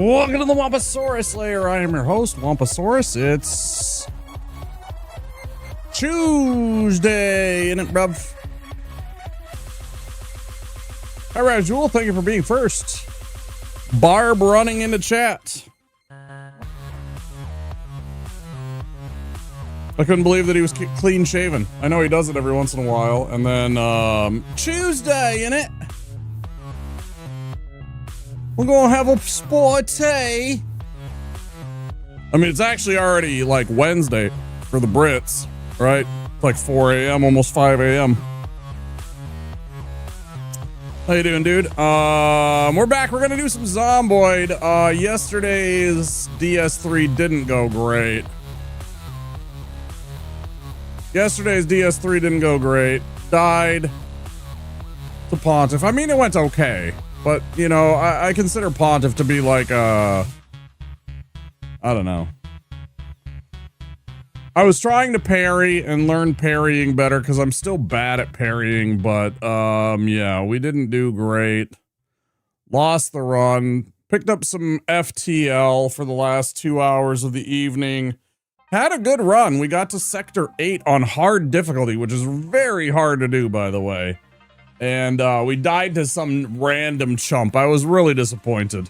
Welcome to the Wamposaurus Lair. I am your host, Wamposaurus. It's Tuesday, isn't it, bruv? Hi, Rajul. Thank you for being first. Barb running into chat. I couldn't believe that he was clean shaven. I know he does it every once in a while. And then, Tuesday, innit? We're gonna have a sporty. I mean, it's actually already like Wednesday for the Brits, right? It's like 4 a.m., almost 5 a.m. How you doing, dude? We're back. We're gonna do some Zomboid. Yesterday's DS3 didn't go great. Yesterday's DS3 didn't go great. Died to Pontiff. I mean, it went okay. But, you know, I consider Pontiff to be like, I don't know. I was trying to parry and learn parrying better because I'm still bad at parrying. But, yeah, we didn't do great. Lost the run. Picked up some FTL for the last 2 hours of the evening. Had a good run. We got to Sector 8 on hard difficulty, which is very hard to do, by the way. And we died to some random chump. I was really disappointed.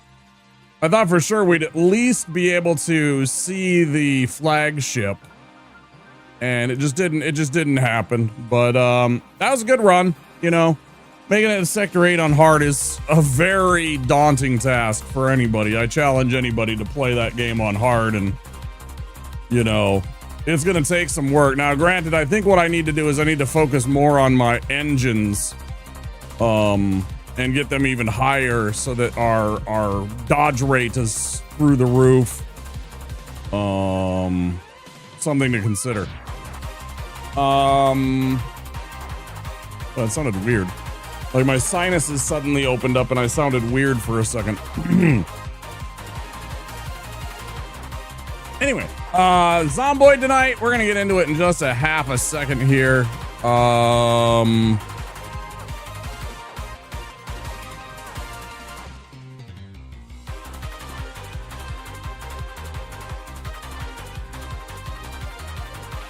I thought for sure we'd at least be able to see the flagship. And it just didn't happen. But that was a good run, you know. Making it to Sector 8 on hard is a very daunting task for anybody. I challenge anybody to play that game on hard, and you know, it's gonna take some work. Now, granted, I think what I need to do is I need to focus more on my engines, and get them even higher so that our dodge rate is through the roof. Something to consider. That sounded weird. Like my sinuses suddenly opened up and I sounded weird for a second. Anyway, Zomboid tonight. We're gonna get into it in just a half a second here.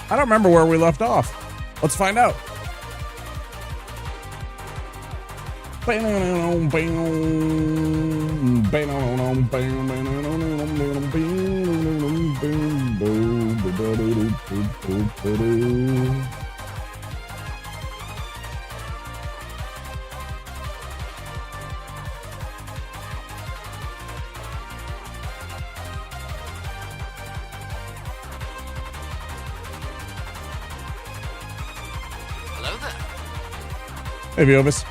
I don't remember where we left off. Let's find out. Hey, Viovis.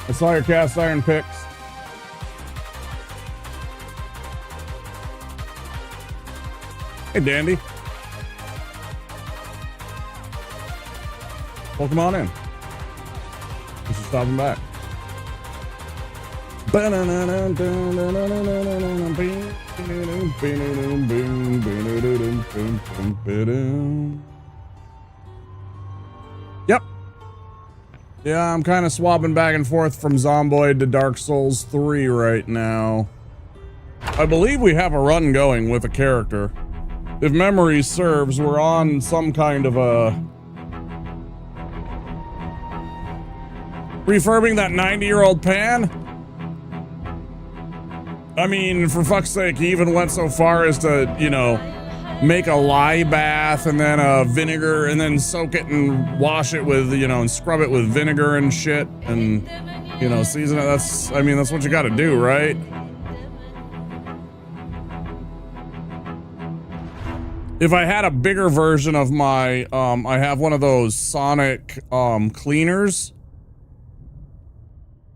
I saw your cast iron picks. Hey, Dandy. Welcome on in. Thanks for stopping back. Yep. Yeah, I'm kind of swapping back and forth from Zomboid to Dark Souls 3 right now. I believe we have a run going with a character. If memory serves, we're on some kind of a... refurbing that 90-year-old pan? I mean, for fuck's sake, he even went so far as to, you know, make a lye bath and then a vinegar and then soak it and wash it with, you know, and scrub it with vinegar and shit and, you know, season it. That's, I mean, that's what you gotta do, right? If I had a bigger version of my, I have one of those sonic, cleaners.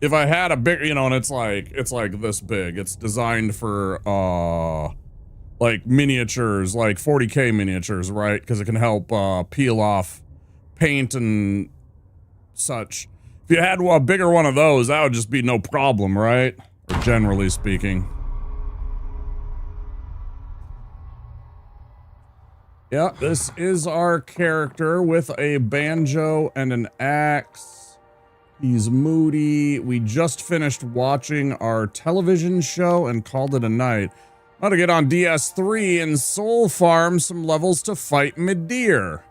If I had a big, you know, and it's like this big. It's designed for, like miniatures, like 40K miniatures, right? Because it can help peel off paint and such. If you had a bigger one of those, that would just be no problem, right? Or generally speaking. Yeah, this is our character with a banjo and an axe. He's moody. We just finished watching our television show and called it a night. About to get on DS3 and soul farm some levels to fight Midir.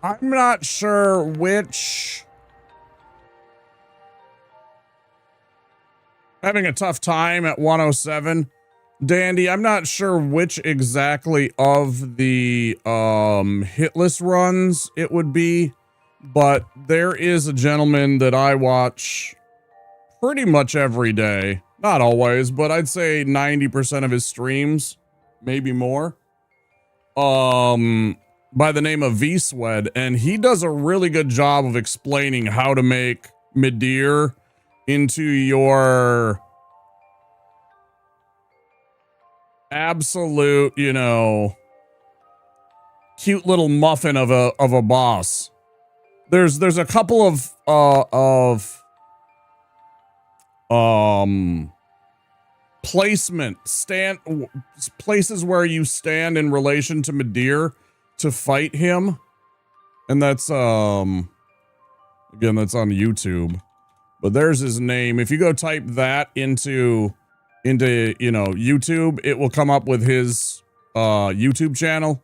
I'm not sure which... Having a tough time at 107. Dandy, I'm not sure which exactly of the hit list runs it would be, but there is a gentleman that I watch pretty much every day. Not always, but I'd say 90% of his streams, maybe more. By the name of V-Swed, and he does a really good job of explaining how to make Midir into your absolute, you know, cute little muffin of a boss. There's a couple of placement places where you stand in relation to Midir to fight him, and that's again, that's on YouTube, but there's his name. If you go type that into you know, YouTube, it will come up with his YouTube channel.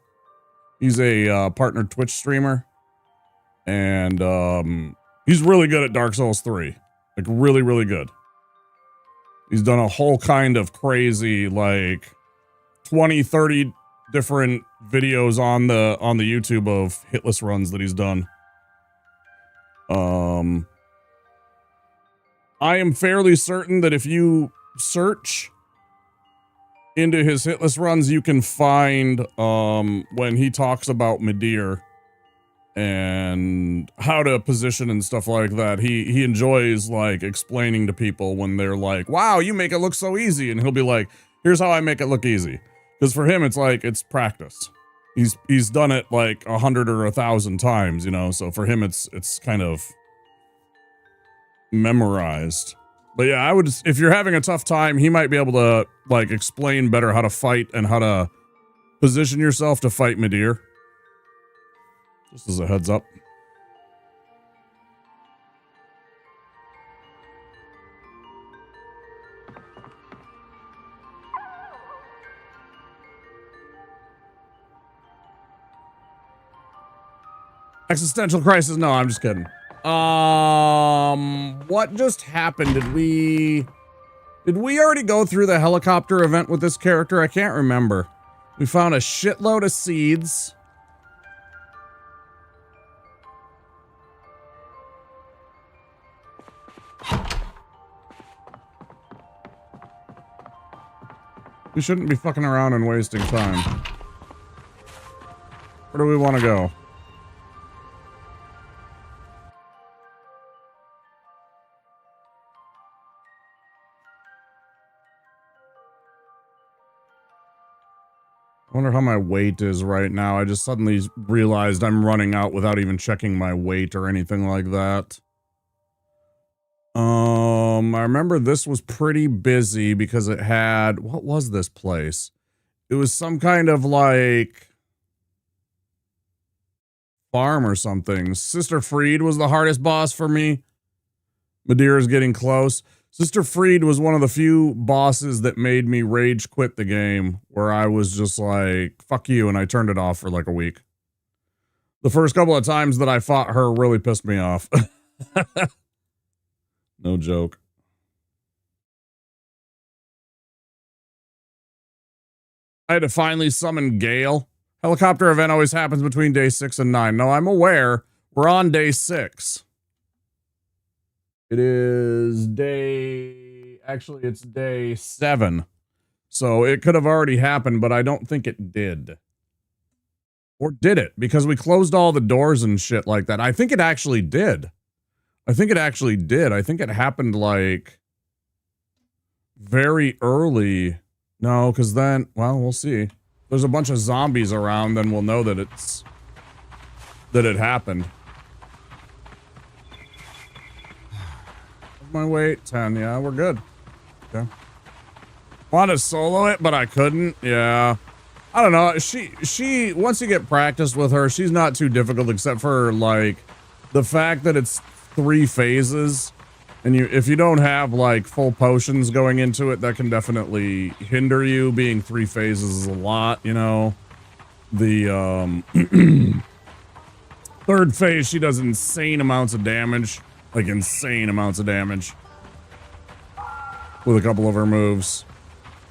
He's a partner Twitch streamer, and he's really good at Dark Souls 3, like really good. He's done a whole kind of crazy, like 20-30 different videos on the YouTube of hitless runs that he's done. I am fairly certain that if you search into his hitless runs, you can find when he talks about Midir and how to position and stuff like that. He enjoys like explaining to people when they're like, wow, you make it look so easy, and he'll be like, here's how I make it look easy. Because for him, it's like, it's practice. He's done it like 100 or 1,000 times, you know? So for him, it's kind of memorized. But yeah, I would, if you're having a tough time, he might be able to like explain better how to fight and how to position yourself to fight Midir. Just as a heads up. Existential crisis? No, I'm just kidding. What just happened? Did we already go through the helicopter event with this character? I can't remember. We found a shitload of seeds. We shouldn't be fucking around and wasting time. Where do we want to go? I wonder how my weight is right now. I just suddenly realized I'm running out without even checking my weight or anything like that. I remember this was pretty busy because it had, what was this place? It was some kind of like farm or something. Sister Freed was the hardest boss for me. Midir is getting close. Sister Freed was one of the few bosses that made me rage quit the game, where I was just like, fuck you, and I turned it off for like a week. The first couple of times that I fought her really pissed me off. No joke. I had to finally summon Gale. Helicopter event always happens between day 6 and 9. No, I'm aware. We're on day 6. It is actually it's day 7. So it could have already happened, but I don't think it did. Or did it? Because we closed all the doors and shit like that. I think it actually did. I think it happened like very early. No, because then, well, we'll see. There's a bunch of zombies around, then we'll know that it happened. my weight? 10. Yeah, we're good. Okay. Want to solo it, but I couldn't. Yeah. I don't know. She, once you get practice with her, she's not too difficult except for like the fact that it's 3 phases. And if you don't have like full potions going into it, that can definitely hinder you. Being 3 phases is a lot, you know. The 3rd phase, she does insane amounts of damage. Like insane amounts of damage. With a couple of her moves.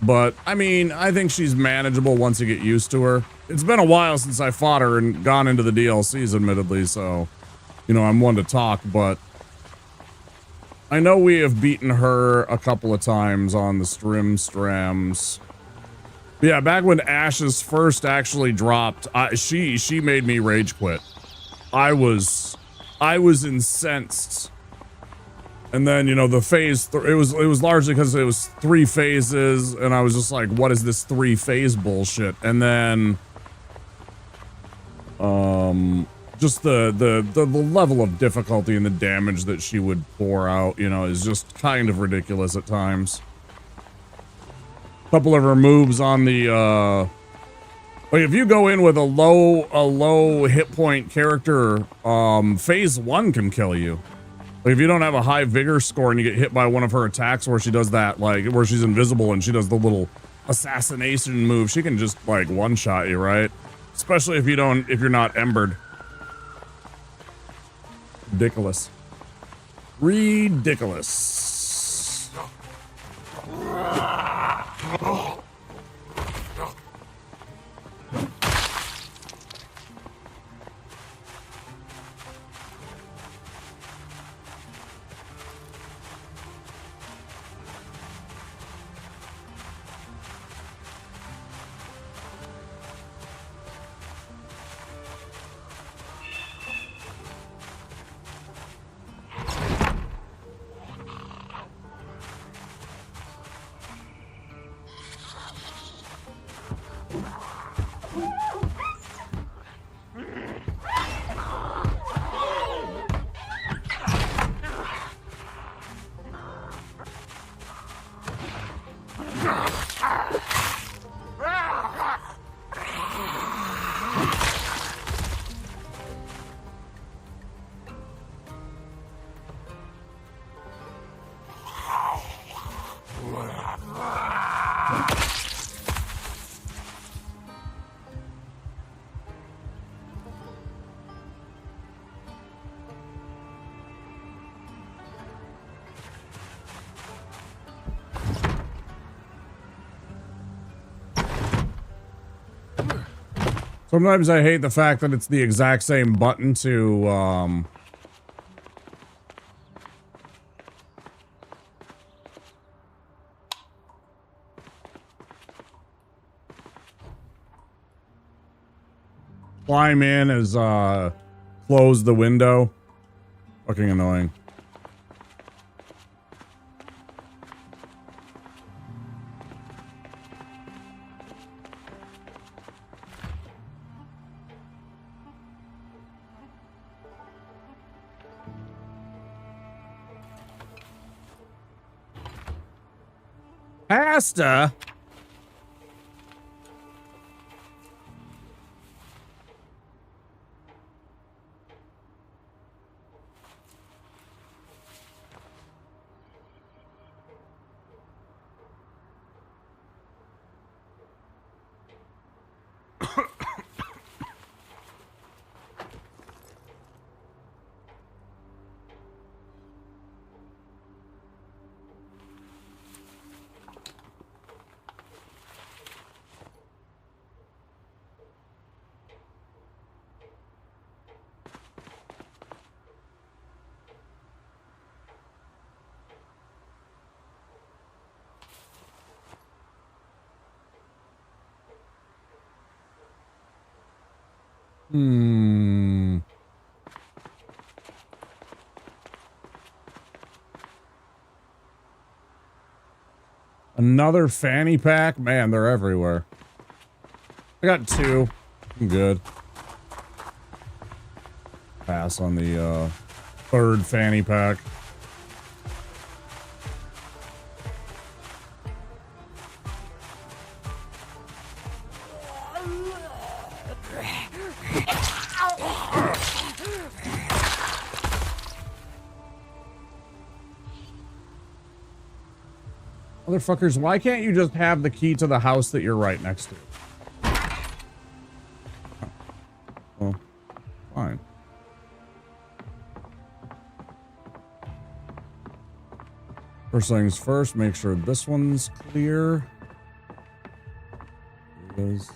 But, I mean, I think she's manageable once you get used to her. It's been a while since I fought her and gone into the DLCs, admittedly, so, you know, I'm one to talk, but I know we have beaten her a couple of times on the strams. But yeah, back when Ashes first actually dropped, she made me rage quit. I was incensed. And then, you know, the phase, it was largely because it was 3 phases, and I was just like, what is this 3-phase bullshit? And then, just the level of difficulty and the damage that she would pour out, you know, is just kind of ridiculous at times. A couple of her moves on the, like if you go in with a low hit point character, phase 1 can kill you. Like if you don't have a high vigor score and you get hit by one of her attacks where she does that, like where she's invisible and she does the little assassination move, she can just like one-shot you, right? Especially if you're not embered. Ridiculous. Ridiculous. Sometimes I hate the fact that it's the exact same button to, climb in as, close the window. Fucking annoying. Pasta? Another fanny pack? Man, they're everywhere. I got 2. I'm good. Pass on the 3rd fanny pack. Motherfuckers, why can't you just have the key to the house that you're right next to? Well, fine. First things first, make sure this one's clear. Here it is.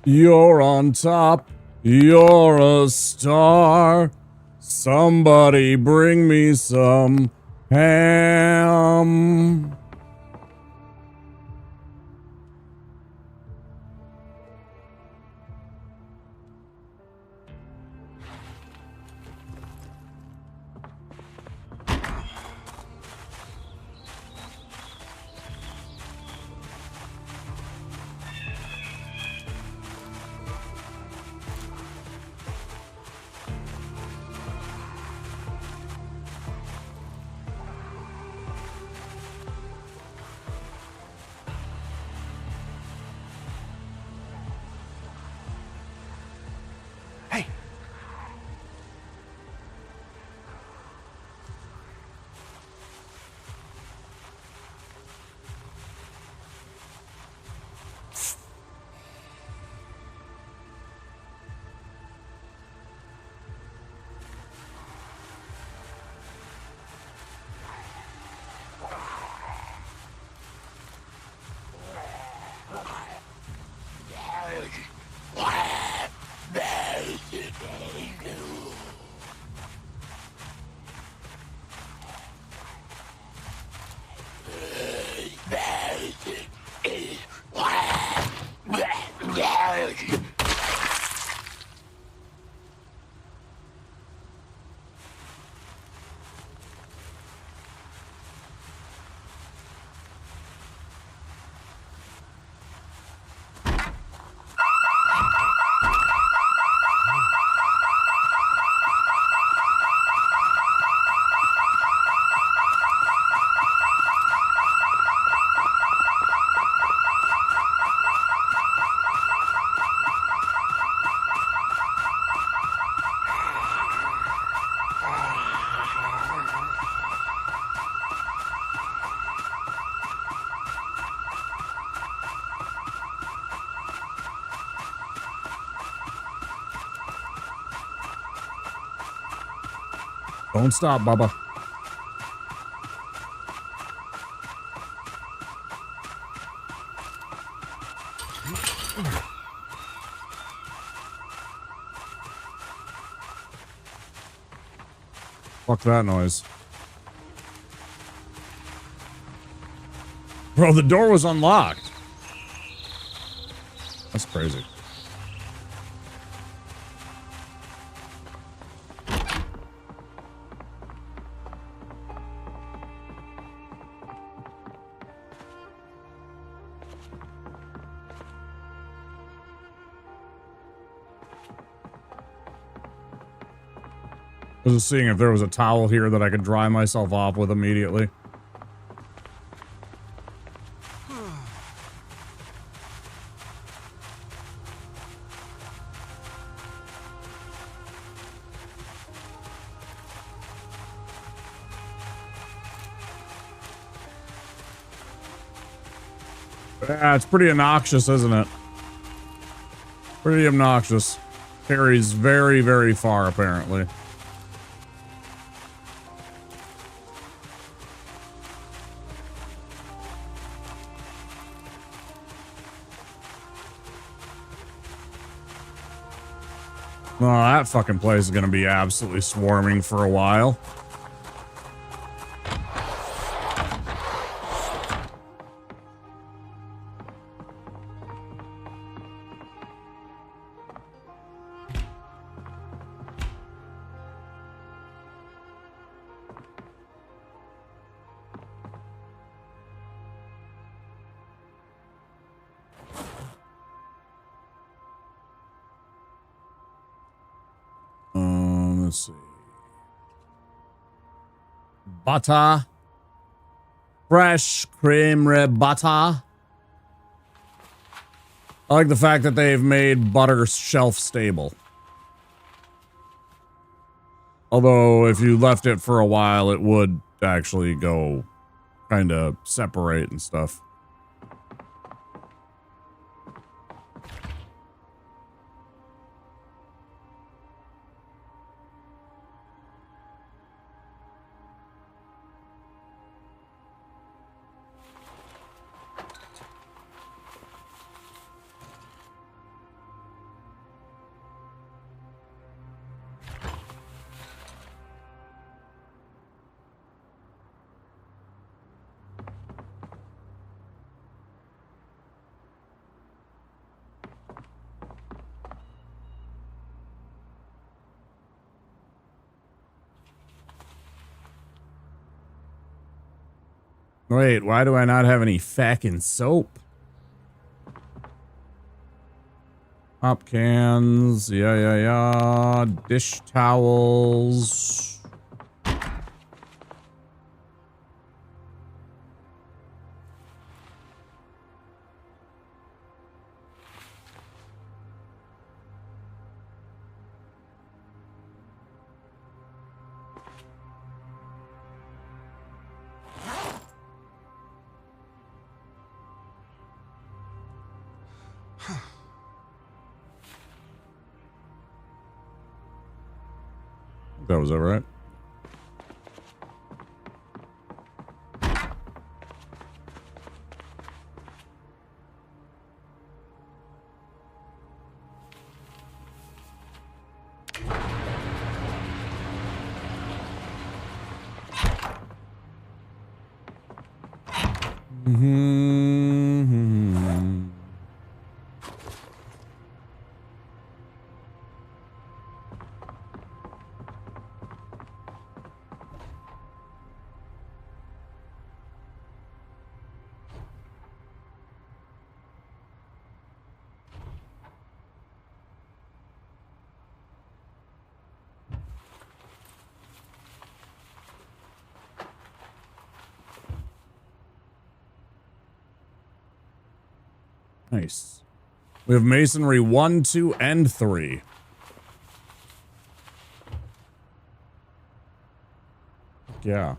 You're on top, you're a star. Somebody bring me some ham. Don't stop, Bubba. Fuck that noise. Bro, the door was unlocked. That's crazy. I was just seeing if there was a towel here that I could dry myself off with immediately. Yeah, it's pretty obnoxious, isn't it? Pretty obnoxious. Carries very, very far, apparently. Oh, that fucking place is gonna be absolutely swarming for a while. Let's see. Butter. Fresh cream butter. I like the fact that they've made butter shelf stable. Although, if you left it for a while, it would actually go kind of separate and stuff. Wait, why do I not have any fucking soap? Pop cans, yeah. Dish towels. That was all right. Nice. We have masonry 1, 2, and 3. Yeah.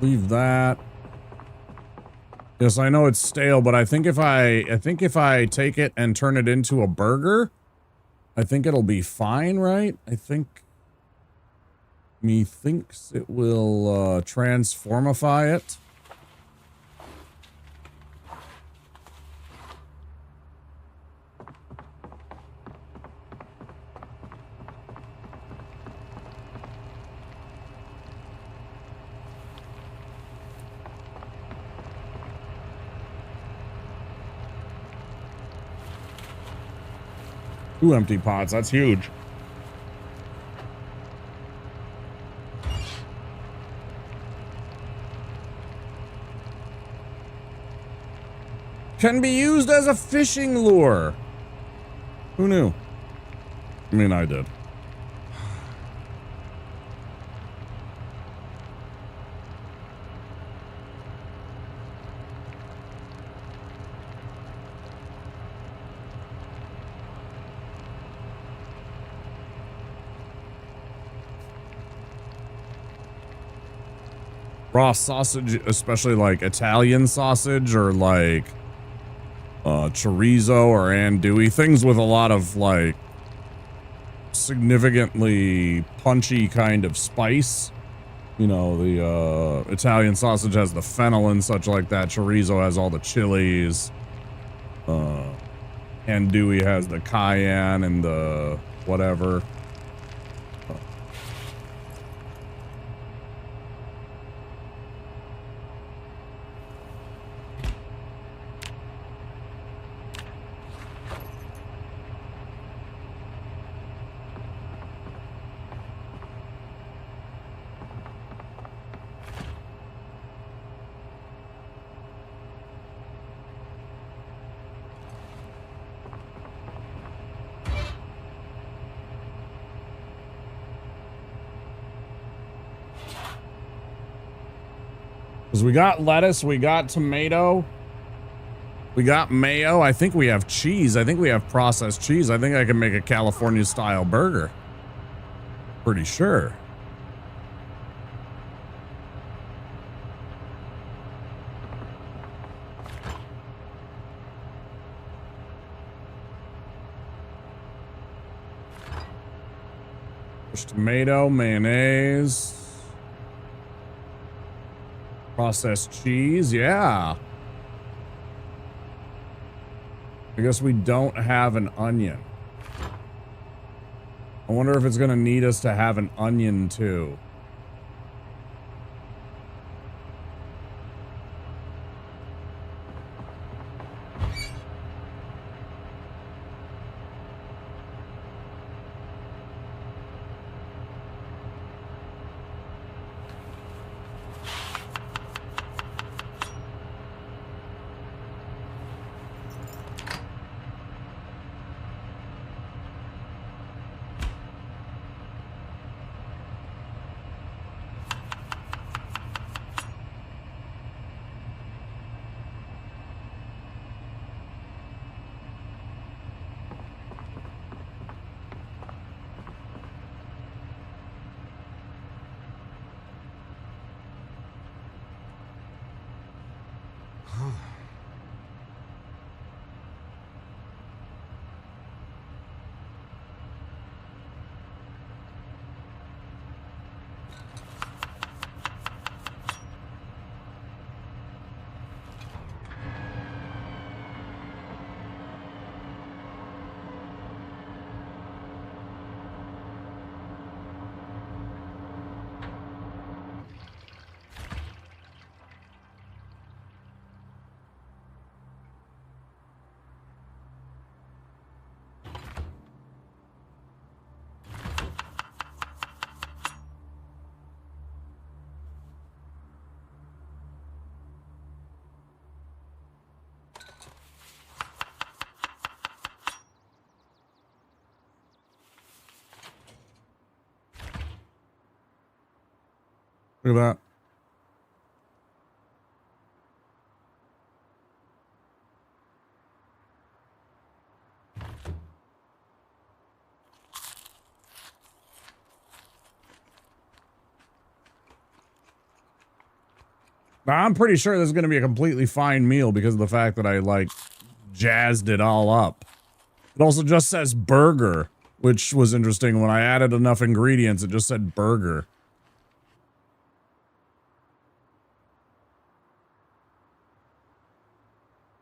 Leave that. Yes, I know it's stale, but I think if I take it and turn it into a burger, I think it'll be fine, right? Methinks it will transformify it. 2 empty pots. That's huge. Can be used as a fishing lure. Who knew? I mean, I did. Raw sausage, especially like Italian sausage or like chorizo or andouille, things with a lot of like significantly punchy kind of spice. You know, the Italian sausage has the fennel and such like that. Chorizo has all the chilies. Andouille has the cayenne and the whatever. Because we got lettuce, we got tomato, we got mayo. I think we have cheese. I think we have processed cheese. I think I can make a California style burger. Pretty sure. There's tomato, mayonnaise. Processed cheese, yeah. I guess we don't have an onion. I wonder if it's gonna need us to have an onion too. Look at that. Now, I'm pretty sure this is going to be a completely fine meal because of the fact that I, like, jazzed it all up. It also just says burger, which was interesting. When I added enough ingredients, it just said burger.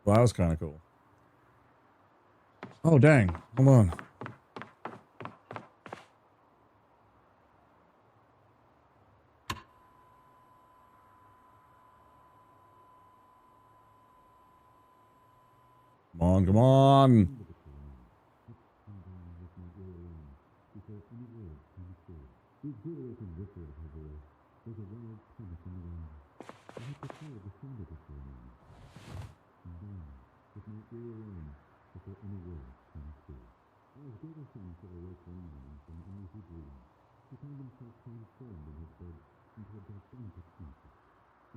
Well, that was kind of cool. Oh, dang. Hold on. Come on, come on. The exhilarating ripple of her voice was a wild promise in the wind. I had prepared the sound of it for a moment. And then, with my ear alone, before any words came through, as Gregerson fell awake one morning from an uneasy dream, he found himself transformed in his bed into a gigantic insect.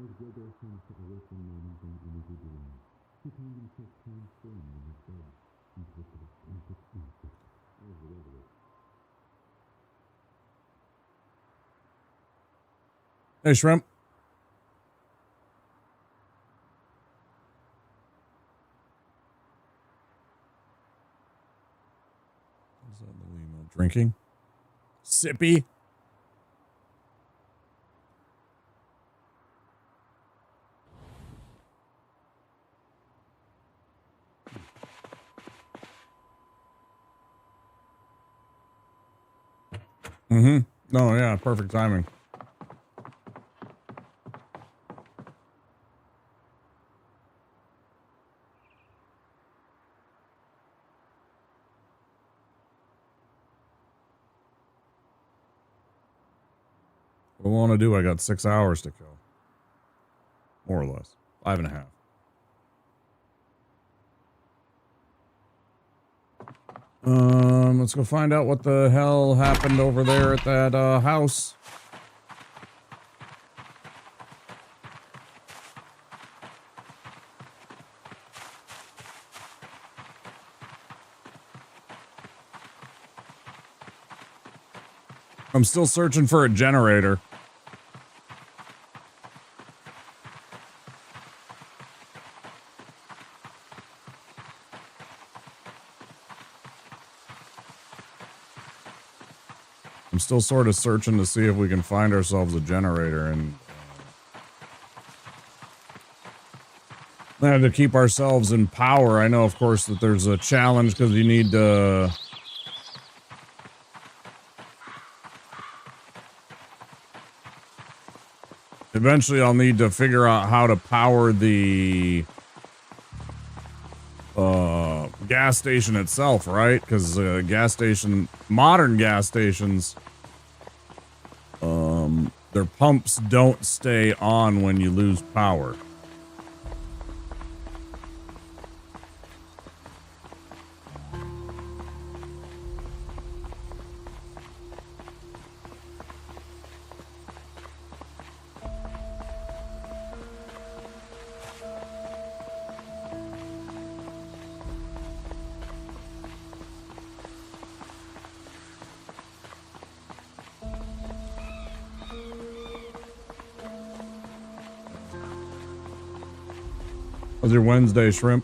As Gregerson fell awake one morning from an uneasy dream, he found himself transformed in his bed into a gigantic insect. As the rest of it. Hey, Shrimp. What's that little email? Drinking? Sippy? Mm-hmm. Oh, yeah. Perfect timing. What do I want to do? I got 6 hours to kill. More or less. 5.5. Let's go find out what the hell happened over there at that, house. I'm still searching for a generator. I'm still sort of searching to see if we can find ourselves a generator and to keep ourselves in power. I know, of course, that there's a challenge because you need to eventually I'll need to figure out how to power the gas station itself, right? Because modern gas stations, their pumps don't stay on when you lose power. How's your Wednesday, Shrimp?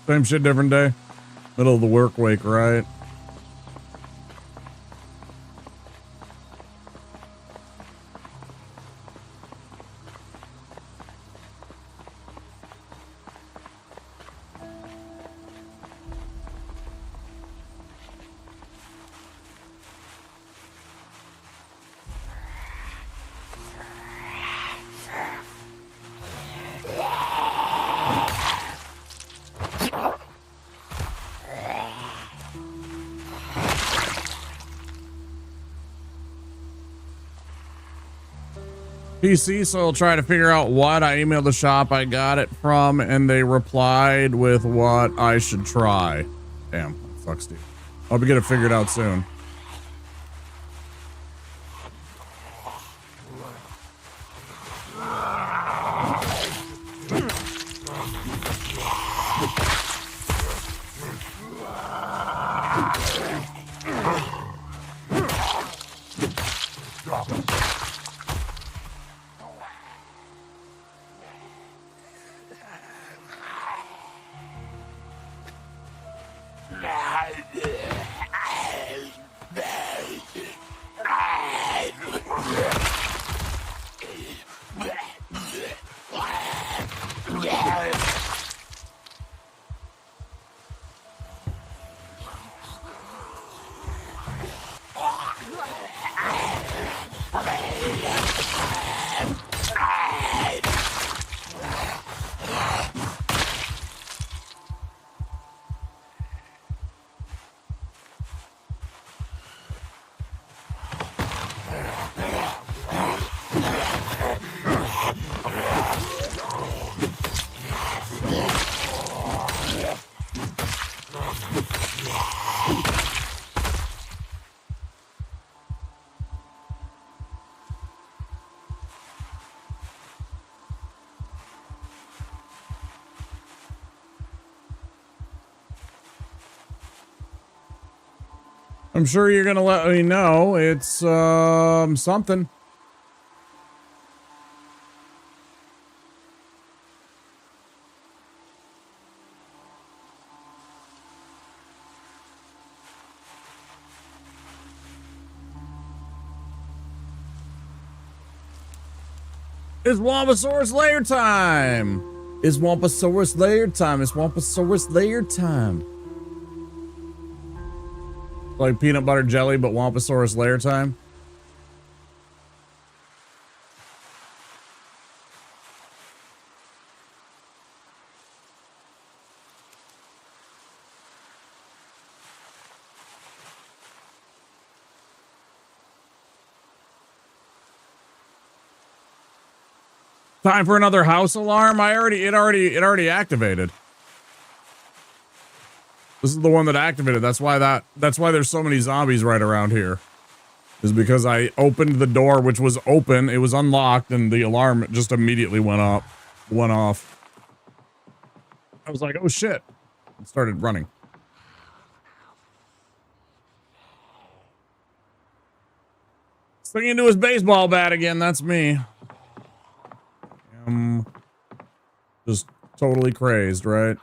Same shit, different day. Middle of the work week, right? PC, so I'll try to figure out what. I emailed the shop I got it from, and they replied with what I should try. Damn, that sucks, dude. I'll be get it figured out soon. I'm sure you're gonna let me know. It's something. It's Womposaurus layer time! It's Womposaurus layer time. It's Womposaurus layer time. Like peanut butter jelly, but Womposaurus layer time. Time for another house alarm. It already activated. This is the one that activated. That's why there's so many zombies right around here. Is because I opened the door, which was open. It was unlocked, and the alarm just immediately went off. I was like, oh shit. It started running. Sticking into his baseball bat again. That's me. Just totally crazed, right?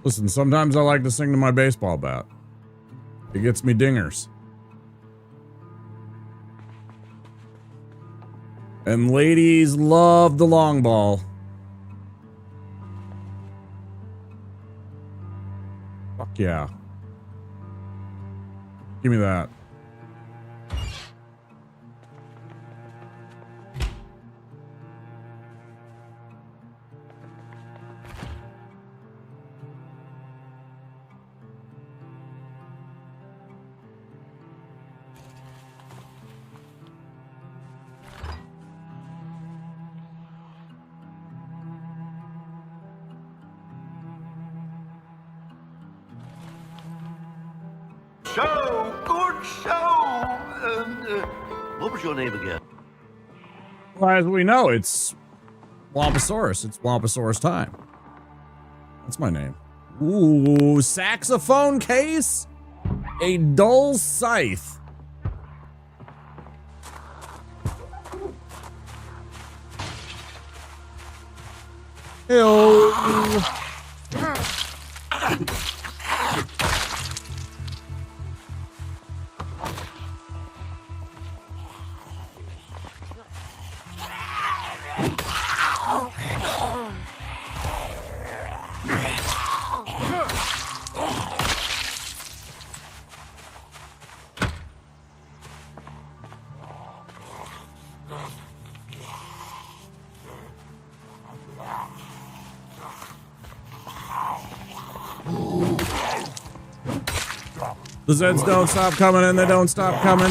Listen, sometimes I like to sing to my baseball bat. It gets me dingers. And ladies love the long ball. Fuck yeah. Give me that. Good show. What was your name again? Well, as we know, it's Womposaurus. It's Womposaurus time. That's my name. Ooh, saxophone case? A dull scythe. Ew. The Zeds don't stop coming and they don't stop coming.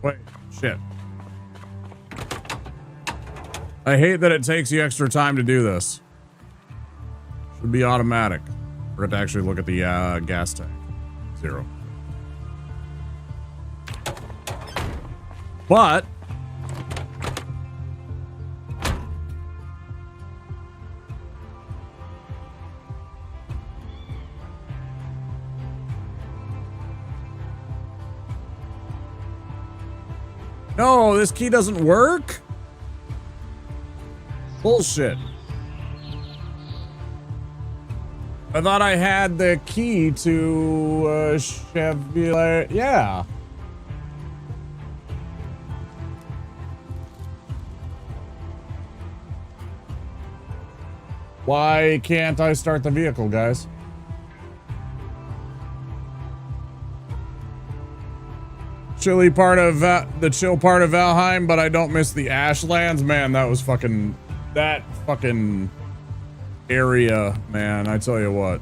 Wait, shit. I hate that it takes you extra time to do this. Should be automatic. Forgot to actually look at the gas tank. 0. But no, this key doesn't work? Bullshit. I thought I had the key to Chevrolet. Yeah. Why can't I start the vehicle, guys? Chilly part of the chill part of Valheim, but I don't miss the Ashlands. Man, that was fucking that fucking area, man. I tell you what.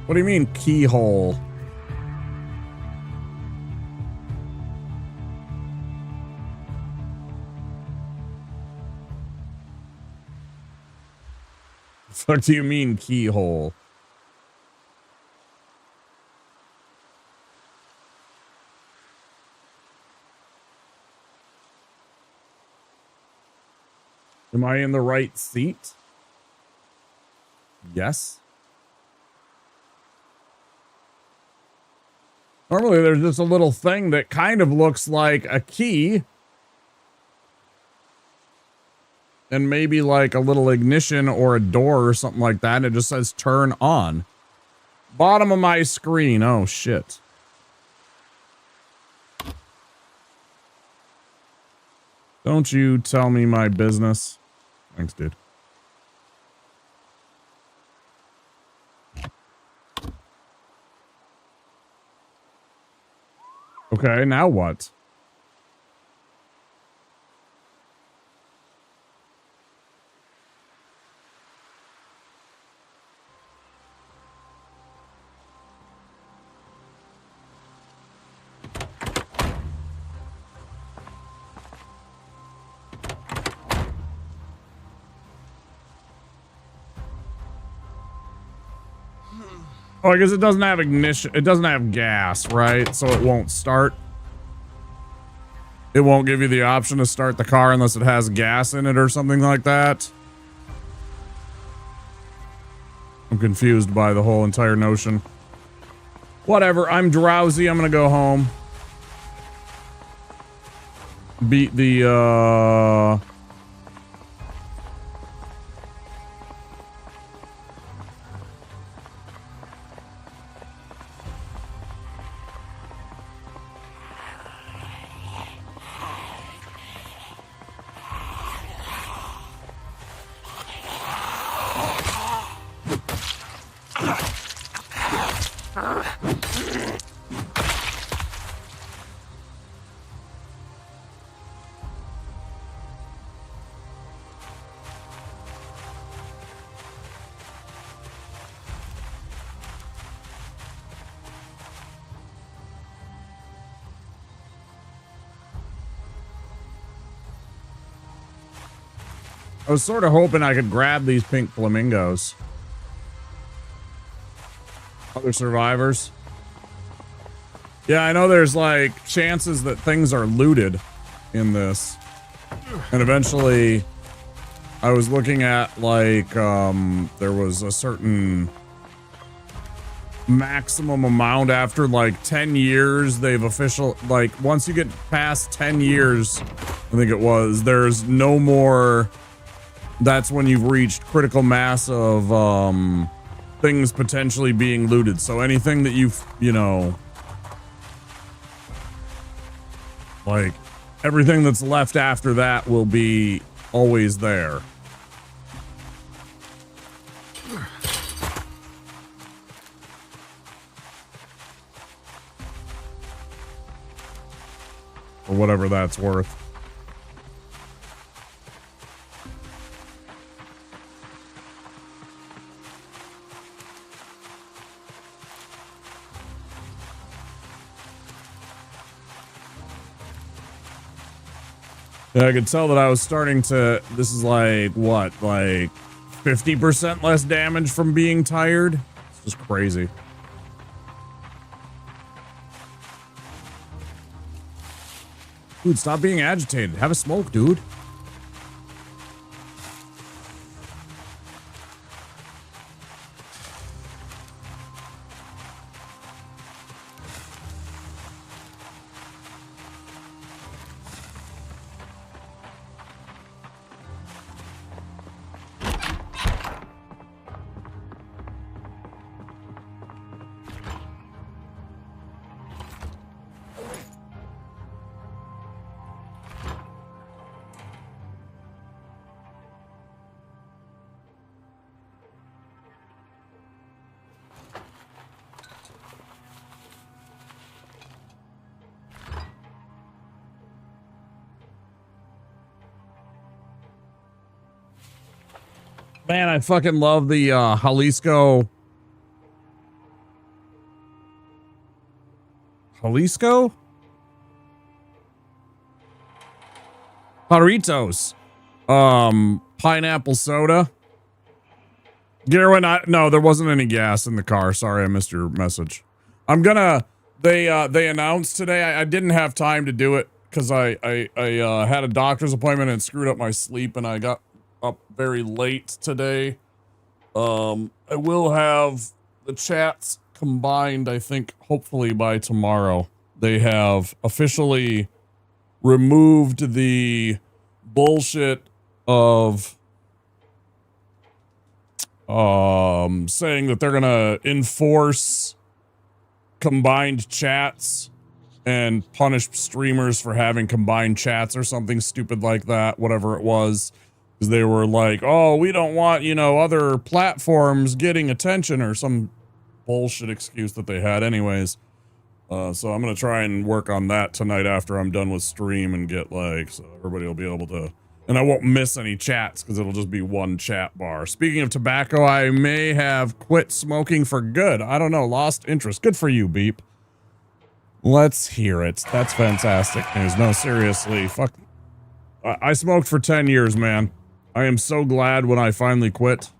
What do you mean keyhole? Fuck do you mean keyhole? Am I in the right seat? Yes. Normally there's just a little thing that kind of looks like a key. And maybe like a little ignition or a door or something like that. And it just says turn on. Bottom of my screen. Oh, shit. Don't you tell me my business. Thanks, dude. Okay, now what? Oh, I guess it doesn't have ignition. It doesn't have gas, right? So it won't start. It won't give you the option to start the car unless it has gas in it or something like that. I'm confused by the whole entire notion. Whatever, I'm drowsy. I'm gonna go home. Beat the, I was sort of hoping I could grab these pink flamingos. Other survivors. Yeah, I know there's like chances that things are looted in this. And eventually I was looking at like, there was a certain maximum amount after like 10 years. They've like once you get past 10 years, I think it was, there's no more. That's when you've reached critical mass of things potentially being looted. So anything that you know, like everything that's left after that will be always there. Or whatever that's worth. Yeah, I could tell that I was starting to, this is like, what, like 50% less damage from being tired? It's just crazy. Dude, stop being agitated. Have a smoke, dude. Man, I fucking love the Jalisco. Jalisco? Jarritos. Pineapple soda. Garwin, no, there wasn't any gas in the car. Sorry, I missed your message. They announced today. I didn't have time to do it because I had a doctor's appointment and screwed up my sleep, and I got up very late today. I will have the chats combined, I think, hopefully by tomorrow. They have officially removed the bullshit of saying that they're gonna enforce combined chats and punish streamers for having combined chats or something stupid like that, whatever it was. Because they were like, oh, we don't want, you know, other platforms getting attention or some bullshit excuse that they had anyways. So I'm gonna try and work on that tonight after I'm done with stream and get like, so everybody will be able to, and I won't miss any chats because it'll just be one chat bar. Speaking of tobacco, I may have quit smoking for good. I don't know, lost interest. Good for you, Beep. Let's hear it. That's fantastic news. No, seriously, fuck. I smoked for 10 years, man. I am so glad when I finally quit.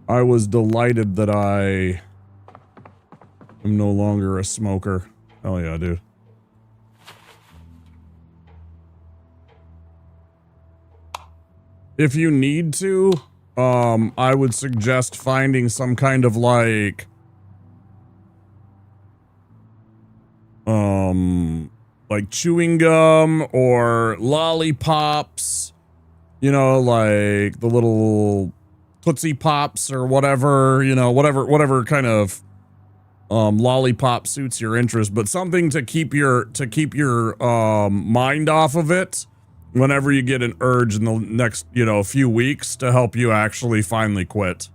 I was delighted that I am no longer a smoker. Hell yeah, dude. If you need to, I would suggest finding some kind of like, chewing gum or lollipops, you know, like the little Tootsie Pops or whatever, you know, whatever kind of lollipop suits your interest, but something to keep your mind off of it whenever you get an urge in the next, you know, few weeks to help you actually finally quit.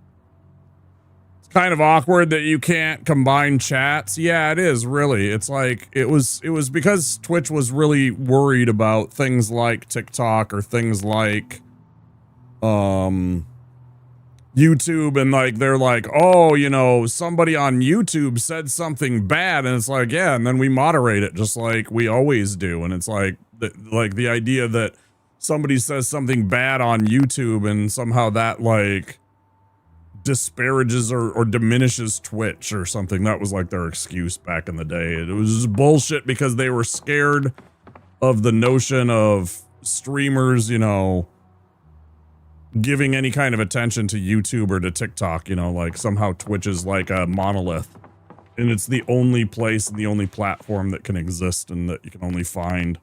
It's kind of awkward that you can't combine chats. Yeah, it is, really. It's like, it was because Twitch was really worried about things like TikTok or things like YouTube, and like they're like, oh, you know, somebody on YouTube said something bad, and it's like, yeah, and then we moderate it just like we always do. And it's like the idea that somebody says something bad on YouTube and somehow that like disparages or diminishes Twitch or something. That was like their excuse back in the day. It was just bullshit because they were scared of the notion of streamers, you know, giving any kind of attention to YouTube or to TikTok, you know, like somehow Twitch is like a monolith and it's the only place and the only platform that can exist and that you can only find.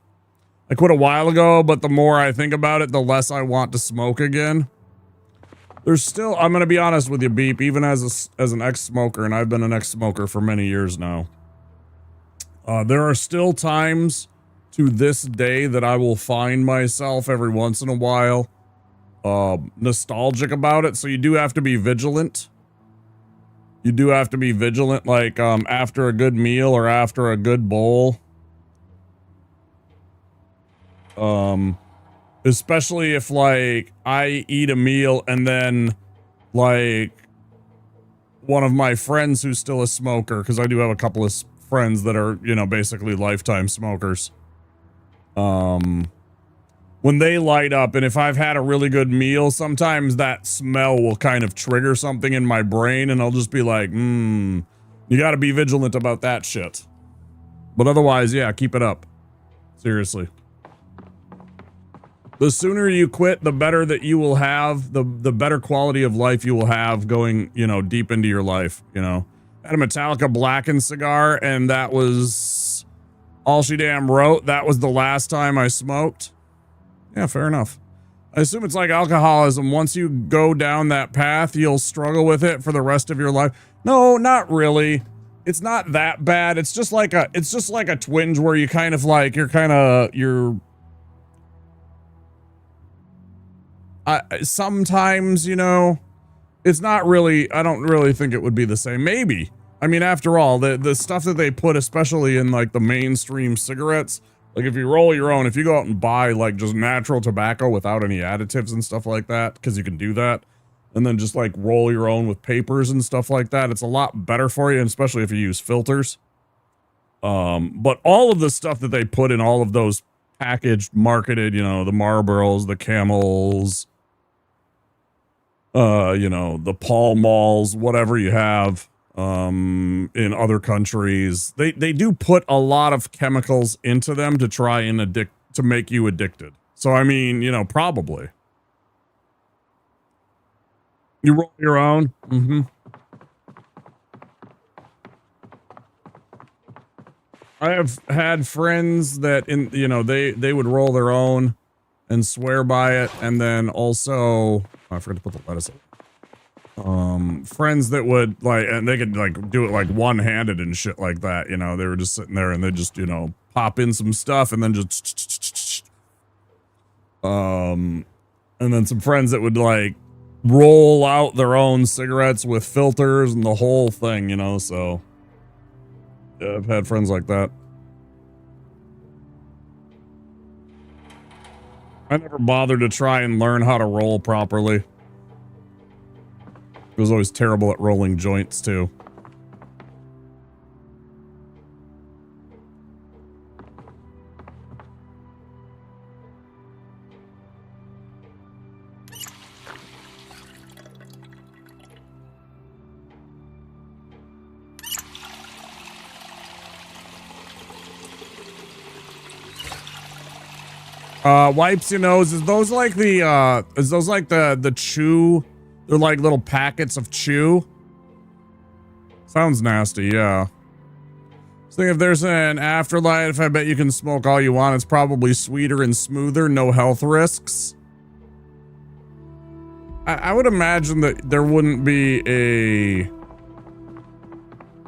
I quit a while ago, but the more I think about it, the less I want to smoke again. There's still, I'm going to be honest with you, Beep, even as an ex-smoker, and I've been an ex-smoker for many years now, there are still times to this day that I will find myself every once in a while nostalgic about it. So you do have to be vigilant. You do have to be vigilant, like after a good meal or after a good bowl. Especially if like I eat a meal and then like one of my friends who's still a smoker, because I do have a couple of friends that are, you know, basically lifetime smokers. When they light up, and if I've had a really good meal, sometimes that smell will kind of trigger something in my brain, and I'll just be like, you gotta be vigilant about that shit. But otherwise, yeah, keep it up. Seriously. The sooner you quit, the better that you will have, the better quality of life you will have going, you know, deep into your life, you know. I had a Metallica Blackened cigar, and that was all she damn wrote. That was the last time I smoked. Yeah, fair enough. I assume it's like alcoholism. Once you go down that path, you'll struggle with it for the rest of your life. No, not really. It's not that bad. It's just like a twinge where you kind of like, sometimes, you know, it's not really, I don't really think it would be the same. Maybe. I mean, after all, the stuff that they put, especially in like the mainstream cigarettes, like if you roll your own, if you go out and buy like just natural tobacco without any additives and stuff like that, because you can do that, and then just like roll your own with papers and stuff like that. It's a lot better for you, and especially if you use filters. But all of the stuff that they put in all of those packaged, marketed, you know, the Marlboros, the Camels, you know, the Pall Malls, whatever you have, in other countries, they do put a lot of chemicals into them to try and to make you addicted. So, I mean, you know, probably. You roll your own? Mm-hmm. I have had friends that, you know, they would roll their own and swear by it, and then also, oh, I forgot to put the lettuce in. Friends that would like, and they could like do it like one-handed and shit like that, you know, they were just sitting there and they just, you know, pop in some stuff and then just, and then some friends that would like roll out their own cigarettes with filters and the whole thing, you know, so yeah, I've had friends like that. I never bothered to try and learn how to roll properly. I was always terrible at rolling joints too. Wipes your nose. Is those like the chew? They're like little packets of chew. Sounds nasty, yeah. So if there's an afterlife, I bet you can smoke all you want. It's probably sweeter and smoother, no health risks. I would imagine that there wouldn't be a...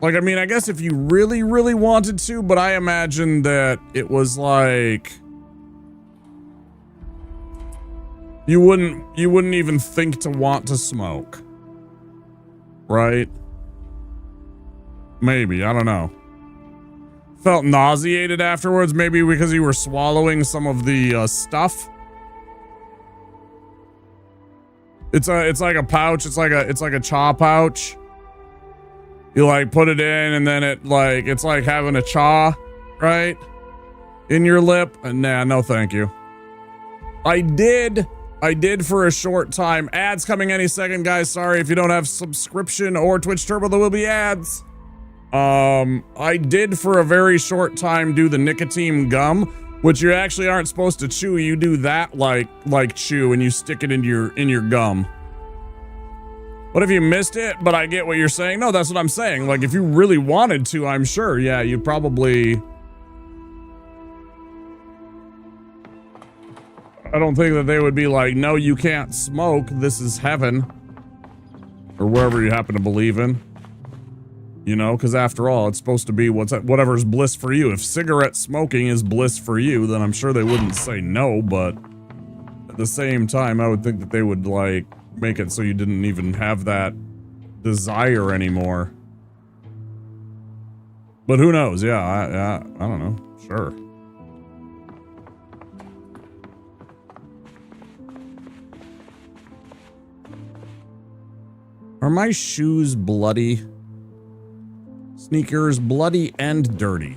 Like, I mean, I guess if you really, really wanted to, but I imagine that it was like... You wouldn't even think to want to smoke. Right? Maybe, I don't know. Felt nauseated afterwards, maybe because you were swallowing some of the stuff. It's like a pouch, it's like a chaw pouch. You like put it in and then it's like having a chaw, right? In your lip. And nah, no thank you. I did for a short time. Ads coming any second, guys. Sorry if you don't have subscription or Twitch Turbo, there will be ads. I did for a very short time do the nicotine gum, which you actually aren't supposed to chew. You do that like chew and you stick it in your gum. What if you missed it? But I get what you're saying. No, that's what I'm saying. Like if you really wanted to, I'm sure. Yeah, you'd probably... I don't think that they would be like, no, you can't smoke. This is heaven. Or wherever you happen to believe in. You know, because after all, it's supposed to be whatever's bliss for you. If cigarette smoking is bliss for you, then I'm sure they wouldn't say no, but at the same time, I would think that they would, like, make it so you didn't even have that desire anymore. But who knows? Yeah, I don't know. Sure. Are my shoes bloody? Sneakers bloody and dirty.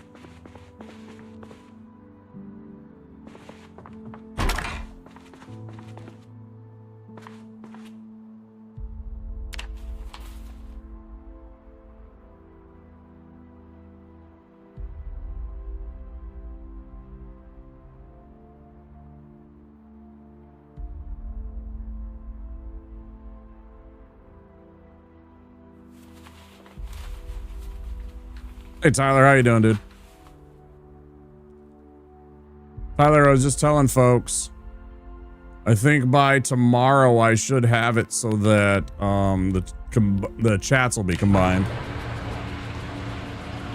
Hey Tyler, how you doing, dude? Tyler, I was just telling folks, I think by tomorrow I should have it so that the chats will be combined.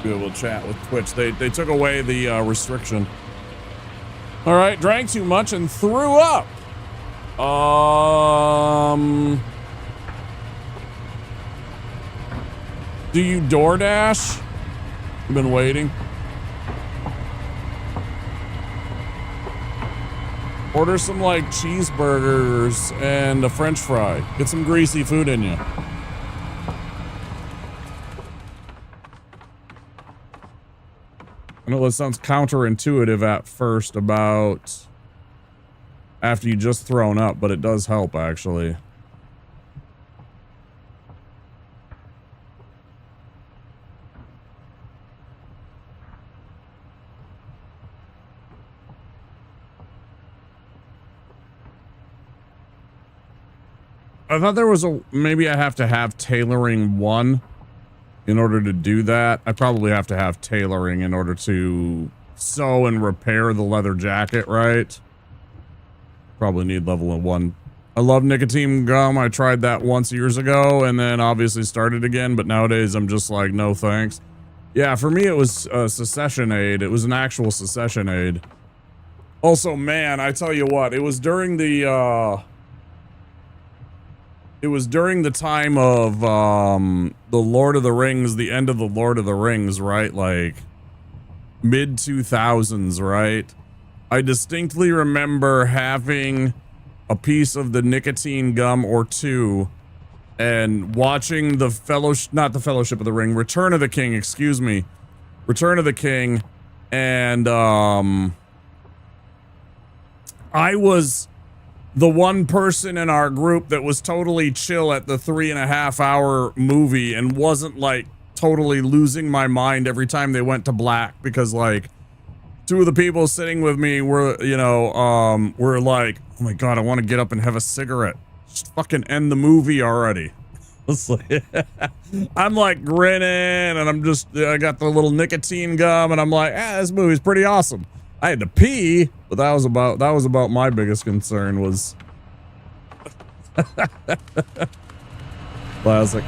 Be able to chat with Twitch. They took away the restriction. All right, drank too much and threw up. Do you DoorDash? Been waiting. Order some like cheeseburgers and a French fry. Get some greasy food in you. I know that sounds counterintuitive at first about after you just thrown up, but it does help actually. I thought there was maybe I have to have tailoring 1 in order to do that. I probably have to have tailoring in order to sew and repair the leather jacket, right? Probably need level 1. I love nicotine gum. I tried that once years ago and then obviously started again, but nowadays I'm just like, no thanks. Yeah, for me it was a secession aid. It was an actual secession aid. Also, man, I tell you what, it was during the time of the Lord of the Rings, the end of the Lord of the Rings, right? Like mid 2000s, right? I distinctly remember having a piece of the nicotine gum or 2 and watching the not the Fellowship of the Ring, Return of the King, excuse me. Return of the King. And I was the one person in our group that was totally chill at the 3.5-hour movie and wasn't like totally losing my mind every time they went to black, because like 2 of the people sitting with me were, you know, were like, oh my God, I want to get up and have a cigarette. Just fucking end the movie already. I'm like grinning and I got the little nicotine gum and I'm like, this movie's pretty awesome. I had to pee, but that was about my biggest concern was classic.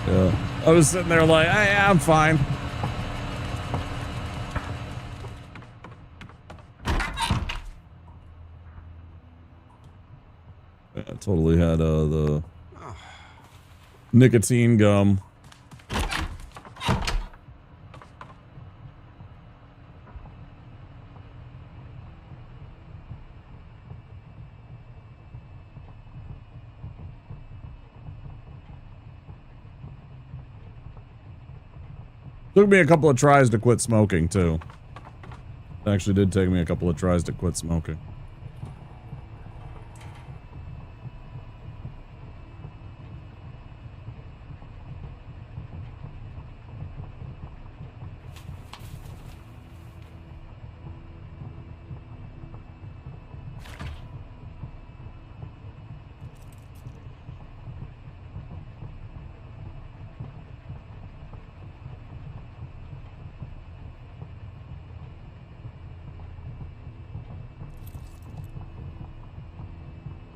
Yeah. I was sitting there like, yeah, I'm fine. Yeah, I totally had the nicotine gum. Took me a couple of tries to quit smoking, too. It actually did take me a couple of tries to quit smoking.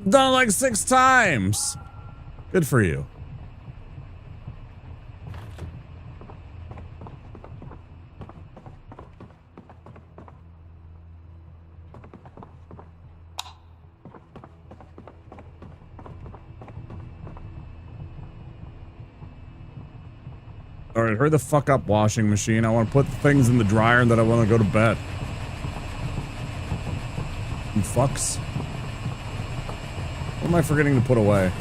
Done it like 6 times. Good for you. All right, hurry the fuck up, washing machine. I want to put things in the dryer and then I want to go to bed. You fucks. What am I forgetting to put away?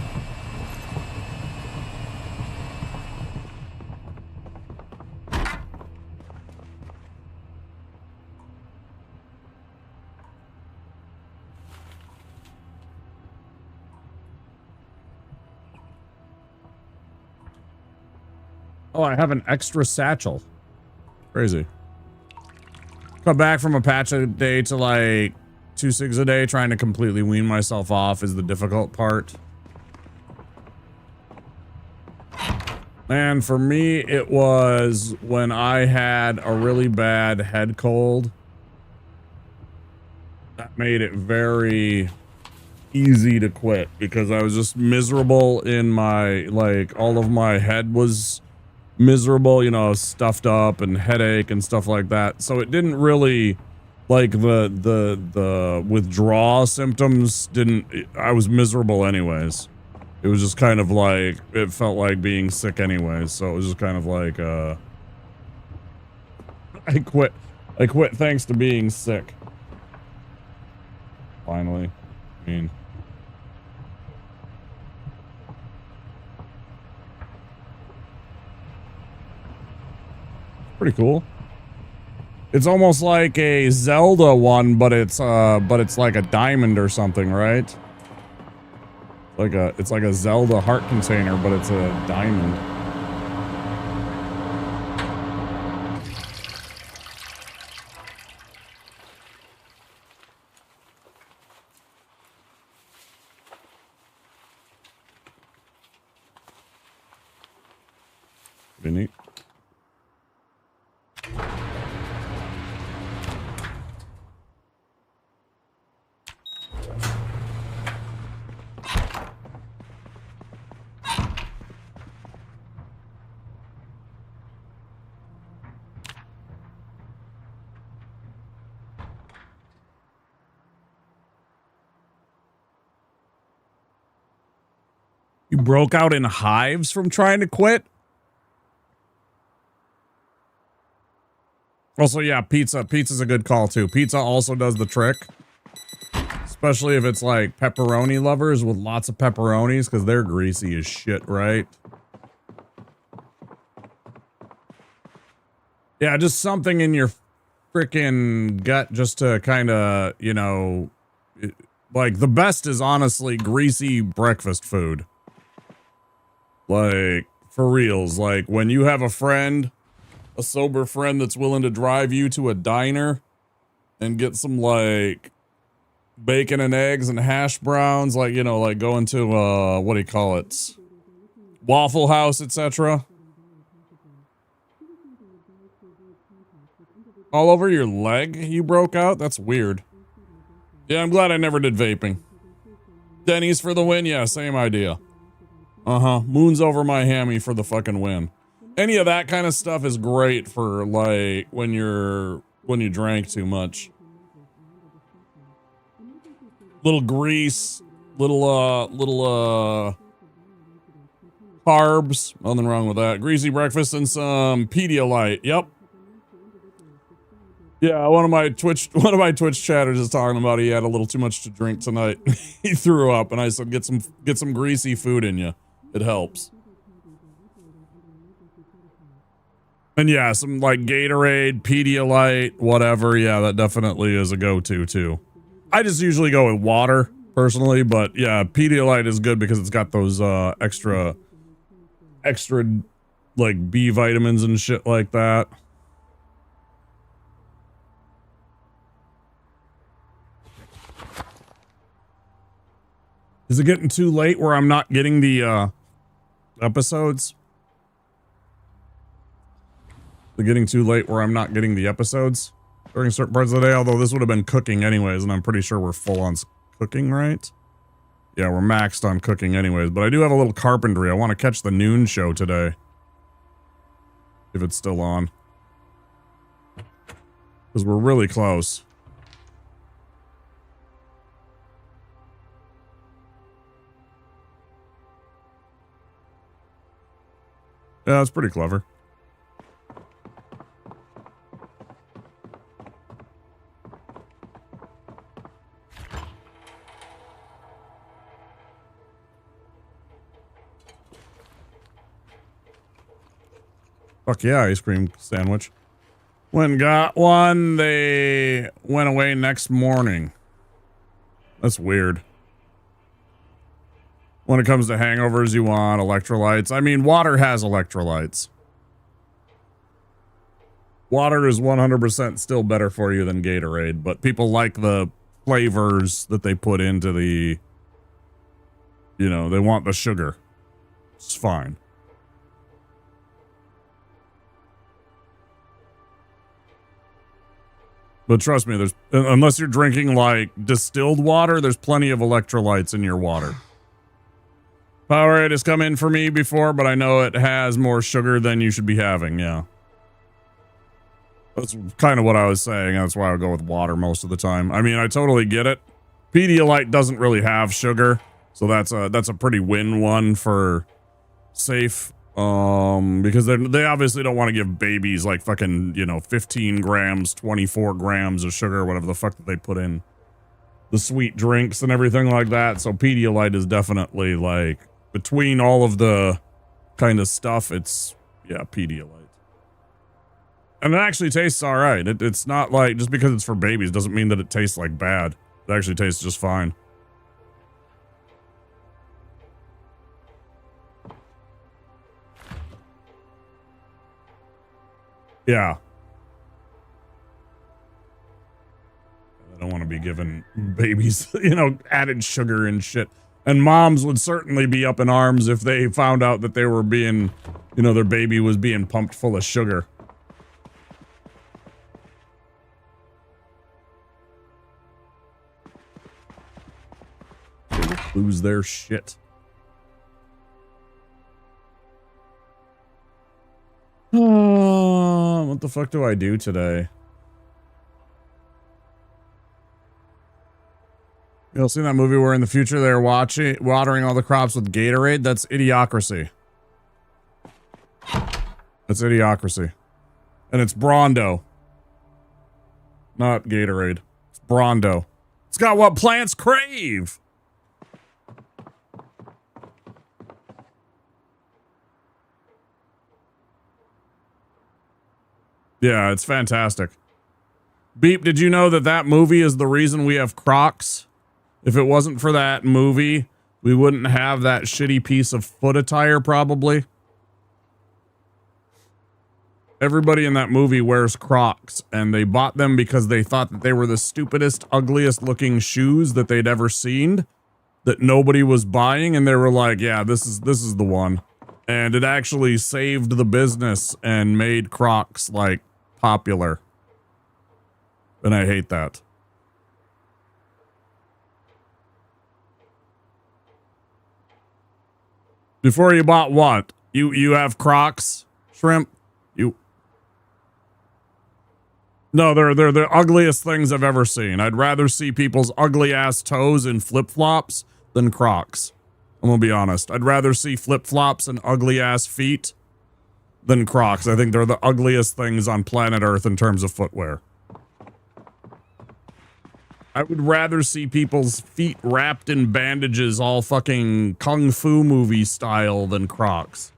Oh, I have an extra satchel. Crazy. Come back from a patch a day to like 2 cigs a day, trying to completely wean myself off is the difficult part. And for me, it was when I had a really bad head cold. That made it very easy to quit because I was just miserable in my, like, all of my head was miserable, you know, stuffed up and headache and stuff like that. So it didn't really, like, the withdrawal symptoms didn't, I was miserable anyways. It was just kind of like, it felt like being sick anyways. So it was just kind of like, I quit thanks to being sick. Finally. mean, pretty cool. It's almost like a Zelda one, but it's like a diamond or something, right? It's like a Zelda heart container, but it's a diamond. Pretty neat. You broke out in hives from trying to quit? Also, yeah, pizza. Pizza's a good call, too. Pizza also does the trick. Especially if it's like pepperoni lovers with lots of pepperonis, because they're greasy as shit, right? Yeah, just something in your freaking gut just to kind of, you know... Like, the best is honestly greasy breakfast food. Like, for reals. Like, when you have a friend, a sober friend that's willing to drive you to a diner and get some, like, bacon and eggs and hash browns, like, you know, like going to, what do you call it? Waffle House, etc. All over your leg you broke out? That's weird. Yeah, I'm glad I never did vaping. Denny's for the win? Yeah, same idea. Uh-huh. Moon's over my hammy for the fucking win. Any of that kind of stuff is great for, like, when you drank too much. Little grease, little carbs. Nothing wrong with that. Greasy breakfast and some Pedialyte. Yep. Yeah, one of my Twitch chatters is talking about he had a little too much to drink tonight. He threw up, and I said, get some greasy food in you. It helps. And yeah, some like Gatorade, Pedialyte, whatever. Yeah, that definitely is a go-to too. I just usually go with water personally, but yeah, Pedialyte is good because it's got those extra like B vitamins and shit like that. Is it getting too late where I'm not getting the episodes? Is it getting too late where I'm not getting the episodes during certain parts of the day? Although this would have been cooking anyways, and I'm pretty sure we're full on cooking, right? Yeah, we're maxed on cooking anyways, but I do have a little carpentry. I want to catch the noon show today. If it's still on. Because we're really close. Yeah, that's pretty clever. Fuck yeah, ice cream sandwich. When got one, they went away next morning. That's weird. When it comes to hangovers, you want electrolytes. I mean, water has electrolytes. Water is 100% still better for you than Gatorade, but people like the flavors that they put into the, you know, they want the sugar. It's fine. But trust me, there's, unless you're drinking like distilled water, there's plenty of electrolytes in your water. Powerade has come in for me before, but I know it has more sugar than you should be having, yeah. That's kind of what I was saying. That's why I would go with water most of the time. I mean, I totally get it. Pedialyte doesn't really have sugar, so that's a pretty win one for safe. Because they obviously don't want to give babies like fucking, you know, 15 grams, 24 grams of sugar, whatever the fuck that they put in. the sweet drinks and everything like that. So Pedialyte is definitely like between all of the kind of stuff. It's yeah, Pedialyte. And it actually tastes all right. It's not like just because it's for babies doesn't mean that it tastes like bad. It actually tastes just fine. Yeah. I don't want to be giving babies, you know, added sugar and shit. And moms would certainly be up in arms if they found out that they were being, you know, their baby was being pumped full of sugar. They would lose their shit. What the fuck do I do today? You know, seen that movie where in the future they're watering all the crops with Gatorade? That's Idiocracy. That's Idiocracy. And it's Brondo. Not Gatorade. It's Brondo. It's got what plants crave. Yeah, it's fantastic. Beep, did you know that that movie is the reason we have Crocs? If it wasn't for that movie, we wouldn't have that shitty piece of foot attire, probably. Everybody in that movie wears Crocs, and they bought them because they thought that they were the stupidest, ugliest looking shoes that they'd ever seen, that nobody was buying, and they were like, yeah, this is the one. And it actually saved the business and made Crocs, like, popular. And I hate that. Before you bought what? You have Crocs, Shrimp? No, they're the ugliest things I've ever seen. I'd rather see people's ugly ass toes in flip-flops than Crocs. I'm gonna be honest. I'd rather see flip-flops and ugly ass feet than Crocs. I think they're the ugliest things on planet Earth in terms of footwear. I would rather see people's feet wrapped in bandages all fucking Kung Fu movie style than Crocs.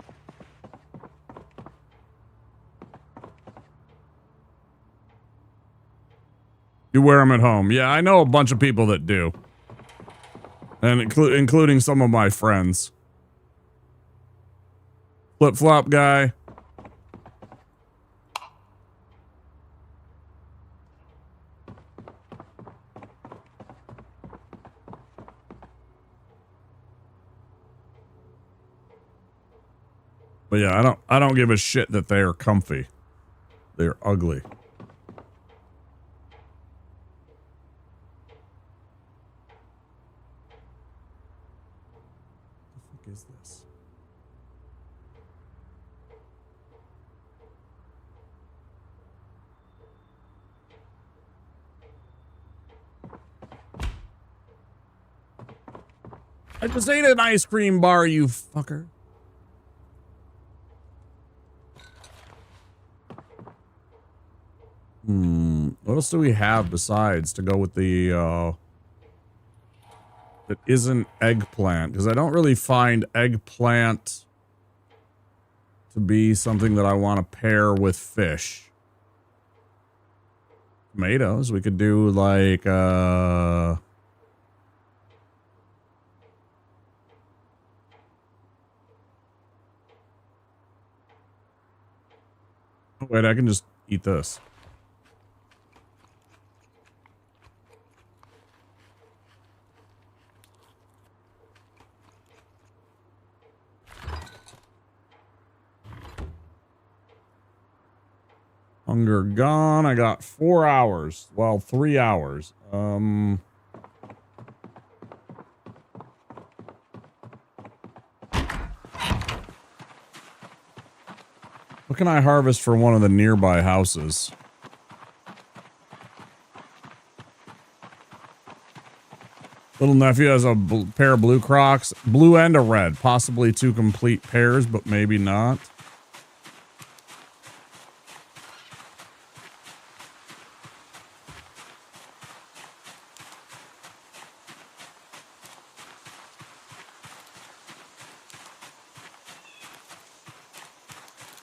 You wear them at home. Yeah, I know a bunch of people that do. And including some of my friends. Flip-flop guy. But yeah, I don't give a shit that they are comfy. They're ugly. What the fuck is this? I just ate an ice cream bar, you fucker. What else do we have besides to go with the, that isn't eggplant? Because I don't really find eggplant to be something that I want to pair with fish. Tomatoes, we could do like, wait, I can just eat this. Hunger gone. I got 4 hours. Well, 3 hours. What can I harvest for one of the nearby houses? Little nephew has a pair of blue Crocs. Blue and a red. Possibly 2 complete pairs, but maybe not.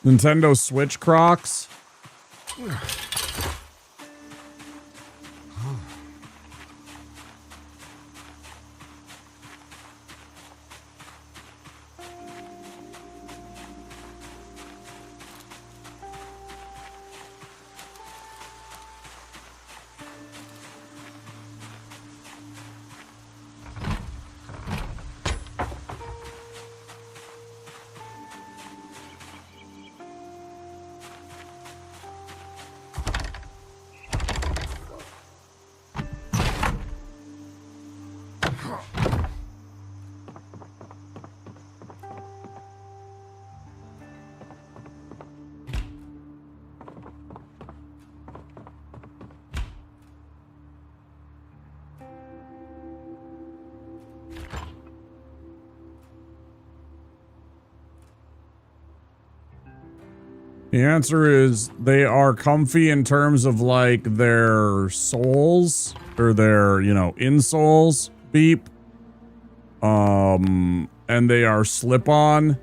Nintendo Switch Crocs. The answer is they are comfy in terms of like their soles or their, you know, insoles beep. And they are slip-on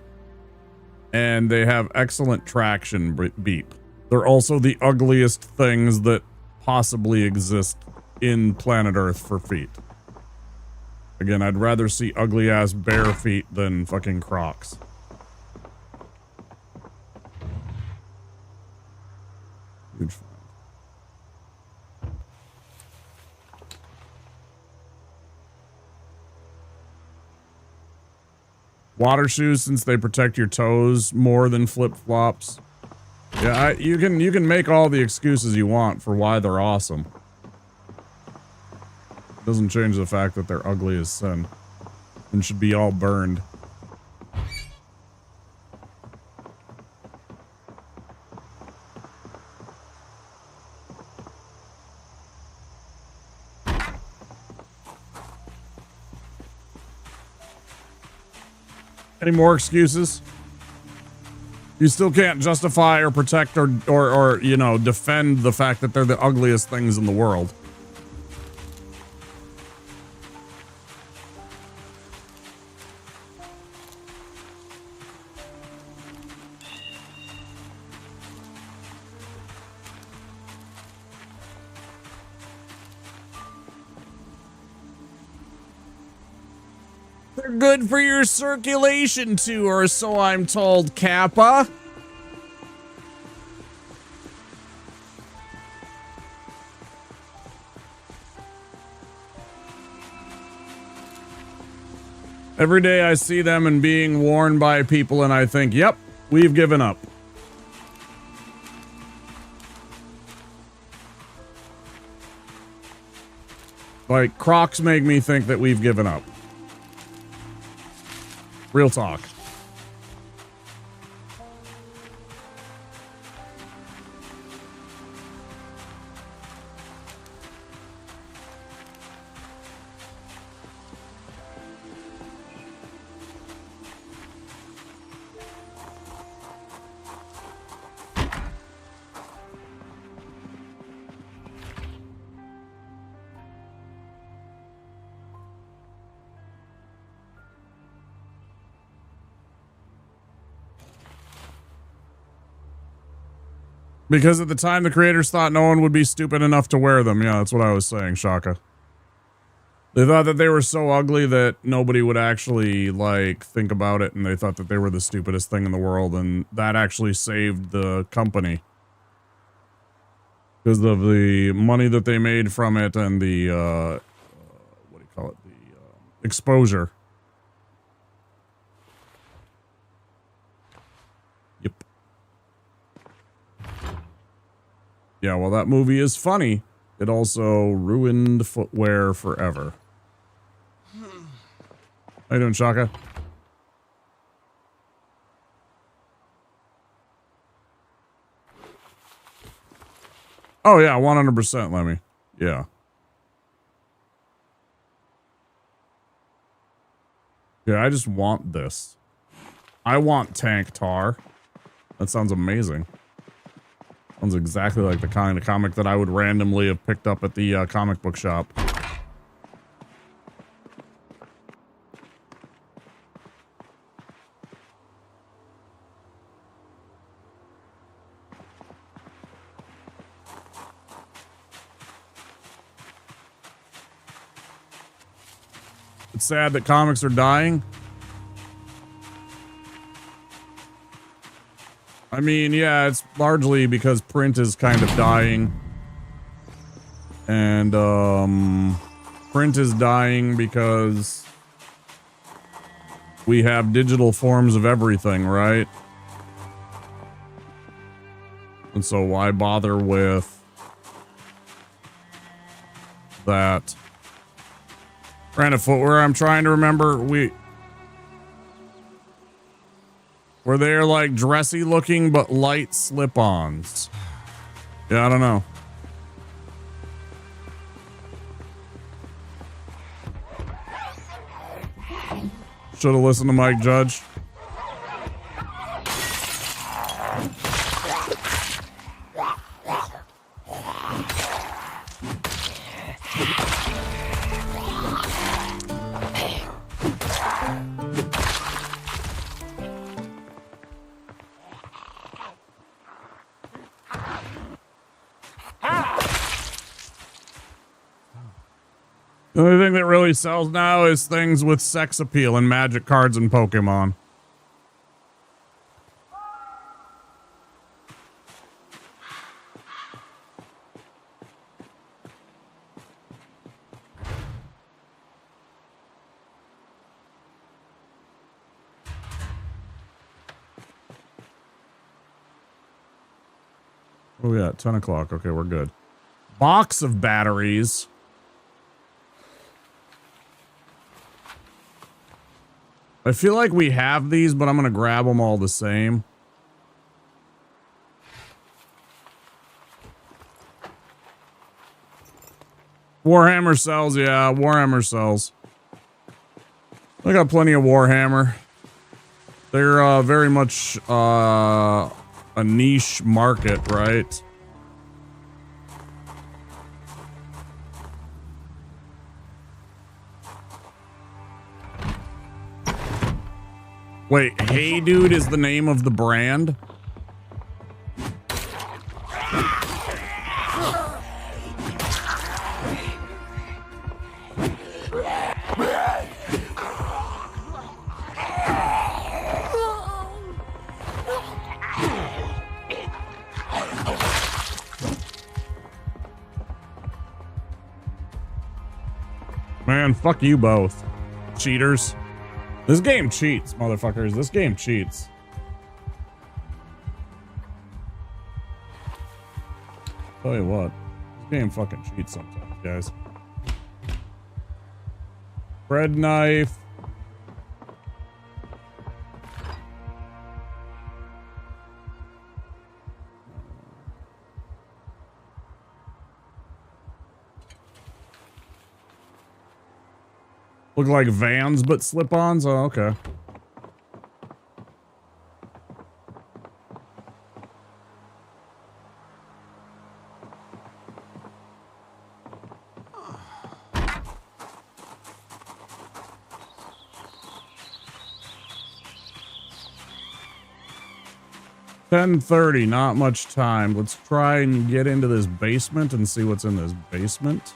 and they have excellent traction beep. They're also the ugliest things that possibly exist in planet Earth for feet. Again, I'd rather see ugly ass bare feet than fucking Crocs. Huge fan. Water shoes, since they protect your toes more than flip-flops. Yeah, you can make all the excuses you want for why they're awesome. Doesn't change the fact that they're ugly as sin and should be all burned. Any more excuses? You still can't justify or protect or you know, defend the fact that they're the ugliest things in the world. They're good for your circulation too, or so I'm told, Kappa. Every day I see them and being worn by people and I think, yep, we've given up. Like, Crocs make me think that we've given up. Real talk. Because at the time, the creators thought no one would be stupid enough to wear them. Yeah, that's what I was saying, Shaka. They thought that they were so ugly that nobody would actually, like, think about it, and they thought that they were the stupidest thing in the world, and that actually saved the company. Because of the money that they made from it and the, what do you call it? The exposure. Yep. Yeah, well, that movie is funny. It also ruined footwear forever. How you doing, Shaka? Oh, yeah, 100%, Lemmy. Yeah. Yeah, I just want this. I want tank tar. That sounds amazing. Sounds exactly like the kind of comic that I would randomly have picked up at the comic book shop. It's sad that comics are dying. I mean, yeah, it's largely because print is kind of dying. And, print is dying because we have digital forms of everything, right? And so why bother with that? Brand of footwear, I'm trying to remember, were they like dressy looking but light slip-ons? Yeah, I don't know. Should have listened to Mike Judge. The only thing that really sells now is things with sex appeal and magic cards and Pokemon. Oh yeah, 10 o'clock. Okay, we're good. Box of batteries. I feel like we have these, but I'm going to grab them all the same. Warhammer sells, yeah, Warhammer sells. I got plenty of Warhammer. They're very much a niche market, right? Wait, Hey Dude is the name of the brand? Man, fuck you both. Cheaters. This game cheats, motherfuckers. This game cheats. Tell you what, this game fucking cheats sometimes, guys. Bread knife. Look like Vans, but slip-ons? Oh, okay. $10:30, not much time. Let's try and get into this basement and see what's in this basement.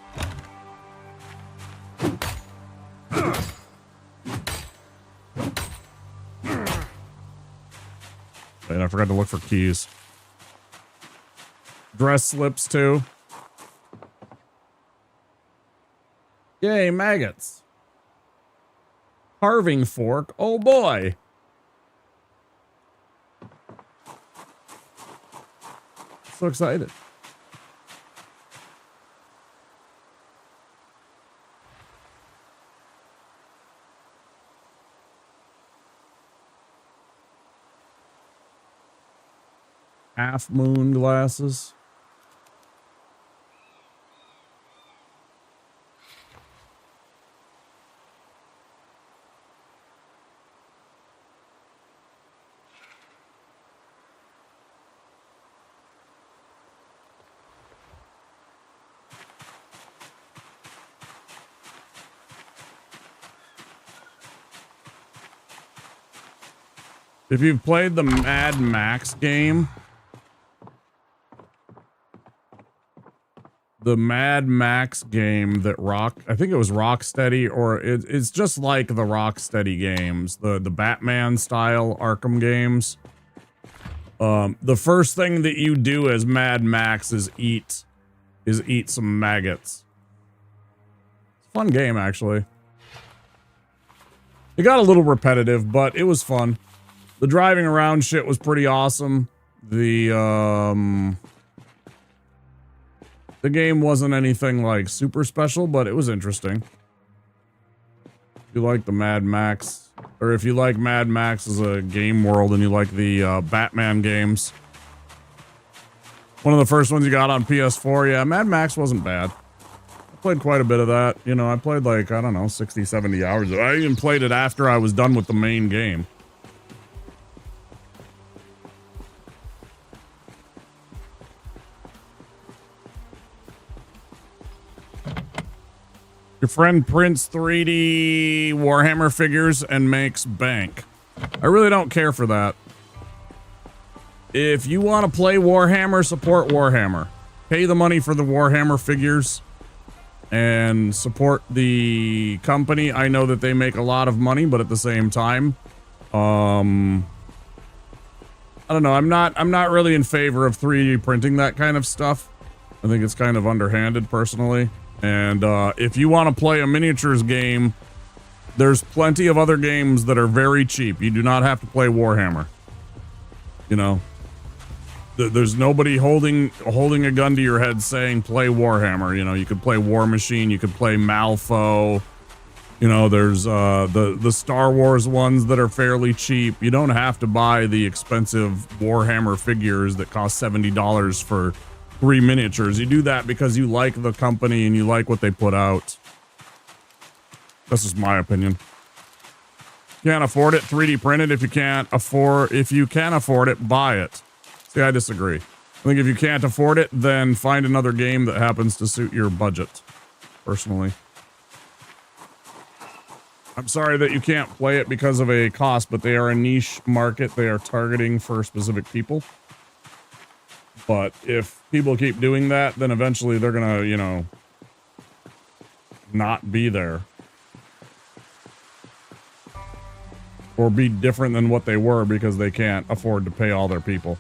And I forgot to look for keys. Dress slips too. Yay, maggots. Carving fork. Oh boy. So excited. Half moon glasses. If you've played the Mad Max game, the Mad Max game that I think it was Rocksteady, or it's just like the Rocksteady games, the Batman style Arkham games. The first thing that you do as Mad Max is eat some maggots. It's a fun game, actually. It got a little repetitive, but it was fun. The driving around shit was pretty awesome. The game wasn't anything like super special, but it was interesting. If you like the Mad Max, or if you like Mad Max as a game world and you like the Batman games. One of the first ones you got on PS4, yeah, Mad Max wasn't bad. I played quite a bit of that. You know, I played like, I don't know, 60, 70 hours. I even played it after I was done with the main game. Your friend prints 3D Warhammer figures and makes bank. I really don't care for that. If you want to play Warhammer, support Warhammer. Pay the money for the Warhammer figures and support the company. I know that they make a lot of money, but at the same time, I don't know. I'm not really in favor of 3D printing that kind of stuff. I think it's kind of underhanded personally. And if you want to play a miniatures game, there's plenty of other games that are very cheap. You do not have to play Warhammer. You know, there's nobody holding a gun to your head saying play Warhammer. You know, you could play War Machine, you could play Malfo. You know, there's the Star Wars ones that are fairly cheap. You don't have to buy the expensive Warhammer figures that cost $70 for 3 miniatures. You do that because you like the company and you like what they put out. This is my opinion. Can't afford it, 3D print it. If you can afford it, buy it. See, I disagree. I think if you can't afford it, then find another game that happens to suit your budget. Personally, I'm sorry that you can't play it because of a cost, but they are a niche market. They are targeting for specific people. But if people keep doing that, then eventually they're gonna, you know, not be there. Or be different than what they were because they can't afford to pay all their people.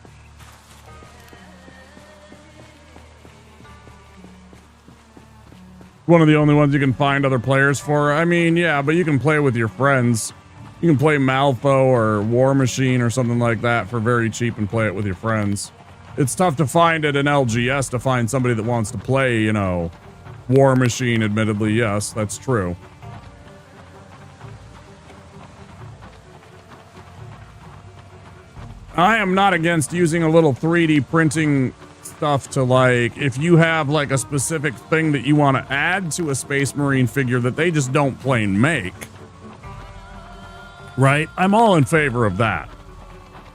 One of the only ones you can find other players for. I mean, yeah, but you can play with your friends. You can play Malfo or War Machine or something like that for very cheap and play it with your friends. It's tough to find at an LGS to find somebody that wants to play, you know, War Machine, admittedly. Yes, that's true. I am not against using a little 3D printing stuff to, like, if you have like a specific thing that you want to add to a Space Marine figure that they just don't plain make. Right? I'm all in favor of that.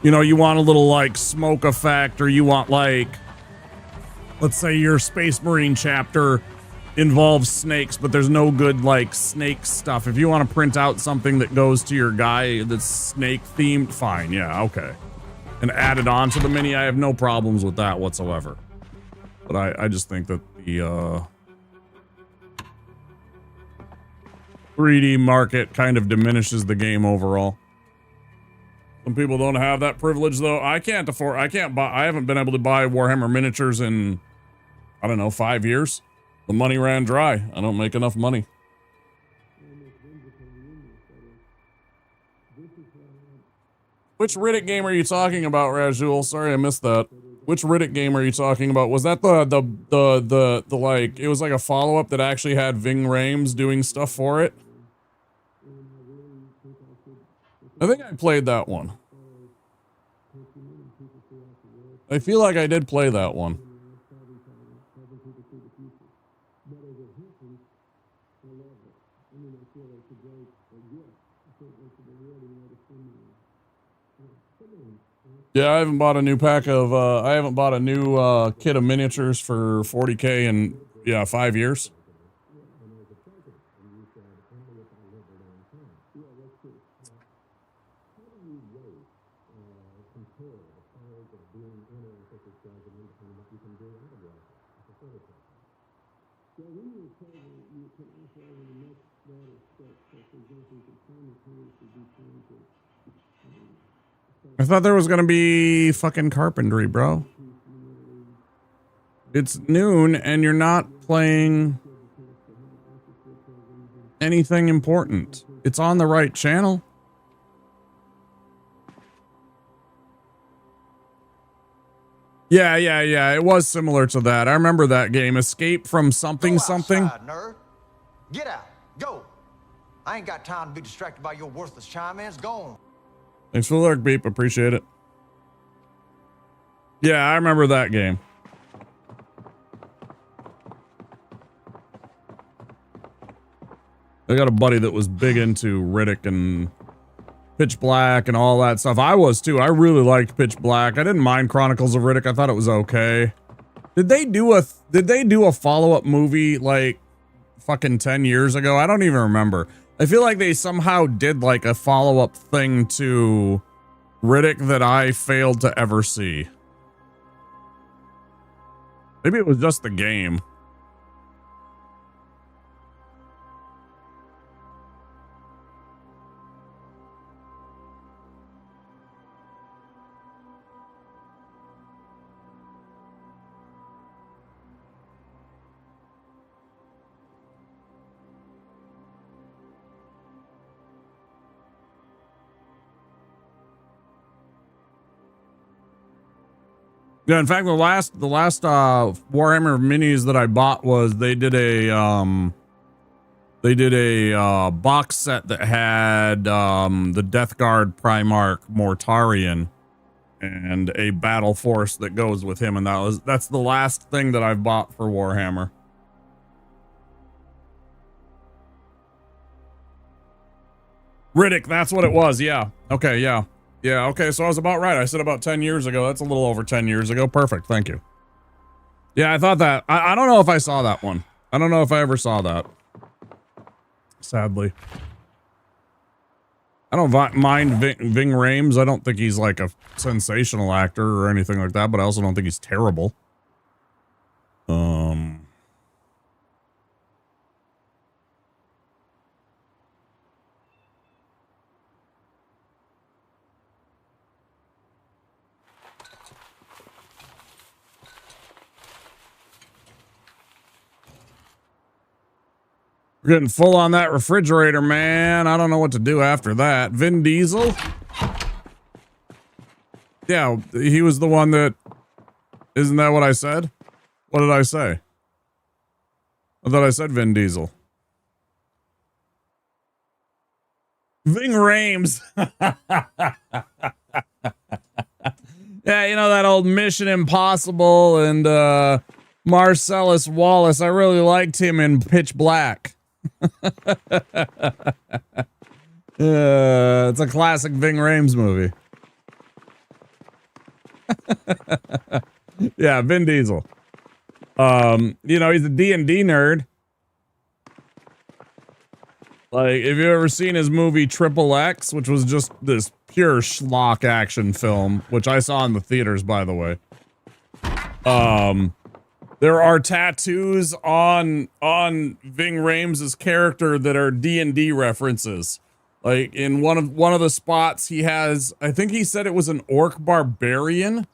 You know, you want a little like smoke effect, or you want like, let's say your Space Marine chapter involves snakes, but there's no good like snake stuff. If you want to print out something that goes to your guy that's snake themed, fine. Yeah, okay. And add it on to the mini, I have no problems with that whatsoever. But I just think that the 3D market kind of diminishes the game overall. Some people don't have that privilege though. I haven't been able to buy Warhammer miniatures in, I don't know, 5 years. The money ran dry. I don't make enough money. Which Riddick game are you talking about, Rajul? Sorry, I missed that. Which Riddick game are you talking about? Was that the like, it was like a follow-up that actually had Ving Rhames doing stuff for it? I think I played that one. I feel like I did play that one. Yeah, I haven't bought a new pack of, I haven't bought a new kit of miniatures for 40K in, yeah, 5 years. Well, when you're a traveler, you can offer over the next broader scope. So, for example, you can simultaneously be trying to I thought there was gonna be fucking carpentry, bro. It's noon and you're not playing anything important. It's on the right channel. Yeah. It was similar to that. I remember that game. Escape from something. Nerd. Get out. Go. I ain't got time to be distracted by your worthless chime-ins. Go on. Thanks for the lurk, Beep. Appreciate it. Yeah, I remember that game. I got a buddy that was big into Riddick and Pitch Black and all that stuff. I was too. I really liked Pitch Black. I didn't mind Chronicles of Riddick. I thought it was okay. Did they do a follow-up movie like fucking 10 years ago? I don't even remember. I feel like they somehow did like a follow-up thing to Riddick that I failed to ever see. Maybe it was just the game. Yeah, in fact, the last Warhammer minis that I bought was they did a box set that had the Death Guard Primarch Mortarion and a battle force that goes with him, and that's the last thing that I've bought for Warhammer. Riddick, that's what it was. Yeah. Okay. Yeah. Yeah, okay, so I was about right. I said about 10 years ago. That's a little over 10 years ago. Perfect, thank you. Yeah, I thought that. I don't know if I saw that one. I don't know if I ever saw that. Sadly. I don't mind Ving Rhames. I don't think he's like a sensational actor or anything like that, but I also don't think he's terrible. We're getting full on that refrigerator, man. I don't know what to do after that. Vin Diesel? Yeah, he was the one that... Isn't that what I said? What did I say? I thought I said Vin Diesel. Ving Rhames. Yeah, you know that old Mission Impossible and Marcellus Wallace. I really liked him in Pitch Black. It's a classic Ving Rhames movie. Yeah, Vin Diesel. You know, he's a D&D nerd. Like, have you ever seen his movie Triple X, which was just this pure schlock action film, which I saw in the theaters, by the way. There are tattoos on Ving Rhames' character that are D&D references. Like in one of the spots he has, I think he said it was an orc barbarian.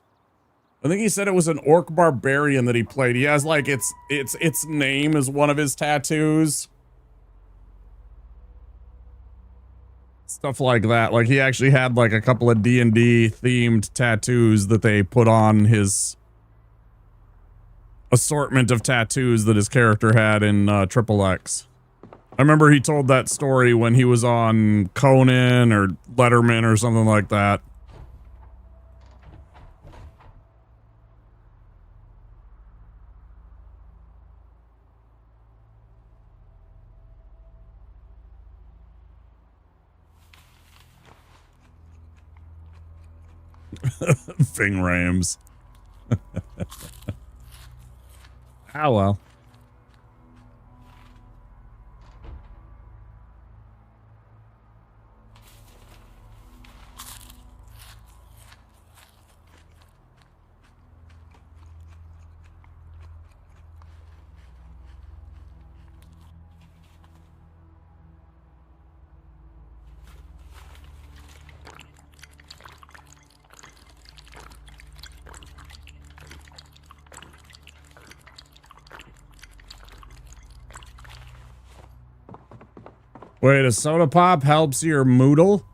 I think he said it was an orc barbarian that he played. He has like its name as one of his tattoos. Stuff like that. Like he actually had like a couple of D&D themed tattoos that they put on his assortment of tattoos that his character had in Triple X. I remember he told that story when he was on Conan or Letterman or something like that. Ving Rhames. Ah, well. Wait, a soda pop helps your Moodle?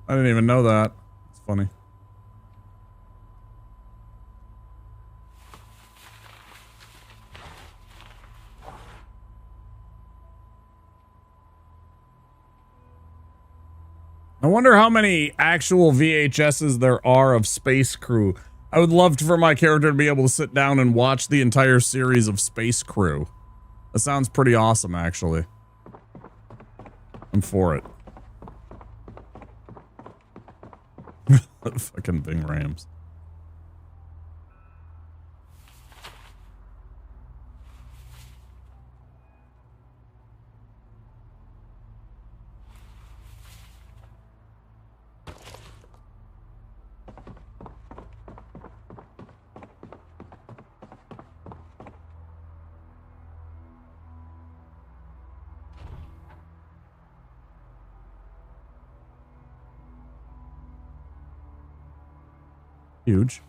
I didn't even know that. It's funny. I wonder how many actual VHSs there are of Space Crew. I would love for my character to be able to sit down and watch the entire series of Space Crew. That sounds pretty awesome, actually. I'm for it. Fucking Bing Rams. Huge.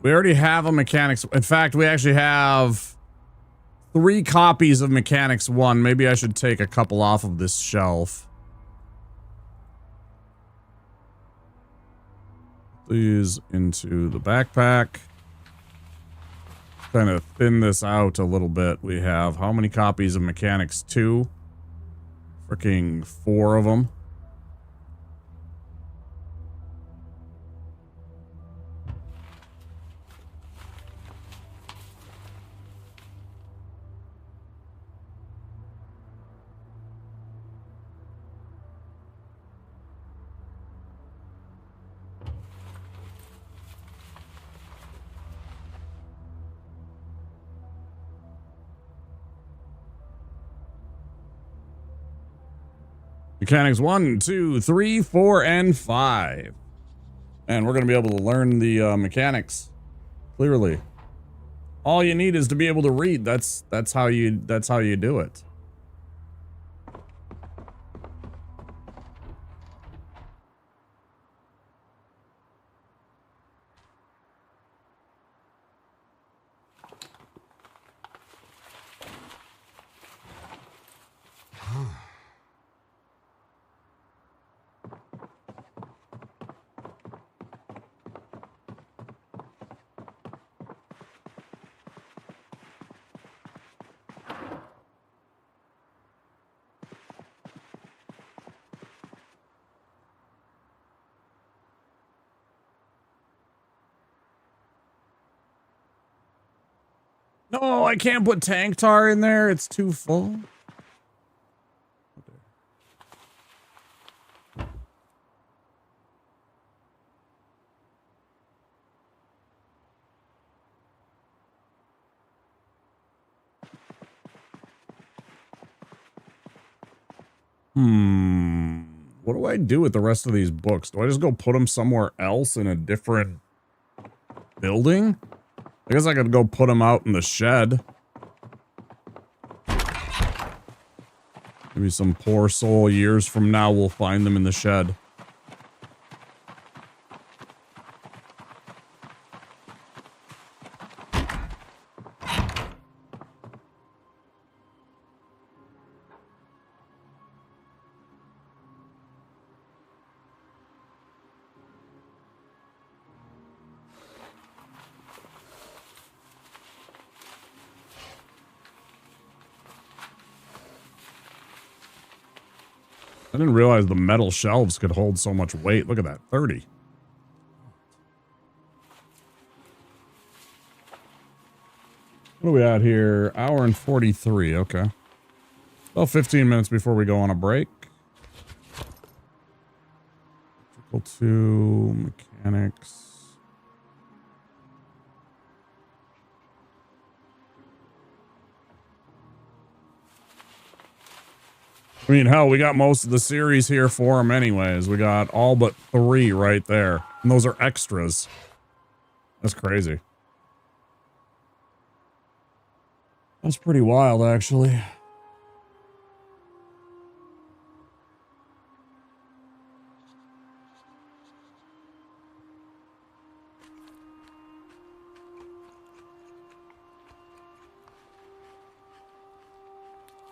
We already have a Mechanics. In fact, we actually have 3 copies of Mechanics 1. Maybe I should take a couple off of this shelf. These into the backpack. Kind of thin this out a little bit. We have how many copies of Mechanics 2? Freaking 4 of them. Mechanics 1, 2, 3, 4, and 5. And we're going to be able to learn the mechanics clearly. All you need is to be able to read. That's how you do it. No, I can't put tank tar in there. It's too full. What do I do with the rest of these books? Do I just go put them somewhere else in a different building? I guess I could go put them out in the shed. Maybe some poor soul years from now will find them in the shed. I didn't realize the metal shelves could hold so much weight. Look at that, 30. What are we at here? Hour and 43, okay. Well, 15 minutes before we go on a break. Equal to mechanics. I mean, hell, we got most of the series here for them anyways. We got all but 3 right there. And those are extras. That's crazy. That's pretty wild, actually.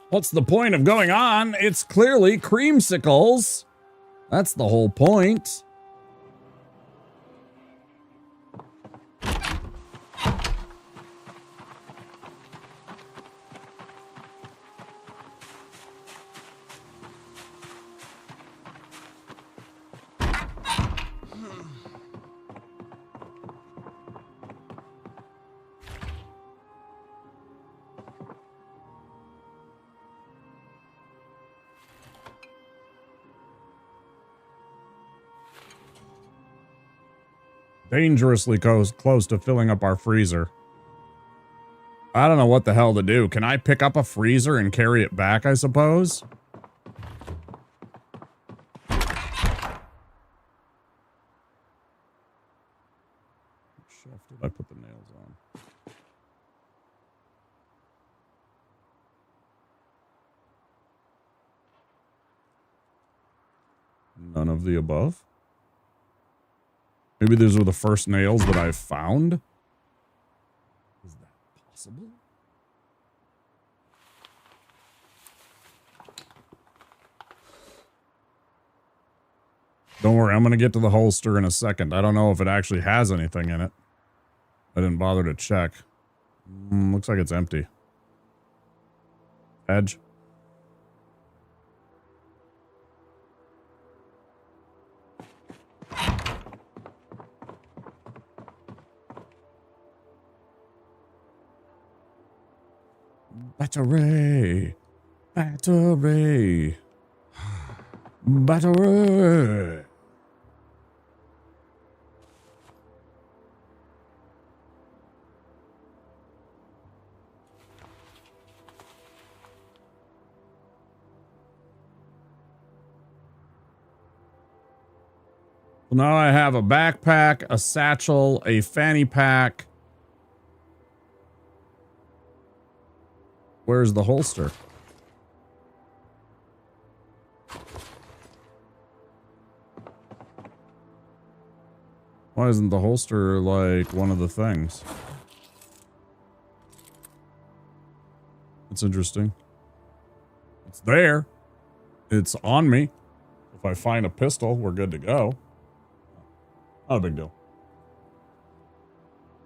What's the point of going on? It's clearly creamsicles. That's the whole point. Dangerously close to filling up our freezer. I don't know what the hell to do. Can I pick up a freezer and carry it back, I suppose? Which shelf did I put the nails on? None of the above? Maybe these were the first nails that I found? Is that possible? Don't worry, I'm going to get to the holster in a second. I don't know if it actually has anything in it. I didn't bother to check. Looks like it's empty. Edge. Battery. Battery. Battery. So now I have a backpack, a satchel, a fanny pack. Where's the holster? Why isn't the holster like one of the things? That's interesting. It's there. It's on me. If I find a pistol, we're good to go. Not a big deal.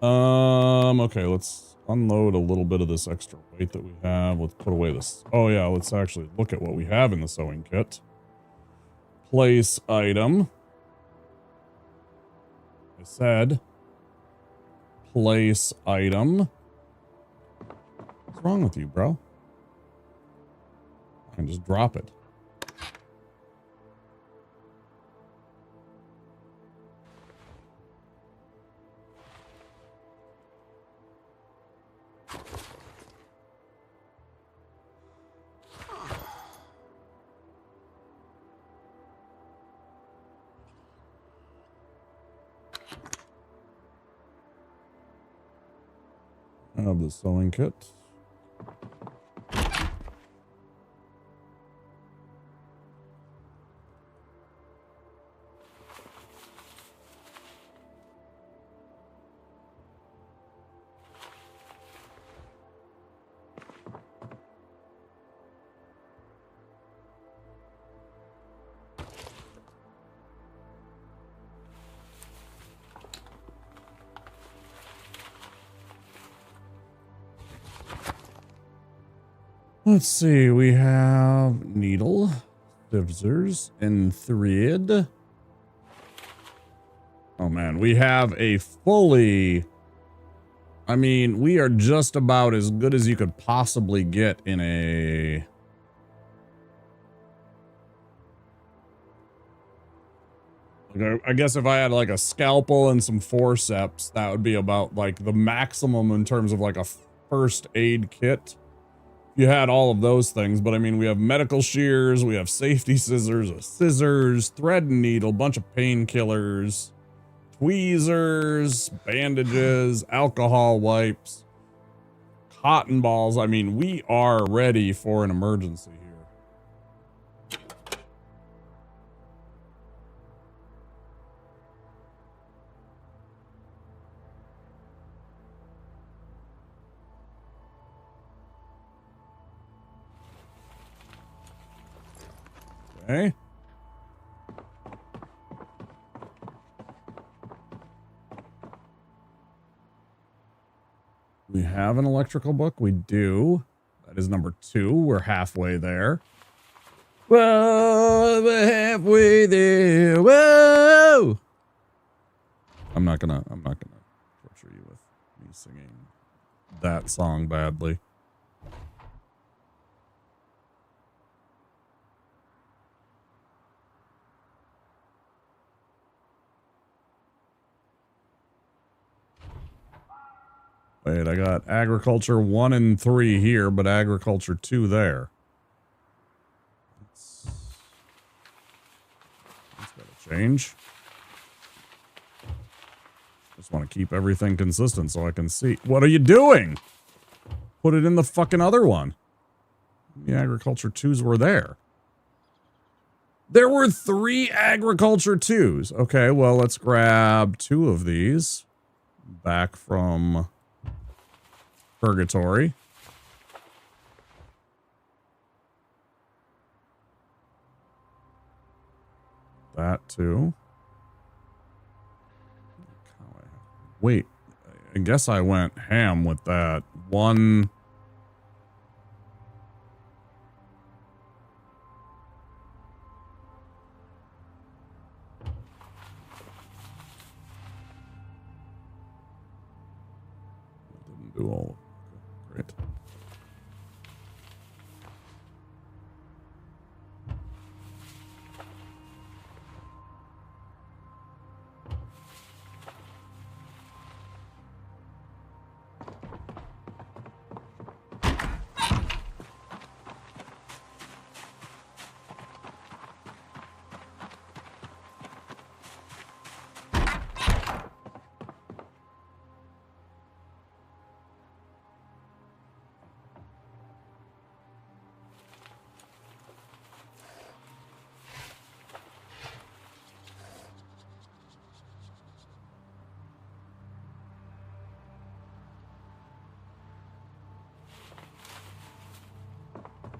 Okay, let's unload a little bit of this extra weight that we have. Let's put away this. Oh yeah, let's actually look at what we have in the sewing kit. Place item. I said place item. What's wrong with you, bro? I can just drop it. I have the sewing kit. Let's see, we have needle, scissors, and thread. Oh man, we have a fully... I mean, we are just about as good as you could possibly get in a... I guess if I had like a scalpel and some forceps, that would be about like the maximum in terms of like a first aid kit. You had all of those things, but I mean, we have medical shears, we have safety scissors, thread and needle, bunch of painkillers, tweezers, bandages, alcohol wipes, cotton balls. I mean, we are ready for an emergency here. Okay. We have an electrical book. We do. That is number 2. We're halfway there. Whoa, we're halfway there. Whoa. I'm not gonna torture you with me singing that song badly. Wait, I got agriculture 1 and 3 here, but agriculture 2 there. That's gotta change. Just want to keep everything consistent so I can see. What are you doing? Put it in the fucking other one. The agriculture 2s were there. There were 3 agriculture 2s. Okay, well, let's grab 2 of these back from Purgatory. That too. Wait, I guess I went ham with that one. Didn't do all. Great.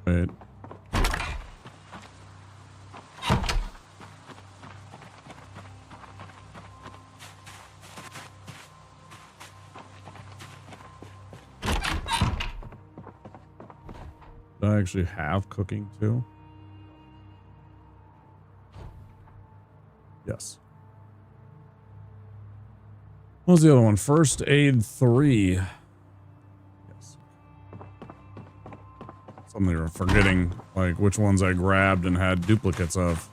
Wait. Do I actually have cooking too? Yes. What was the other one? First aid 3. Yes. Something you're forgetting, like which ones I grabbed and had duplicates of.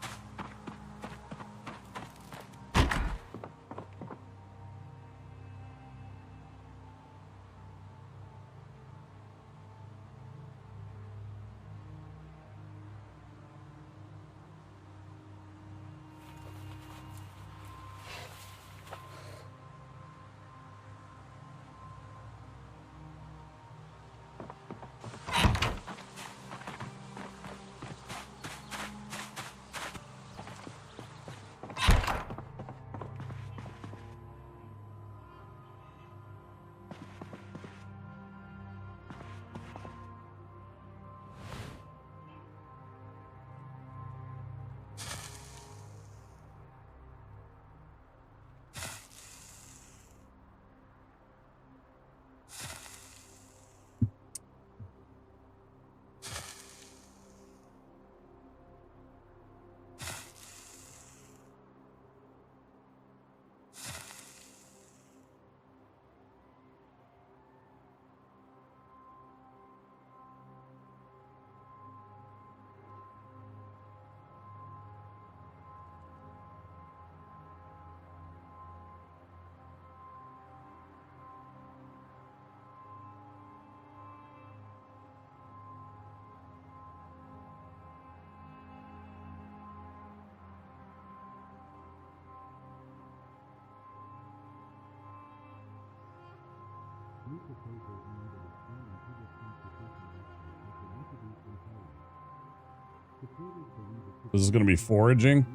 This is going to be foraging.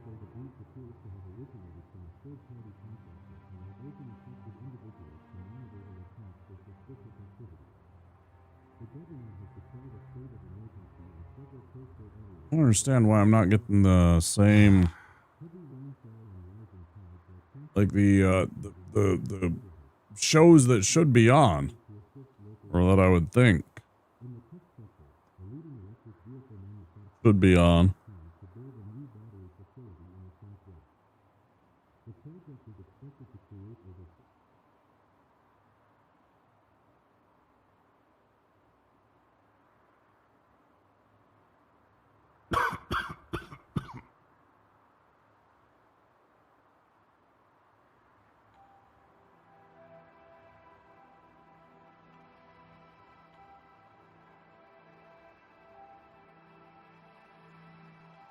say the breach appears to have originated from a third-party contractor and has opened affected individuals to monitor their attacks for suspicious activity. The government has declared a state of emergency in several coastal areas. I don't understand why I'm not getting the same, like the shows that should be on, or that I would think should be on. The project is expected to create over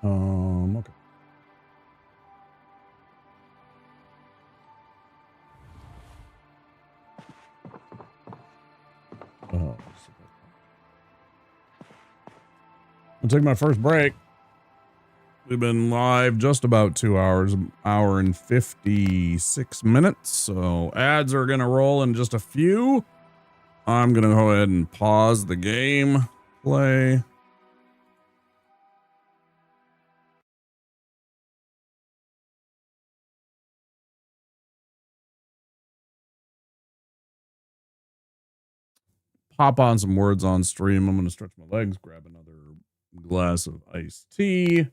Okay. I'll take my first break. We've been live just about 2 hours, hour and 56 minutes. So ads are going to roll in just a few. I'm going to go ahead and pause the game play. Pop on some words on stream. I'm going to stretch my legs, grab another glass of iced tea.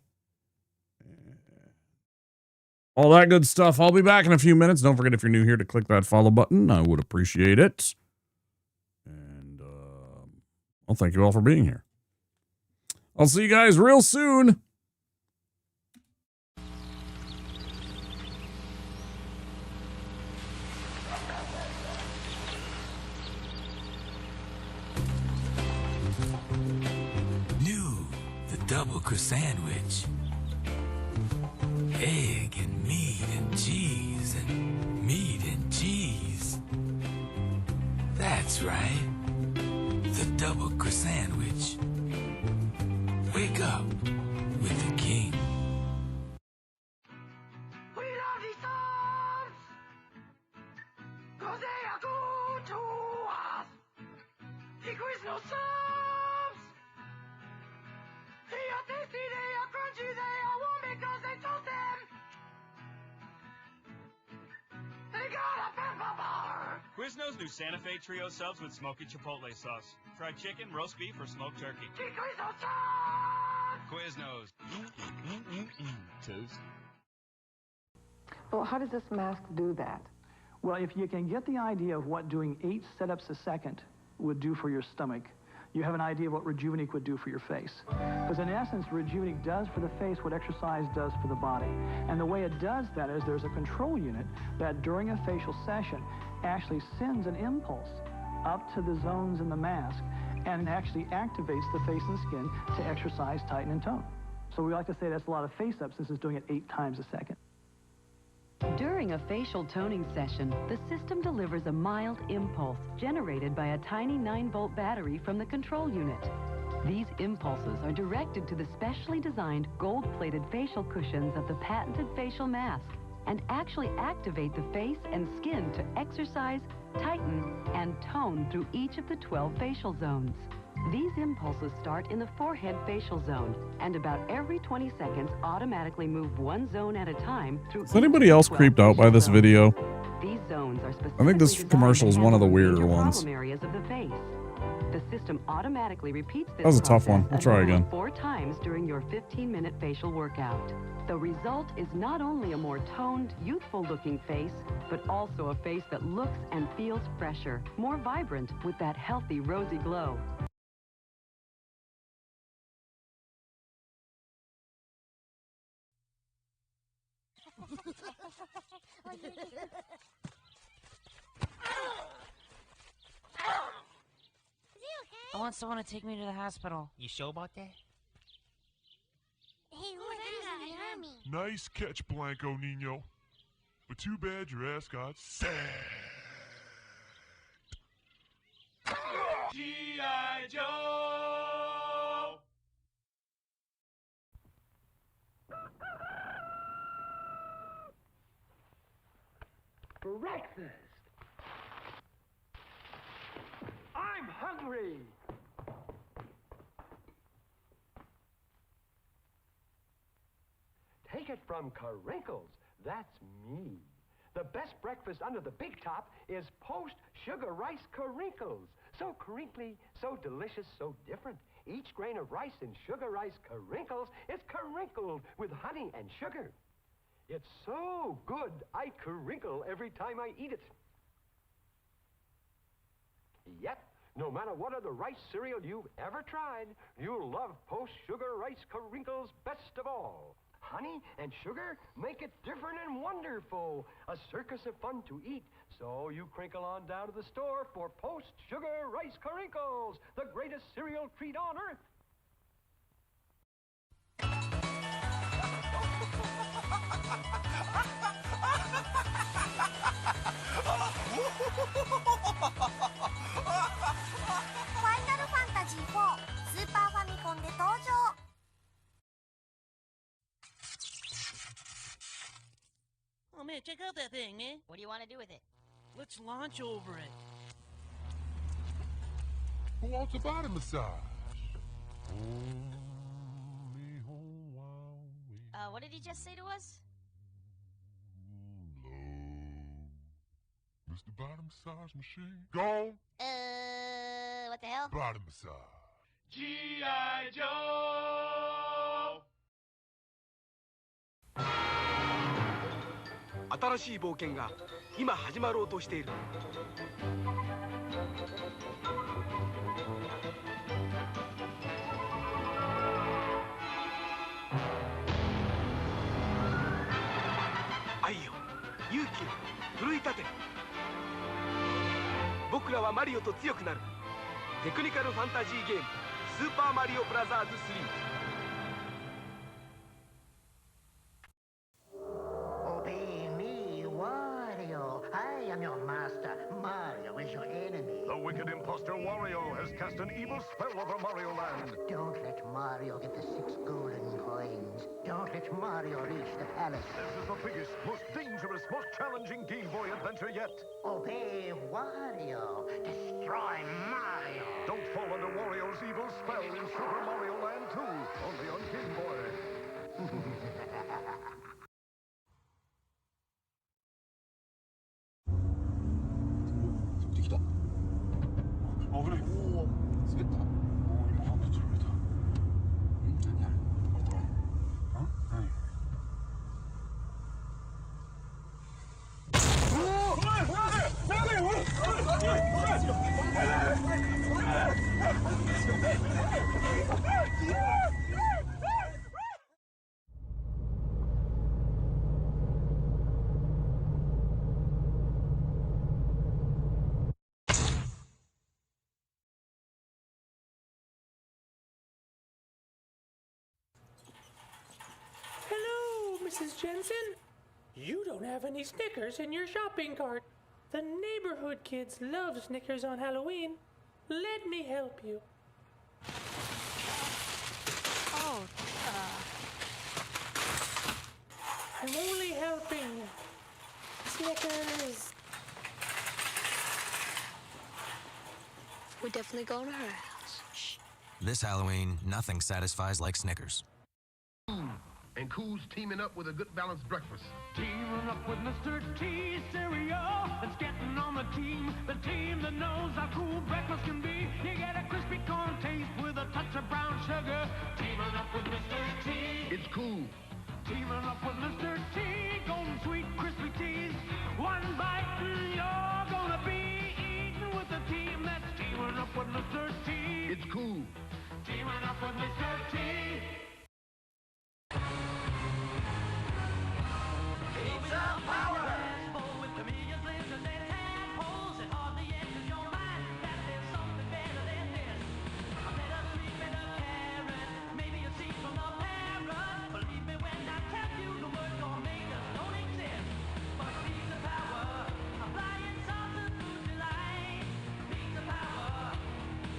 All that good stuff. I'll be back in a few minutes. Don't forget, if you're new here, to click that follow button. I would appreciate it. And, well, thank you all for being here. I'll see you guys real soon. New, the double croissant-wich. Egg and meat and cheese and meat and cheese. That's right. The double croissant-wich. Wake up with the king. We love these songs, 'cause they are good to us. The Quiznos subs. They are tasty, they are crunchy, they are warm because they toast them. They got a pepper bar. Quiznos new Santa Fe Trio subs with smoky chipotle sauce. Fried chicken, roast beef, or smoked turkey. The Quiznos subs. Quiznos. Toast. Well, how does this mask do that? Well, if you can get the idea of what doing 8 setups a second would do for your stomach, you have an idea of what Rejuvenate would do for your face. Because in essence, Rejuvenate does for the face what exercise does for the body. And the way it does that is there's a control unit that during a facial session actually sends an impulse up to the zones in the mask and actually activates the face and skin to exercise, tighten, and tone. So we like to say that's a lot of face ups since it's doing it 8 times a second. During a facial toning session, the system delivers a mild impulse generated by a tiny 9-volt battery from the control unit. These impulses are directed to the specially designed gold-plated facial cushions of the patented facial mask and actually activate the face and skin to exercise, tighten, and tone through each of the 12 facial zones. These impulses start in the forehead facial zone and about every 20 seconds automatically move one zone at a time through. Is anybody else creeped out by this video? These zones are I think this commercial is one of the weirder major ones. problem areas of the face. The system automatically repeats this That was a tough one. process We'll try again. 4 times during your 15-minute facial workout. The result is not only a more toned, youthful-looking face, but also a face that looks and feels fresher, more vibrant, with that healthy, rosy glow. I want someone to take me to the hospital. You sure about that? Hey, who's that? Hurt me. Nice catch, Blanco Nino. But too bad your ass got sacked. G.I. Joe! breakfast. I'm hungry. Take it from Crinkles. That's me. The best breakfast under the big top is post-sugar rice Crinkles. So crinkly, so delicious, so different. Each grain of rice in sugar rice Crinkles is crinkled with honey and sugar. It's so good, I crinkle every time I eat it. Yep, no matter what other rice cereal you've ever tried, you'll love post-sugar rice Crinkles best of all. Honey and sugar make it different and wonderful. A circus of fun to eat. So you crinkle on down to the store for post-sugar rice Crinkles, the greatest cereal treat on earth. Final Fantasy IV スーパーファミコンで登場。Oh man, check out that thing, man. What do you want to do with it? Let's launch over it. Who wants a body massage? What did he just say to us? Mr. Body Massage Machine. Go! What the hell? Body massage. G.I. Joe! 新しい冒険が今始まろうとしている。愛よ、勇気を奮い立て。僕らはマリオと強くなる。テクニカルファンタジーゲーム「スーパーマリオブラザーズ3」。I am your master. Mario is your enemy. The wicked imposter Wario has cast an evil spell over Mario Land. Don't let Mario get the 6 golden coins. Don't let Mario reach the palace. This is the biggest, most dangerous, most challenging Game Boy adventure yet. Obey Wario. Destroy Mario. Don't fall under Wario's evil spell in Super Mario Land 2, only on Game Boy. 危ない。おお、滑った。おお、今ハンド釣られた。何あれ。何。おお、Hello, Mrs. Jensen. You don't have any Snickers in your shopping cart. The neighborhood kids love Snickers on Halloween. Let me help you. Oh, I'm only helping. Snickers. We're definitely going to her house. Shh. This Halloween, nothing satisfies like Snickers. And Cool's teaming up with a good balanced breakfast. Teaming up with Mr. T cereal. It's getting on the team that knows how cool breakfast can be. You get a crispy corn taste with a touch of brown sugar. Teaming up with Mr. T. It's cool. Teaming up with Mr. T. Golden sweet crispy teas. One bite and you're gonna be eating with a team that's teaming up with Mr. T. It's cool. Teaming up with Mr. T. Pizza power! With chameleons, lizards, and tadpoles, it hardly enters your mind that there's something better than this. A better sweet, better carrot, maybe a seed from the parrot. Believe me when I tell you the word tornadoes don't exist. But pizza power, applying sauce and food delight. Pizza power,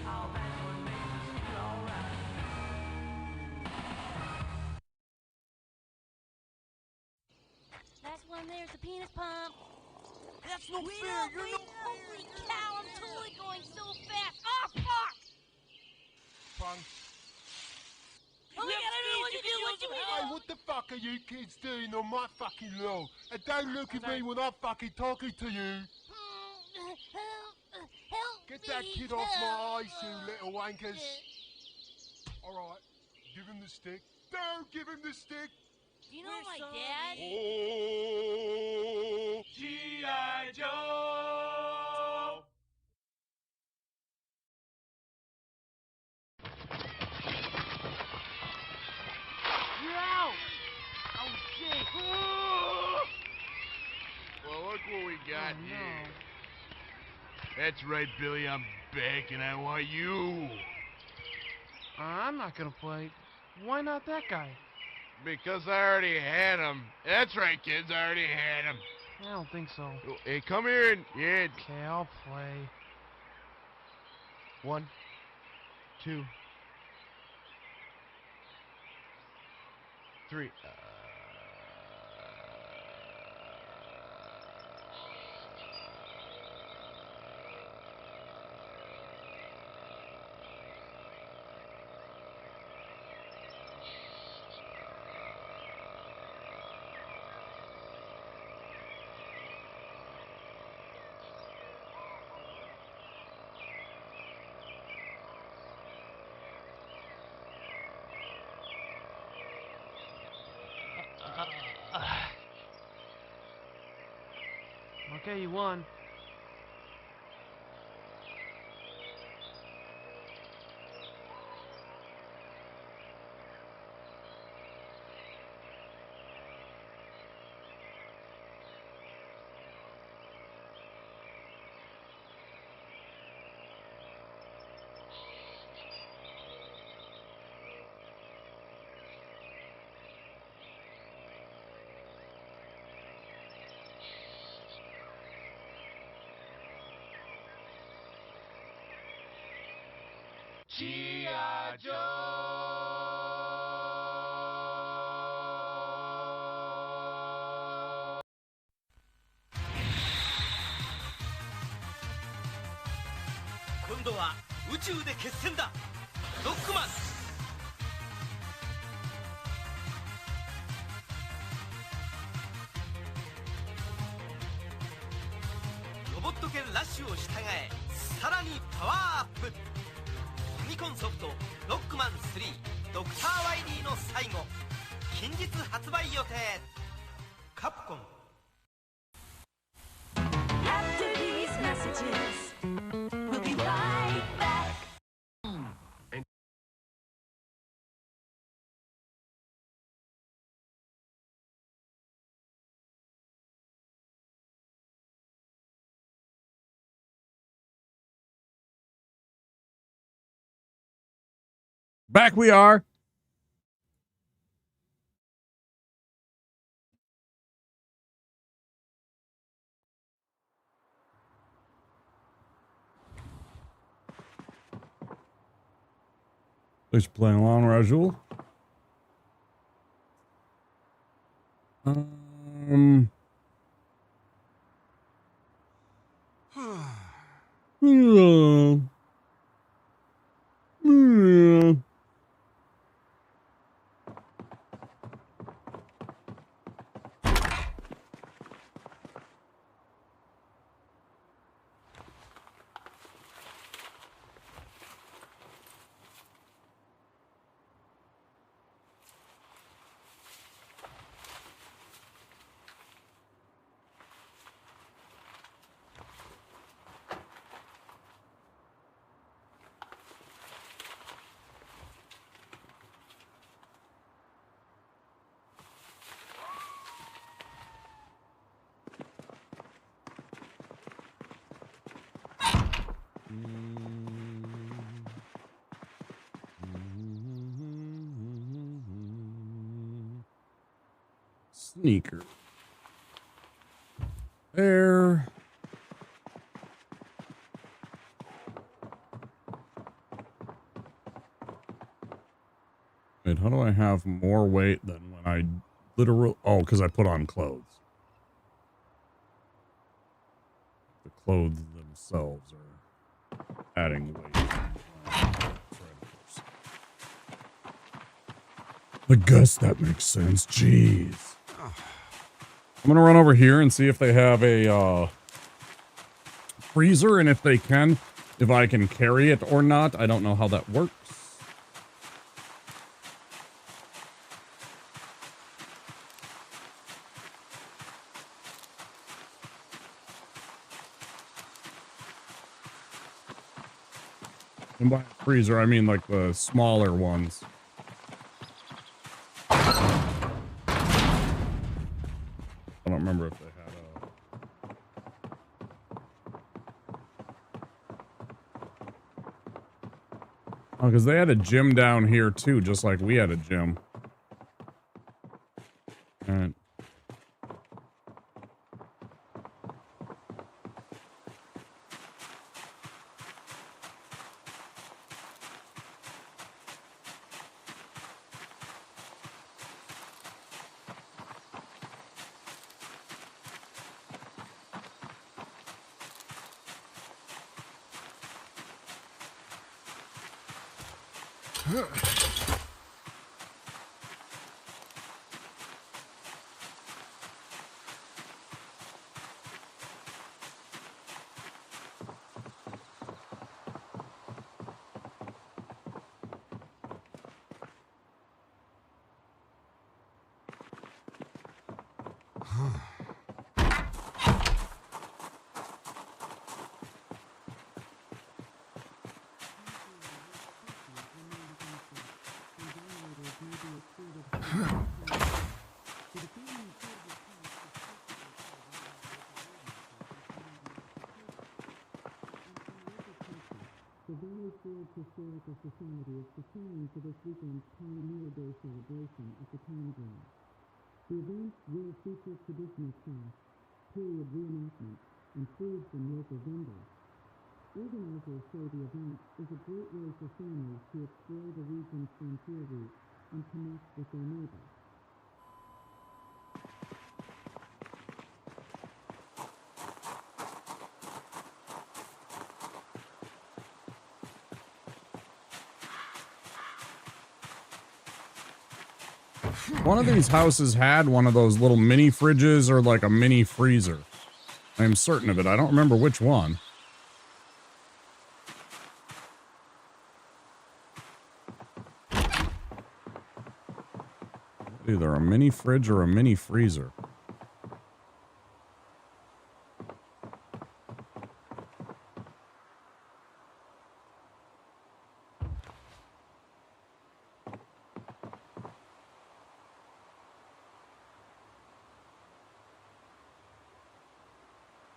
oh that's what makes us feel alright. last one there's the penis pump. That's no Wait fair. up, You're wait no up. Holy cow, I'm totally going so fast. Oh, fuck! Punk. Oh my god, I don't know what to do. What do we do? Hey, what the fuck are you kids doing on my fucking lawn? And don't look at me when I'm fucking talking to you. Help Get me, that kid off my help. eyes, you little wankers. Alright, give him the stick. Don't give him the stick. Do you know my dad? Oh, G.I. Joe! You're out! Oh, shit! well, look what we got here. That's right, Billy. I'm back, and I want you. I'm not gonna play. Why not that guy? Because I already had him. That's right, kids. I already had him. I don't think so. Hey, come here and... Yeah. Okay, I'll play. 1, 2, 3. Okay, you won. G.I. Joe!今度は宇宙で決戦だ。ロックマン。ロボット犬ラッシュを従え、さらにパワーアップ。ファミコンソフトロックマン3ドクター・ワイリーの最後、近日発売予定。カプコン。 After these messages, we'll be right back. Back we are. Thanks for playing along, Rajul. Yeah. Yeah. Sneaker. There. Wait, how do I have more weight than when I literally... Oh, because I put on clothes. clothes themselves are adding weight. I guess that makes sense. Jeez. I'm gonna run over here and see if they have a freezer, and if they can, if I can carry it or not. I don't know how that works. And by freezer, I mean like the smaller ones. I don't remember if they had a... Oh, because they had a gym down here too, just like we had a gym. Alright. The very Ford Historical Society is preparing for this weekend's Pioneer Day celebration at the town grounds. The event will feature traditional crafts, period reenactments, and food from local vendors. Organizers say the event is a great way for families to explore the region's frontier route and connect with their neighbors. One of these houses had one of those little mini fridges or like a mini freezer. I am certain of it. I don't remember which one. Either a mini fridge or a mini freezer.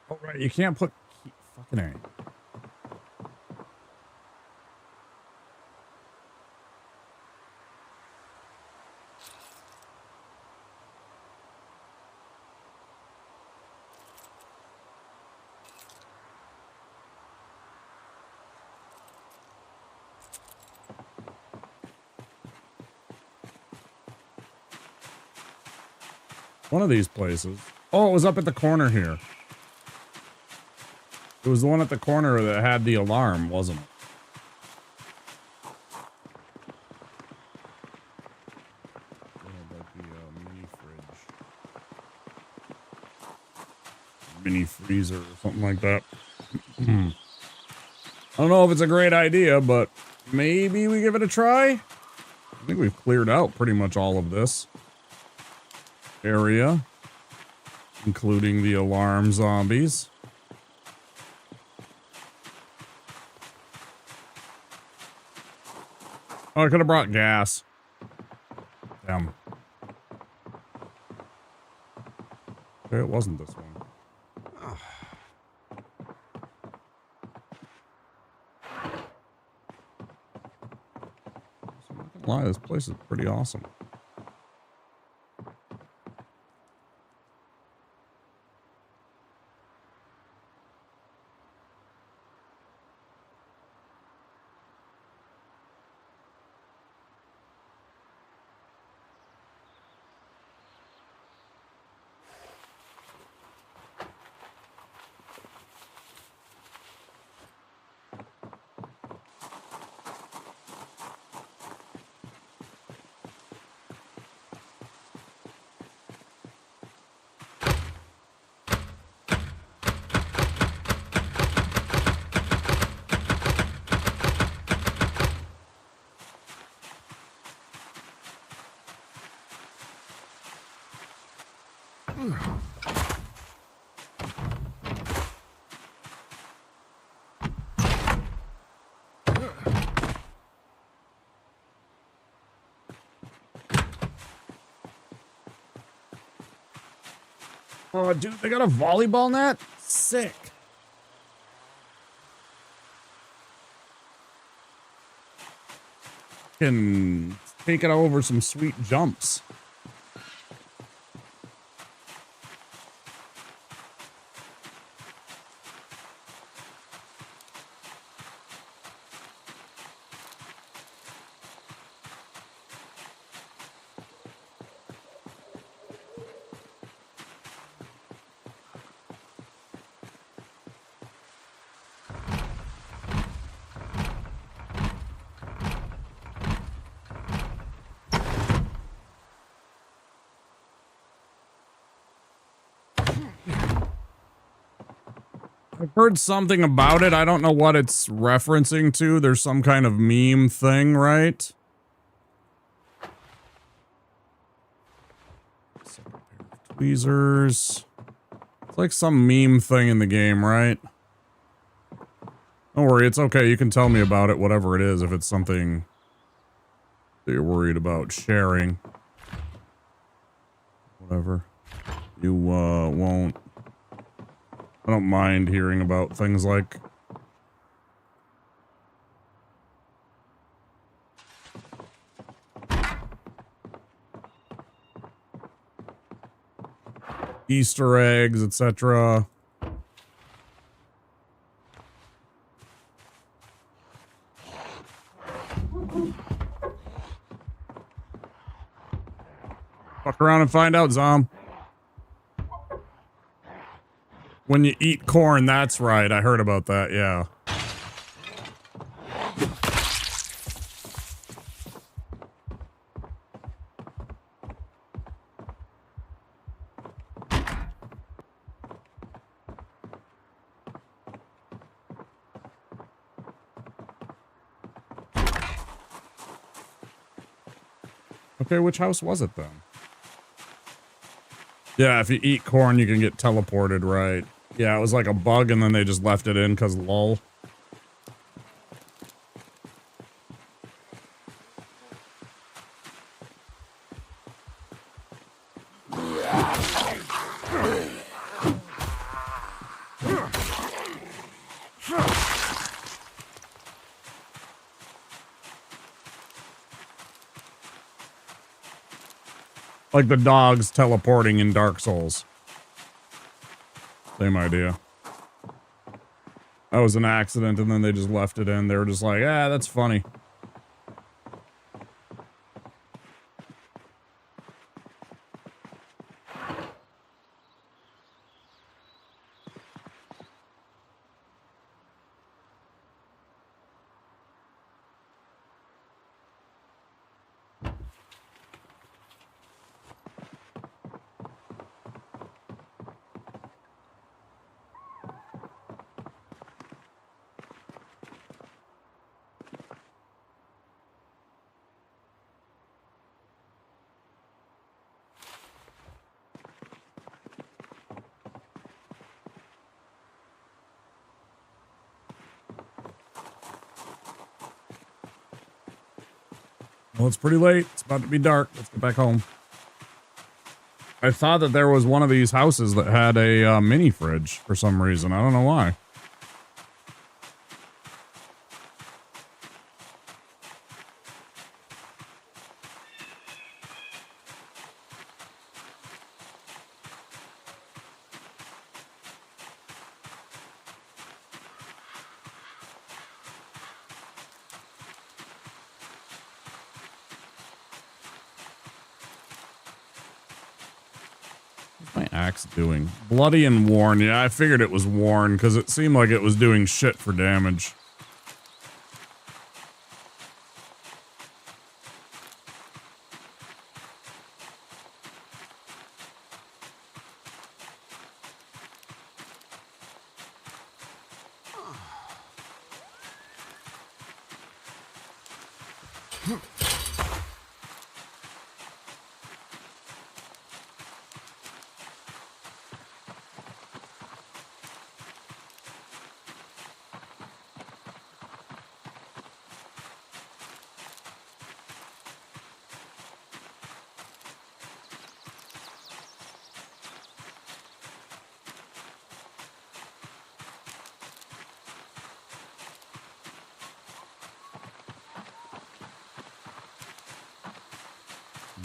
Oh, right. You can't put... Fucking A. One of these places. Oh, it was up at the corner here. It was the one at the corner that had the alarm, wasn't it? Mini fridge. Mini freezer or something like that. I don't know if it's a great idea, but maybe we give it a try. I think we've cleared out pretty much all of this area, including the alarm zombies. Oh, I could have brought gas. Damn. Okay, it wasn't this one. I'm not gonna lie, this place is pretty awesome. Oh, dude, they got a volleyball net? Sick. Can take it over some sweet jumps. I've heard something about it. I don't know what it's referencing to. There's some kind of meme thing, right? Separate pair of tweezers. It's like some meme thing in the game, right? Don't worry, it's okay. You can tell me about it, whatever it is, if it's something that you're worried about sharing. Whatever. You, won't. I don't mind hearing about things like Easter eggs, etc. Fuck around and find out, Zom. When you eat corn, that's right. I heard about that, yeah. Okay, which house was it then? Yeah, if you eat corn, you can get teleported, right? Yeah, it was like a bug and then they just left it in because lol. Like the dogs teleporting in Dark Souls. Same idea. That was an accident and then they just left it in. They were just like, ah, that's funny. Well, it's pretty late. It's about to be dark. Let's get back home. I thought that there was one of these houses that had a mini fridge for some reason. I don't know why. What's my axe doing? Bloody and worn. Yeah, I figured it was worn because it seemed like it was doing shit for damage.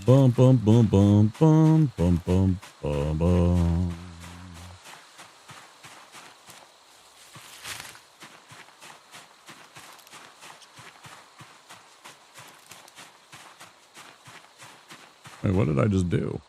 Bum bum bum bum bum bum bum bum bum. Wait, what did I just do?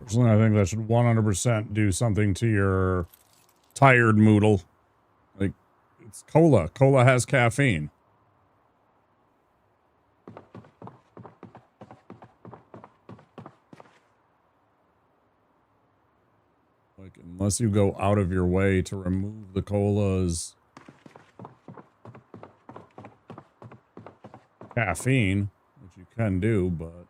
Personally, I think that should 100% do something to your tired moodle. Like, it's cola. Cola has caffeine. Like, unless you go out of your way to remove the cola's caffeine, which you can do, but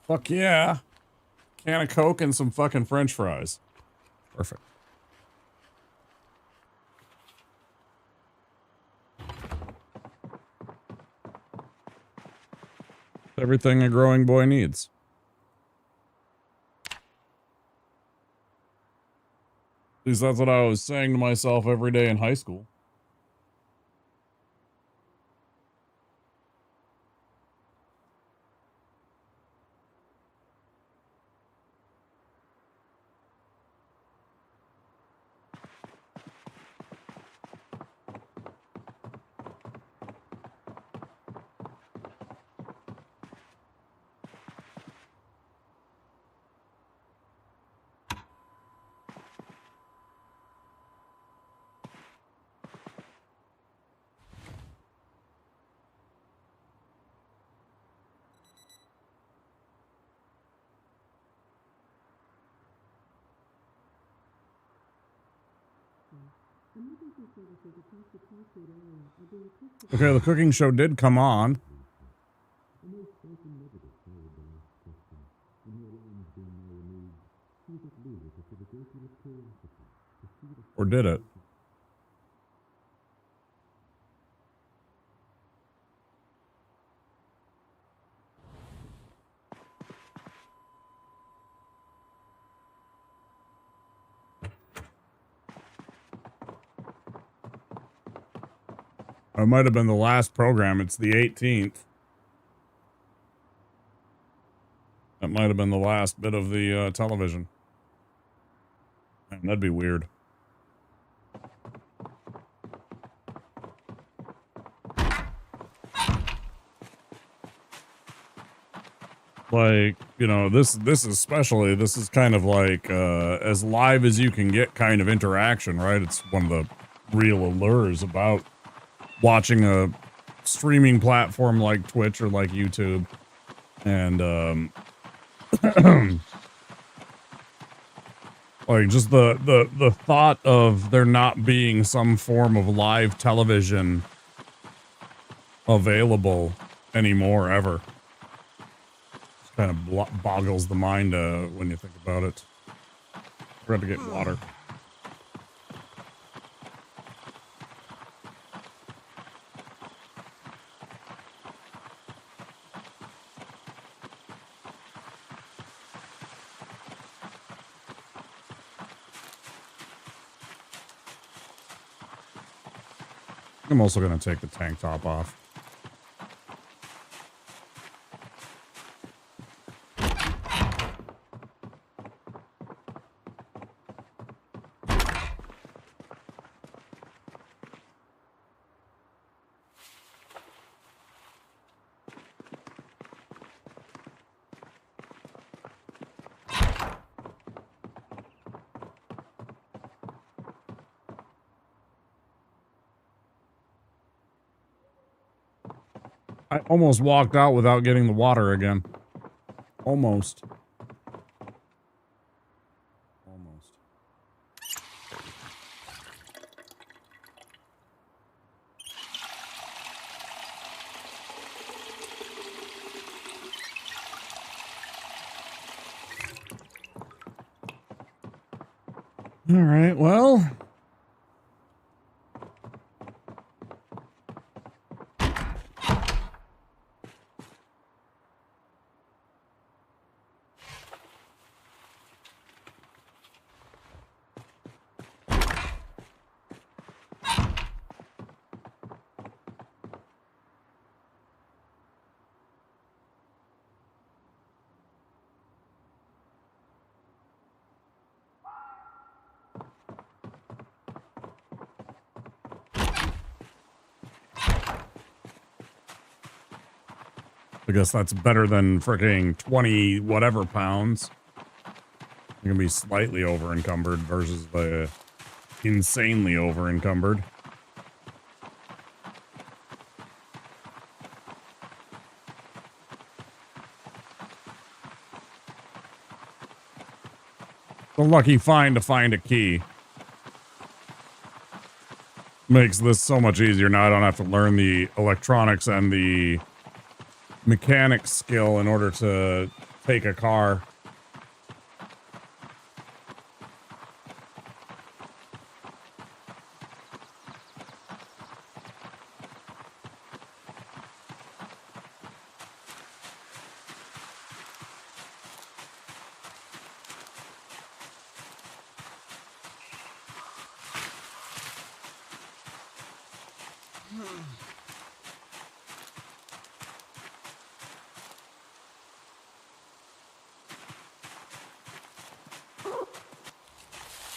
fuck yeah. Can of Coke and some fucking French fries. Perfect. Everything a growing boy needs. At least that's what I was saying to myself every day in high school. Okay, the cooking show did come on. Or did it? It might have been the last program. It's the 18th. That might have been the last bit of the television. Man, that'd be weird. Like, you know, this especially, this is kind of like as live as you can get kind of interaction, right? It's one of the real allures about watching a streaming platform like Twitch or like YouTube. And like just the thought of there not being some form of live television available anymore ever just kind of boggles the mind when you think about it. We're going to get water. I'm also going to take the tank top off. I almost walked out without getting the water again. Almost. Almost. All right, well. I guess that's better than freaking 20 whatever pounds. You're gonna be slightly over encumbered versus the insanely over encumbered. The lucky find to find a key. Makes this so much easier. Now I don't have to learn the electronics and the mechanics skill in order to take a car.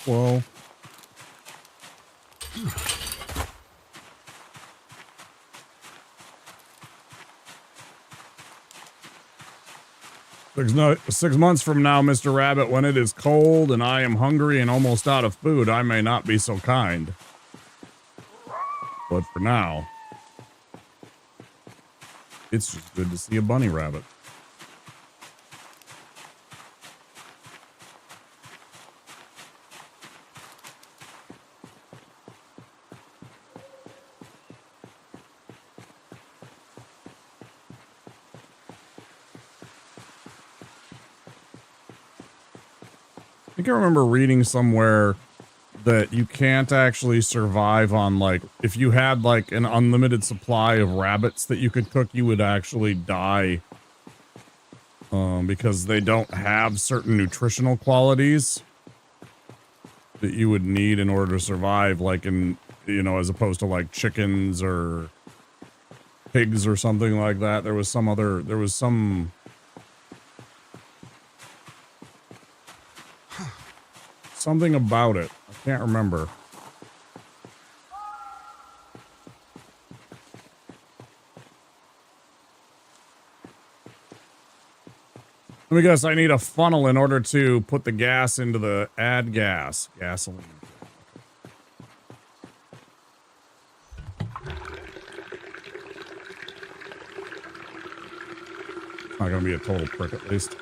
Whoa. Six months from now, Mr. Rabbit, when it is cold and I am hungry and almost out of food, I may not be so kind. But for now, it's just good to see a bunny rabbit. I think I remember reading somewhere that you can't actually survive on, like, if you had like an unlimited supply of rabbits that you could cook, you would actually die. Because they don't have certain nutritional qualities that you would need in order to survive, like in, you know, as opposed to like chickens or pigs or something like that. There was some something about it. I can't remember. Let me guess, I need a funnel in order to put the gas into the gasoline. Not gonna be a total prick at least.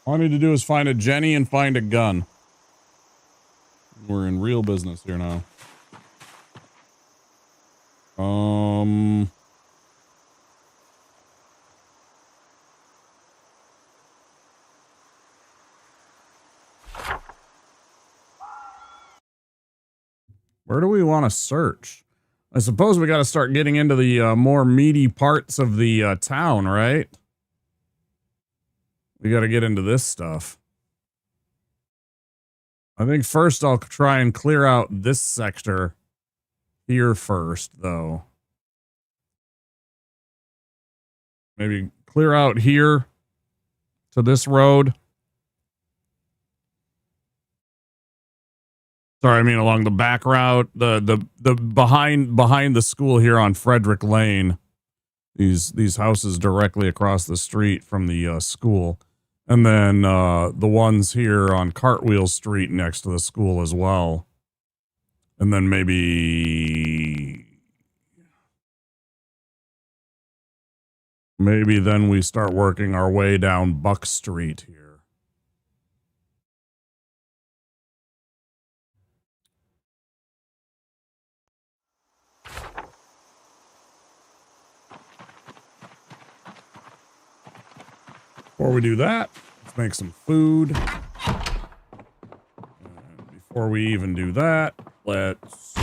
All I need to do is find a Jenny and find a gun. We're in real business here now. Where do we want to search? I suppose we got to start getting into the more meaty parts of the town, right? We got to get into this stuff. I think first I'll try and clear out this sector here first, though. Maybe clear out here to this road. Sorry, I mean along the back route, the behind the school here on Frederick Lane. These houses directly across the street from the school. And then the ones here on Cartwheel Street next to the school as well. And then maybe then we start working our way down Buck Street here. Before we do that, let's make some food. And before we even do that, let's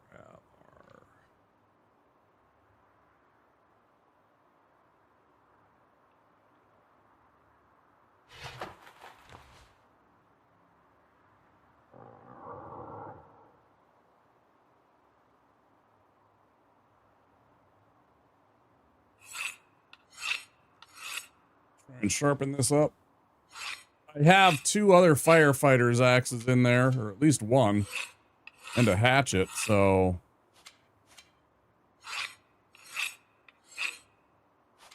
grab our... Try and sharpen this up. I have 2 other firefighters' axes in there, or at least one, and a hatchet, so...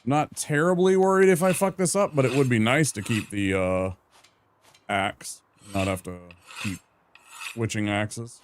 I'm not terribly worried if I fuck this up, but it would be nice to keep the axe, not have to keep switching axes.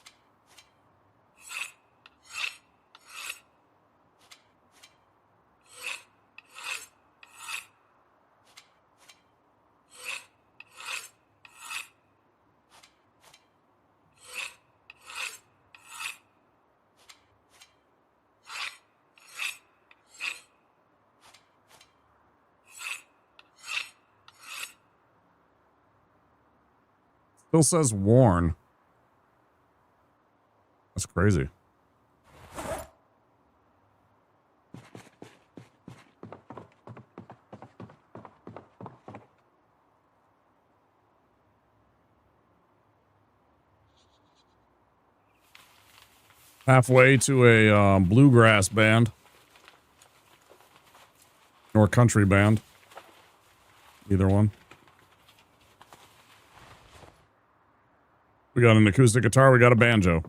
Still says worn. That's crazy. Halfway to a bluegrass band. Or country band. Either one. We got an acoustic guitar, we got a banjo.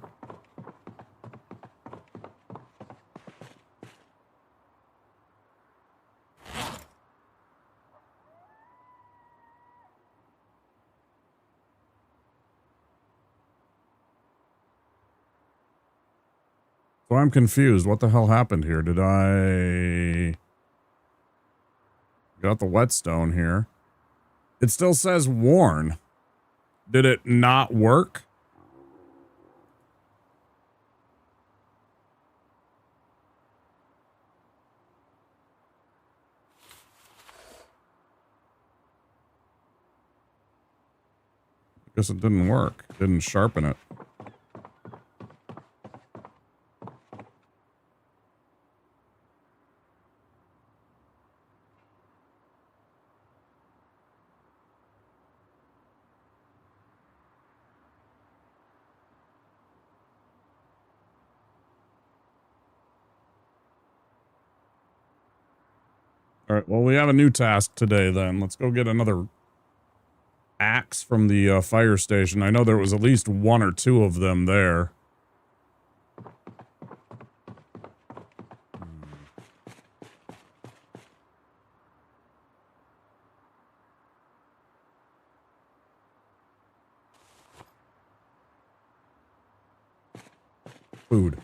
So I'm confused. What the hell happened here? Did I... Got the whetstone here. It still says worn. Did it not work? Guess it didn't work. Didn't sharpen it. All right, well, we have a new task today then. Let's go get another axe from the fire station. I know there was at least one or two of them there. Food.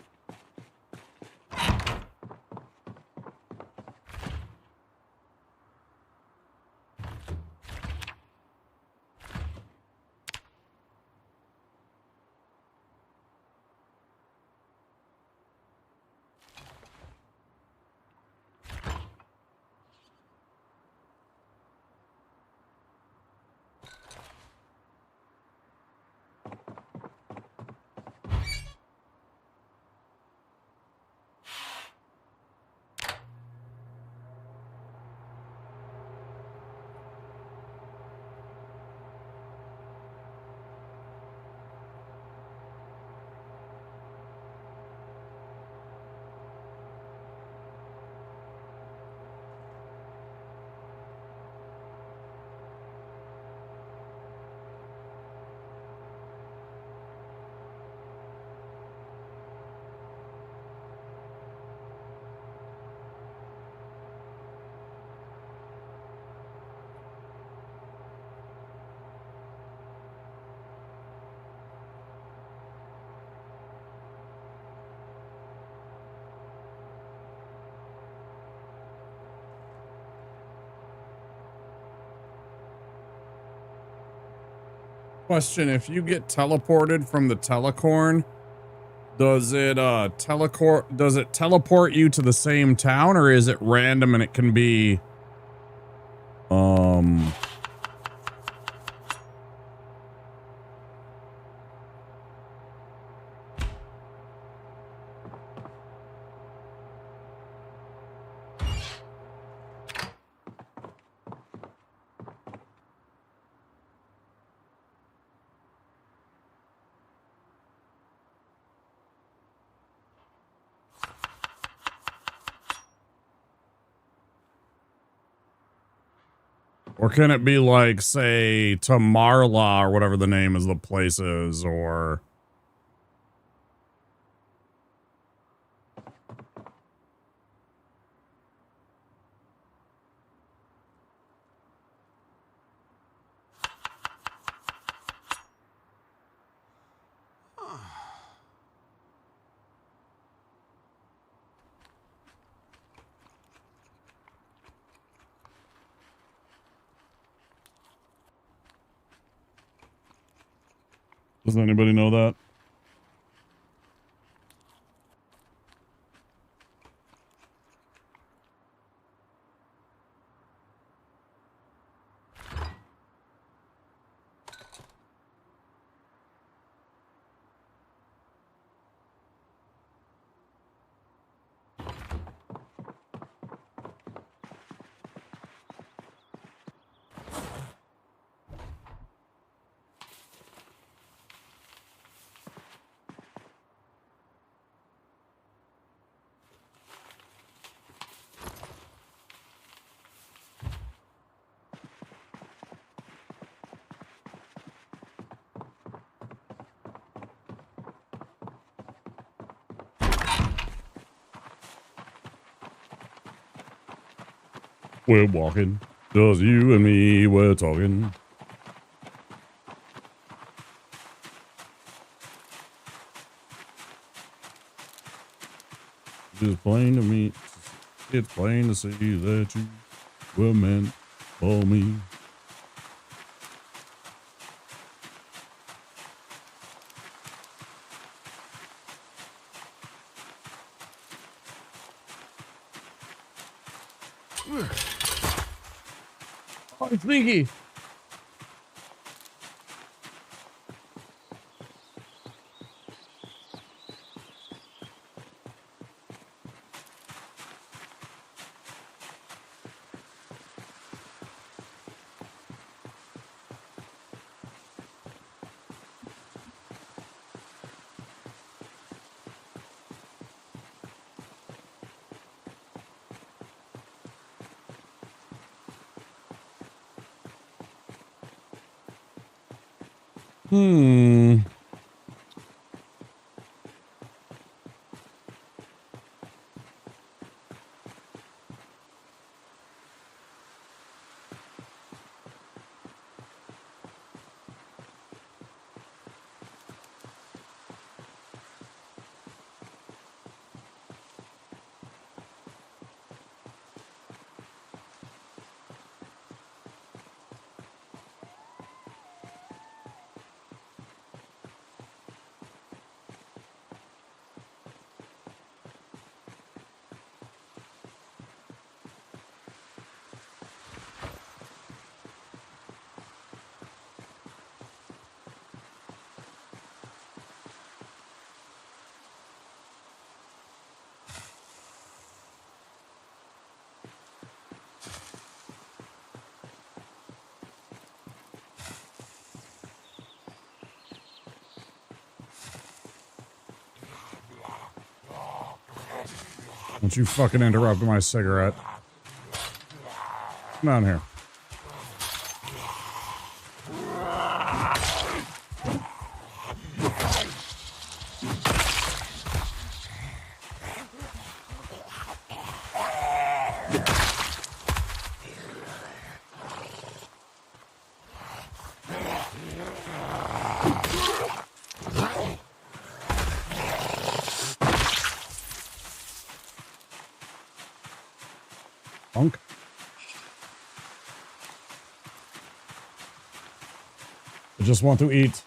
Question, if you get teleported from the telecorn, does it teleport you to the same town, or is it random and it can be or can it be like, say, to Marla or whatever the name of the place is, or... Does anybody know that? We're walking. Just you and me, we're talking. It's plain to me. It's plain to see that you were meant for me. Oh, it's sneaky. Don't you fucking interrupt my cigarette. Come down here. Punk. I just want to eat.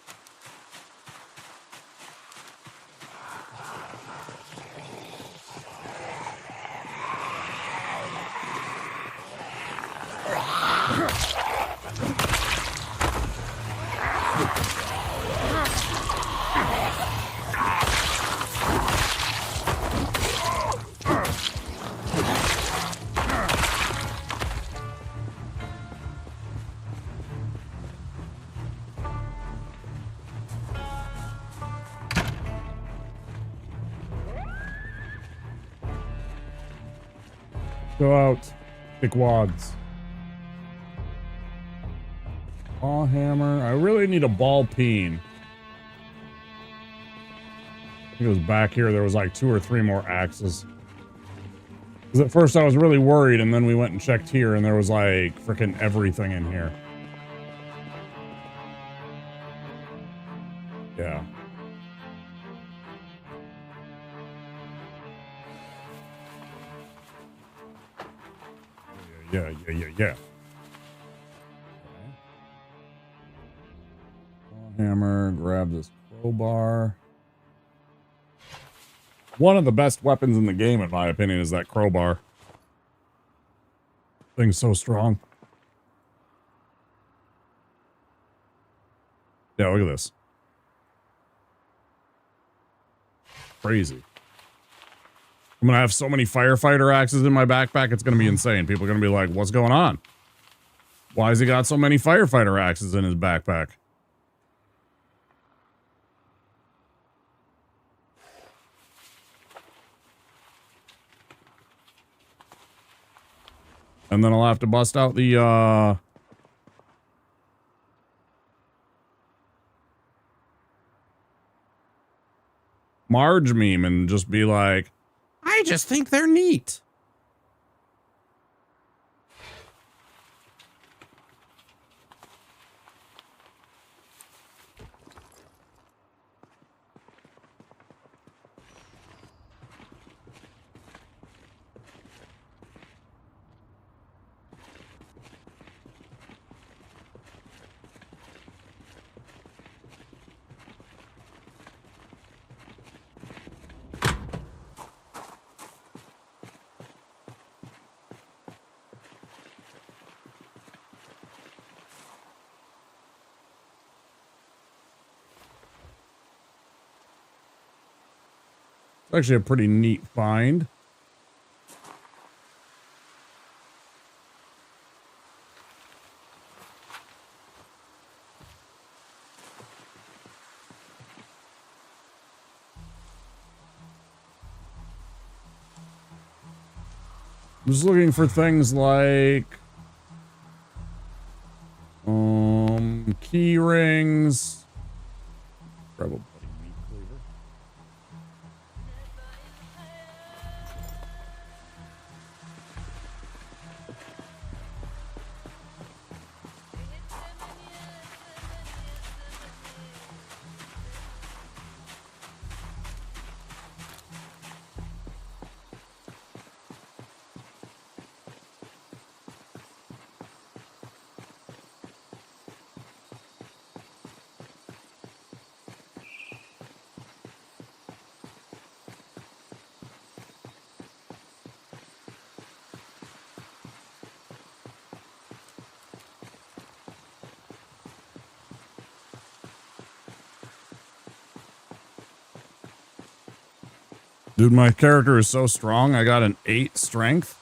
Go out. Pick wads. Ball hammer. I really need a ball peen. I think it was back here. There was like 2 or 3 more axes. Because at first I was really worried, and then we went and checked here, and there was like freaking everything in here. Yeah. Yeah. Hammer, grab this crowbar. One of the best weapons in the game, in my opinion, is that crowbar. Thing's so strong. Yeah, look at this. Crazy. I'm gonna have so many firefighter axes in my backpack, it's gonna be insane. People are gonna be like, what's going on? Why has he got so many firefighter axes in his backpack? And then I'll have to bust out the, Marge meme and just be like, I just think they're neat. It's actually a pretty neat find. I'm just looking for things like key rings. Grab a bloody meat cleaver. Dude, my character is so strong. I got an 8 strength.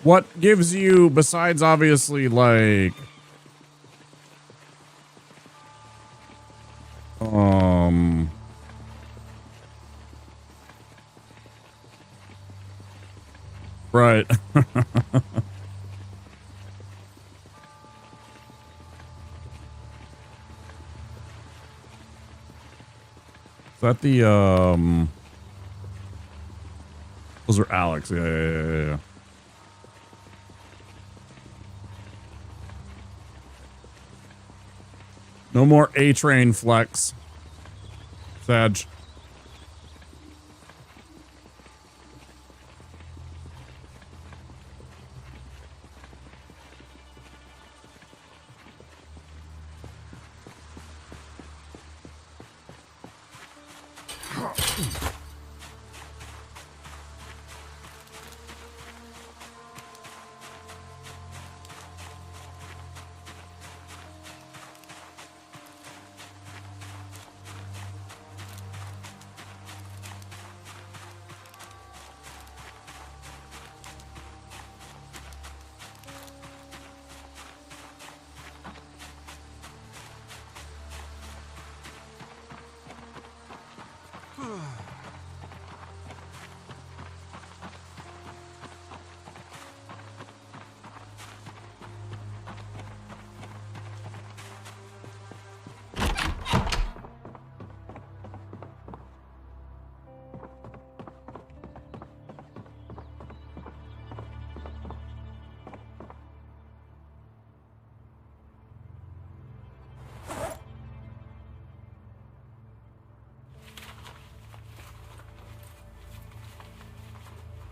What gives you, besides obviously like, right. Is that the, those are Alex. Yeah. No more A-Train flex. Sag.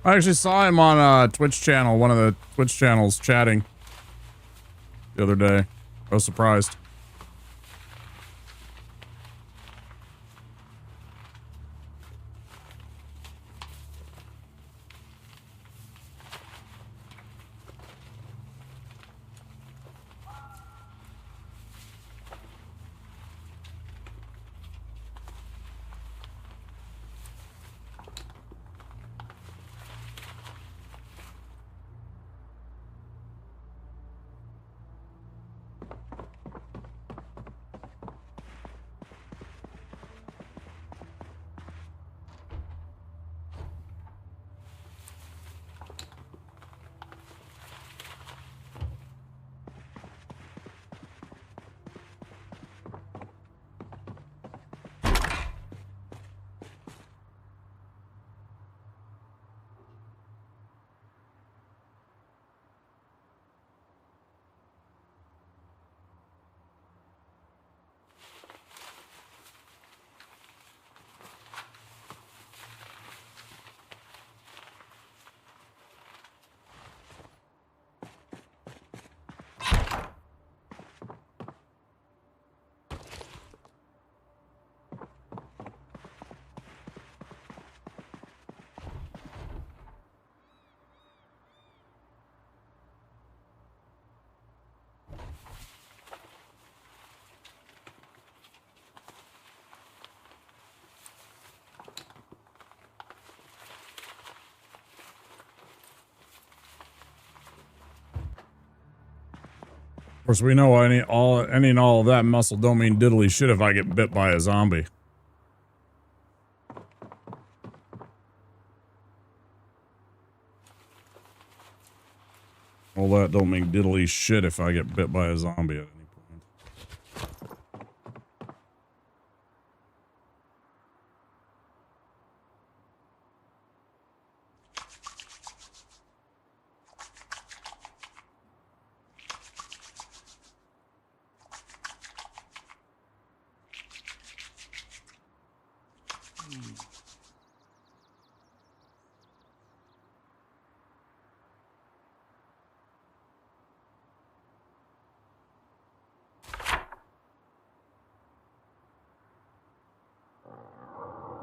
I actually saw him on a Twitch channel, one of the Twitch channels, chatting the other day. I was surprised. course, we know any and all of that muscle don't mean diddly shit if I get bit by a zombie. All that don't mean diddly shit if I get bit by a zombie at any point.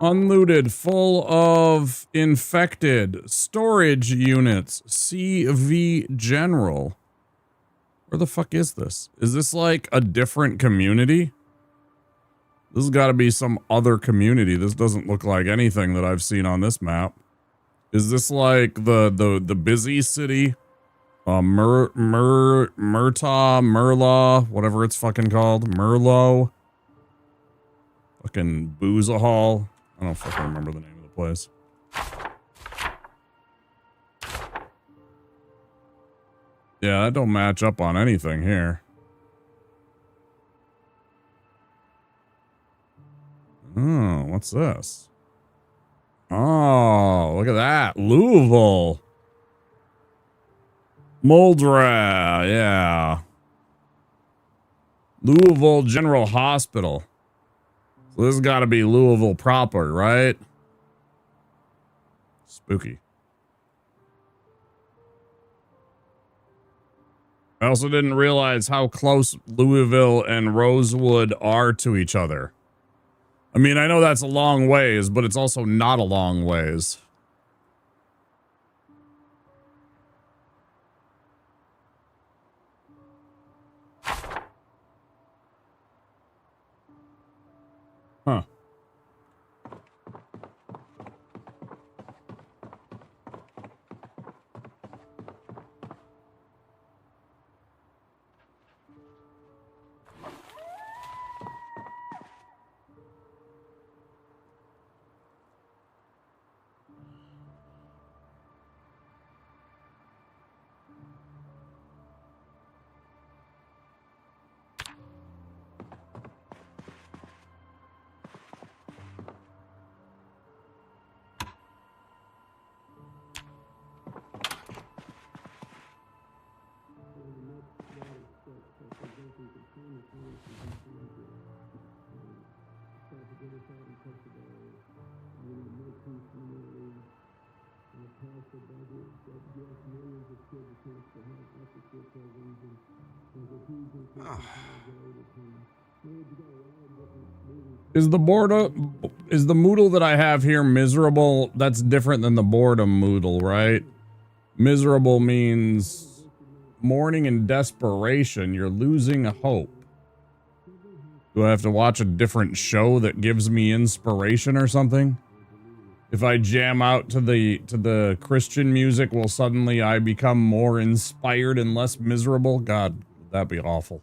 Unlooted, full of infected storage units. CV General. Where the fuck is this? Is this like a different community? This has got to be some other community. This doesn't look like anything that I've seen on this map. Is this like the busy city? Merla, whatever it's fucking called. Merlot. Fucking Boozahall. I don't fucking remember the name of the place. Yeah, that don't match up on anything here. Oh, what's this? Oh, look at that. Louisville. Muldra, yeah. Louisville General Hospital. So this has got to be Louisville proper, right? Spooky. I also didn't realize how close Louisville and Rosewood are to each other. I mean, I know that's a long ways, but it's also not a long ways. Huh. Is the boredom, is the Moodle that I have here miserable? That's different than the boredom Moodle, right? Miserable means mourning and desperation. You're losing hope. Do I have to watch a different show that gives me inspiration or something? If I jam out to the Christian music, will suddenly I become more inspired and less miserable? God, that'd be awful.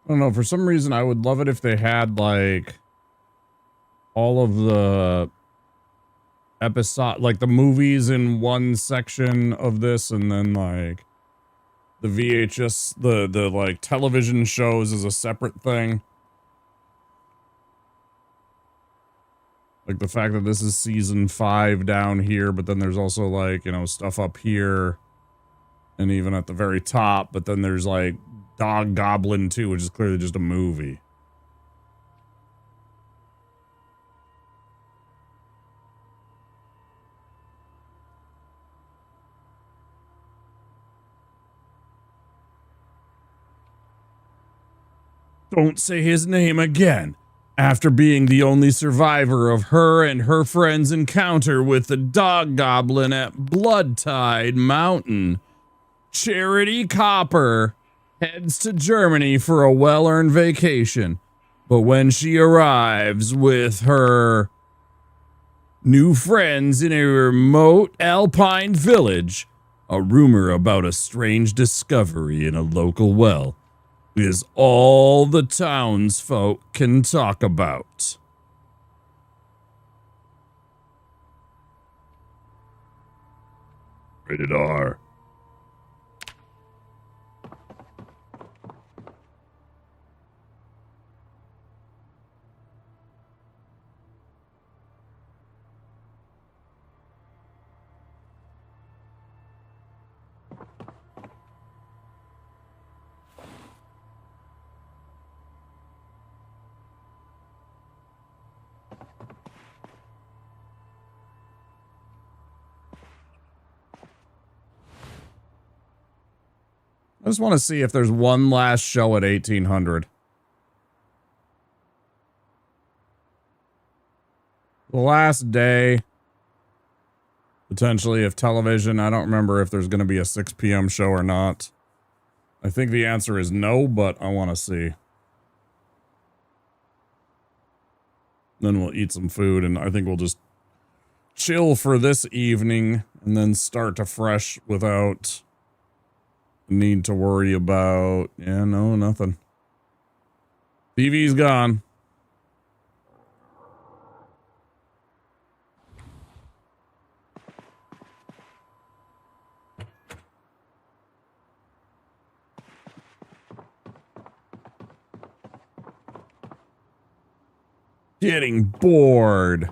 I don't know, for some reason I would love it if they had like all of the episode, like the movies in one section of this, and then like the VHS, the like television shows as a separate thing. Like the fact that this is season 5 down here, but then there's also like, you know, stuff up here and even at the very top, but then there's like Dog Goblin 2, which is clearly just a movie. Don't say his name again. After being the only survivor of her and her friend's encounter with the Dog Goblin at Bloodtide Mountain, Charity Copper heads to Germany for a well-earned vacation. But when she arrives with her new friends in a remote alpine village, a rumor about a strange discovery in a local well is all the townsfolk can talk about. Rated R. I just want to see if there's one last show at 1800. The last day, potentially, if television. I don't remember if there's going to be a 6 p.m. show or not. I think the answer is no, but I want to see. Then we'll eat some food, and I think we'll just chill for this evening and then start afresh without need to worry about, yeah, no, nothing. TV's gone. Getting bored.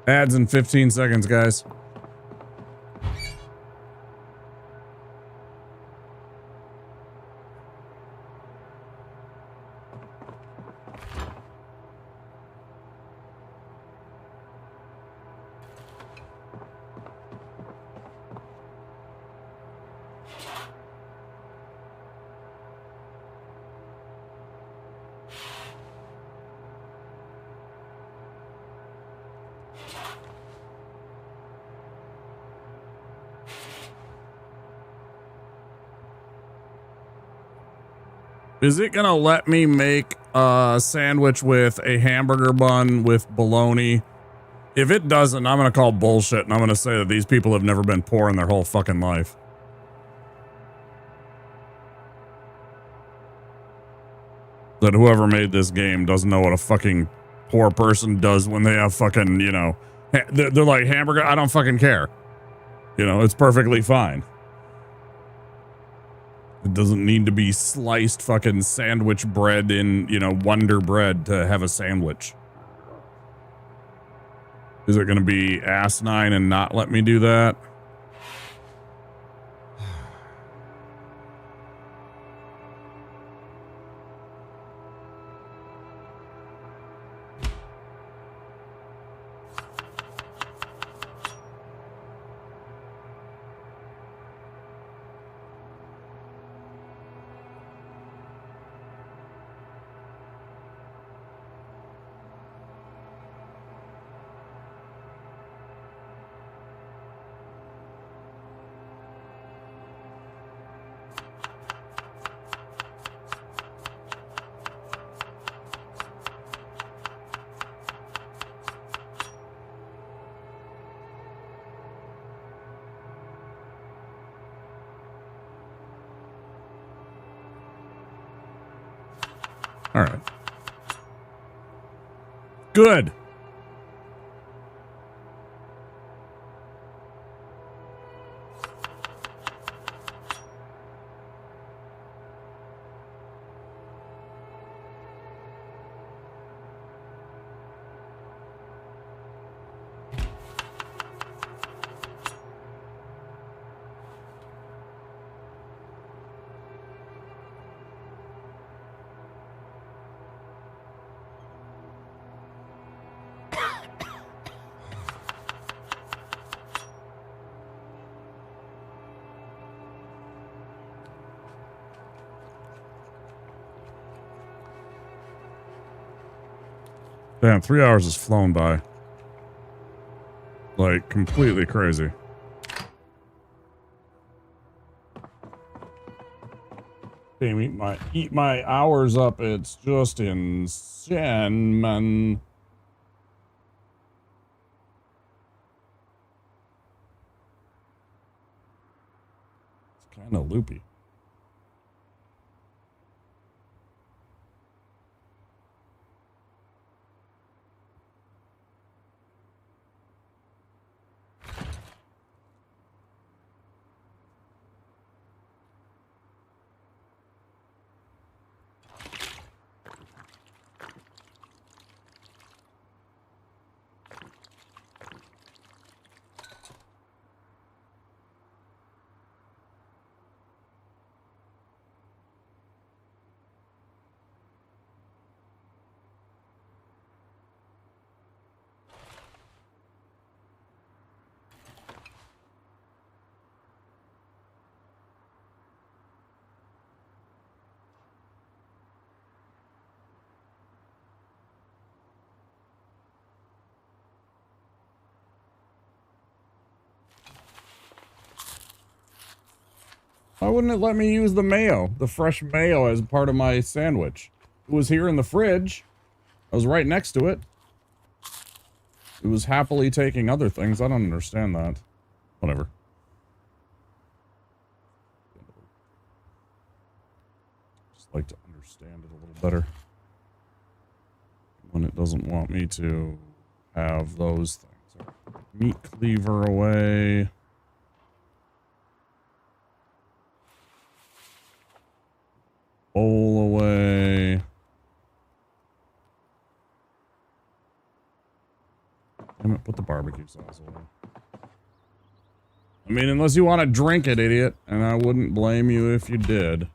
Ads in 15 seconds, guys. Is it gonna let me make a sandwich with a hamburger bun with bologna? If it doesn't, I'm gonna call bullshit and I'm gonna say that these people have never been poor in their whole fucking life. that whoever made this game doesn't know what a fucking poor person does when they have fucking, you know, they're like, hamburger, I don't fucking care. You know, it's perfectly fine. It doesn't need to be sliced fucking sandwich bread in, you know, Wonder Bread to have a sandwich. Is it going to be asinine and not let me do that? All right. Good. Damn, 3 hours has flown by. Like, completely crazy. Damn, eat my hours up. It's just insane, man. It's kind of loopy. Why wouldn't it let me use the mayo, the fresh mayo, as part of my sandwich? It was here in the fridge. I was right next to it. It was happily taking other things. I don't understand that. Whatever. Just like to understand it a little better. When it doesn't want me to have those things. Meat cleaver away. Bowl away. Damn it, put the barbecue sauce away. I mean, unless you want to drink it, idiot. And I wouldn't blame you if you did.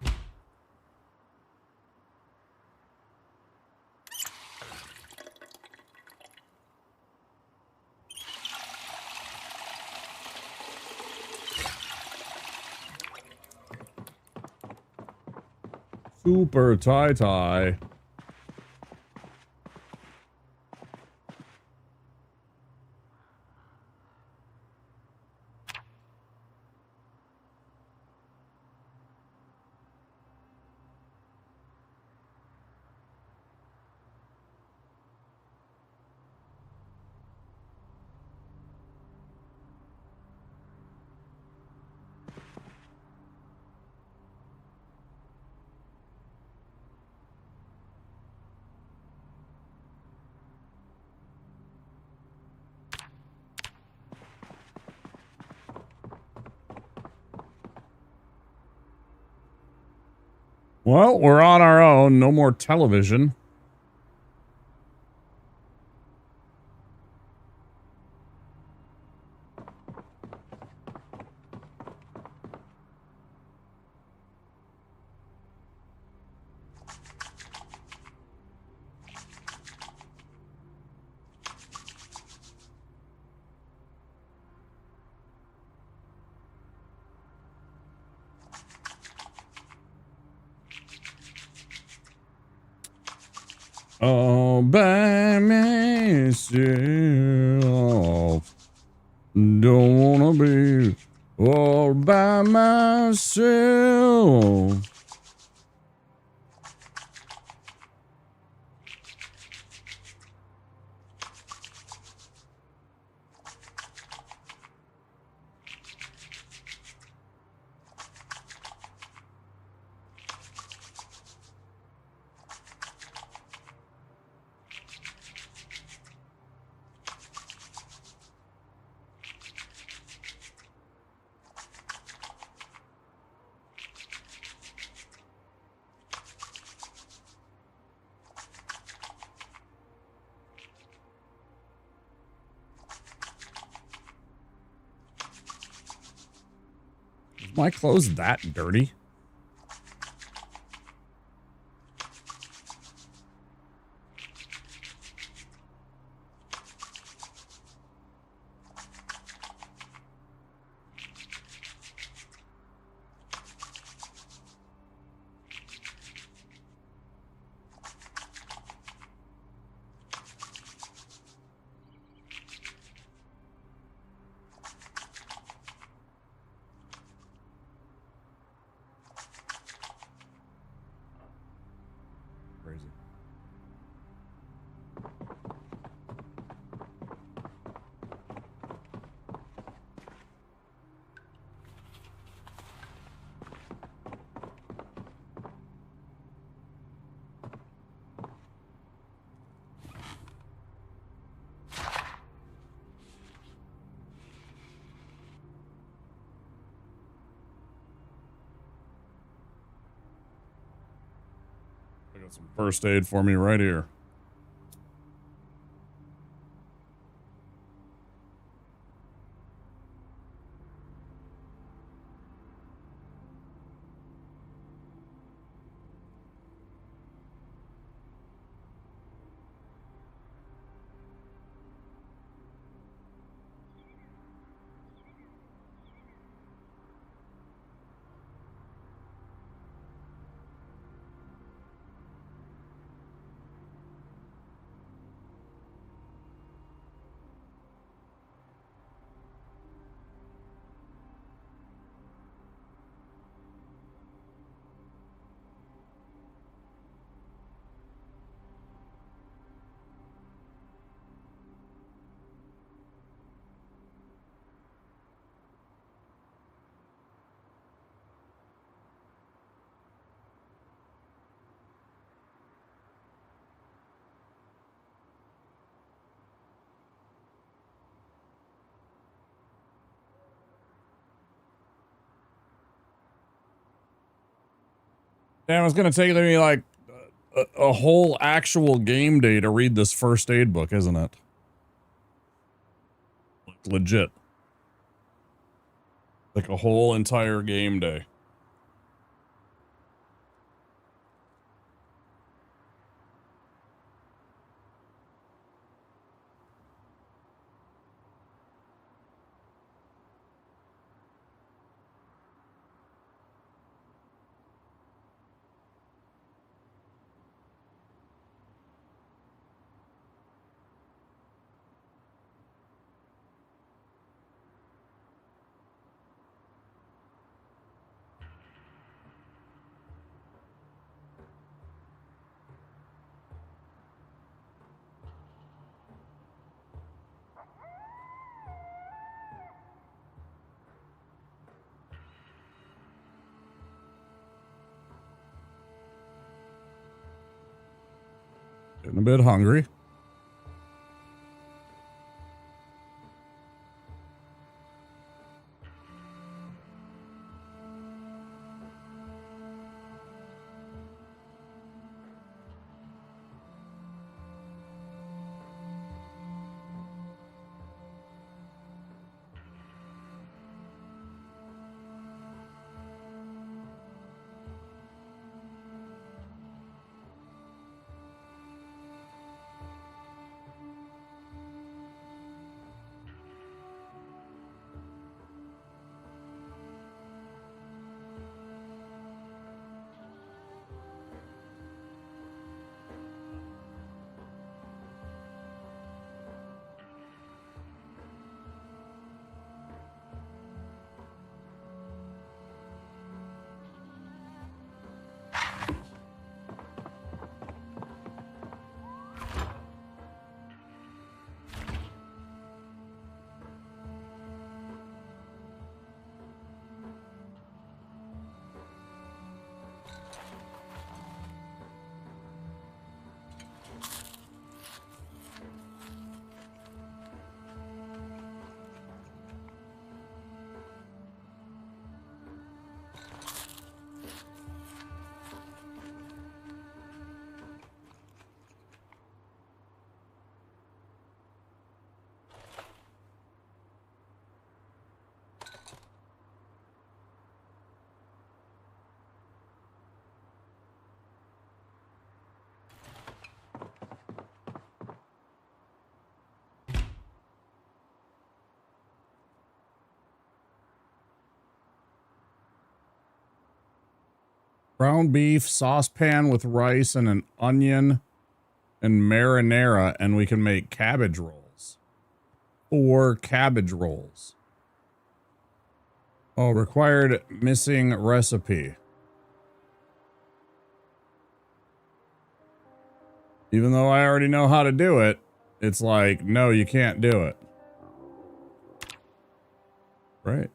Super tie-tie. Well, we're on our own. No more television. All by myself. Don't wanna be all by myself. Is my clothes that dirty? Crazy. I got some first aid for me right here. Damn, it's gonna take me like a whole actual game day to read this first aid book, isn't it? Like, legit. Like a whole entire game day. Getting a bit hungry. Ground beef, saucepan with rice and an onion and marinara, and we can make cabbage rolls. 4 cabbage rolls. Oh, required missing recipe. Even though I already know how to do it, it's like, no, you can't do it. Right.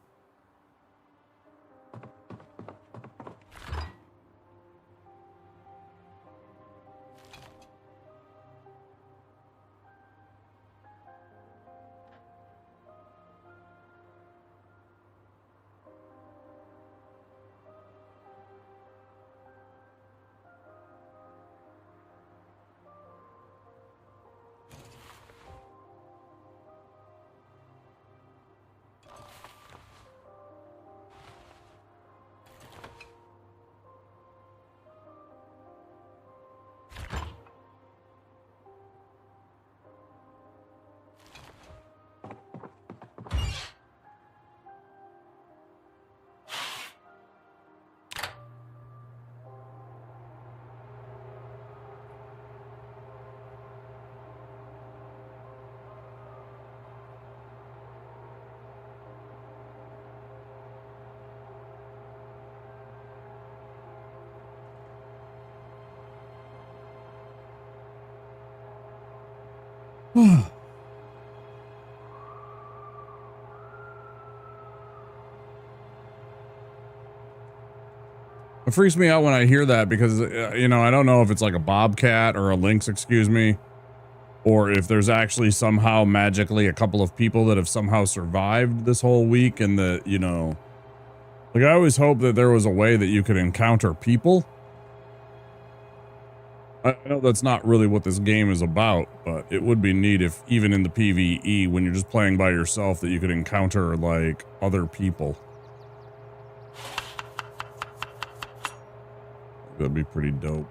It freaks me out when I hear that because, you know, I don't know if it's like a bobcat or a lynx, excuse me, or if there's actually somehow magically a couple of people that have somehow survived this whole week and that, you know, like I always hope that there was a way that you could encounter people. I know that's not really what this game is about, but it would be neat if even in the PvE, when you're just playing by yourself, that you could encounter like other people. That'd be pretty dope.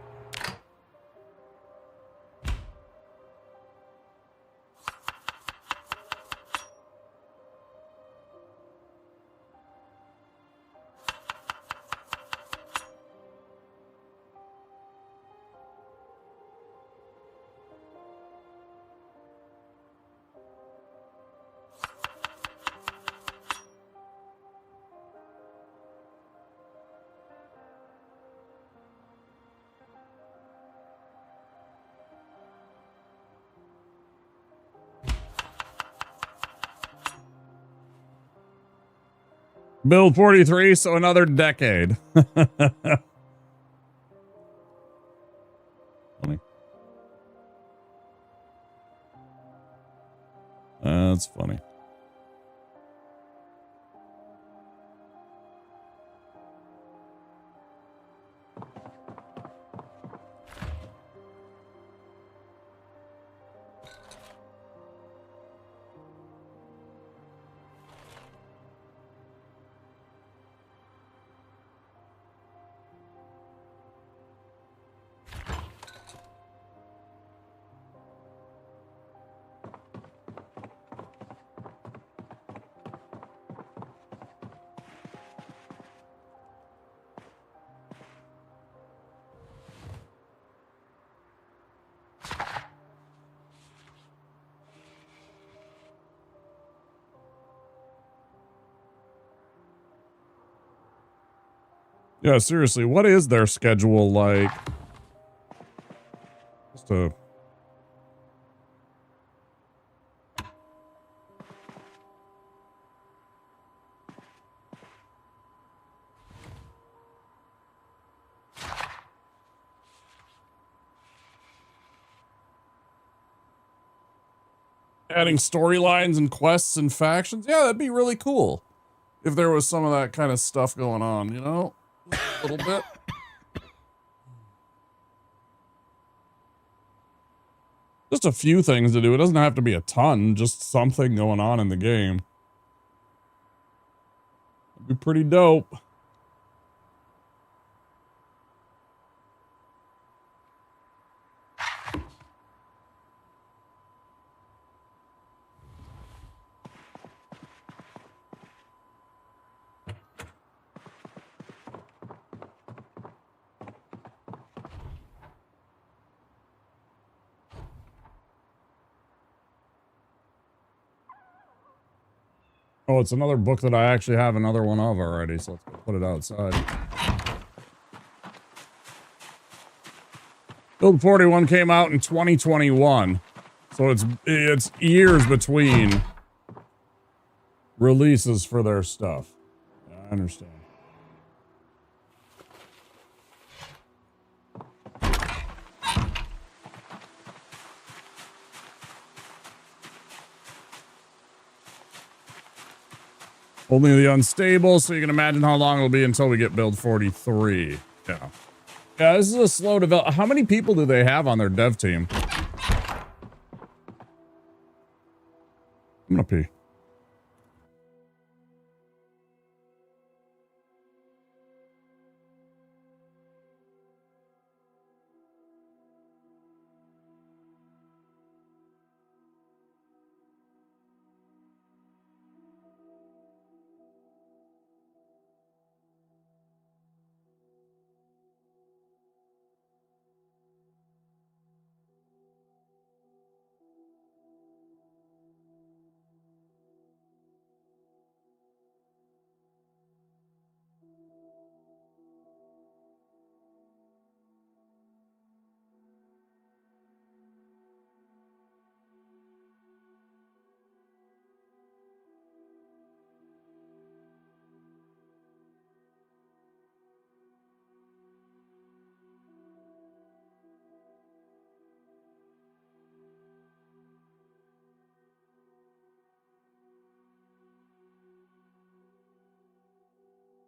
Build 43, so another decade. Funny. That's funny. Yeah, seriously, what is their schedule like? Just a... Adding storylines and quests and factions? Yeah, that'd be really cool. If there was some of that kind of stuff going on, you know? Just a little bit. Just a few things to do. It doesn't have to be a ton. Just something going on in the game. It'd be pretty dope. Oh, it's another book that I actually have another one of already, so let's go put it outside. Build 41 came out in 2021, so it's years between releases for their stuff. Yeah, I understand. Only the unstable, so you can imagine how long it'll be until we get build 43. Yeah. Yeah, this is a slow develop. How many people do they have on their dev team? I'm gonna pee.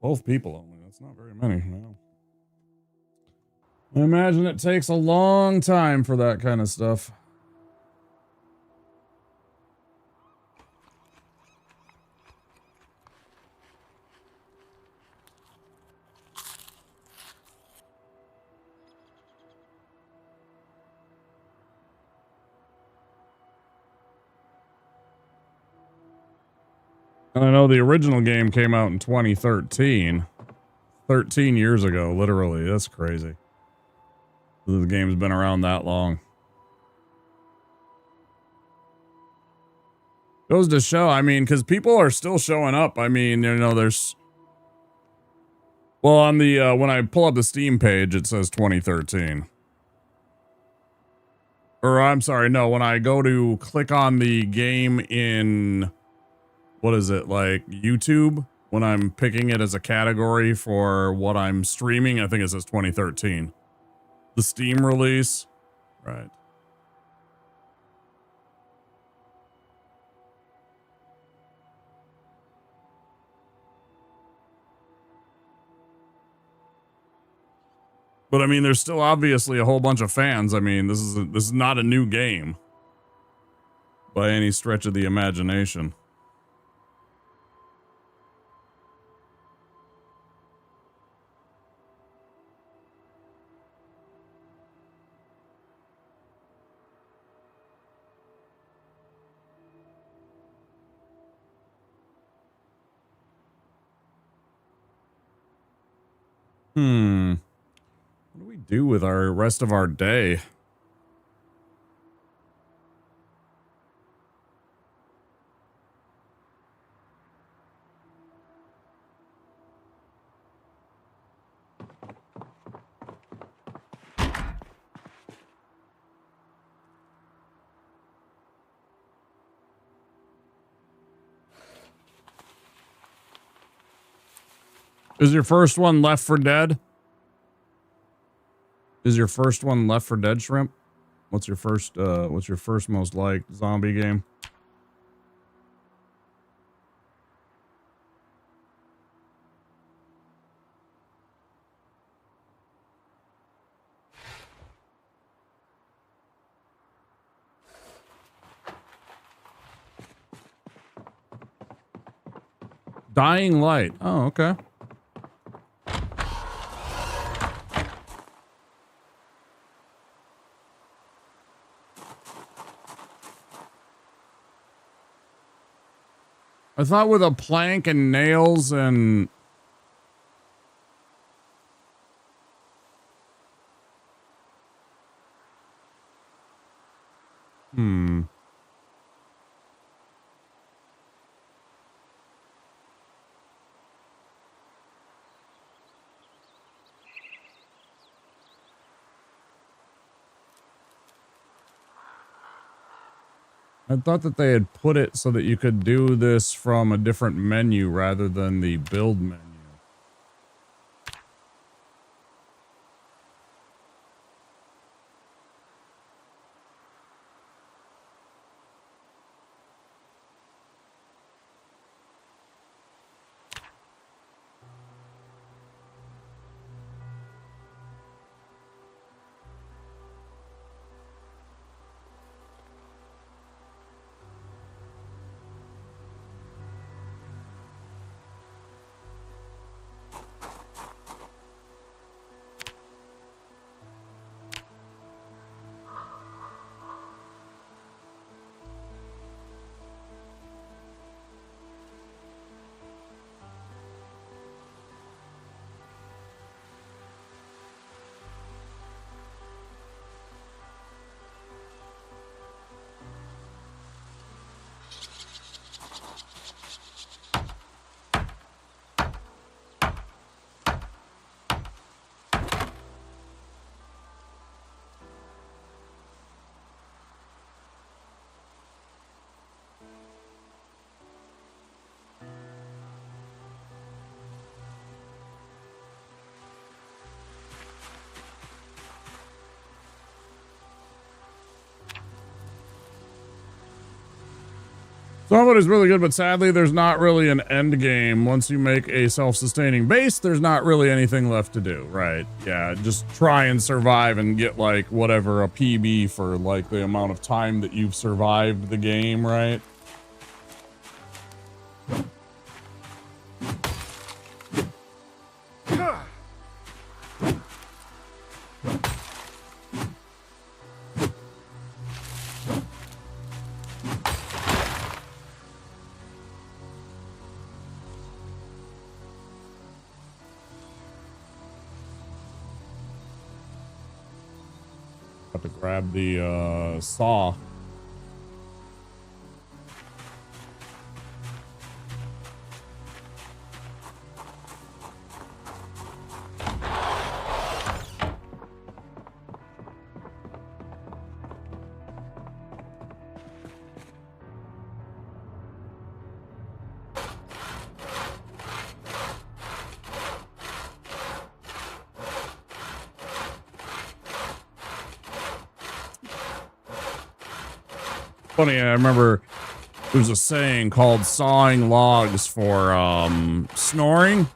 Both people only. That's not very many. No. I imagine it takes a long time for that kind of stuff. And I know the original game came out in 2013. 13 years ago, literally. That's crazy. The game's been around that long. Goes to show, I mean, because people are still showing up. I mean, you know, there's... Well, on the, when I pull up the Steam page, it says 2013. Or, I'm sorry, no, when I go to click on the game in... What is it, like, YouTube? When I'm picking it as a category for what I'm streaming, I think it says 2013. The Steam release. Right. But I mean, there's still obviously a whole bunch of fans. I mean, this is not a new game by any stretch of the imagination. What do we do with our rest of our day? Is your first one Left 4 Dead? Is your first one Left 4 Dead, Shrimp? What's your first most liked zombie game? Dying Light. Oh, okay. I thought with a plank and nails and... I thought that they had put it so that you could do this from a different menu rather than the build menu. Zomboid is really good, but sadly, there's not really an end game. Once you make a self-sustaining base, there's not really anything left to do, right? Yeah, just try and survive and get, like, whatever, a PB for, like, the amount of time that you've survived the game, right? Have to grab the saw. Funny, I remember there's a saying called sawing logs for snoring.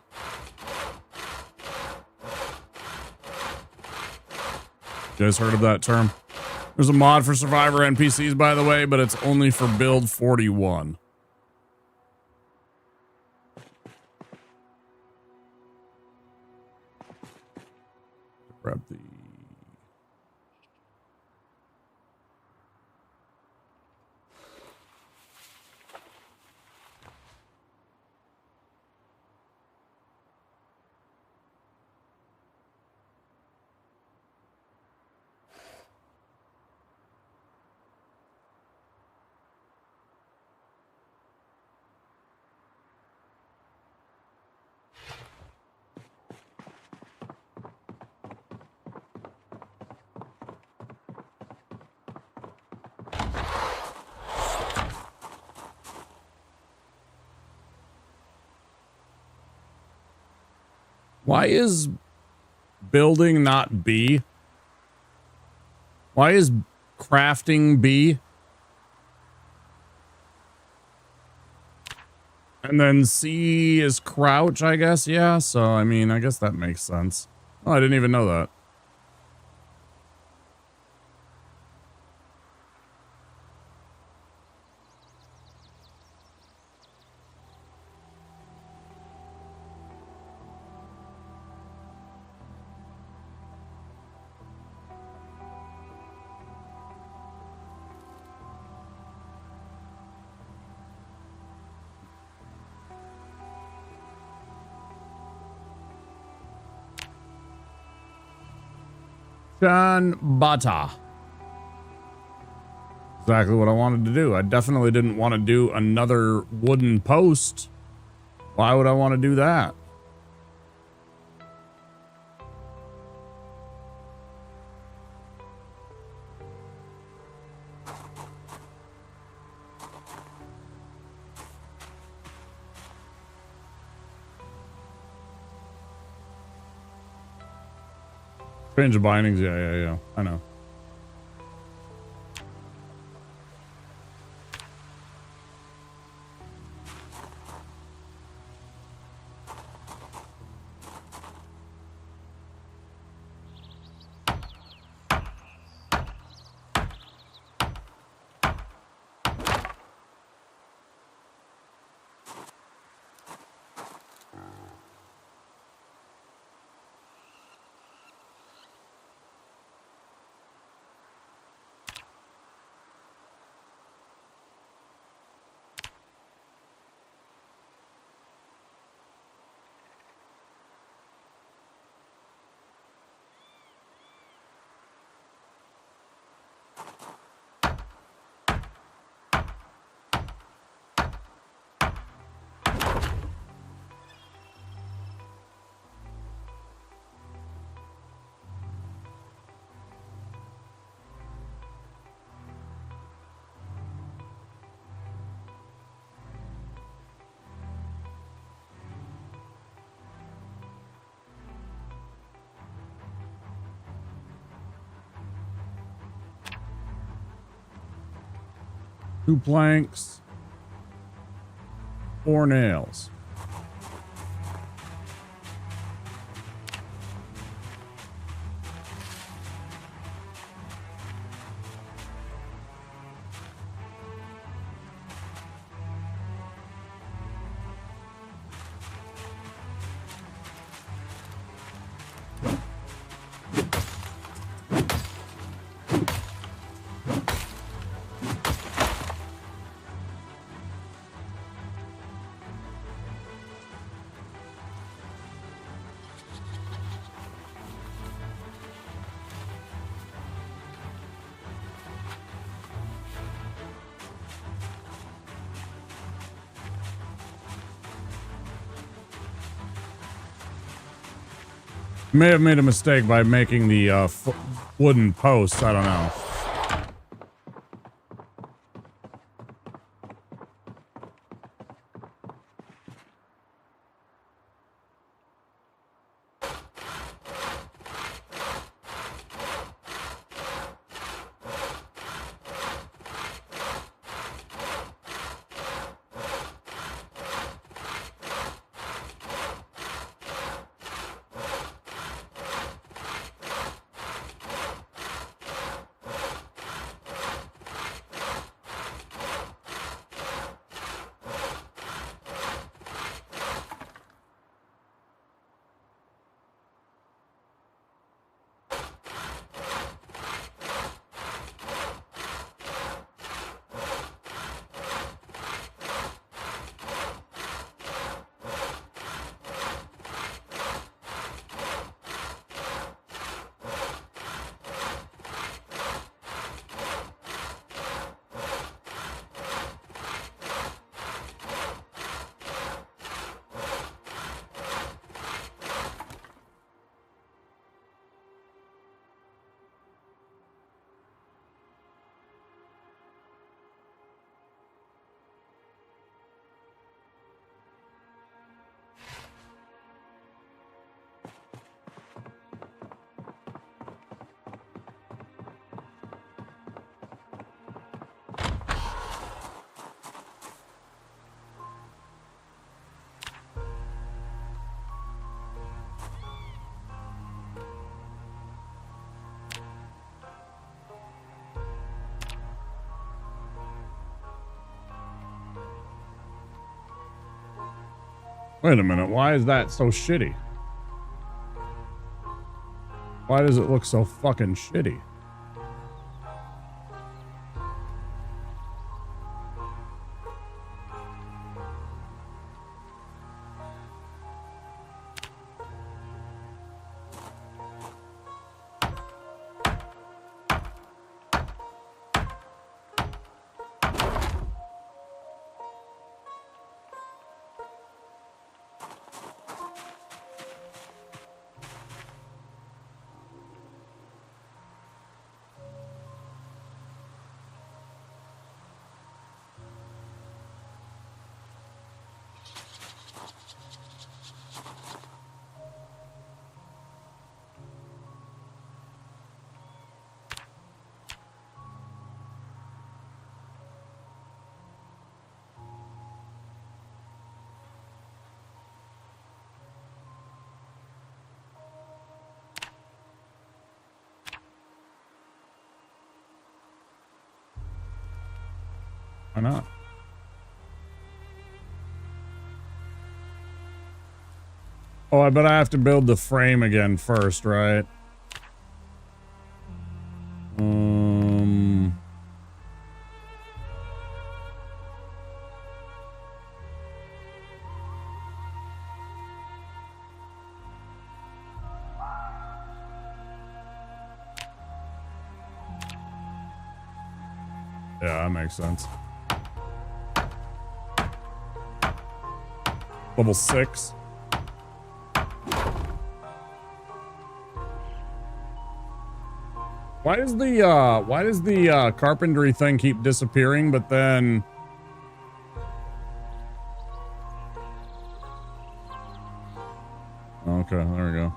You guys heard of that term? There's a mod for Survivor NPCs, by the way, but it's only for build 41. Grab the... Why is building not B? Why is crafting B? And then C is crouch, I guess. Yeah, so I mean, I guess that makes sense. Oh, I didn't even know that. Bata. Exactly what I wanted to do. I definitely didn't want to do another wooden post. Why would I want to do that? Change the bindings. Yeah. I know. Two planks, 4 nails. May have made a mistake by making the wooden posts. I don't know. Wait a minute, why is that so shitty? Why does it look so fucking shitty? Why not? Oh, I bet I have to build the frame again first, right? Yeah, that makes sense. Level 6. Why does the carpentry thing keep disappearing, but then okay, there we go.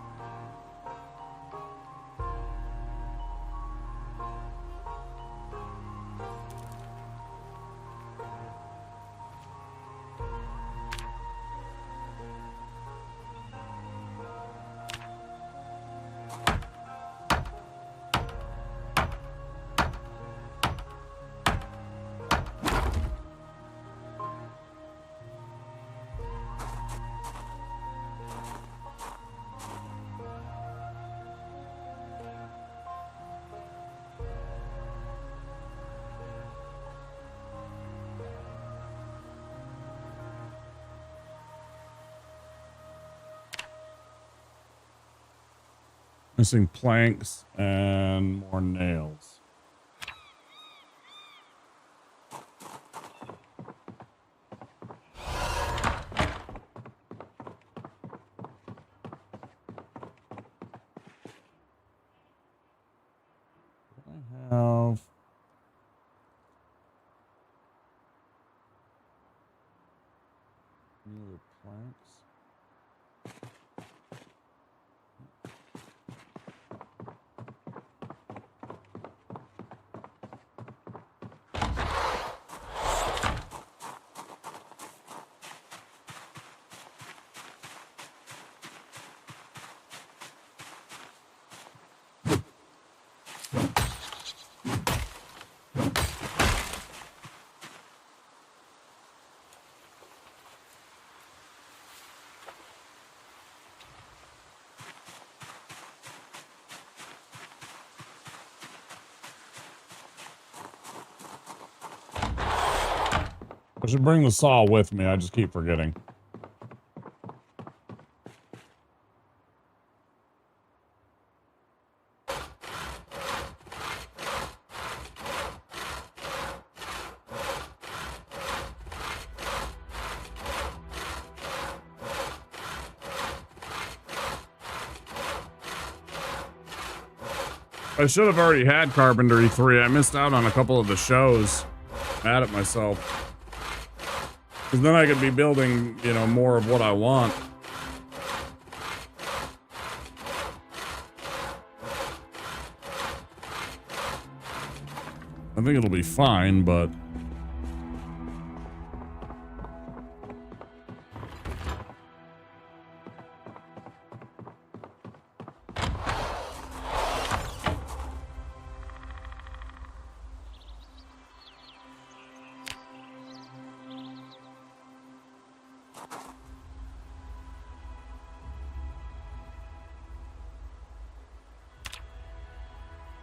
Missing planks and more nails. I have any other planks? I should bring the saw with me. I just keep forgetting. I should have already had Carpentry 3. I missed out on a couple of the shows. Mad at myself. Because then I could be building, you know, more of what I want. I think it'll be fine, but...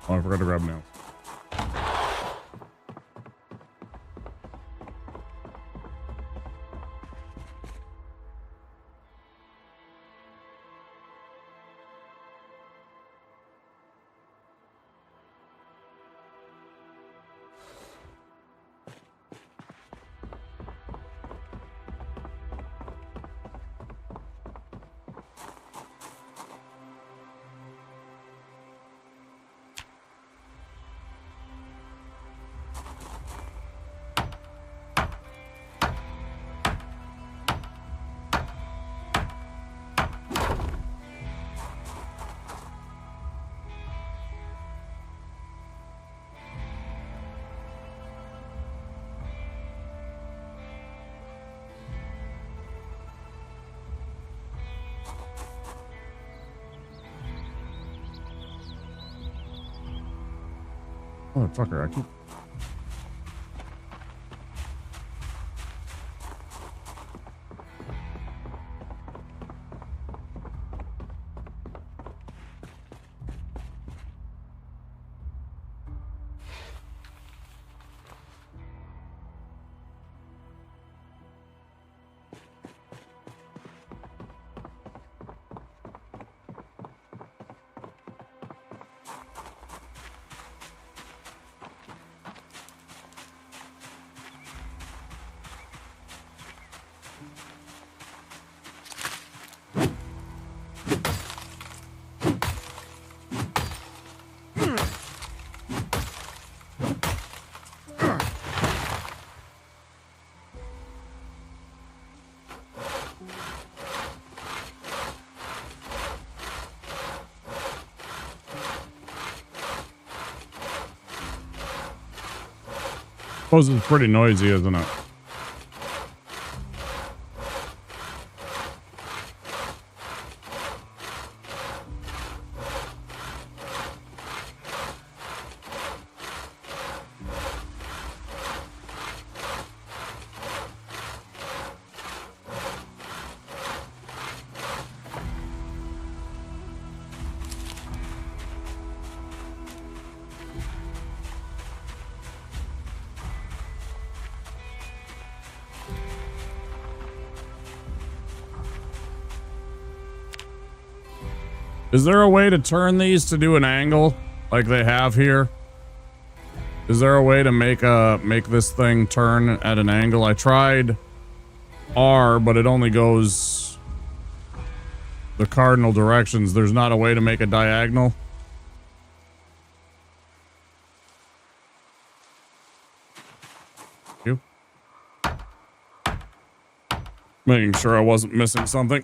Oh, I forgot to grab nails. Motherfucker, I keep... Suppose it's pretty noisy, isn't it? Is there a way to turn these to do an angle like they have here? Is there a way to make this thing turn at an angle? I tried R, but it only goes the cardinal directions. There's not a way to make a diagonal. You? Making sure I wasn't missing something.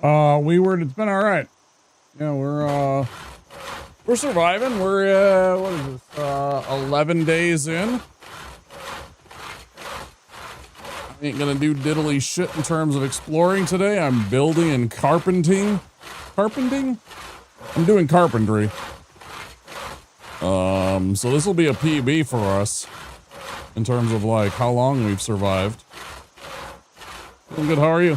It's been all right. Yeah, we're surviving. We're what is this? 11 days in. I ain't gonna do diddly shit in terms of exploring today. I'm building and carpenting. Carpenting? I'm doing carpentry. So this will be a PB for us in terms of like how long we've survived. Feeling good. How are you?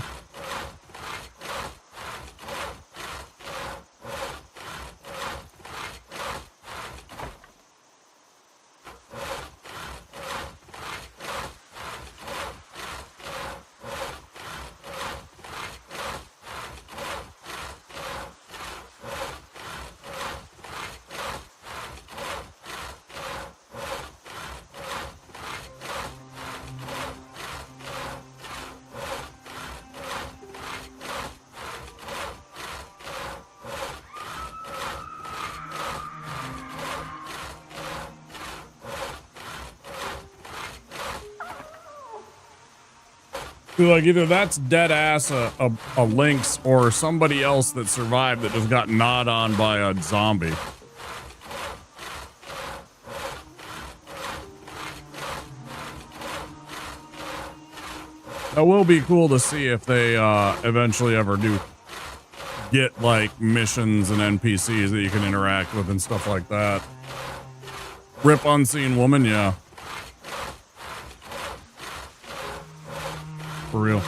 Like either that's dead ass a lynx or somebody else that survived that just got gnawed on by a zombie. That will be cool to see if they eventually ever do get like missions and NPCs that you can interact with and stuff like that. Rip Unseen Woman, yeah. For real.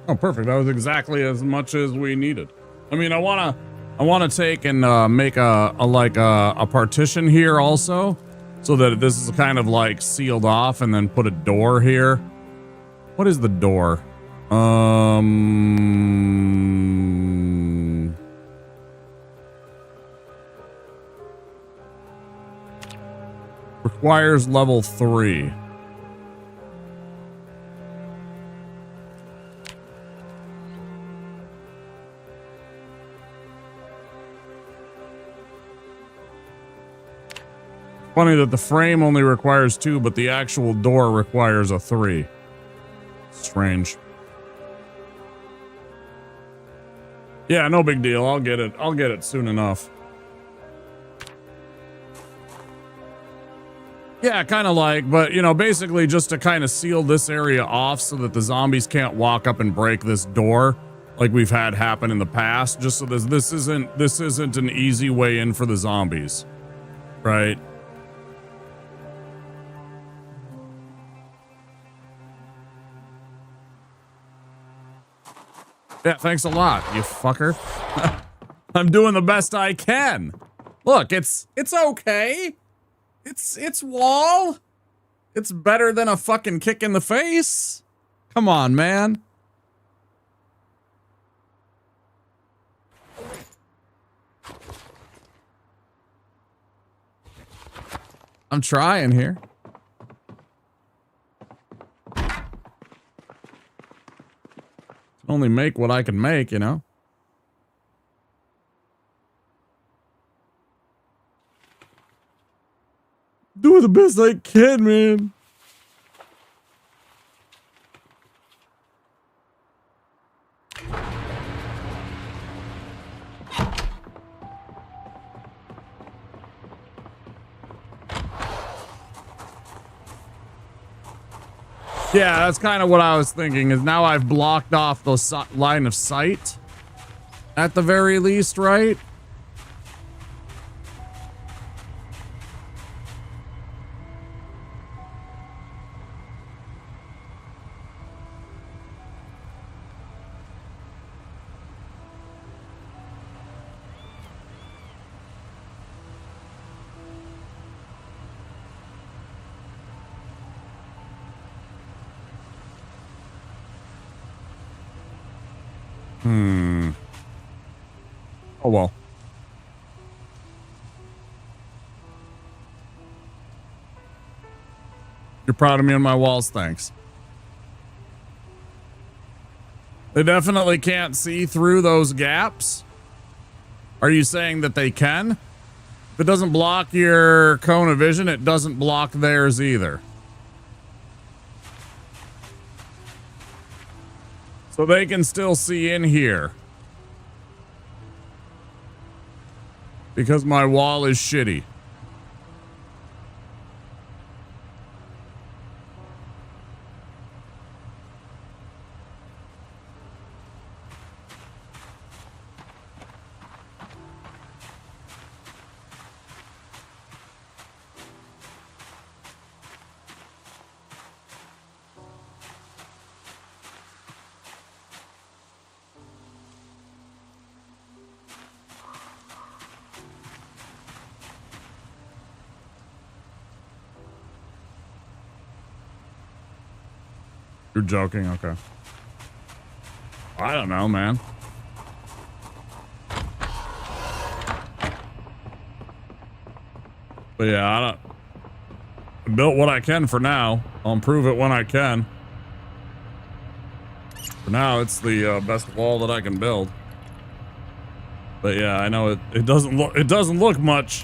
Oh, perfect. That was exactly as much as we needed. I mean, I wanna take and make a partition here also, so that this is kind of like sealed off, and then put a door here. What is the door? Requires level 3. Funny that the frame only requires 2, but the actual door requires a 3. Strange. Yeah, no big deal. I'll get it. I'll get it soon enough. Yeah, kind of like, but you know, basically just to kind of seal this area off so that the zombies can't walk up and break this door like we've had happen in the past, just so this isn't an easy way in for the zombies. Right? Yeah, thanks a lot, you fucker. I'm doing the best I can. Look, it's okay. It's wall. It's better than a fucking kick in the face. Come on, man. I'm trying here. Only make what I can make, you know? Do the best I can, man. Yeah, that's kind of what I was thinking, is now I've blocked off the line of sight. At the very least, right? Oh well. You're proud of me on my walls, thanks. They definitely can't see through those gaps. Are you saying that they can? If it doesn't block your cone of vision, it doesn't block theirs either. So they can still see in here. Because my wall is shitty. You're joking? Okay. I don't know, man. But yeah, I built what I can for now. I'll improve it when I can. For now, it's the best wall that I can build. But yeah, I know it doesn't look much.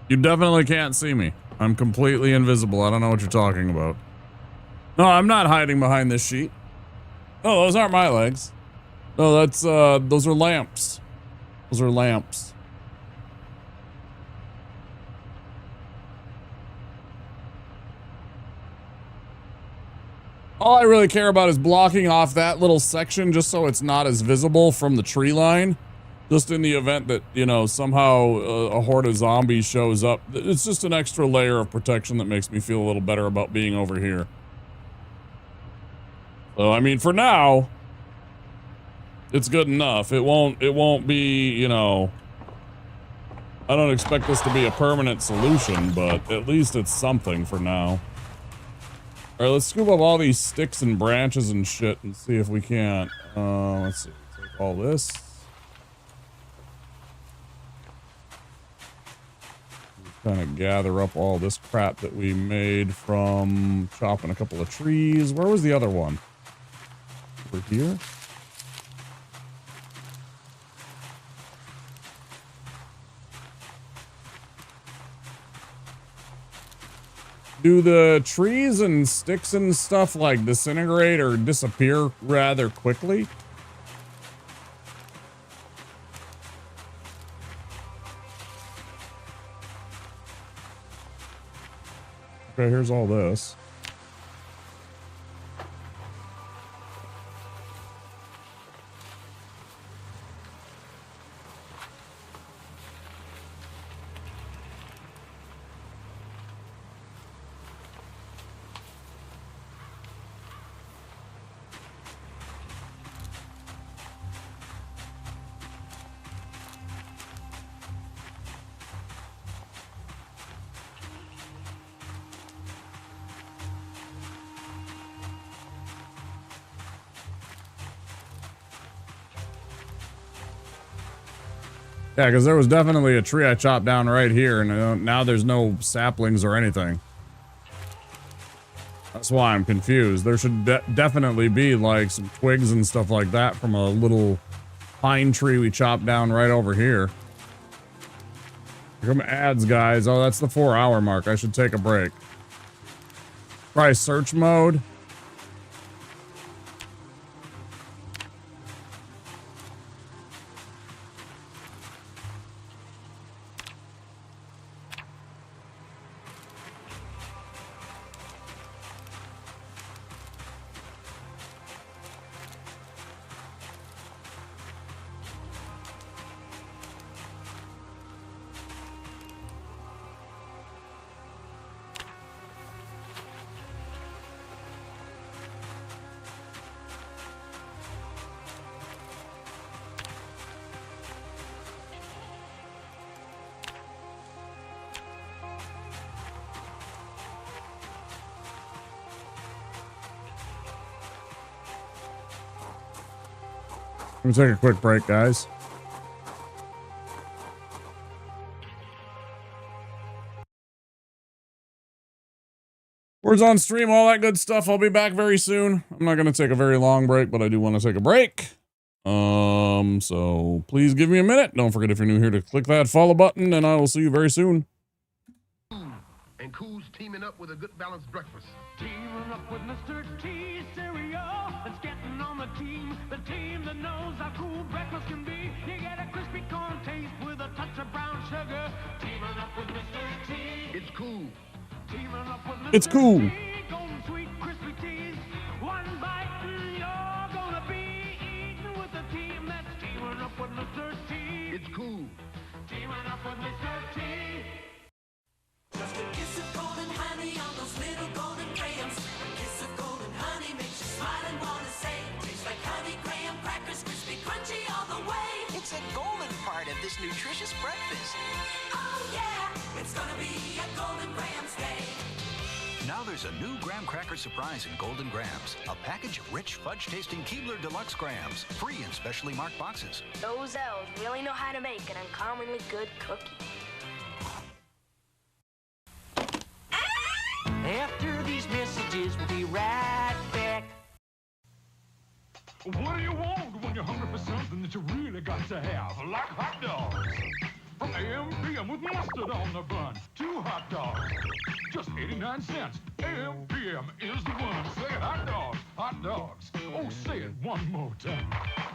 You definitely can't see me. I'm completely invisible. I don't know what you're talking about. No, I'm not hiding behind this sheet. Oh, those aren't my legs. No, that's, those are lamps. Those are lamps. All I really care about is blocking off that little section just so it's not as visible from the tree line. Just in the event that, you know, somehow a horde of zombies shows up. It's just an extra layer of protection that makes me feel a little better about being over here. So, I mean, for now, it's good enough. It won't be, you know, I don't expect this to be a permanent solution, but at least it's something for now. All right, let's scoop up all these sticks and branches and shit and see if we can't. Let's see, take all this. Kind of gather up all this crap that we made from chopping a couple of trees. Where was the other one? Over here? Do the trees and sticks and stuff like disintegrate or disappear rather quickly? Okay, here's all this. Yeah, because there was definitely a tree I chopped down right here, and now there's no saplings or anything. That's why I'm confused. There should definitely be like some twigs and stuff like that from a little pine tree we chopped down right over here. Here come ads, guys. Oh, that's the 4-hour mark. I should take a break. Try search mode. Let me take a quick break, guys. Words on stream, all that good stuff. I'll be back very soon. I'm not going to take a very long break, but I do want to take a break. So please give me a minute. Don't forget, if you're new here, to click that follow button, and I will see you very soon. And Cool's teaming up with a good balanced breakfast. Teaming up with Mr. T cereal. It's getting on the team that knows how cool breakfast can be. You get a crispy corn taste with a touch of brown sugar. Teaming up with Mr. T. It's cool. Teaming up with Mr. It's cool. T. Golden sweet crispy teas. One bite and you're gonna be eating with a team that's teaming up with Mr. T. It's cool. Teaming up with Mr. T. Just a kiss of golden honey on those little golden grahams. A kiss of golden honey makes you smile and wanna say, tastes like honey graham crackers, crispy, crunchy all the way. It's a golden part of this nutritious breakfast. Oh yeah, it's gonna be a golden grahams day. Now there's a new graham cracker surprise in Golden Grams. A package of rich, fudge-tasting Keebler Deluxe Grahams, free in specially marked boxes. Those elves really know how to make an uncommonly good cookie. After these messages, we'll be right back. What do you want when you're hungry for something that you really got to have? Like hot dogs. From AM/PM with mustard on the bun. 2 hot dogs. Just 89 cents. AM/PM is the one. Say it, hot dogs. Hot dogs. Oh, say it one more time.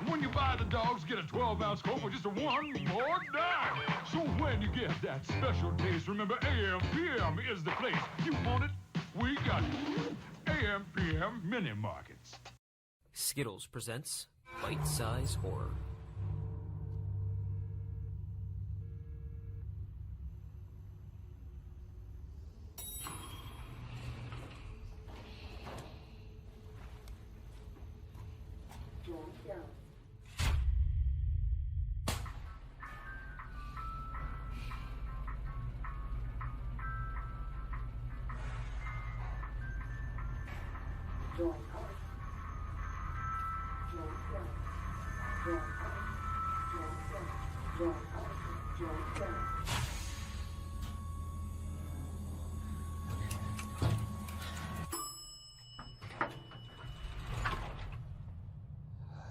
When you buy the dogs, get a 12-ounce Coke for just one more dime. So when you get that special taste, remember AM/PM is the place. You want it? We got it. AM/PM Mini Markets. Skittles presents Bite Size Horror.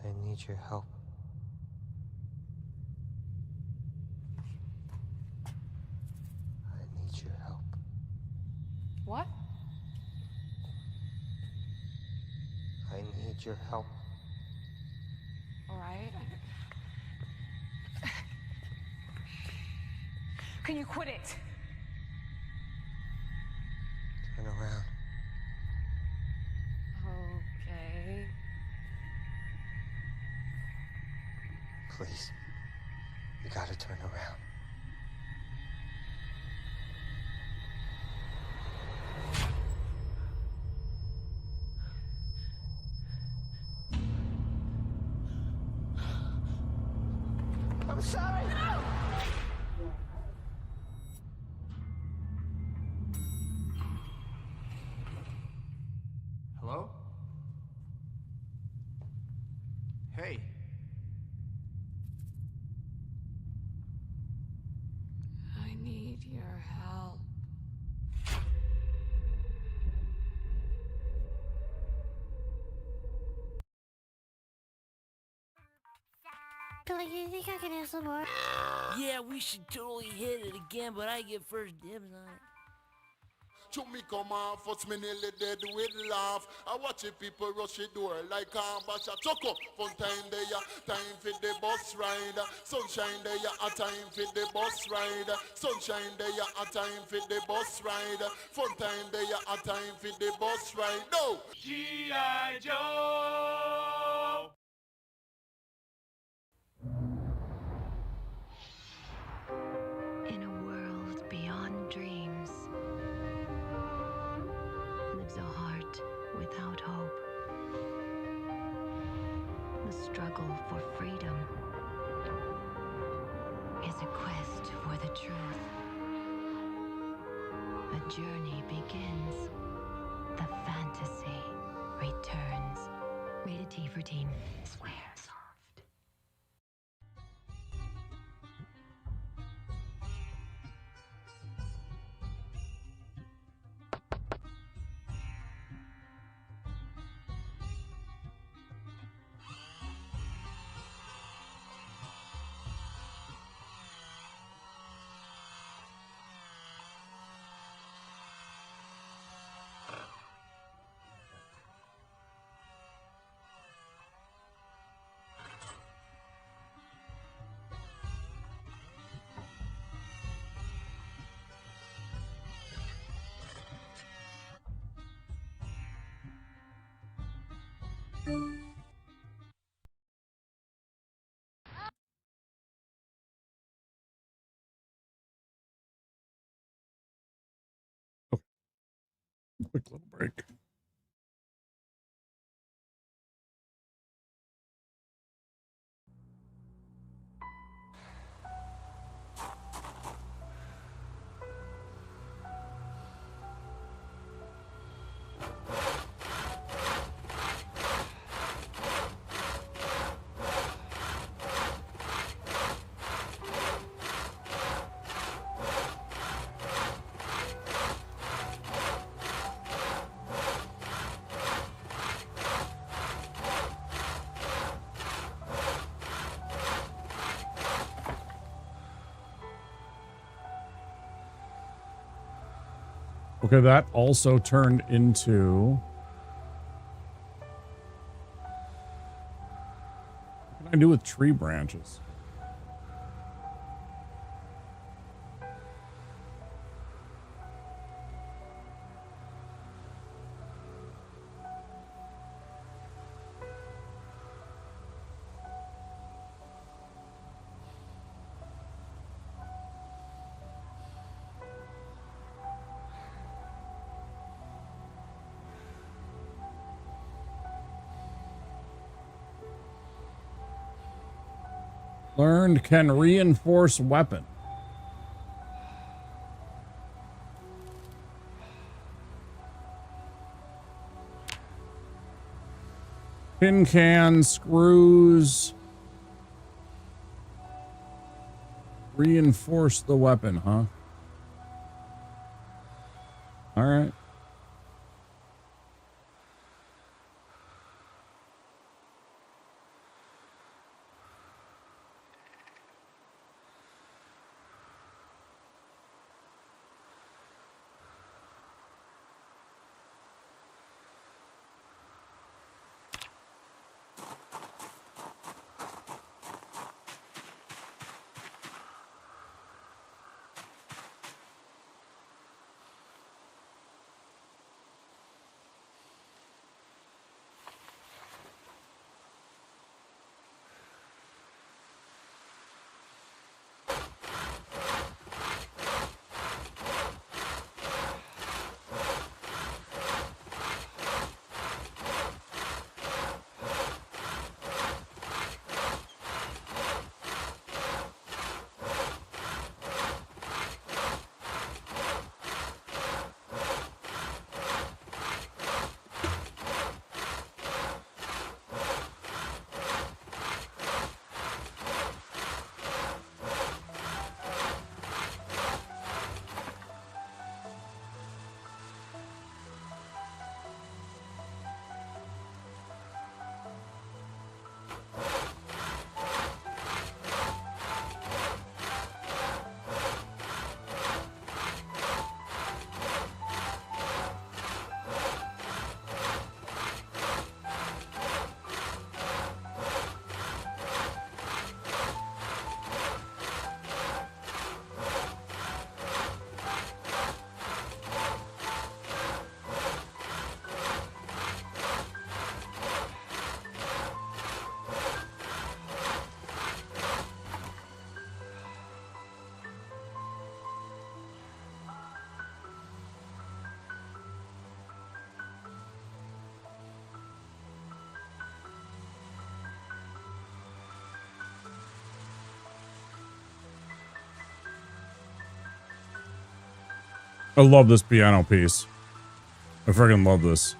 I need your help. I need your help. What? I need your help. All right. Can you quit it? Turn around. Okay. Please. You gotta turn around. I'm sorry. No! Hello? Hey. Billy, you think I can have some more? Yeah, we should totally hit it again, but I get first dibs on it. To me come off, us me nearly dead with laugh. I watch the people rush the door like bash a chuckle. Fun time there, time for the bus ride. Sunshine there, a time for the bus ride. Sunshine there, a time for the bus ride. Fun time there, a time for the bus ride. No! G.I. Joe! In a world beyond dreams lives a heart without hope. The struggle for freedom is a quest for the truth. A journey begins. The fantasy returns. Rated T for teen. Swear soft. Quick little break. Okay, that also turned into... What can I do with tree branches? Learned can reinforce weapon. Tin can, screws. Reinforce the weapon, huh? All right. I love this piano piece. I freaking love this.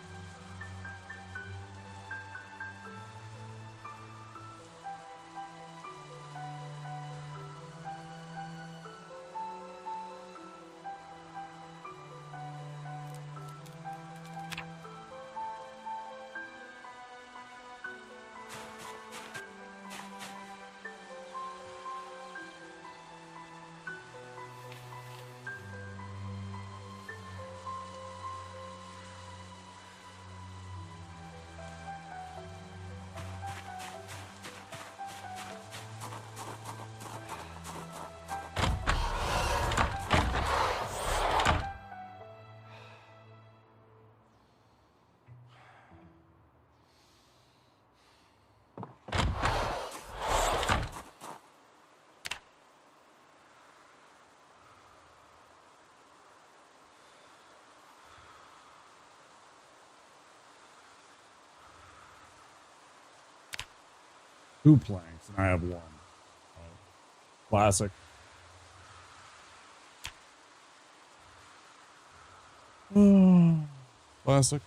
Two planks, and I have one. Classic. Classic.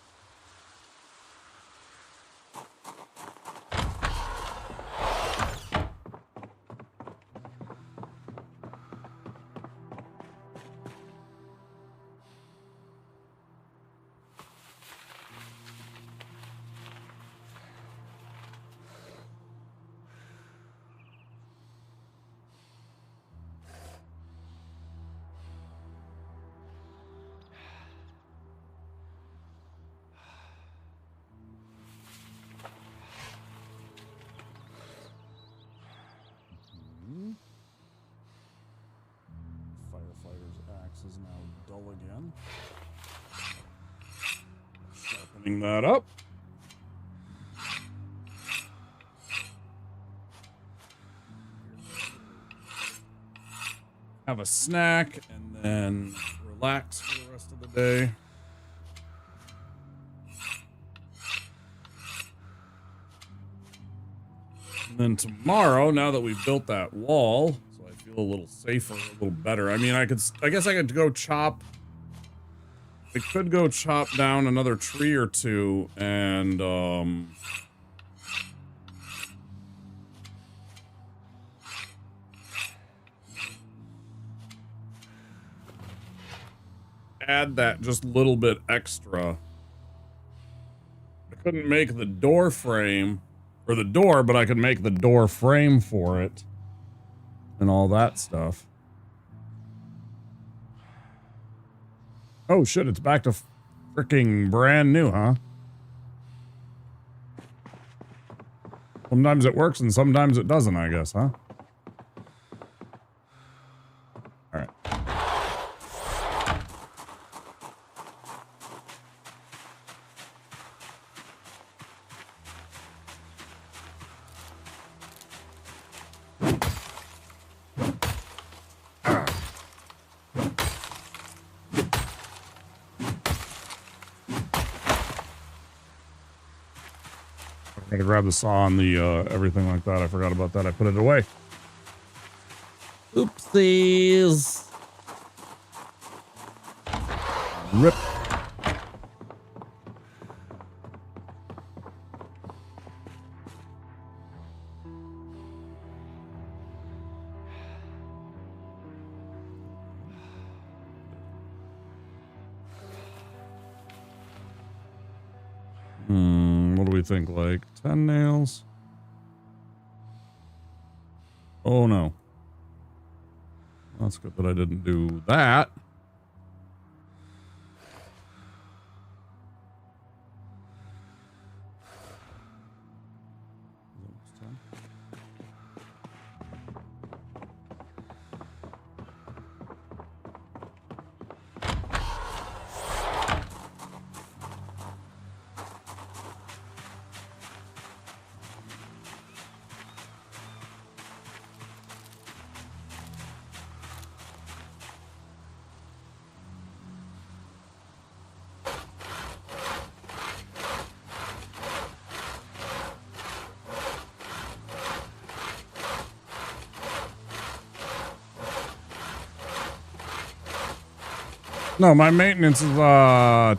Firefighter's axe is now dull again. Sharpening that up. Have a snack and then relax for the rest of the day. And then tomorrow, now that we've built that wall, so I feel a little safer, a little better. I mean, I guess I could go chop. I could go chop down another tree or two and add that just a little bit extra. I couldn't make the door frame or the door, but I could make the door frame for it and all that stuff. Oh shit, it's back to freaking brand new, huh? Sometimes it works and sometimes it doesn't, I guess, huh? All right. I gotta grab the saw and the everything like that. I forgot about that. I put it away. Oopsies. Rip. What do we think? Like 10 nails? Oh no. That's good that I didn't do that. No, my maintenance is 2. I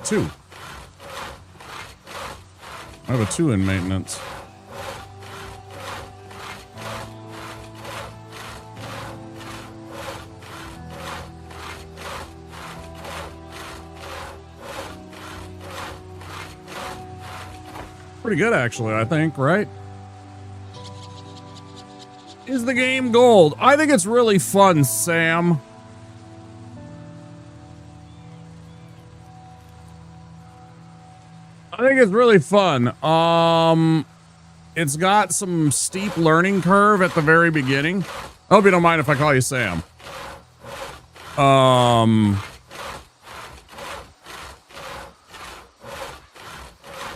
have a 2 in maintenance. Pretty good, actually, I think, right? Is the game gold? I think it's really fun, Sam. I think it's really fun. It's got some steep learning curve at the very beginning. I hope you don't mind if I call you Sam.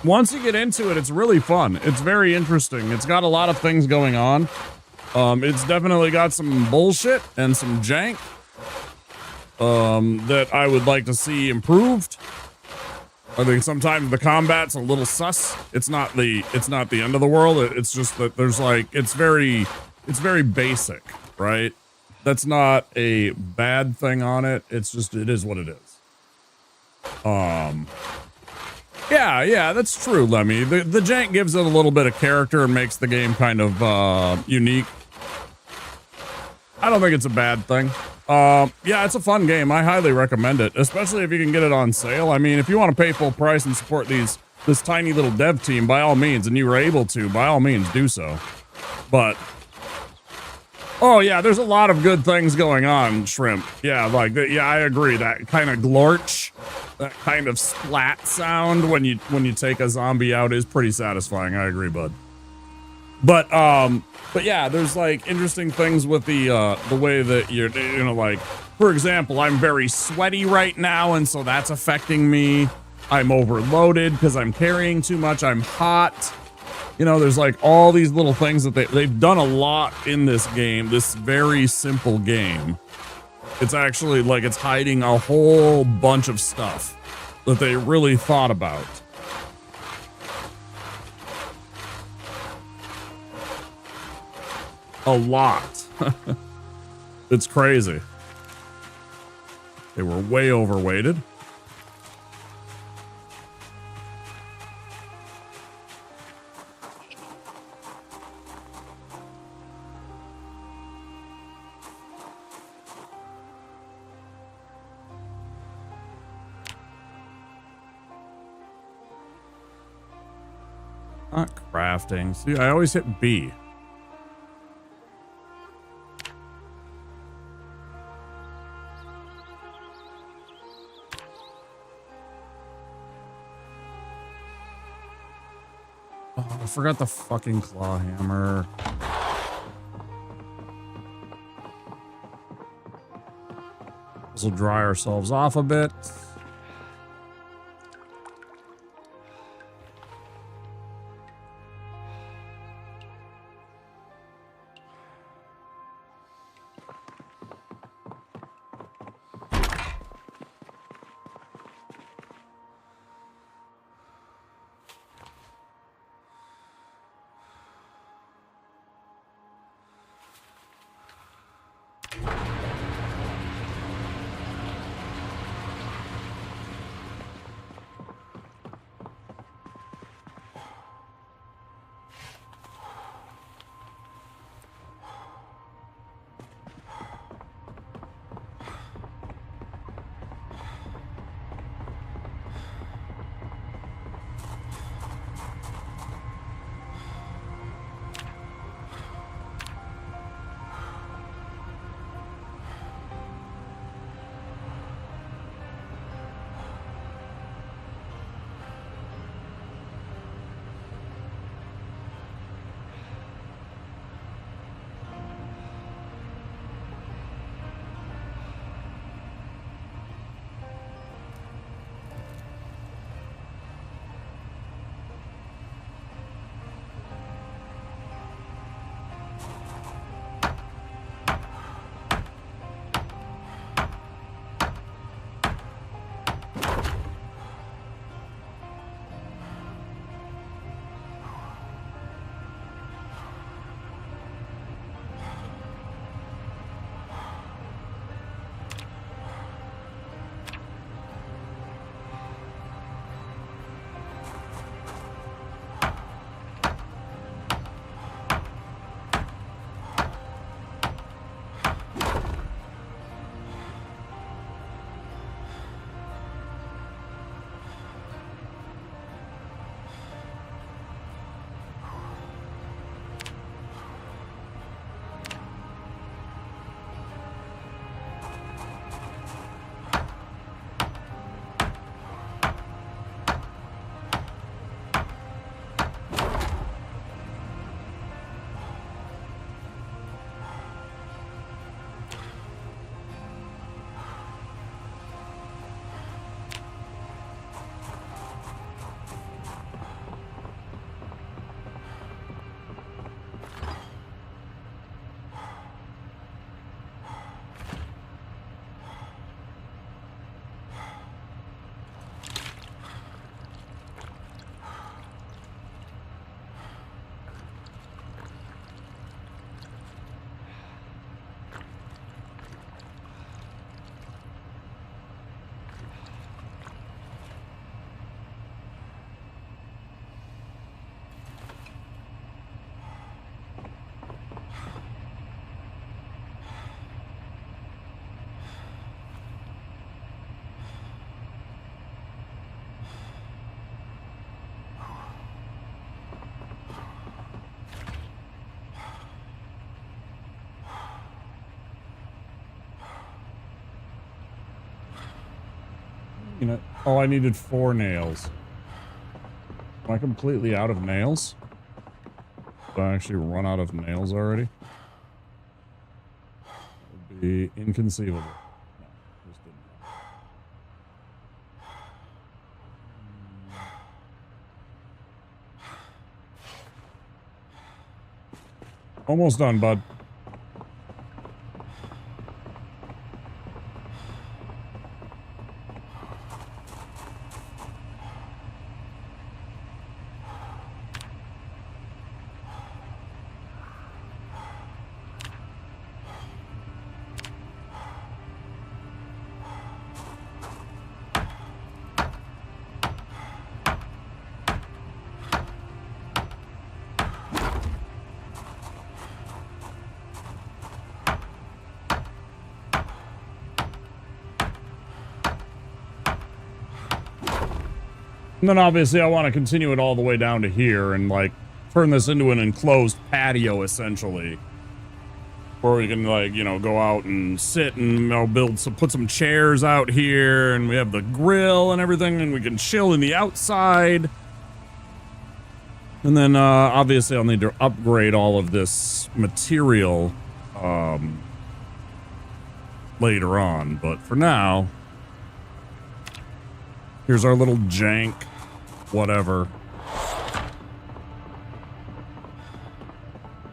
Once you get into it, it's really fun. It's very interesting. It's got a lot of things going on. It's definitely got some bullshit and some jank that I would like to see improved. I think sometimes the combat's a little sus. It's not the end of the world. It's just that there's like it's very basic, right? That's not a bad thing on it. It's just it is what it is. Yeah, that's true, Lemmy. The jank gives it a little bit of character and makes the game kind of unique. I don't think it's a bad thing. Yeah, it's a fun game. I highly recommend it, especially if you can get it on sale. I mean, if you want to pay full price and support this tiny little dev team, by all means, and you were able to, by all means, do so. But oh yeah, there's a lot of good things going on, Shrimp. Yeah, like yeah, I agree. That kind of glorch, that kind of splat sound when you take a zombie out is pretty satisfying. I agree, bud. But yeah, there's like interesting things with the way that you're, you know, like, for example, I'm very sweaty right now, and so that's affecting me. I'm overloaded because I'm carrying too much. I'm hot. You know, there's like all these little things that they've done a lot in this game, this very simple game. It's actually like it's hiding a whole bunch of stuff that they really thought about. A lot. It's crazy. They were way overweighted. Not crafting. See, I always hit B. Oh, I forgot the fucking claw hammer. This will dry ourselves off a bit. You know, oh, I needed 4 nails. Am I completely out of nails? Did I actually run out of nails already? That would be inconceivable. No, just didn't. Almost done, bud. And then obviously I want to continue it all the way down to here and like turn this into an enclosed patio essentially. Where we can like, you know, go out and sit and I'll put some chairs out here and we have the grill and everything and we can chill in the outside. And then obviously I'll need to upgrade all of this material later on. But for now, here's our little jank. Whatever.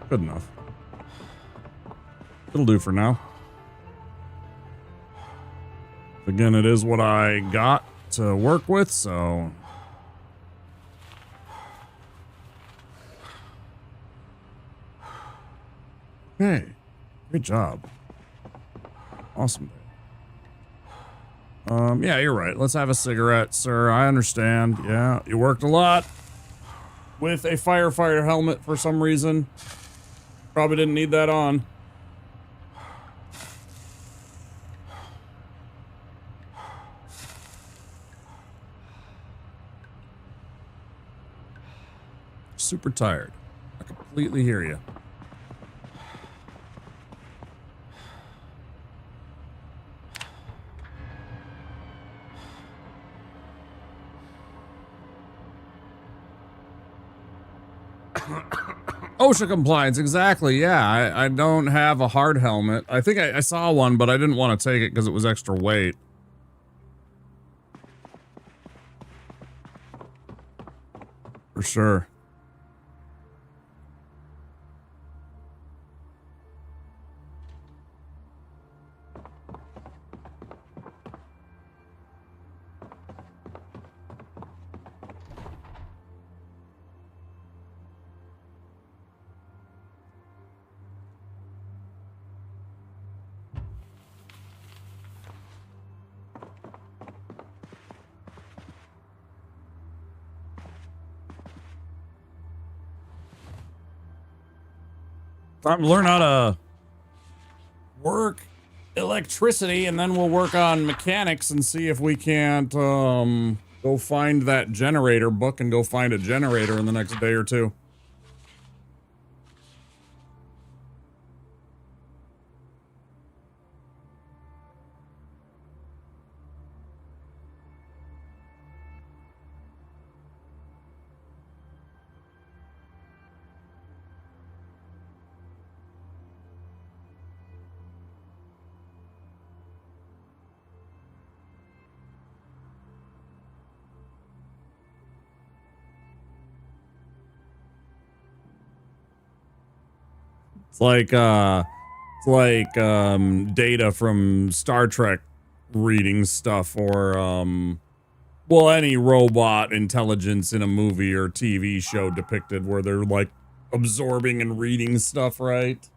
Good enough. It'll do for now. Again, it is what I got to work with, so... Hey, great job. Awesome. Yeah, you're right. Let's have a cigarette, sir. I understand. Yeah, you worked a lot with a firefighter helmet for some reason. Probably didn't need that on. Super tired. I completely hear you. OSHA compliance, exactly. Yeah, I don't have a hard helmet. I think I saw one, but I didn't want to take it because it was extra weight. For sure. Time to learn how to work electricity, and then we'll work on mechanics and see if we can't go find that generator book and go find a generator in the next day or two. It's like data from Star Trek reading stuff or well, any robot intelligence in a movie or TV show depicted where they're like absorbing and reading stuff, right?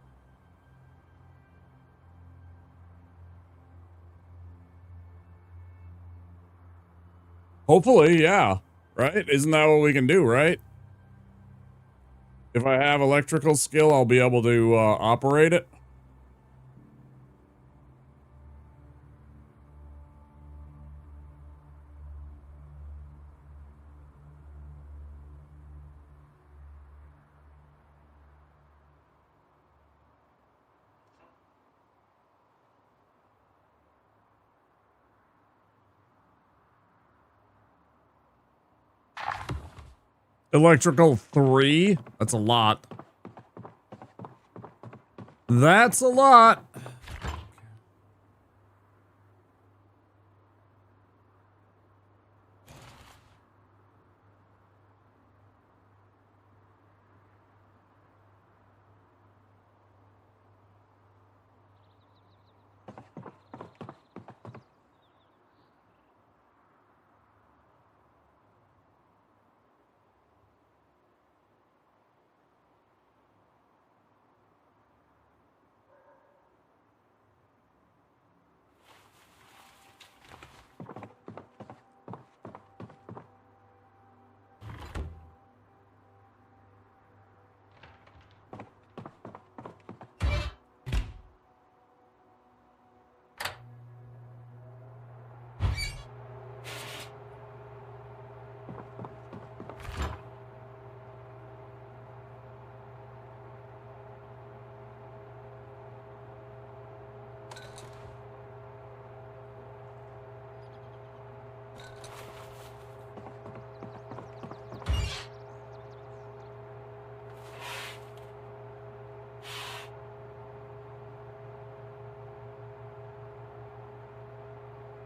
Hopefully, yeah. Right? Isn't that what we can do, right? If I have electrical skill, I'll be able to operate it. Electrical 3? That's a lot. That's a lot.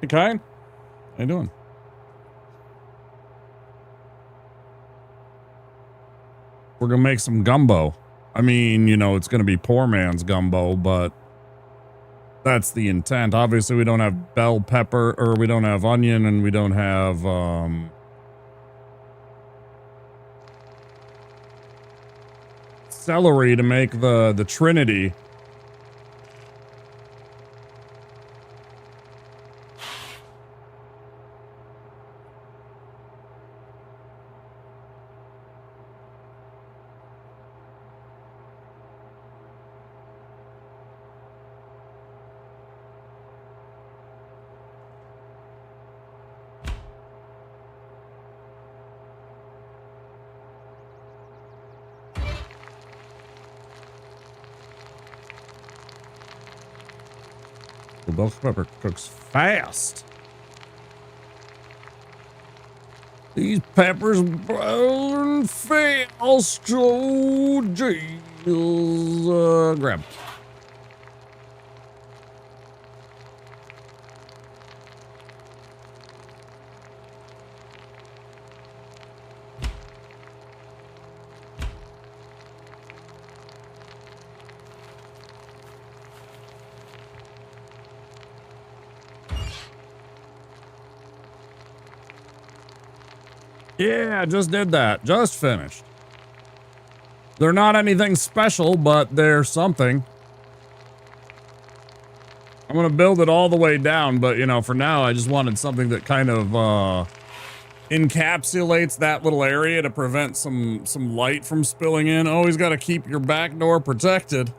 Hey, Kai. How you doing? We're gonna make some gumbo. I mean, you know, it's gonna be poor man's gumbo, but that's the intent. Obviously, we don't have bell pepper, or we don't have onion, and we don't have, celery to make the trinity. The bell pepper cooks fast. These peppers burn fast. Oh, jeez. Grab. Yeah, just did that. Just finished. They're not anything special, but they're something. I'm going to build it all the way down, but, you know, for now, I just wanted something that kind of, encapsulates that little area to prevent some light from spilling in. Always got to keep your back door protected.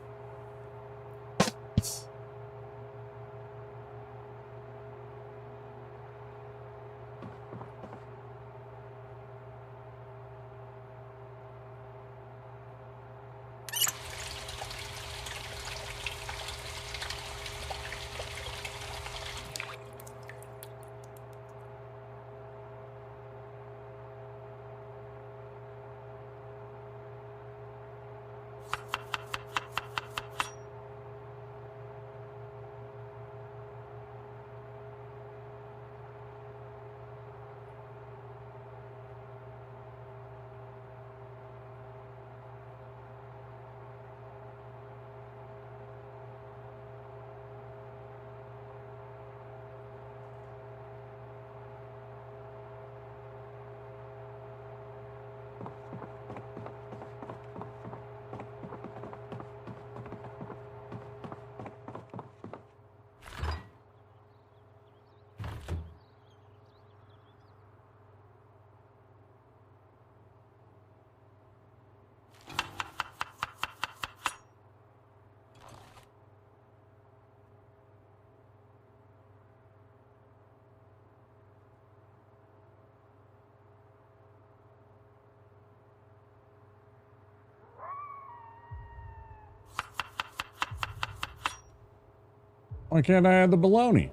Why can't I add the bologna?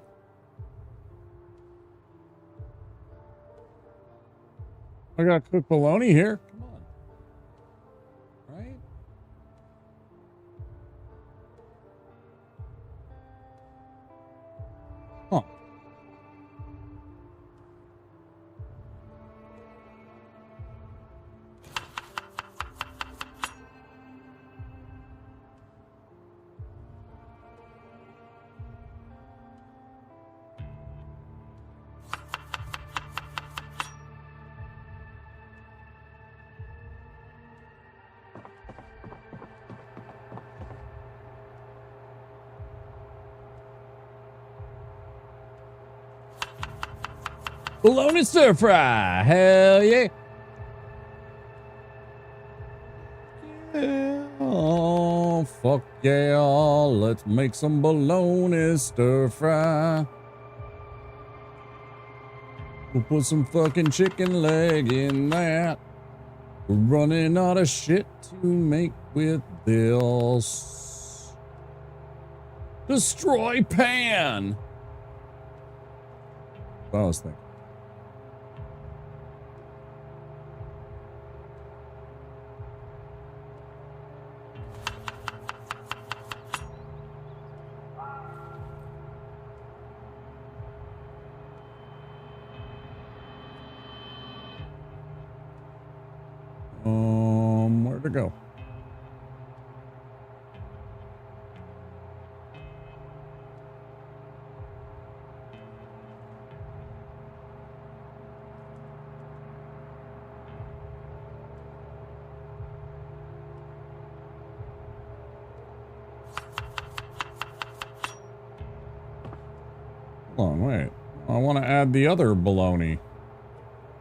I got cooked bologna here. Come on. Bologna stir fry. Hell yeah. Yeah. Oh, fuck yeah. Let's make some bologna stir fry. We'll put some fucking chicken leg in that. We're running out of shit to make with this. Destroy pan. What I was thinking. Where to go? Hold on, wait. I want to add the other bologna.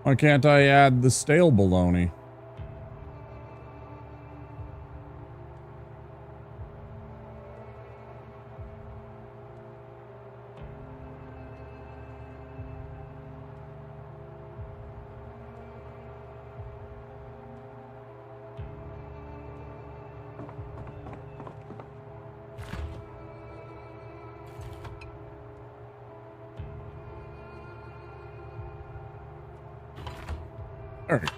Why can't I add the stale bologna? All right.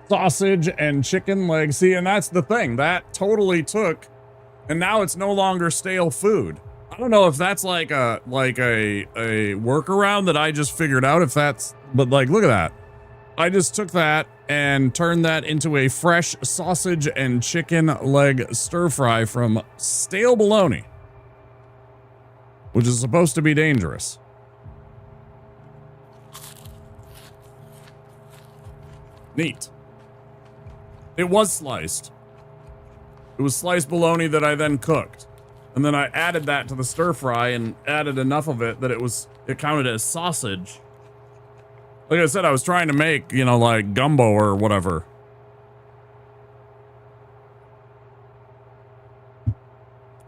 Sausage and chicken leg. See, and that's the thing. That totally took, and now it's no longer stale food. I don't know if that's like a workaround that I just figured out, if that's, but like, look at that. I just took that and turned that into a fresh sausage and chicken leg stir fry from stale bologna, which is supposed to be dangerous. Neat. It was sliced. It was sliced bologna that I then cooked. And then I added that to the stir fry and added enough of it that it counted as sausage. Like I said, I was trying to make, you know, like gumbo or whatever.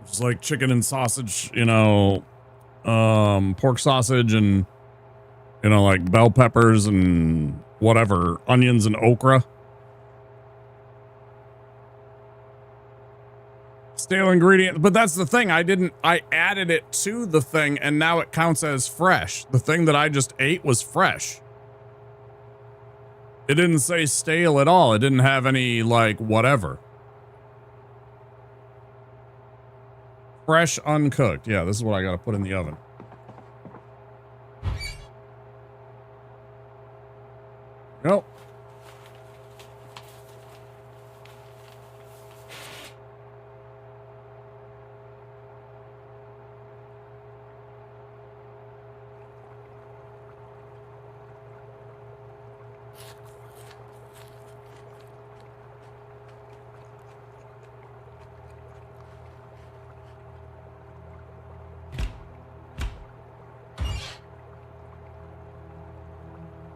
Just like chicken and sausage, you know, pork sausage and, you know, like bell peppers and whatever, onions and okra. Stale ingredient, but that's the thing. I added it to the thing and now it counts as fresh. The thing that I just ate was fresh. It didn't say stale at all. It didn't have any, like, whatever. Fresh, uncooked. Yeah, this is what I got to put in the oven. Nope.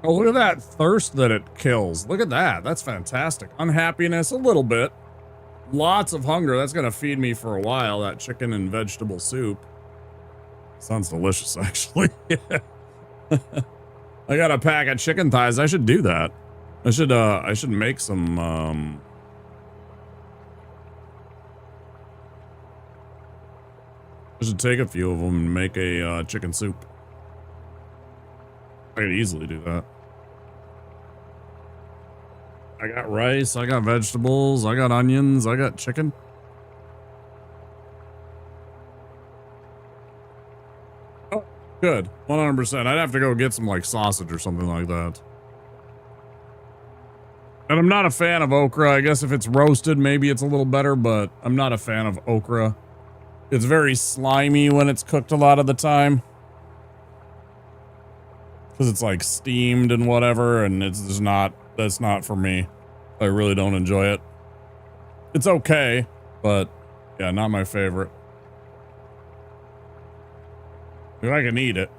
Oh, look at that thirst that it kills. Look at that. That's fantastic. Unhappiness, a little bit. Lots of hunger. That's going to feed me for a while, that chicken and vegetable soup. Sounds delicious, actually. I got a pack of chicken thighs. I should do that. I should make some, I should take a few of them and make a chicken soup. I could easily do that. I got rice, I got vegetables, I got onions, I got chicken. Oh, good. 100%. I'd have to go get some like sausage or something like that. And I'm not a fan of okra. I guess if it's roasted, maybe it's a little better, but I'm not a fan of okra. It's very slimy when it's cooked a lot of the time. Because it's like steamed and whatever, and it's just not, that's not for me. I really don't enjoy it. It's okay, but yeah, not my favorite. I can eat it.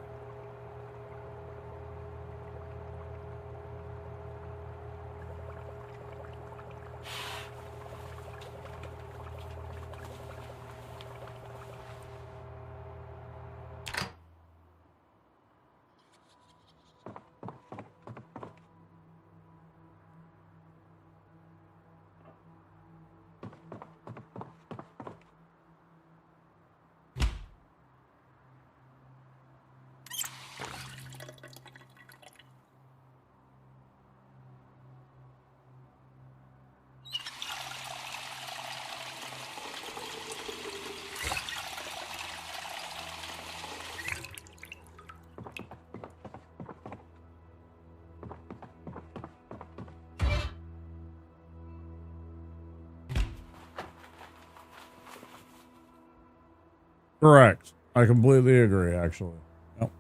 Correct. I completely agree, actually. Yep.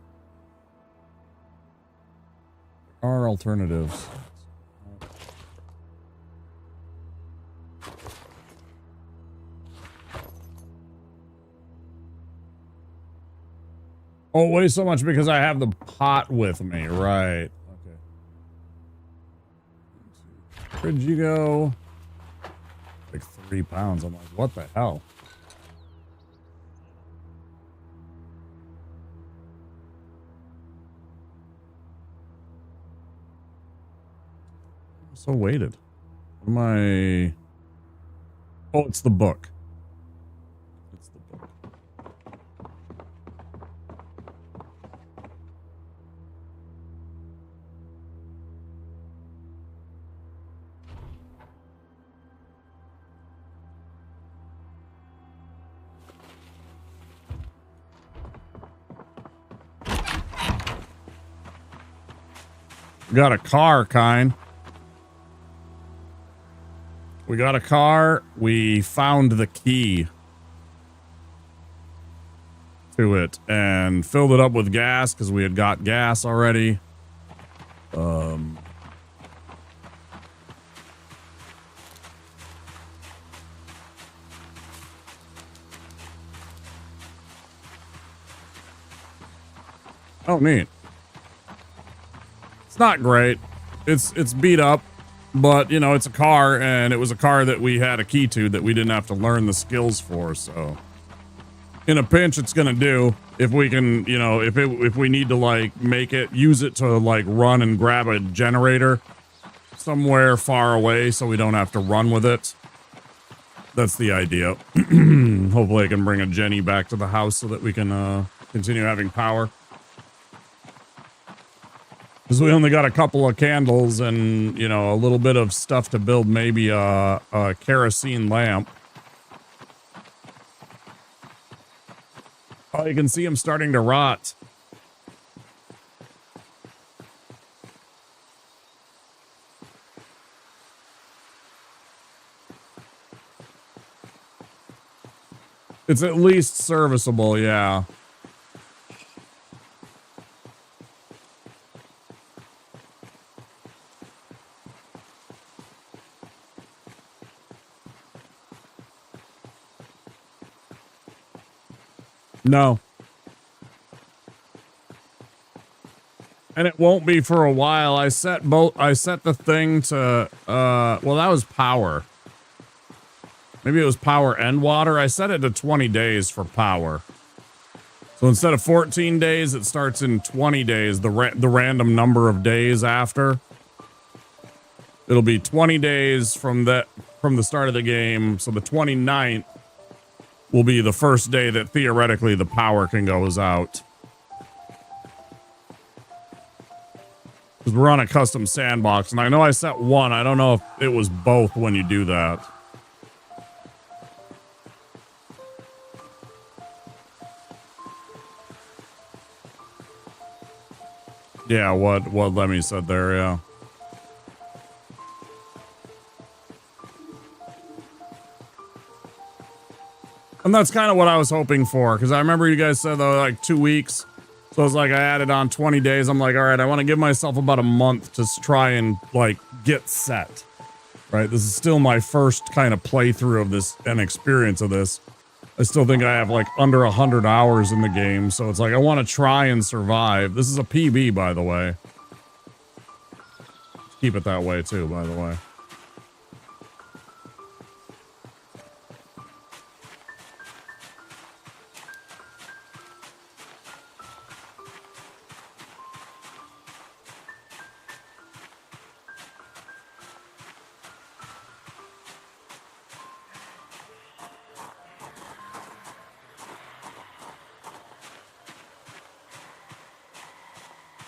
There are alternatives. Oh, way so much because I have the pot with me, right? Okay. Where'd you go? Like 3 pounds. I'm like, what the hell? I'm so weighted. What am I? Oh, it's the book. It's the book. We got a car, kind. We got a car. We found the key to it and filled it up with gas because we had got gas already. Oh, neat. It's not great. It's beat up, but you know, it's a car, and it was a car that we had a key to that we didn't have to learn the skills for. So in a pinch, it's gonna do. If we can, you know, if we need to like use it to like run and grab a generator somewhere far away so we don't have to run with it. That's the idea. Hopefully I can bring a Jenny back to the house so that we can continue having power. Because we only got a couple of candles and, you know, a little bit of stuff to build maybe a kerosene lamp. Oh, you can see them starting to rot. It's at least serviceable, yeah. No. And it won't be for a while. I set the thing to well, that was power. Maybe it was power and water. I set it to 20 days for power. So instead of 14 days, it starts in 20 days, the random number of days after. It'll be 20 days from the start of the game. So the 29th will be the first day that theoretically the power can goes out. Because we're on a custom sandbox, and I know I set one. I don't know if it was both when you do that. Yeah, what Lemmy said there, yeah. And that's kind of what I was hoping for, because I remember you guys said, though, like 2 weeks. So I was like, I added on 20 days. I'm like, all right, I want to give myself about a month to try and, like, get set. Right? This is still my first kind of playthrough of this and experience of this. I still think I have like under 100 hours in the game, so it's like I want to try and survive. This is a PB, by the way. Keep it that way too, by the way.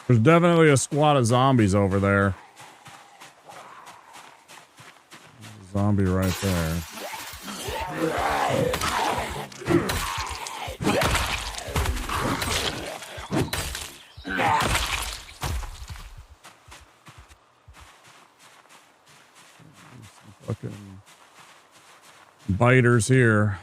There's definitely a squad of zombies over there. There's a zombie right there. Fucking biters here.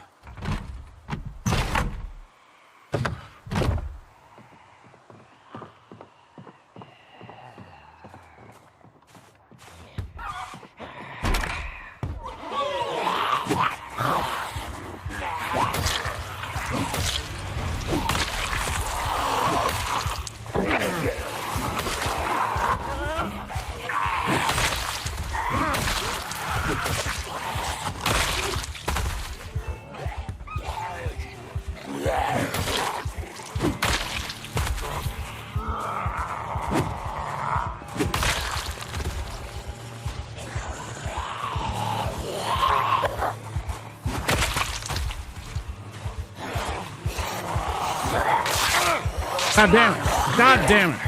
God damn it. God damn it.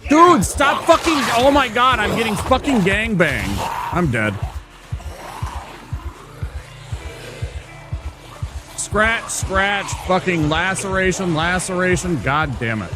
Dude, stop fucking. Oh my god, I'm getting fucking gangbanged. I'm dead. Scratch, scratch, fucking laceration, laceration. God damn it.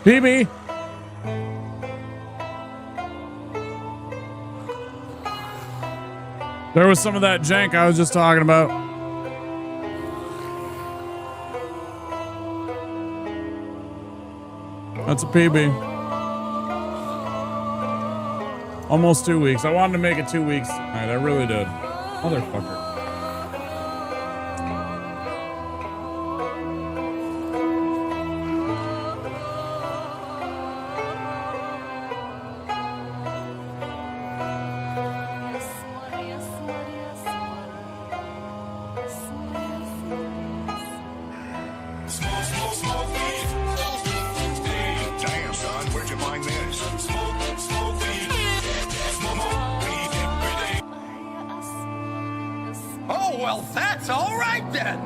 PB. There was some of that jank I was just talking about. That's a PB. Almost 2 weeks. I wanted to make it 2 weeks. All right, I really did. Motherfucker. Damn, son, where'd you find this? Oh, well, that's all right then.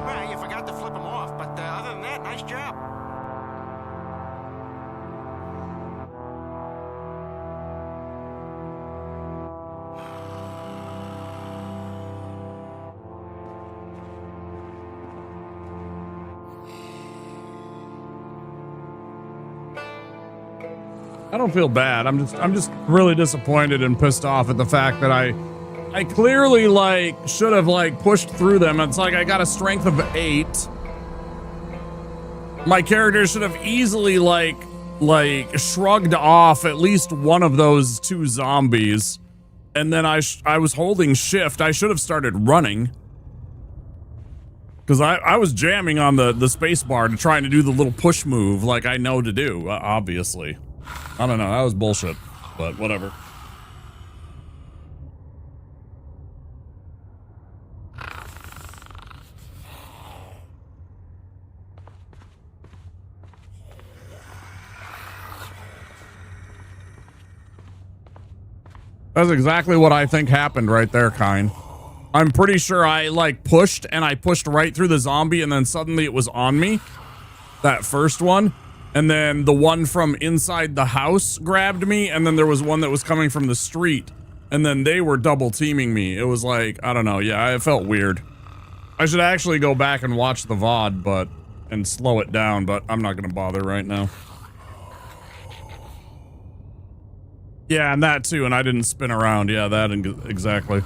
Well, you forgot to flip them off, but other than that, nice job. I don't feel bad. I'm just really disappointed and pissed off at the fact that I clearly like should have like pushed through them. It's like I got a strength of 8. My character should have easily like like shrugged off at least one of those two zombies, and then I was holding shift. I should have started running because I was jamming on the space bar to trying to do the little push move like I know to do. Obviously, I don't know. That was bullshit, but whatever. That's exactly what I think happened right there, Kine. I'm pretty sure I like pushed and I pushed right through the zombie and then suddenly it was on me. That first one. And then the one from inside the house grabbed me, and then there was one that was coming from the street. And then they were double teaming me. It was like, I don't know. Yeah, it felt weird. I should actually go back and watch the VOD, and slow it down, but I'm not gonna bother right now. Yeah, and that too, and I didn't spin around. Yeah, that exactly.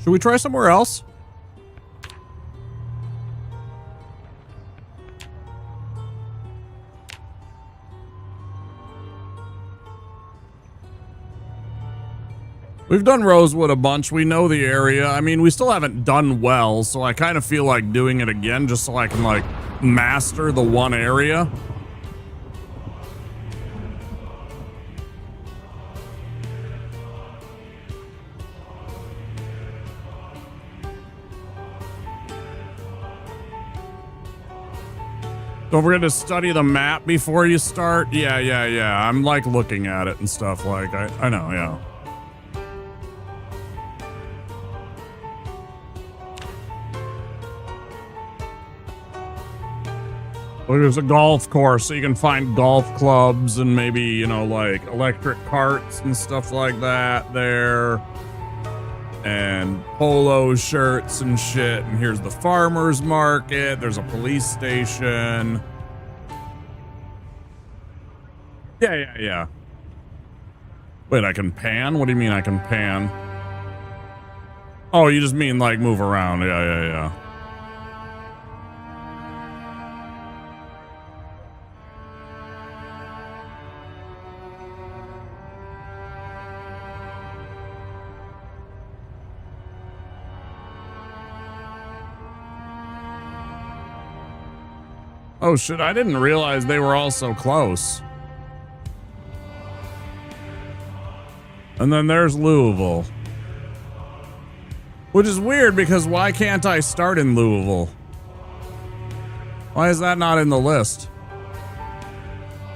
Should we try somewhere else? We've done Rosewood a bunch. We know the area. I mean, we still haven't done well, so I kind of feel like doing it again just so I can, like, master the one area. Don't forget to study the map before you start. Yeah. I'm like looking at it and stuff. Like, I know, yeah. Well, there's a golf course, so you can find golf clubs and maybe, you know, like electric carts and stuff like that there. And polo shirts and shit. And here's the farmer's market. There's a police station. Yeah. Wait, I can pan? What do you mean I can pan? Oh, you just mean like move around. Yeah. Oh shit, I didn't realize they were all so close. And then there's Louisville. Which is weird because why can't I start in Louisville? Why is that not in the list?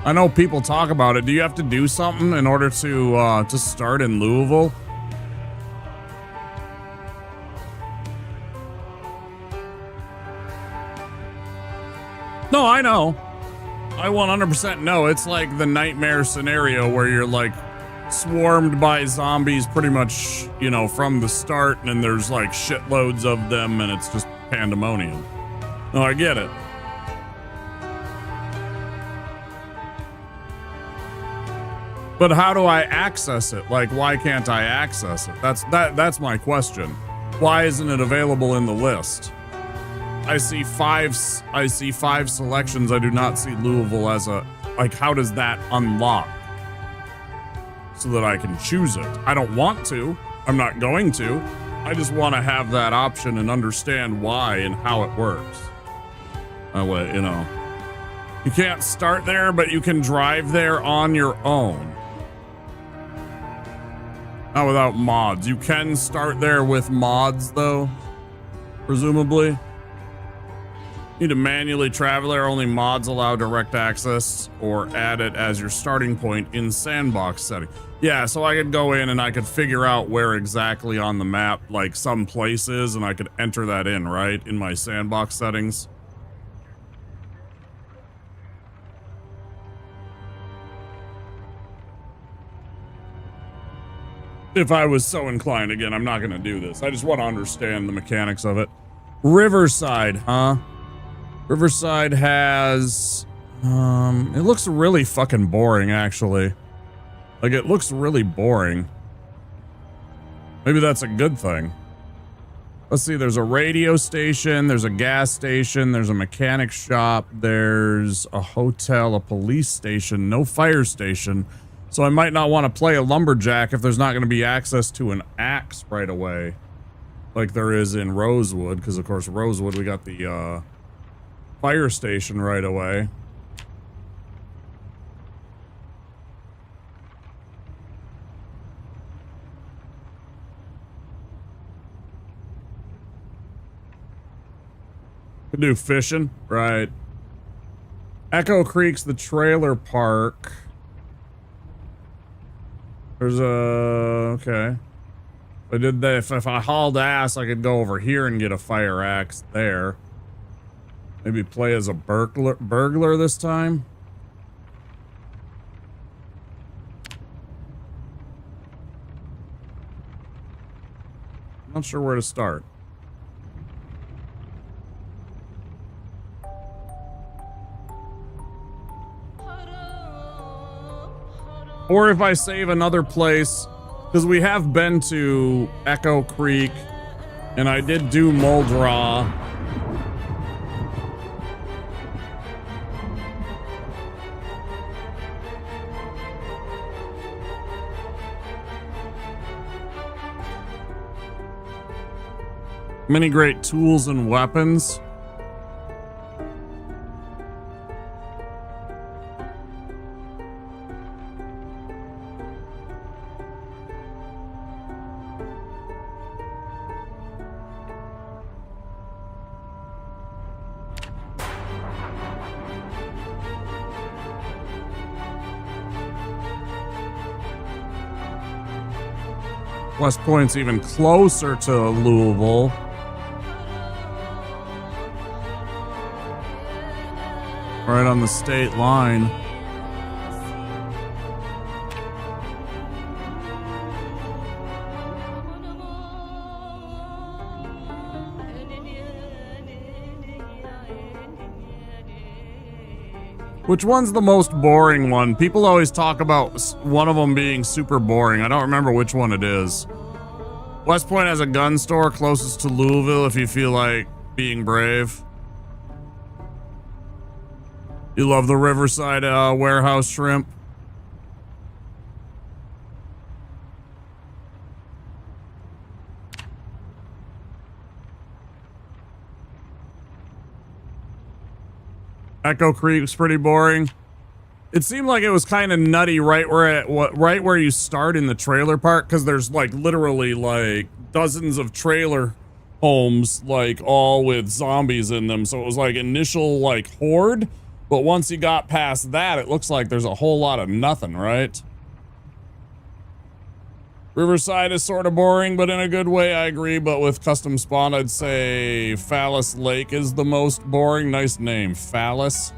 I know people talk about it. Do you have to do something in order to start in Louisville? No, I know. I 100% know. It's like the nightmare scenario where you're like swarmed by zombies pretty much, you know, from the start, and there's like shitloads of them and it's just pandemonium. No, I get it. But how do I access it? Like, why can't I access it? That's my question. Why isn't it available in the list? I see five selections. I do not see Louisville as a, like, how does that unlock so that I can choose it? I don't want to. I'm not going to. I just want to have that option and understand why and how it works. That way, you know, you can't start there, but you can drive there on your own. Not without mods. You can start there with mods, though, presumably. Need to manually travel there. Only mods allow direct access or add it as your starting point in sandbox setting. Yeah, so I could go in and I could figure out where exactly on the map, like some place is, and I could enter that in, right? In my sandbox settings. If I was so inclined. Again, I'm not going to do this. I just want to understand the mechanics of it. Riverside, huh? Riverside has, it looks really fucking boring, actually. Like, it looks really boring. Maybe that's a good thing. Let's see, there's a radio station, there's a gas station, there's a mechanic shop, there's a hotel, a police station, no fire station. So I might not want to play a lumberjack if there's not going to be access to an axe right away. Like there is in Rosewood, because of course Rosewood, we got the, fire station right away. Could do fishing, right? Echo Creek's the trailer park. There's a okay. If I did that, if I hauled ass, I could go over here and get a fire axe there. Maybe play as a burglar this time. Not sure where to start. Or if I save another place, because we have been to Echo Creek, and I did do Muldraw. Many great tools and weapons. West Point's even closer to Louisville. Right on the state line. Which one's the most boring one? People always talk about one of them being super boring. I don't remember which one it is. West Point has a gun store closest to Louisville if you feel like being brave. You love the Riverside warehouse shrimp? Echo Creek's pretty boring. It seemed like it was kind of nutty right where you start in the trailer park, because there's like literally like dozens of trailer homes, like all with zombies in them. So it was like initial like horde. But once you got past that, it looks like there's a whole lot of nothing, right? Riverside is sort of boring, but in a good way, I agree. But with custom spawn, I'd say Phallus Lake is the most boring. Nice name, Phallus.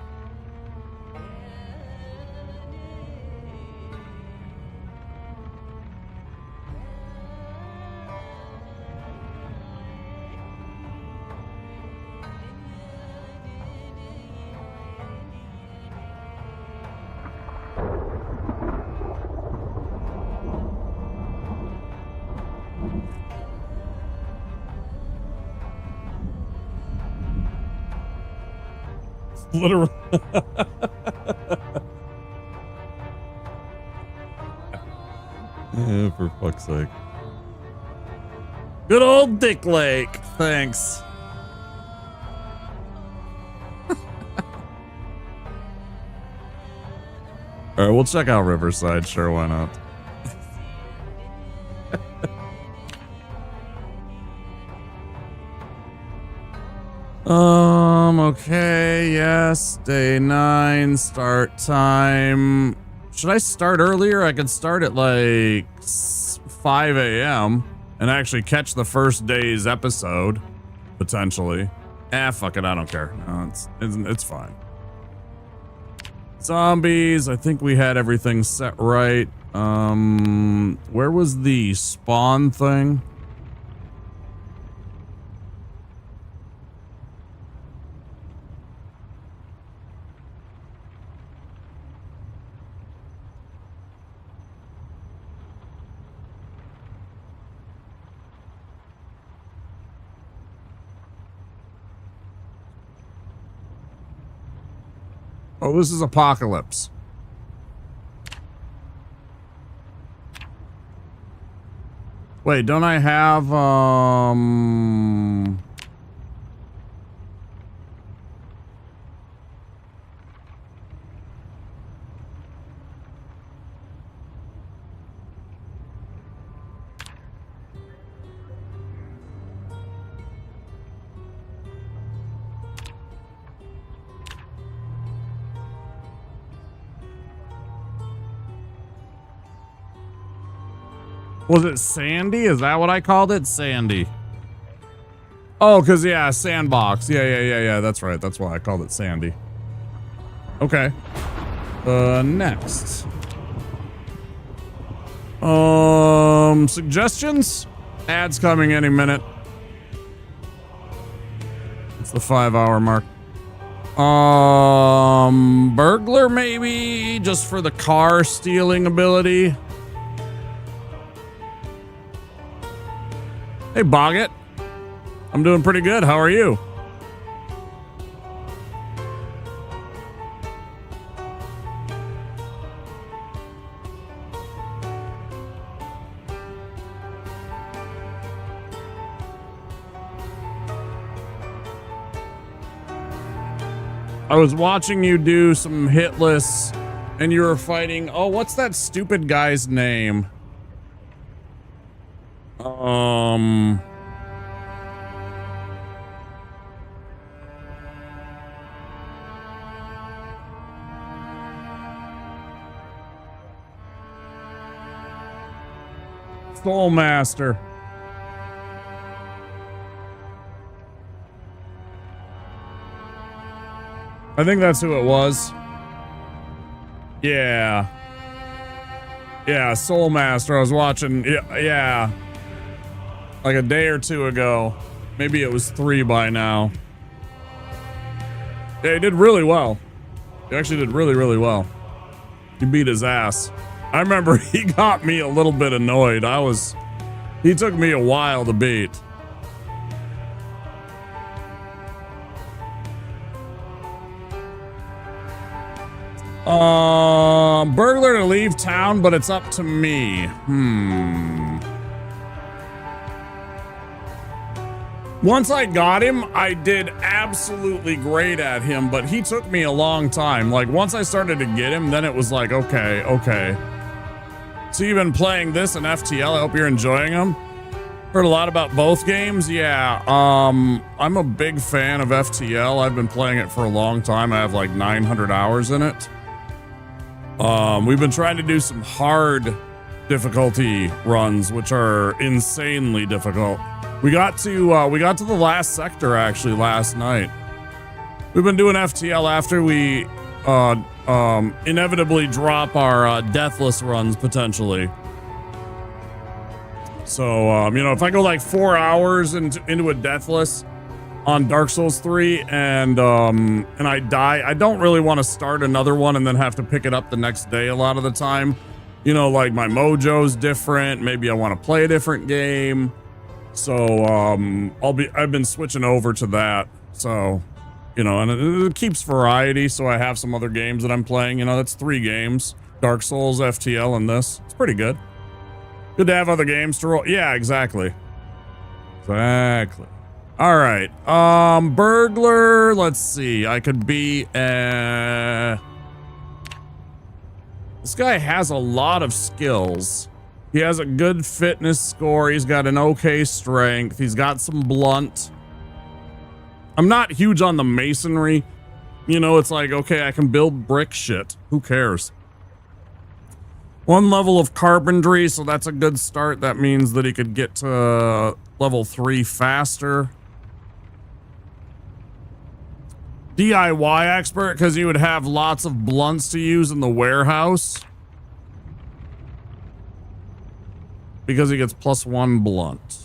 Literally. Yeah, for fuck's sake. Good old Dick Lake. Thanks. All right, we'll check out Riverside. Sure, why not? Okay, yes, day 9, start time. Should I start earlier? I could start at like 5 a.m. and actually catch the first day's episode, potentially. Fuck it, I don't care. No, it's fine. Zombies, I think we had everything set right. Where was the spawn thing? Oh, this is Apocalypse. Wait, don't I have, was it Sandy? Is that what I called it? Sandy. Oh, because, yeah, Sandbox. Yeah. That's right. That's why I called it Sandy. Okay. Next. Suggestions? Ads coming any minute. It's the 5-hour mark. Burglar, maybe? Just for the car stealing ability. Hey, Boggett. I'm doing pretty good. How are you? I was watching you do some hit lists and you were fighting. Oh, what's that stupid guy's name? Soul Master. I think that's who it was. Yeah. Yeah, Soul Master. I was watching. Yeah. Like a day or two ago. Maybe it was 3 by now. Yeah, he did really well. He actually did really, really well. He beat his ass. I remember he got me a little bit annoyed. He took me a while to beat. Burglar to leave town, but it's up to me. Once I got him, I did absolutely great at him, but he took me a long time. Like, once I started to get him, then it was like, okay. So you've been playing this in FTL. I hope you're enjoying them. Heard a lot about both games. Yeah, I'm a big fan of FTL. I've been playing it for a long time. I have like 900 hours in it. We've been trying to do some hard difficulty runs, which are insanely difficult. We got to the last sector actually last night. We've been doing FTL after we inevitably drop our deathless runs potentially. So if I go like 4 hours into a deathless on Dark Souls 3 and I die, I don't really want to start another one and then have to pick it up the next day a lot of the time. Like my mojo's different. Maybe I want to play a different game. So I've been switching over to that. So, and it keeps variety. So I have some other games that I'm playing. That's 3 games: Dark Souls, FTL, and this. It's pretty good. Good to have other games to roll. Yeah, exactly. Exactly. All right. Burglar. Let's see. I could be this guy has a lot of skills. He has a good fitness score. He's got an okay strength. He's got some blunt. I'm not huge on the masonry. You know, it's like, okay, I can build brick shit. Who cares? 1 level of carpentry, so that's a good start. That means that he could get to level 3 faster. DIY expert, because he would have lots of blunts to use in the warehouse. Because he gets +1 blunt.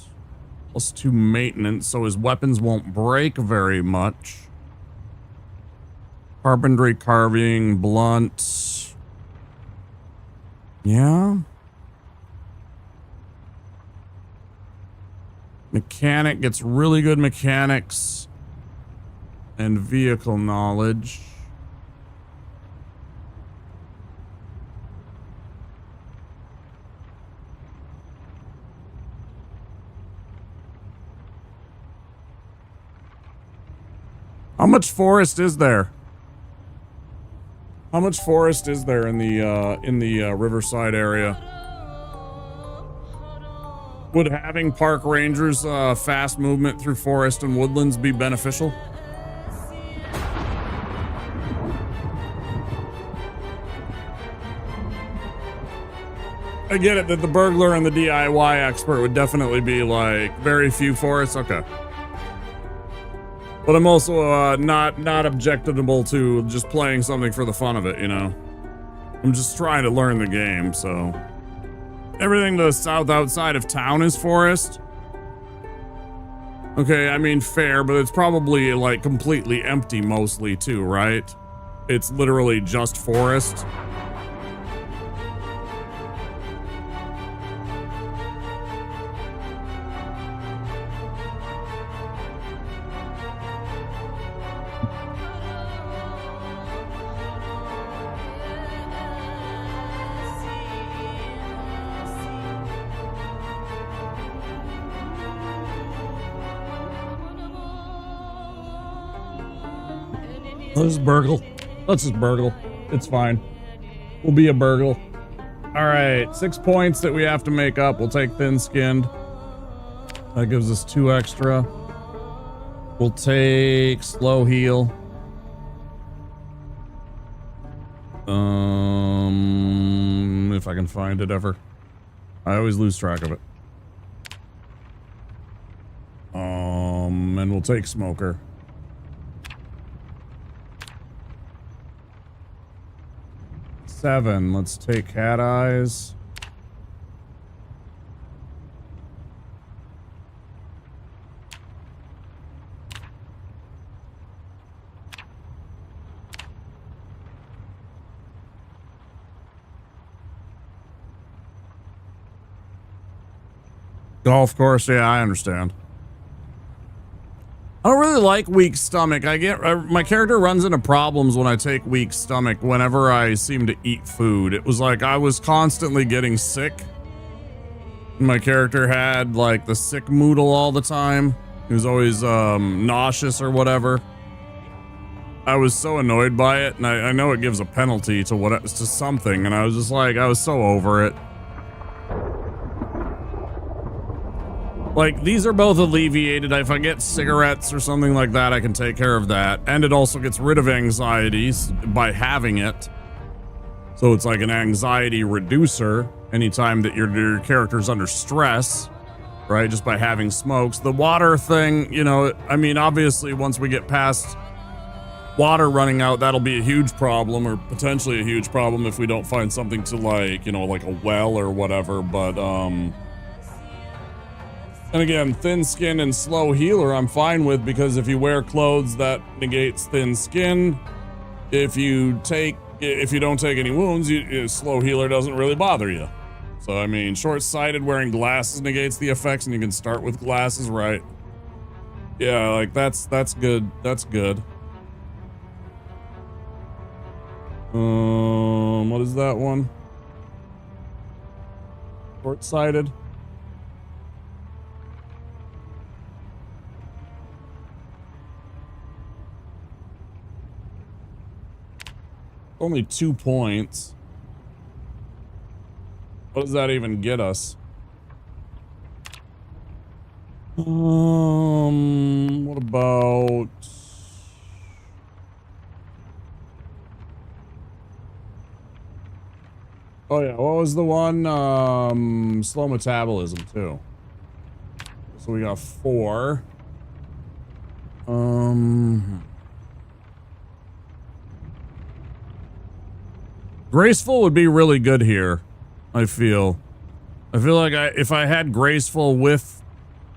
+2 maintenance, so his weapons won't break very much. Carpentry, carving, blunt. Yeah. Mechanic gets really good mechanics and vehicle knowledge. How much forest is there? How much forest is there in the Riverside area? Would having park rangers fast movement through forest and woodlands be beneficial? I get it that the burglar and the DIY expert would definitely be like very few forests. Okay. But I'm also not objectionable to just playing something for the fun of it, you know? I'm just trying to learn the game, so. Everything to the south outside of town is forest. Okay, I mean fair, but it's probably like completely empty mostly too, right? It's literally just forest. Let's just burgle. Let's just burgle. It's fine. We'll be a burgle. All right, 6 points that we have to make up. We'll take thin-skinned. That gives us 2 extra. We'll take slow heal. If I can find it ever. I always lose track of it. And we'll take smoker. Seven. Let's take cat eyes. Golf course, yeah, I understand. I don't really like weak stomach. My character runs into problems when I take weak stomach whenever I seem to eat food. It was like I was constantly getting sick. My character had like the sick moodle all the time. He was always nauseous or whatever. I was so annoyed by it, and I know it gives a penalty to something, and I was just like, I was so over it. Like, these are both alleviated. If I get cigarettes or something like that, I can take care of that. And it also gets rid of anxieties by having it. So it's like an anxiety reducer anytime that your character's under stress, right? Just by having smokes. The water thing, you know, I mean, obviously once we get past water running out, that'll be a huge problem, or potentially a huge problem if we don't find something to like, you know, like a well or whatever. But, and again, thin skin and slow healer I'm fine with, because if you wear clothes that negates thin skin, if you don't take any wounds, slow healer doesn't really bother you. So I mean, short-sighted wearing glasses negates the effects, and you can start with glasses, right? Yeah, like that's good. That's good. What is that one? Short-sighted. Only 2 points. What does that even get us? What about... Oh yeah, what was the one? Slow metabolism too. So we got 4. Graceful would be really good here, I feel. I feel like if I had Graceful with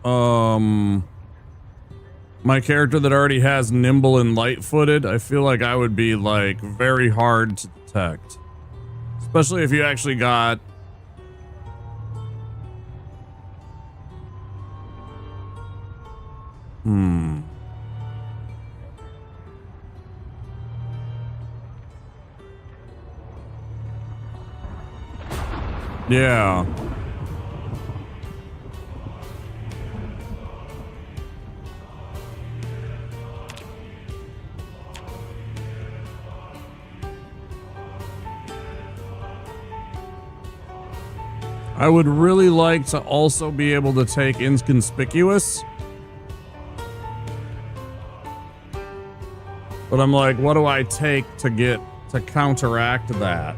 my character that already has nimble and light-footed, I feel like I would be like very hard to detect. Especially if you actually got Yeah. I would really like to also be able to take inconspicuous. But I'm like, what do I take to get to counteract that?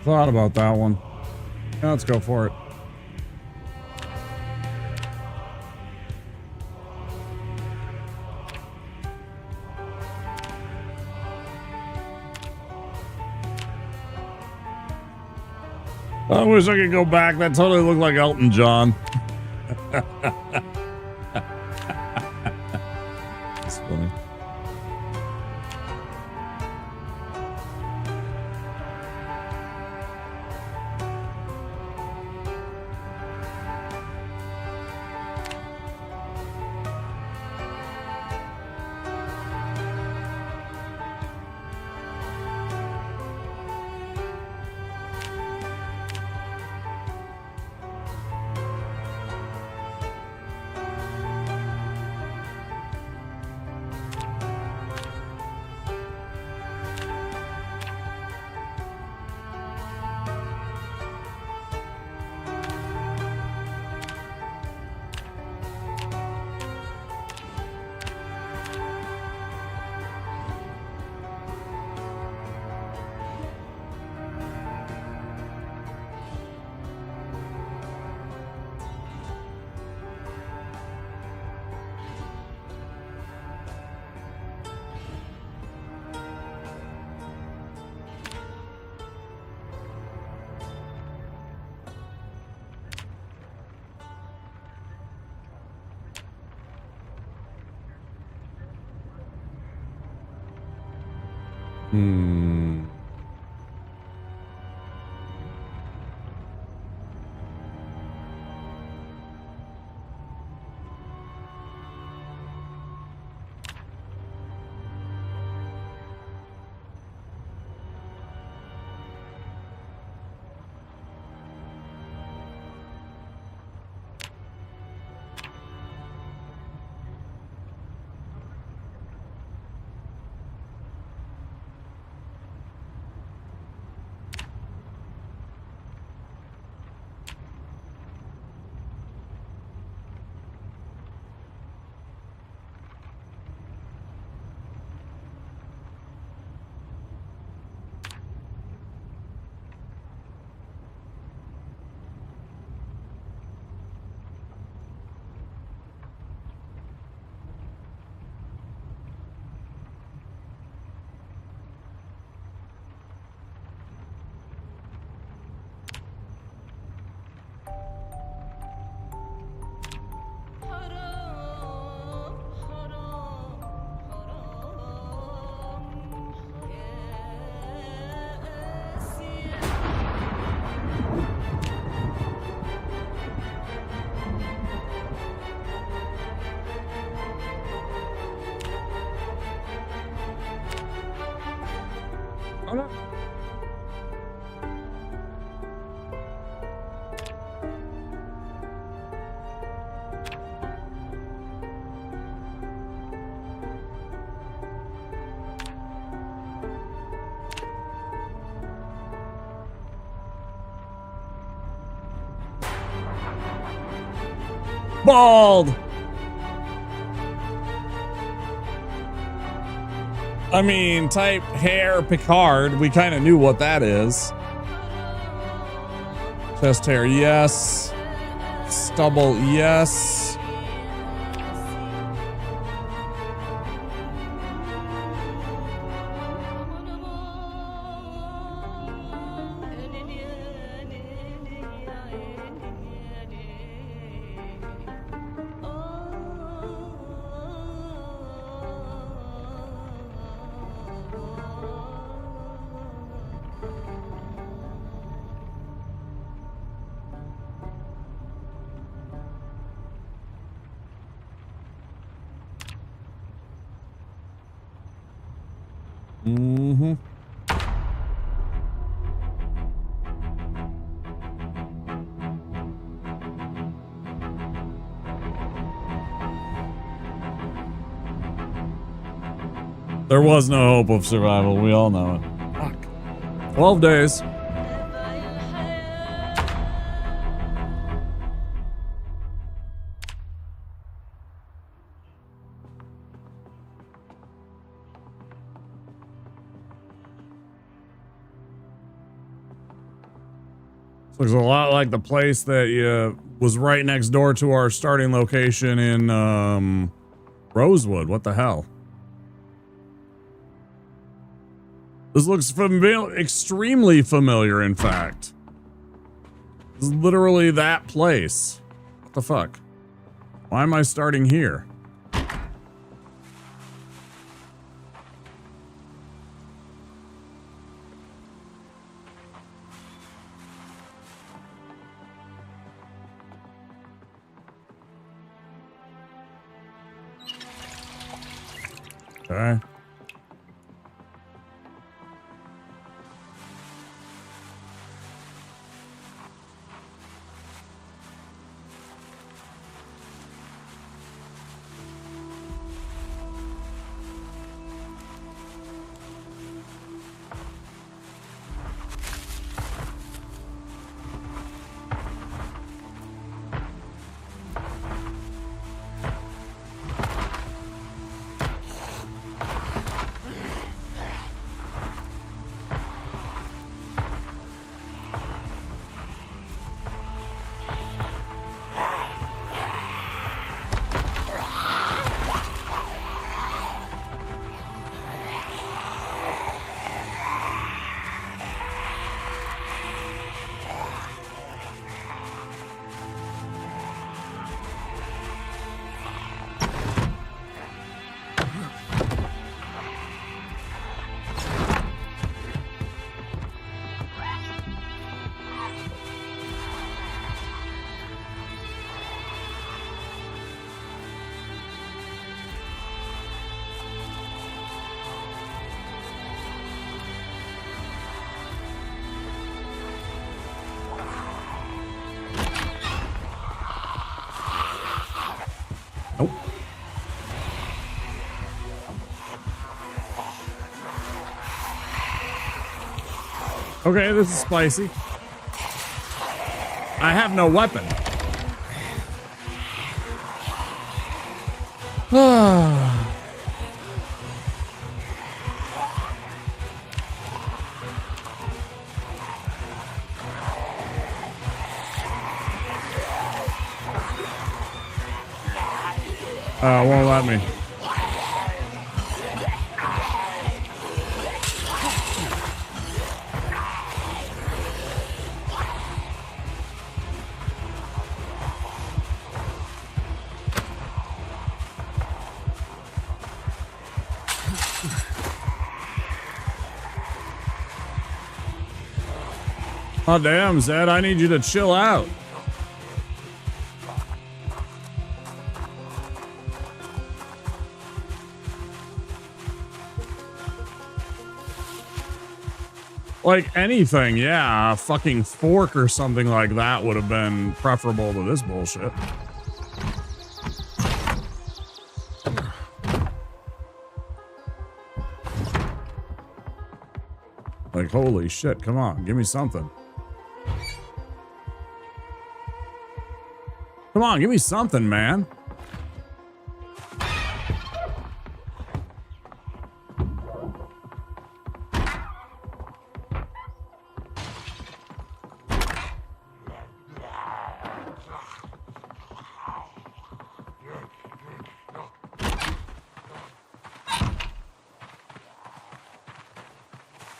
Thought about that one. Yeah, let's go for it. I wish I could go back. That totally looked like Elton John. That's funny. Bald. I mean, type hair Picard. We kind of knew what that is. Chest hair, yes. Stubble, yes. Mm-hmm. There was no hope of survival. We all know it. Fuck. 12 days. Looks a lot like the place that was right next door to our starting location in Rosewood. What the hell? This looks extremely familiar, in fact. This is literally that place. What the fuck? Why am I starting here? Okay. Nope. Okay, this is spicy. I have no weapon. Won't let me. Oh damn, Zed, I need you to chill out. Like anything, yeah, a fucking fork or something like that would have been preferable to this bullshit. Like, holy shit, come on, give me something. Come on, give me something, man.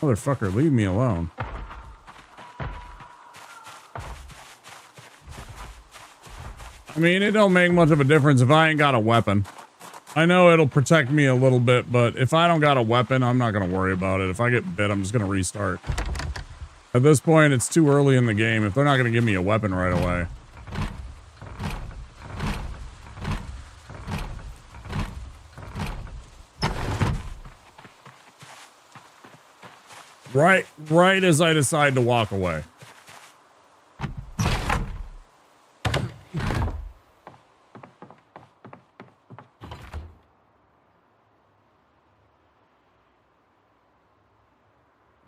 Motherfucker, leave me alone. I mean, it don't make much of a difference if I ain't got a weapon. I know it'll protect me a little bit, but if I don't got a weapon, I'm not going to worry about it. If I get bit, I'm just going to restart. At this point, it's too early in the game. If they're not going to give me a weapon right away. Right as I decide to walk away.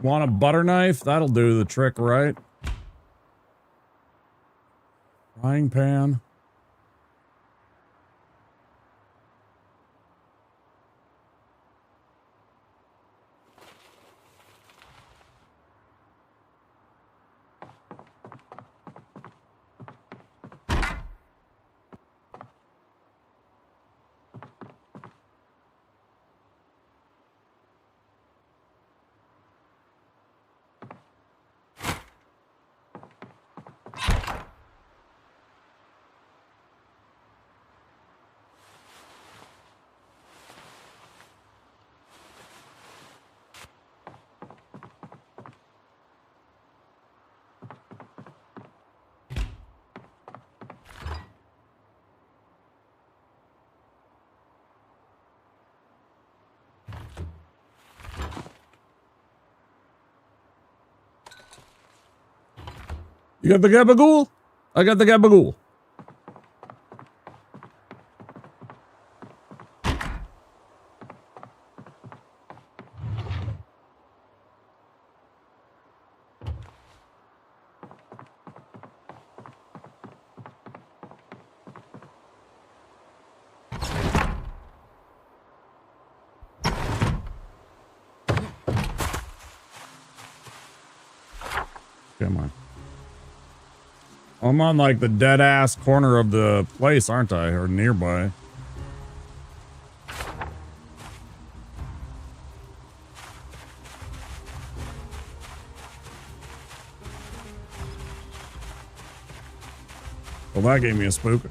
Want a butter knife? That'll do the trick, right? Frying pan. You got the gabagool? I got the gabagool. Come on. I'm on like the dead ass corner of the place, aren't I? Or nearby. Well, that gave me a spook.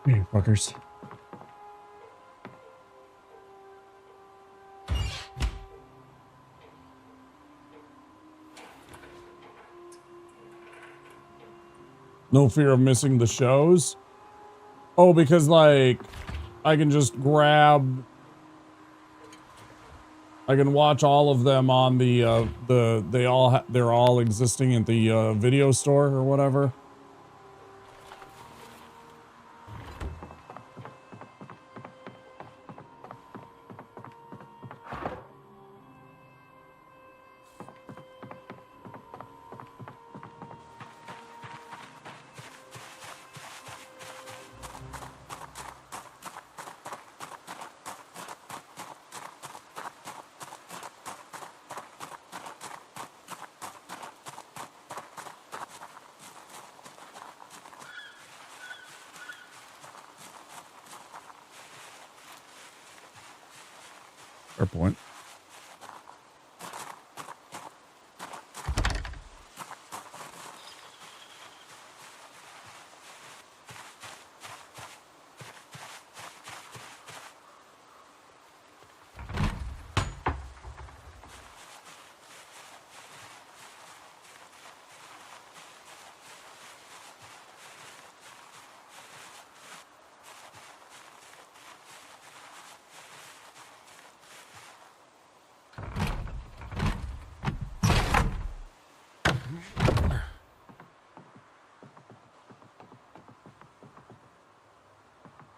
Hey, fuckers. No fear of missing the shows? Oh, because like I can just grab, I can watch all of them on the they're all existing at the video store or whatever. Fair point.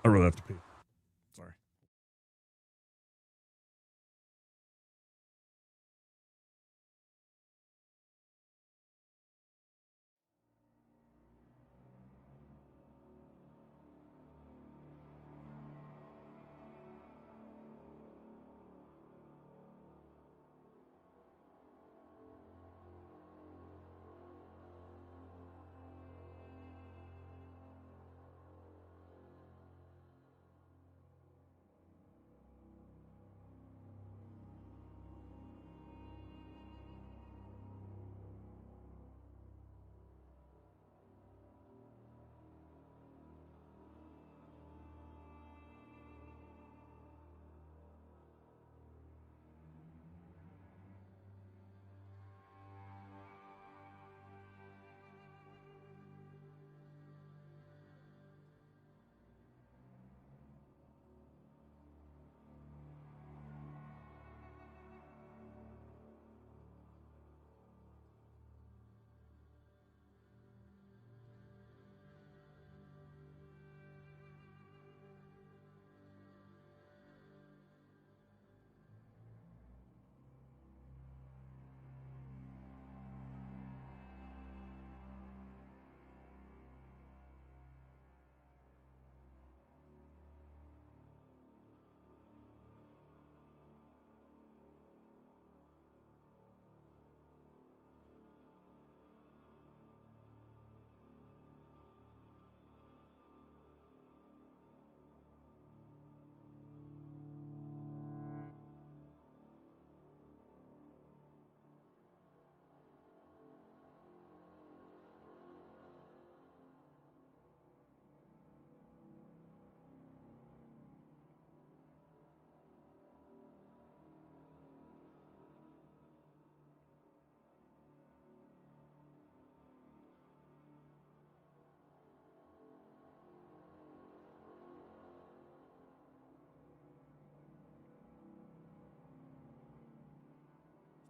I really have to pee. Sorry.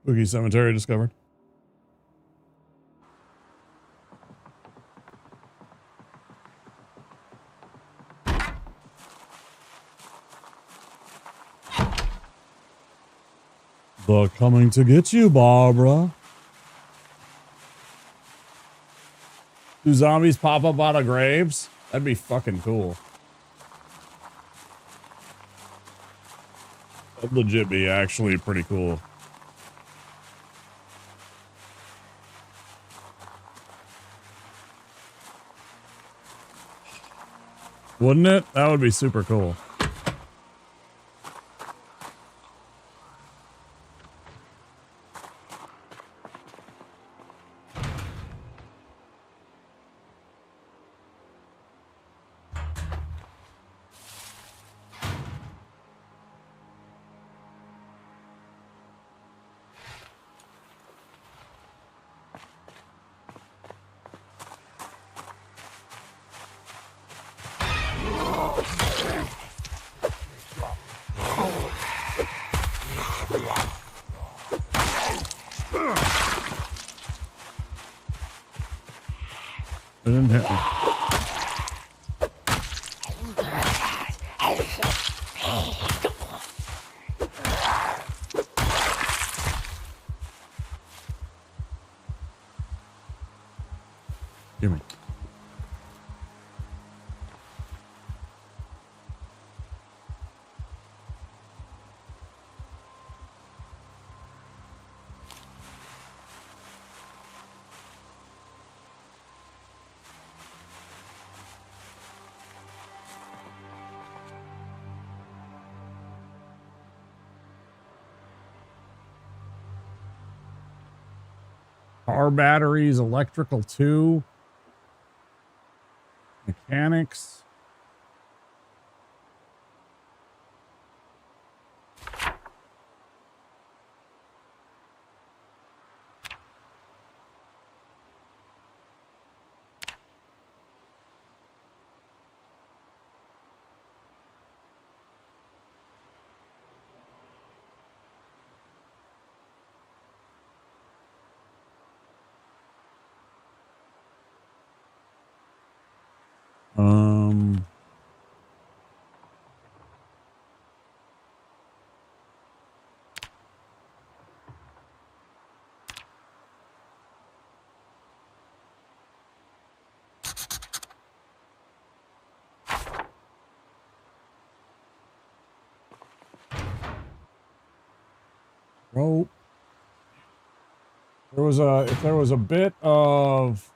Spooky cemetery discovered. They're coming to get you, Barbara. Do zombies pop up out of graves? That'd be fucking cool. That'd legit be actually pretty cool. Wouldn't it? That would be super cool. It didn't hit me. Give me. Car batteries, electrical 2. Mechanics. Rope. If there was a bit of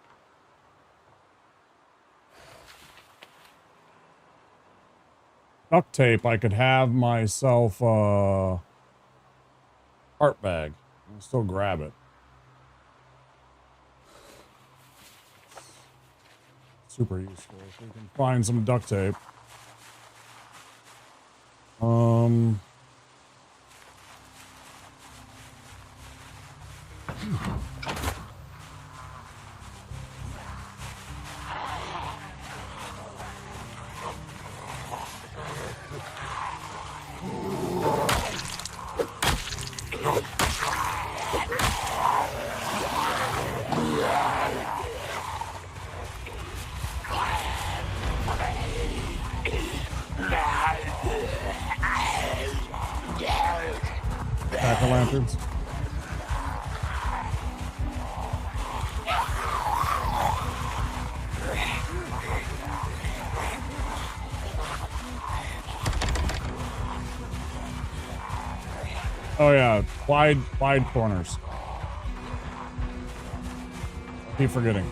duct tape, I could have myself a heart bag. I'll still grab it. Super useful if we can find some duct tape. Jack-o'-lanterns. Oh yeah, wide corners. Keep forgetting.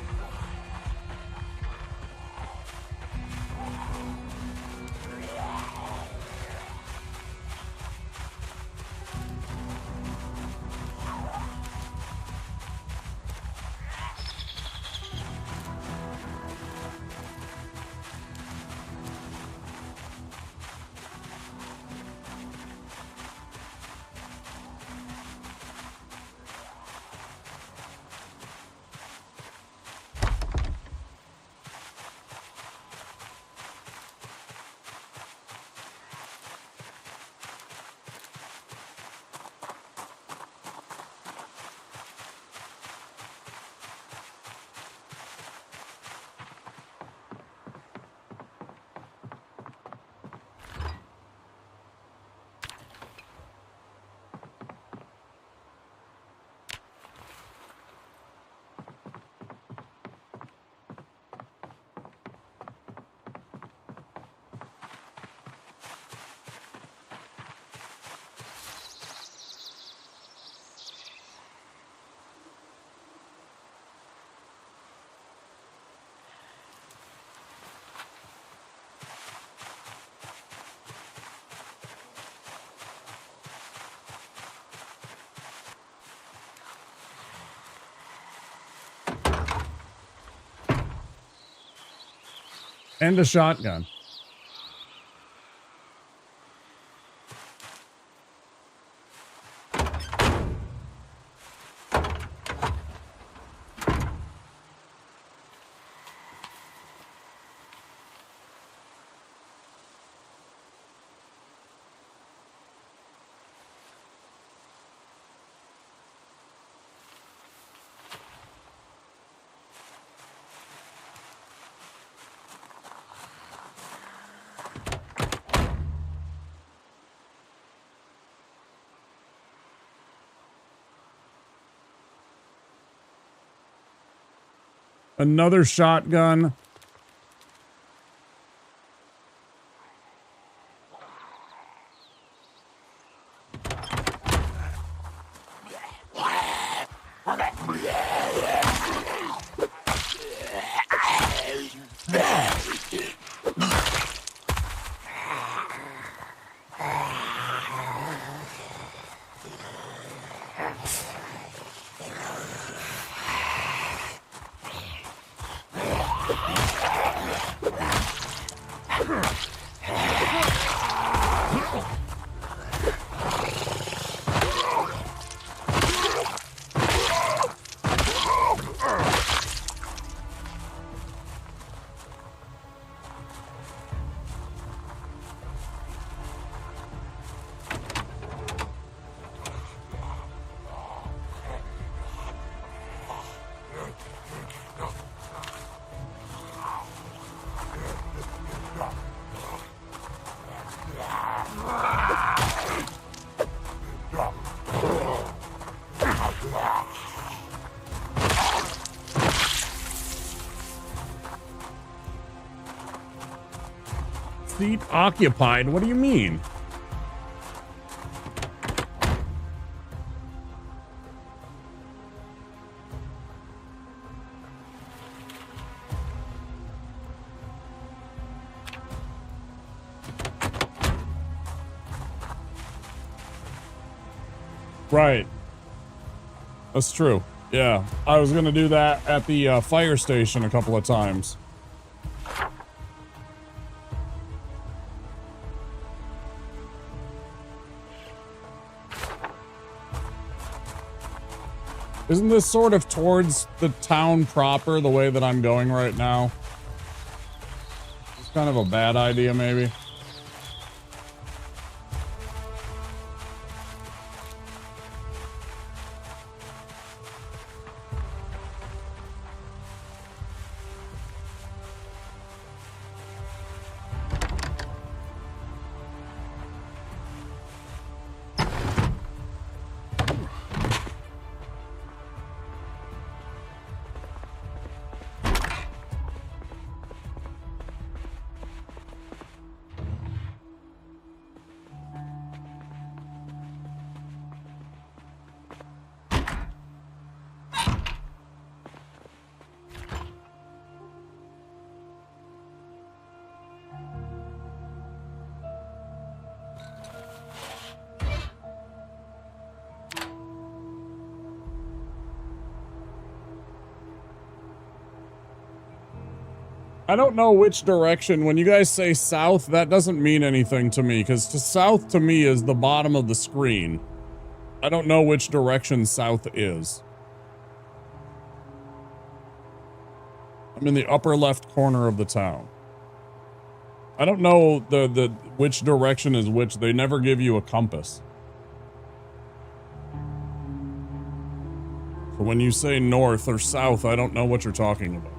And a shotgun. Another shotgun. seat occupied. What do you mean? Right. That's true. Yeah. I was going to do that at the fire station a couple of times. Isn't this sort of towards the town proper, the way that I'm going right now? It's kind of a bad idea, maybe. I don't know which direction. When you guys say south, that doesn't mean anything to me, because south to me is the bottom of the screen. I don't know which direction south is. I'm in the upper left corner of the town. I don't know the which direction is which. They never give you a compass. So when you say north or south, I don't know what you're talking about.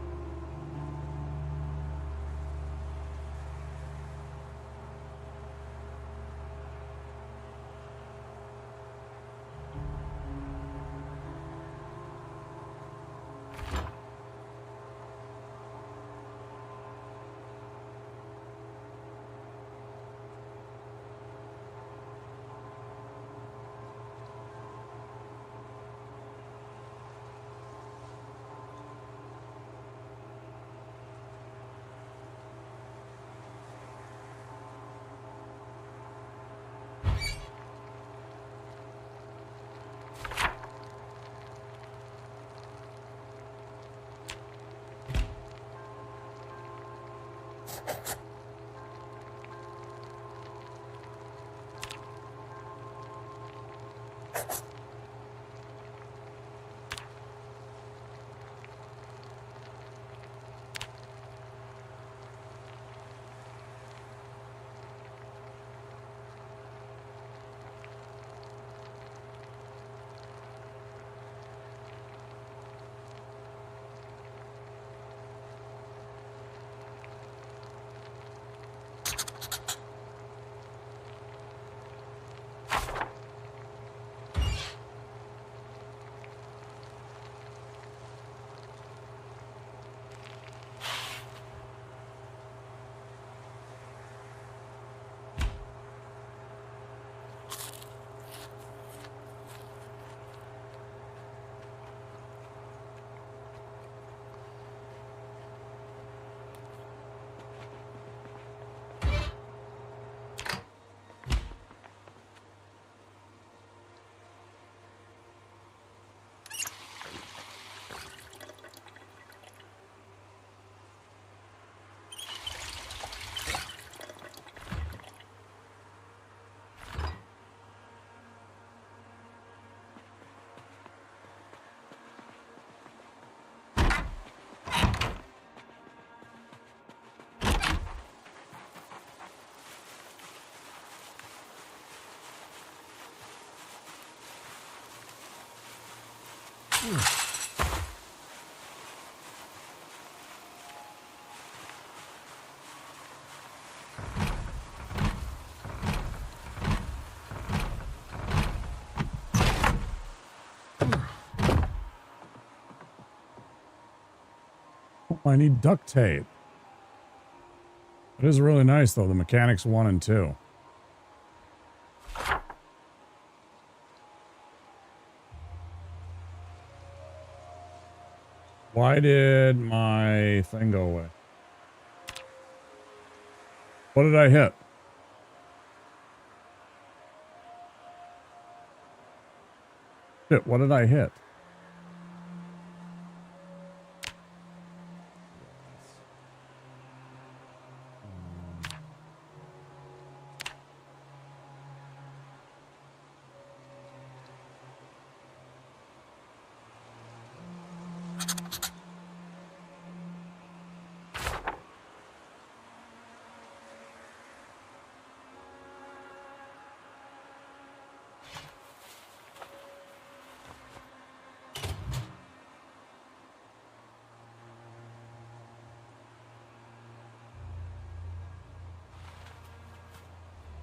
I need duct tape. It is really nice though, the mechanics 1 and 2. Why did my thing go away? What did I hit? Shit, what did I hit?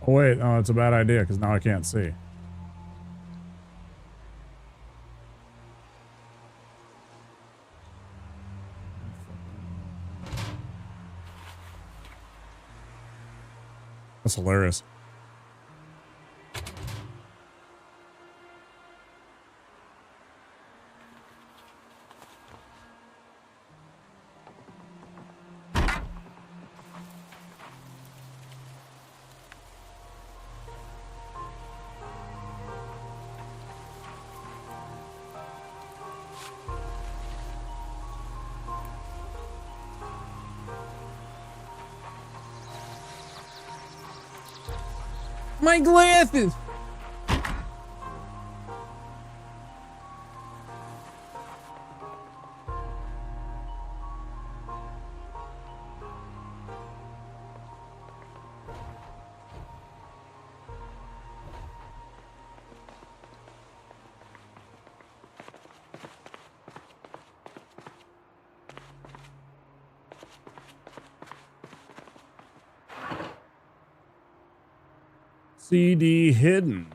Oh wait, no, it's a bad idea because now I can't see. That's hilarious. My glasses! CD hidden.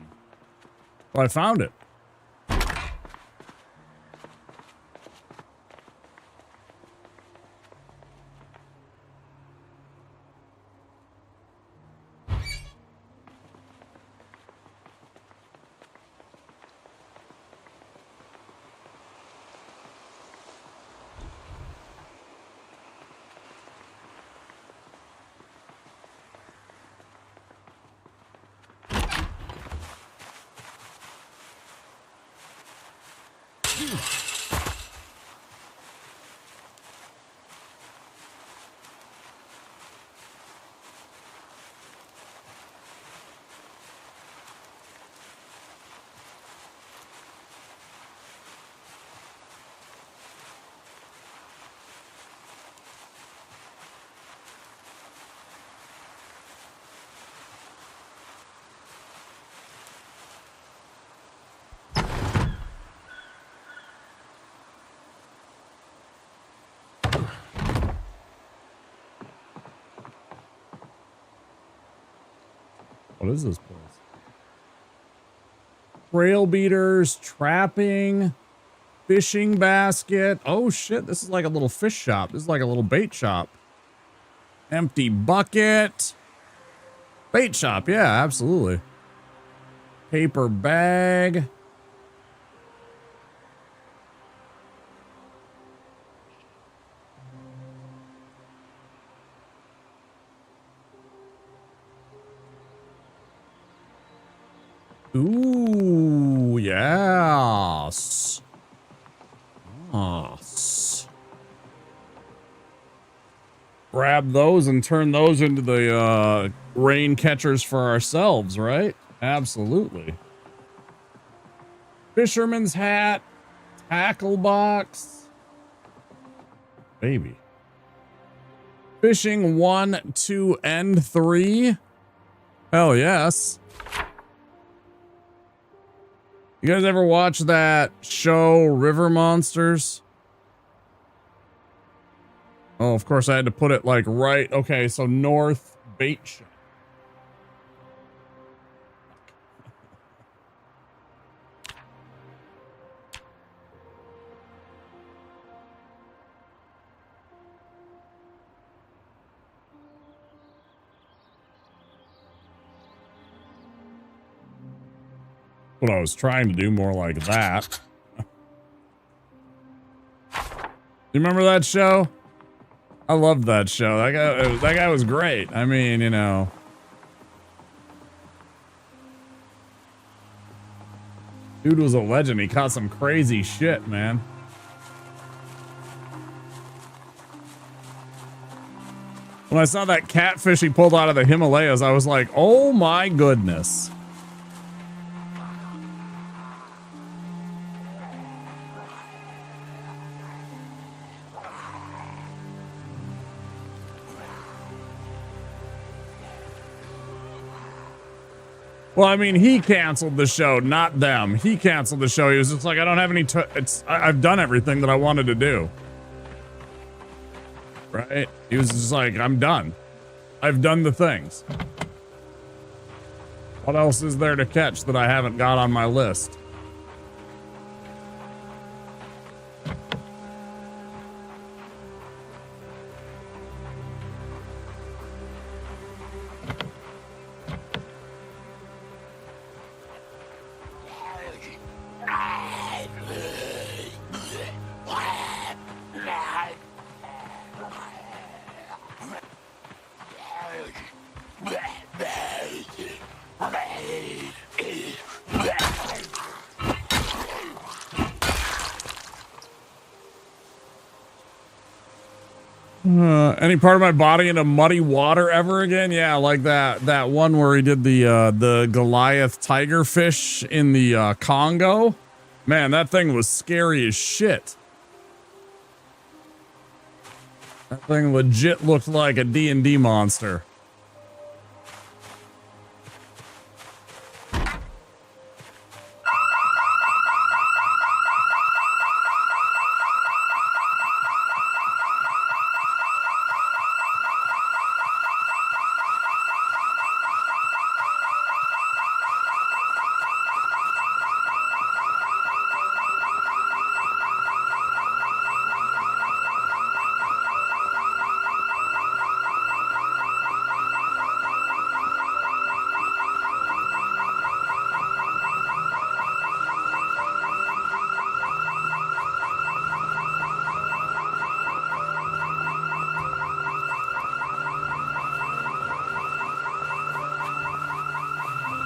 Well, I found it. What is this place? Trail beaters, trapping, fishing basket. Oh shit, this is like a little fish shop. This is like a little bait shop. Empty bucket. Bait shop, yeah, absolutely. Paper bag. Ooh, yes. Yes. Grab those and turn those into the rain catchers for ourselves, right? Absolutely. Fisherman's hat, tackle box. Baby. Fishing 1, 2, and 3. Hell yes. You guys ever watch that show, River Monsters? Oh, of course I had to put it like right. Okay, so north bait shop. what I was trying to do, more like that. You remember that show? I loved that show. That guy was great. I mean, you know. Dude was a legend. He caught some crazy shit, man. When I saw that catfish he pulled out of the Himalayas, I was like, oh my goodness. Well, I mean, he canceled the show, not them. He canceled the show. He was just like, I don't have any, I've done everything that I wanted to do. Right? He was just like, I'm done. I've done the things. What else is there to catch that I haven't got on my list? Any part of my body into muddy water ever again? Yeah, like that one where he did the Goliath tiger fish in the Congo. Man, that thing was scary as shit. That thing legit looked like a D&D monster.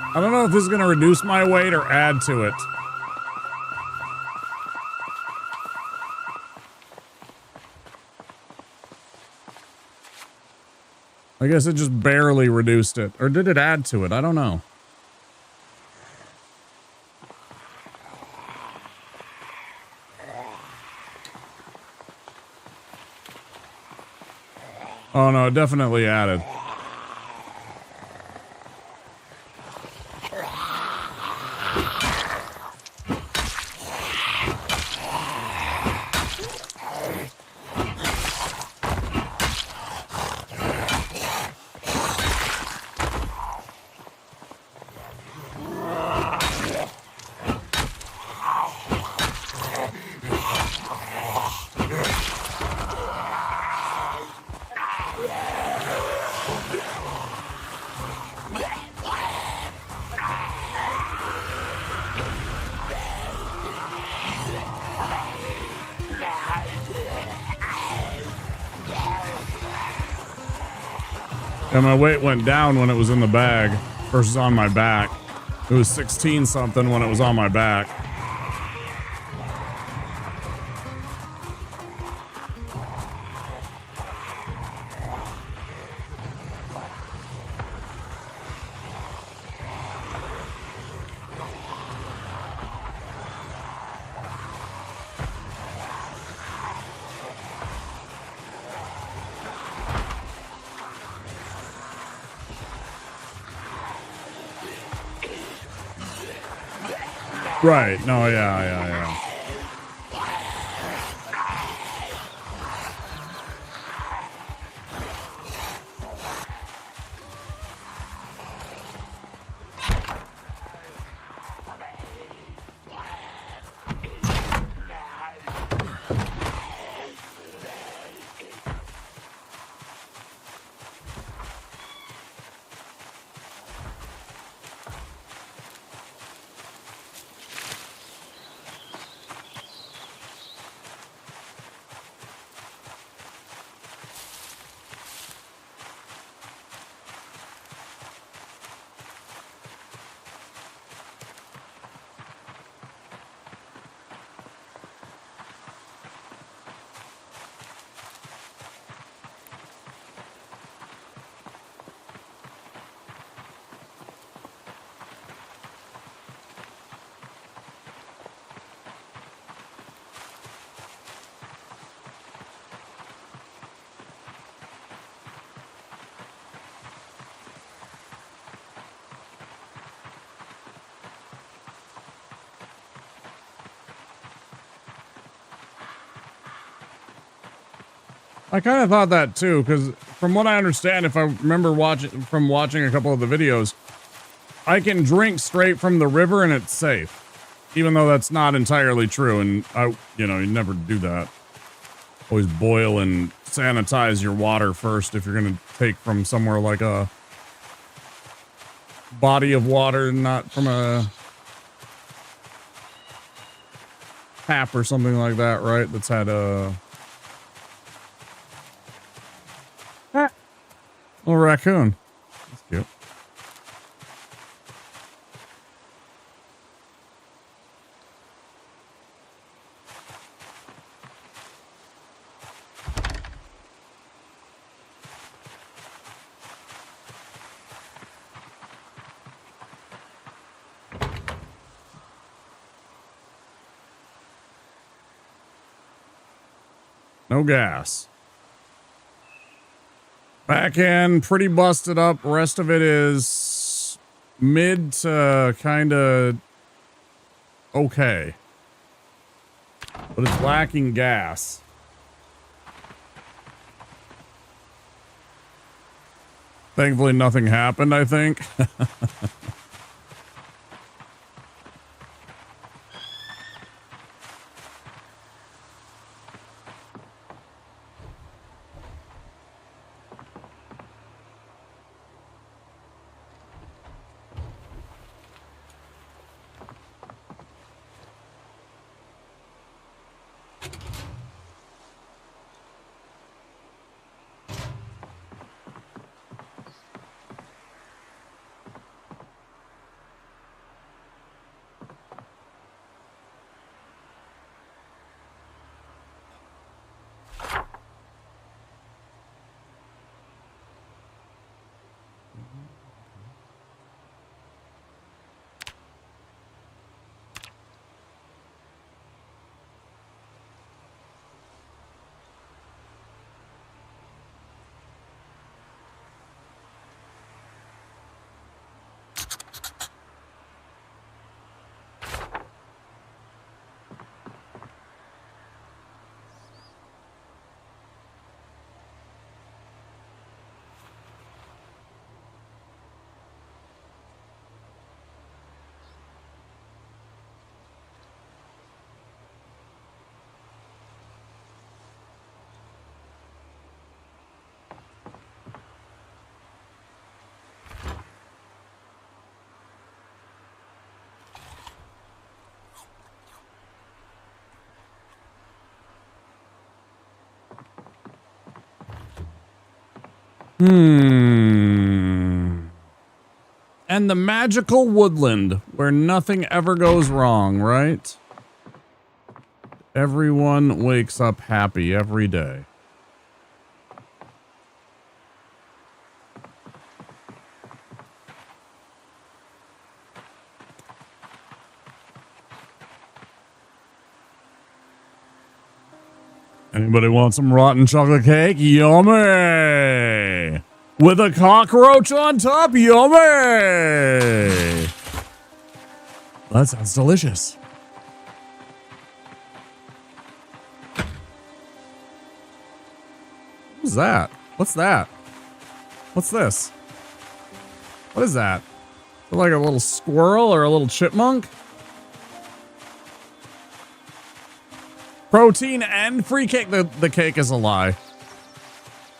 I don't know if this is going to reduce my weight or add to it. I guess it just barely reduced it. Or did it add to it? I don't know. Oh no, it definitely added. And my weight went down when it was in the bag versus on my back. It was 16 something when it was on my back. Right. No, yeah. I kind of thought that too, because from what I understand, if I remember watching a couple of the videos, I can drink straight from the river and it's safe. Even though that's not entirely true, and you never do that. Always boil and sanitize your water first if you're gonna take from somewhere like a body of water, not from a tap or something like that, right? That's had a little raccoon. That's cute. No gas. Back end, pretty busted up. Rest of it is mid to kind of okay. But it's lacking gas. Thankfully, nothing happened, I think. And the magical woodland where nothing ever goes wrong, right? Everyone wakes up happy every day. Anybody want some rotten chocolate cake? Yummy! With a cockroach on top? Yummy! That sounds delicious. What's that? What's that? What's this? What is that? Like a little squirrel or a little chipmunk? Protein and free cake. The cake is a lie.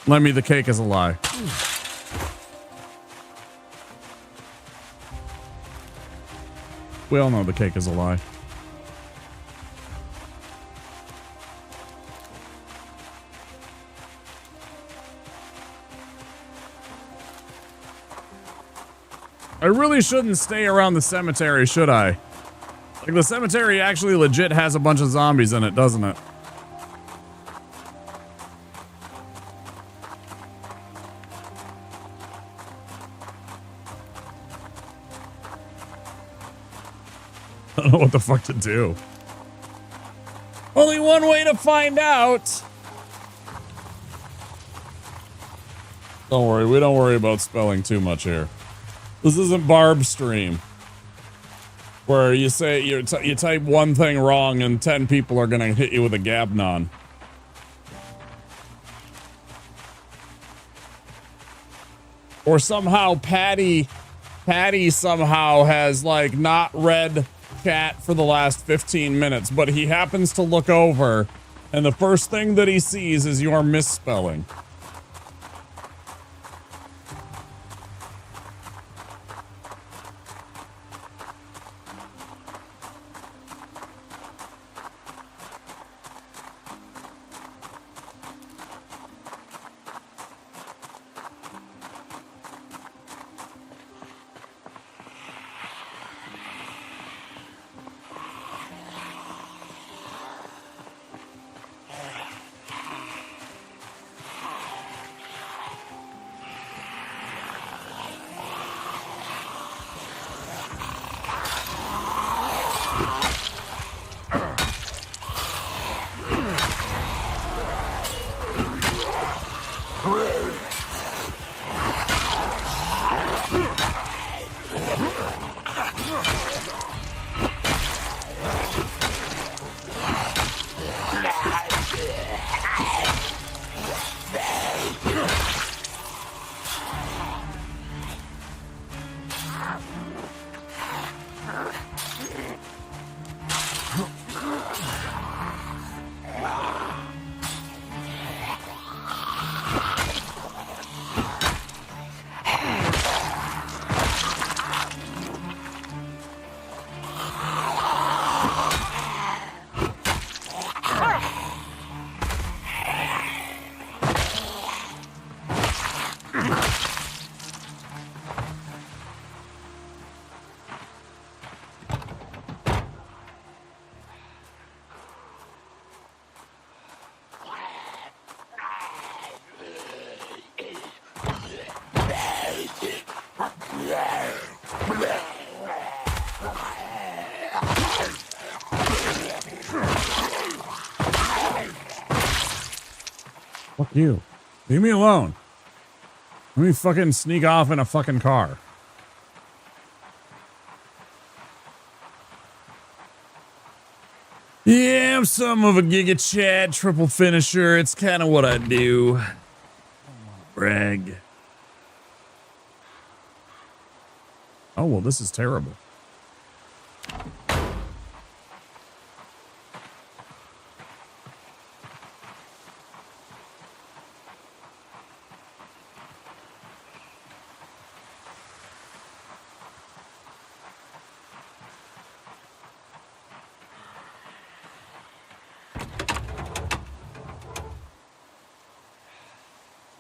Let me, the cake is a lie. We all know the cake is a lie. I really shouldn't stay around the cemetery, should I? Like, the cemetery actually legit has a bunch of zombies in it, doesn't it? I don't know what the fuck to do. Only one way to find out. Don't worry, we don't worry about spelling too much here. This isn't Barb's stream, where you say you type one thing wrong and 10 people are gonna hit you with a Gabnon. Or somehow Patty somehow has like not read chat for the last 15 minutes, but he happens to look over and the first thing that he sees is your misspelling. Fuck you. Leave me alone. Let me fucking sneak off in a fucking car. Yeah, I'm some of a Giga Chad triple finisher. It's kind of what I do. Brag. Oh, well, this is terrible.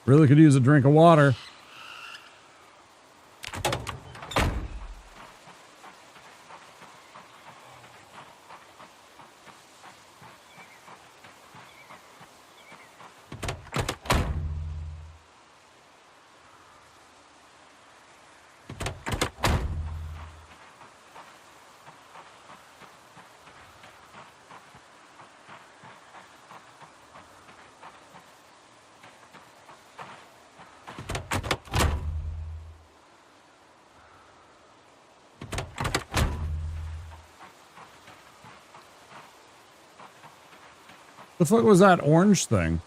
Really could use a drink of water. The fuck was that orange thing?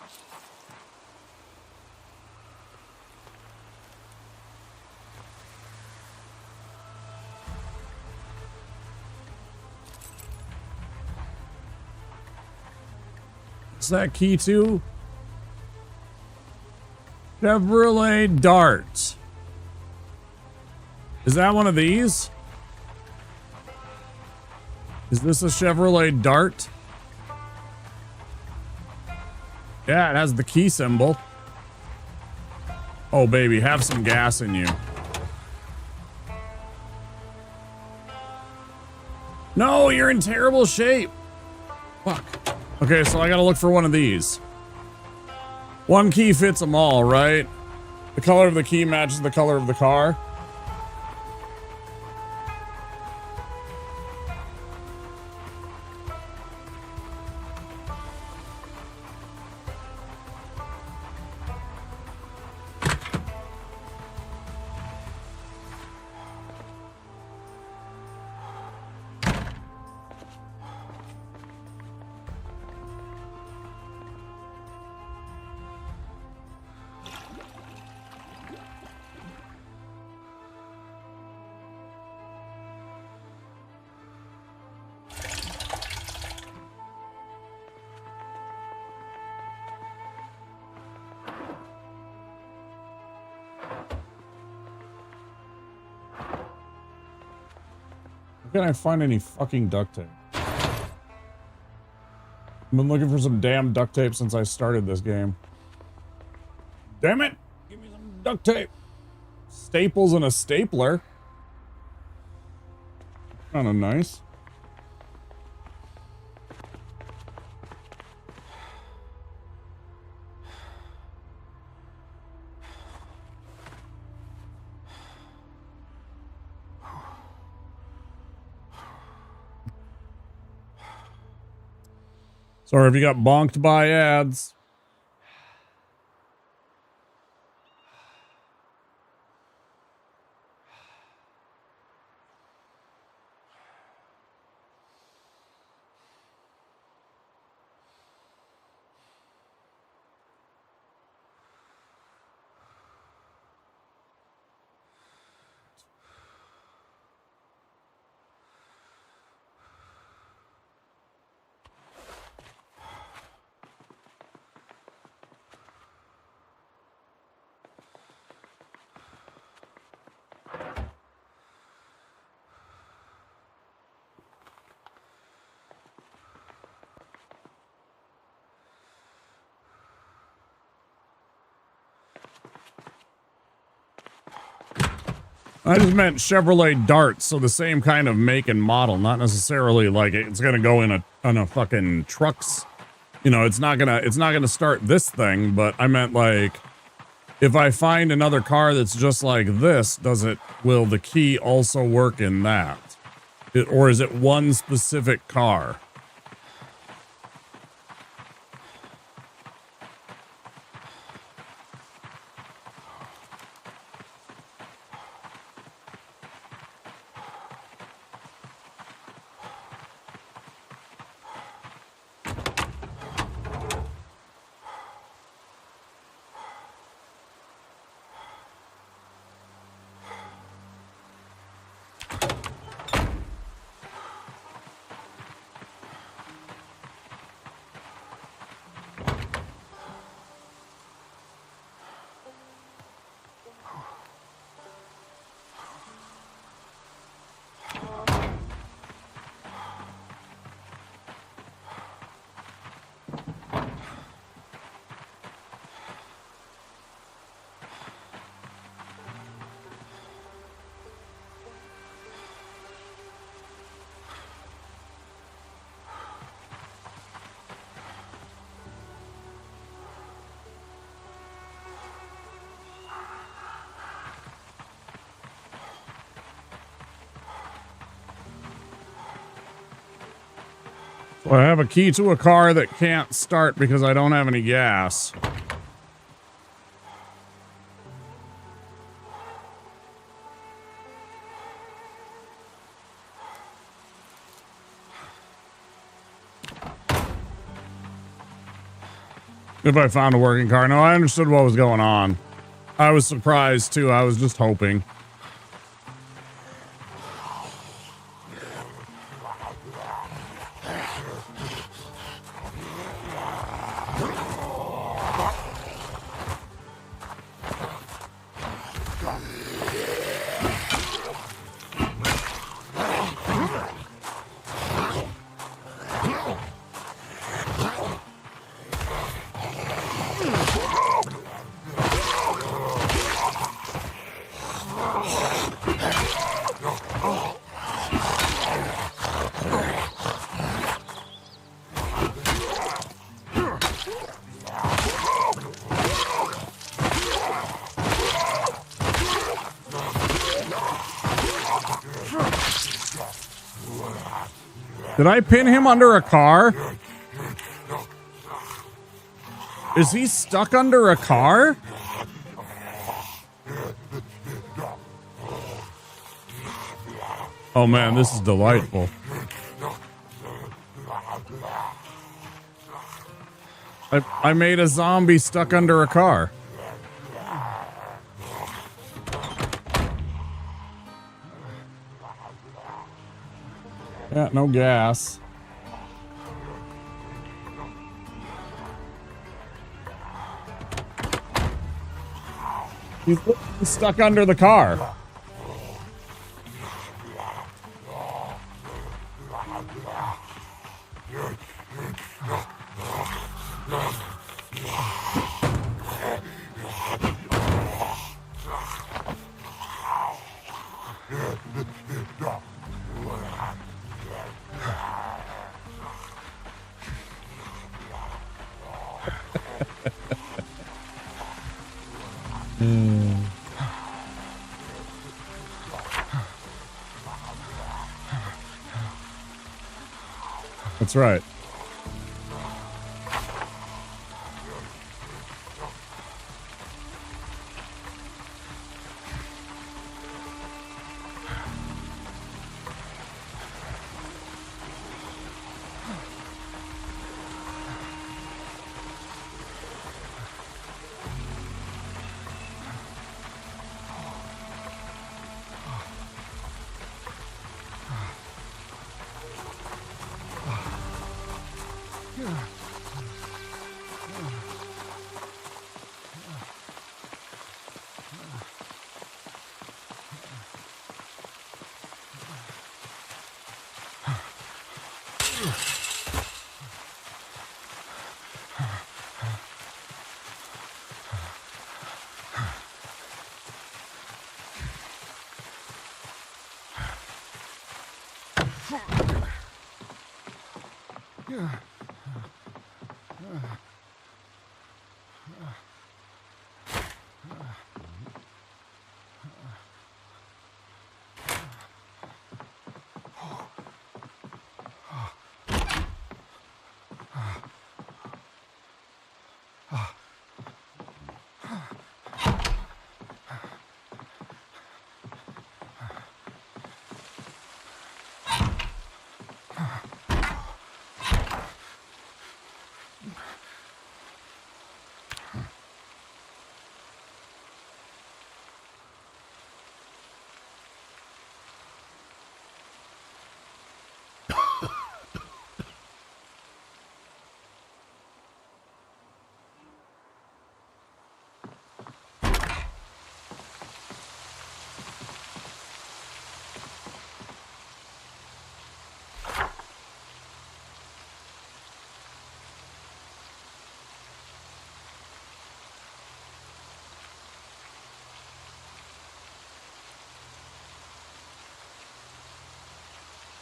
What's that key to? Chevrolet Dart. Is that one of these? Is this a Chevrolet Dart? Yeah, it has the key symbol. Oh, baby, have some gas in you. No, you're in terrible shape. Fuck. Okay, so I gotta look for one of these. One key fits them all, right? The color of the key matches the color of the car. Can I find any fucking duct tape? I've been looking for some damn duct tape since I started this game. Damn it! Give me some duct tape. Staples and a stapler. Kind of nice. Sorry if you got bonked by ads. I just meant Chevrolet Dart, so the same kind of make and model, not necessarily like it's gonna go in a fucking trucks. You know, it's not gonna start this thing, but I meant like if I find another car that's just like this, will the key also work in that? Or is it one specific car? So I have a key to a car that can't start because I don't have any gas. If I found a working car. No, I understood what was going on. I was surprised too. I was just hoping. Did I pin him under a car? Is he stuck under a car? Oh man, this is delightful. I made a zombie stuck under a car. Yeah, no gas. He's stuck under the car. That's right.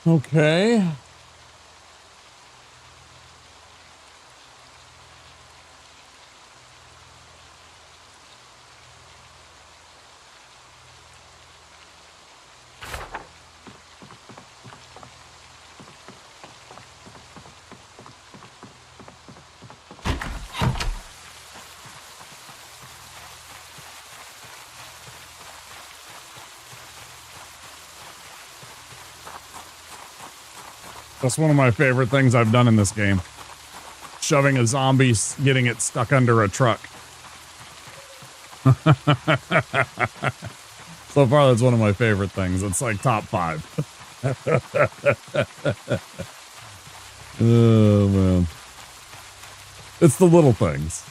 Okay. That's one of my favorite things I've done in this game. Shoving a zombie, getting it stuck under a truck. So far, that's one of my favorite things. It's like top 5. Oh, man. It's the little things.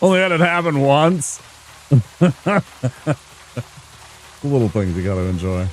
Only had it happen once. The little things you gotta enjoy.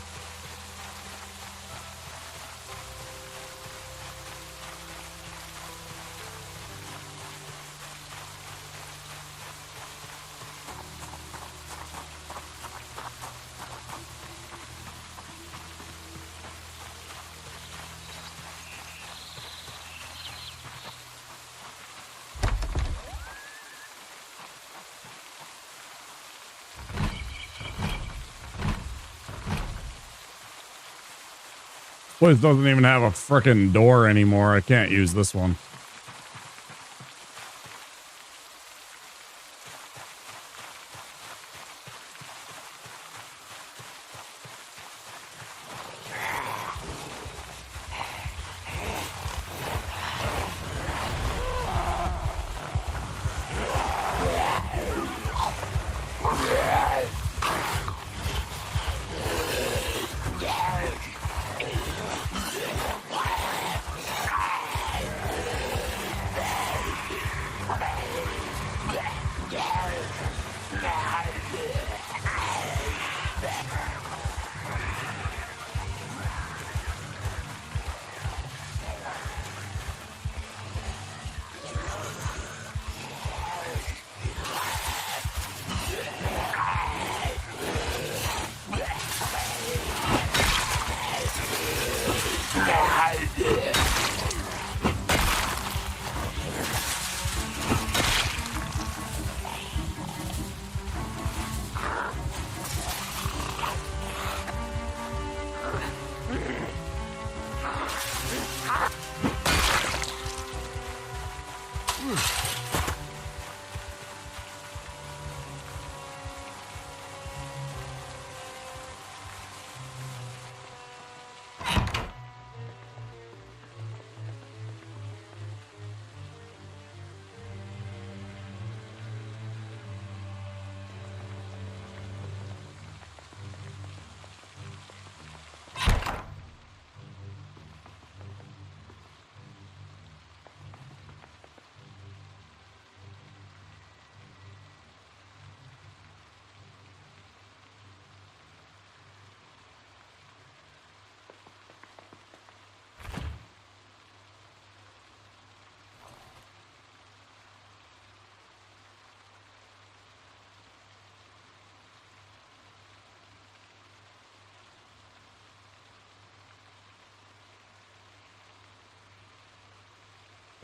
Place doesn't even have a frickin' door anymore. I can't use this one.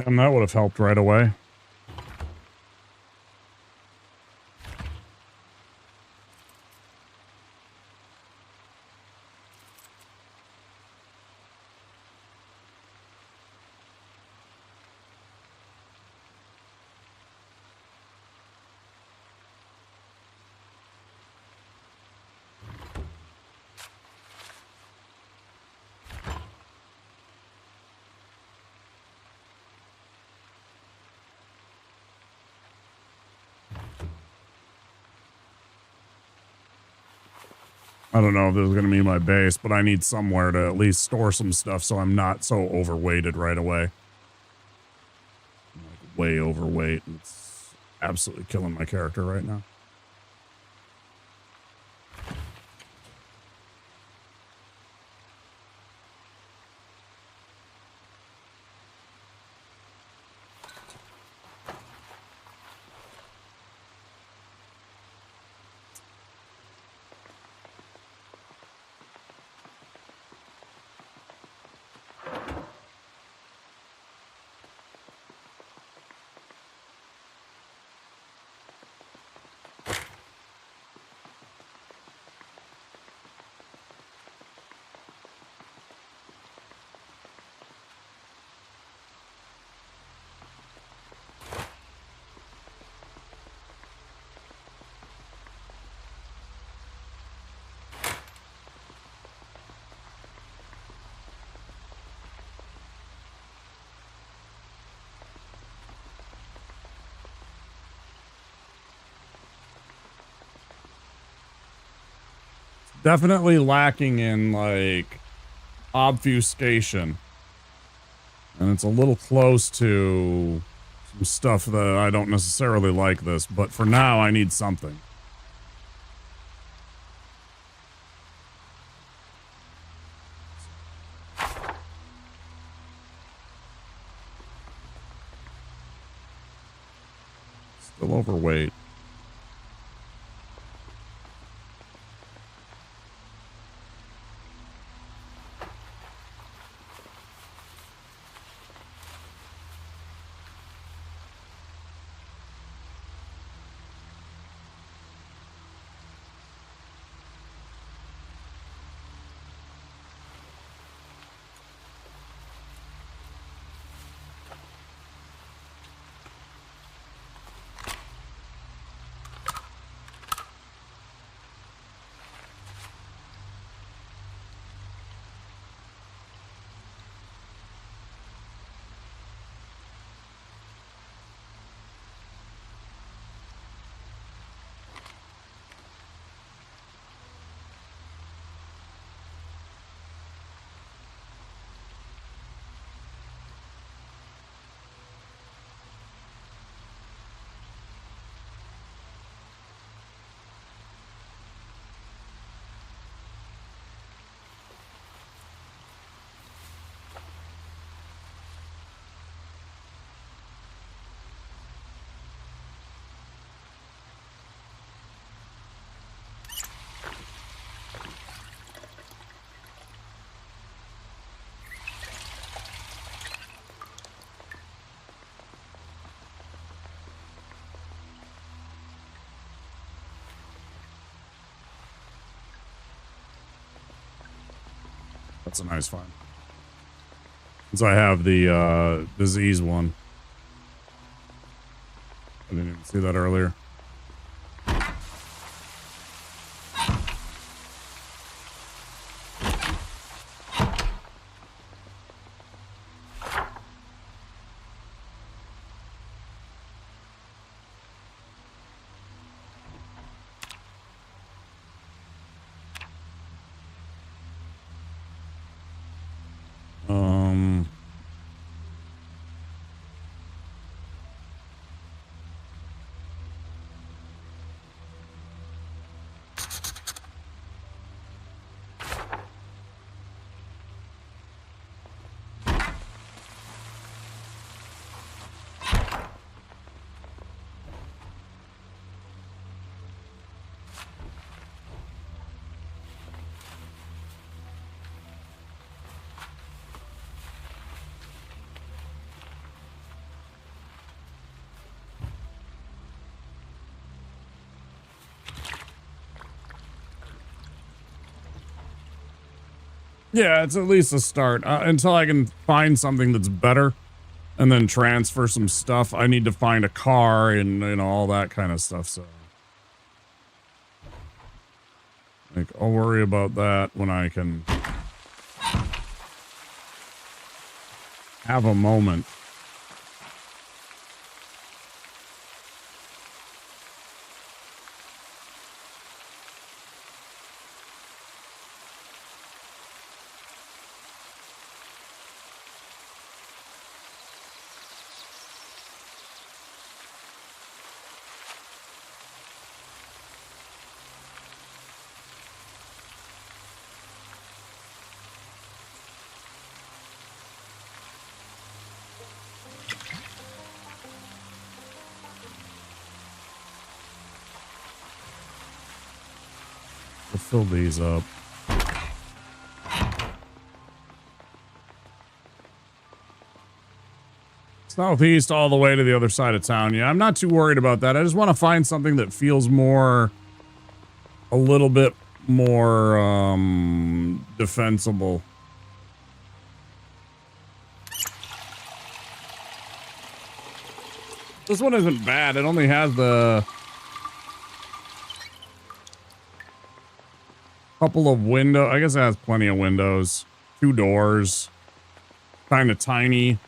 And that would have helped right away. I don't know if this is going to be my base, but I need somewhere to at least store some stuff so I'm not so overweighted right away. I'm like way overweight. It's absolutely killing my character right now. Definitely lacking in like obfuscation, and it's a little close to some stuff that I don't necessarily like this, but for now I need something. Still overweight. That's a nice find. Since I have the disease one. I didn't even see that earlier. Yeah, it's at least a start. Until I can find something that's better and then transfer some stuff, I need to find a car and, you know, all that kind of stuff. So, like, I'll worry about that when I can have a moment. We'll fill these up. Southeast all the way to the other side of town. Yeah, I'm not too worried about that. I just want to find something that feels more, a little bit more, defensible. This one isn't bad. It only has the couple of windows. I guess it has plenty of windows. 2 doors. Kind of tiny.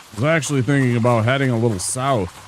I was actually thinking about heading a little south.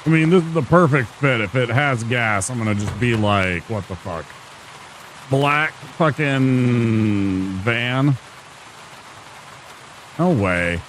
I mean, this is the perfect fit. If it has gas, I'm gonna just be like, what the fuck? Black fucking van? No way.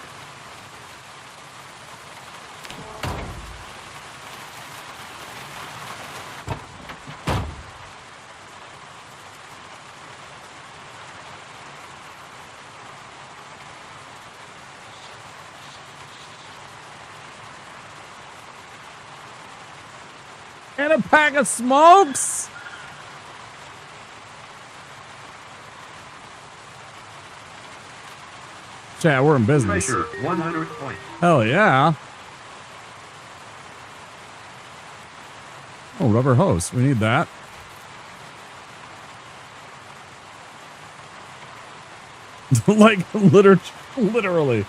And a pack of smokes? Chat, we're in business. Pressure 100 points. Hell yeah. Oh, rubber hose. We need that. Like, literally.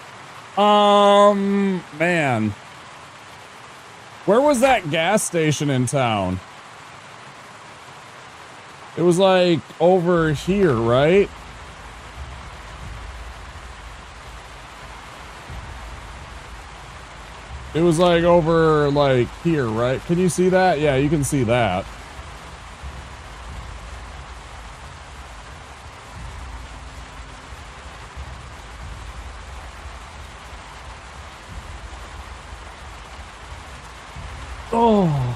Man. Where was that gas station in town? It was like over here, right? It was like over like here, right? Can you see that? Yeah, you can see that. Oh.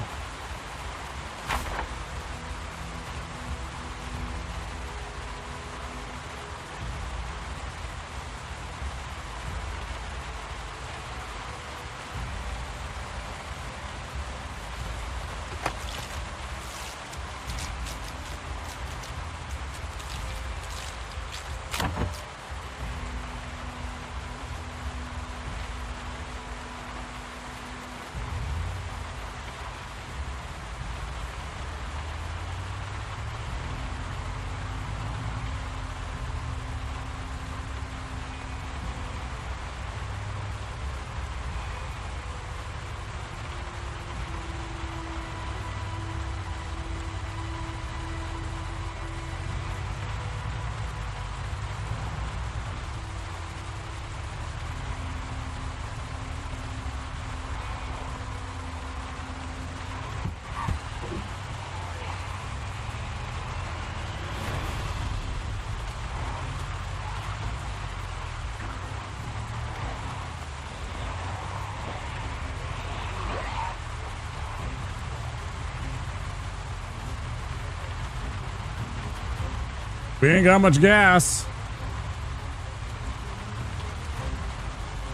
We ain't got much gas.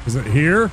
Is it here?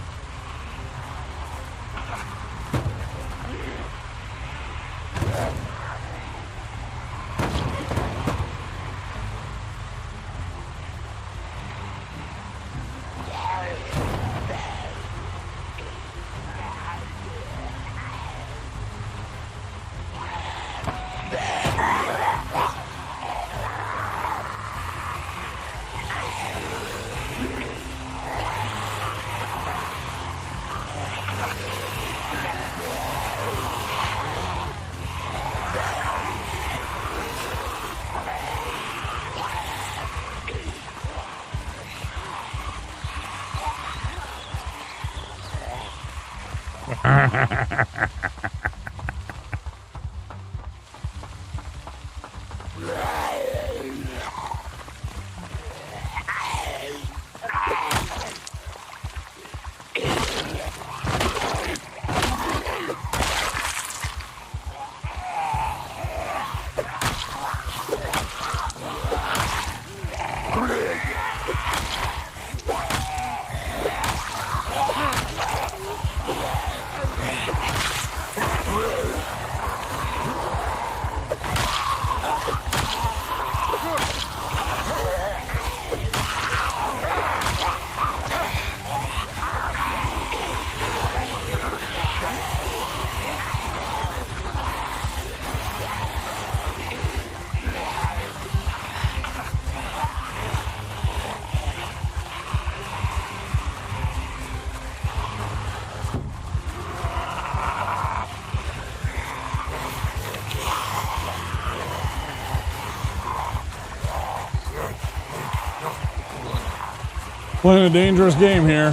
Playing a dangerous game here.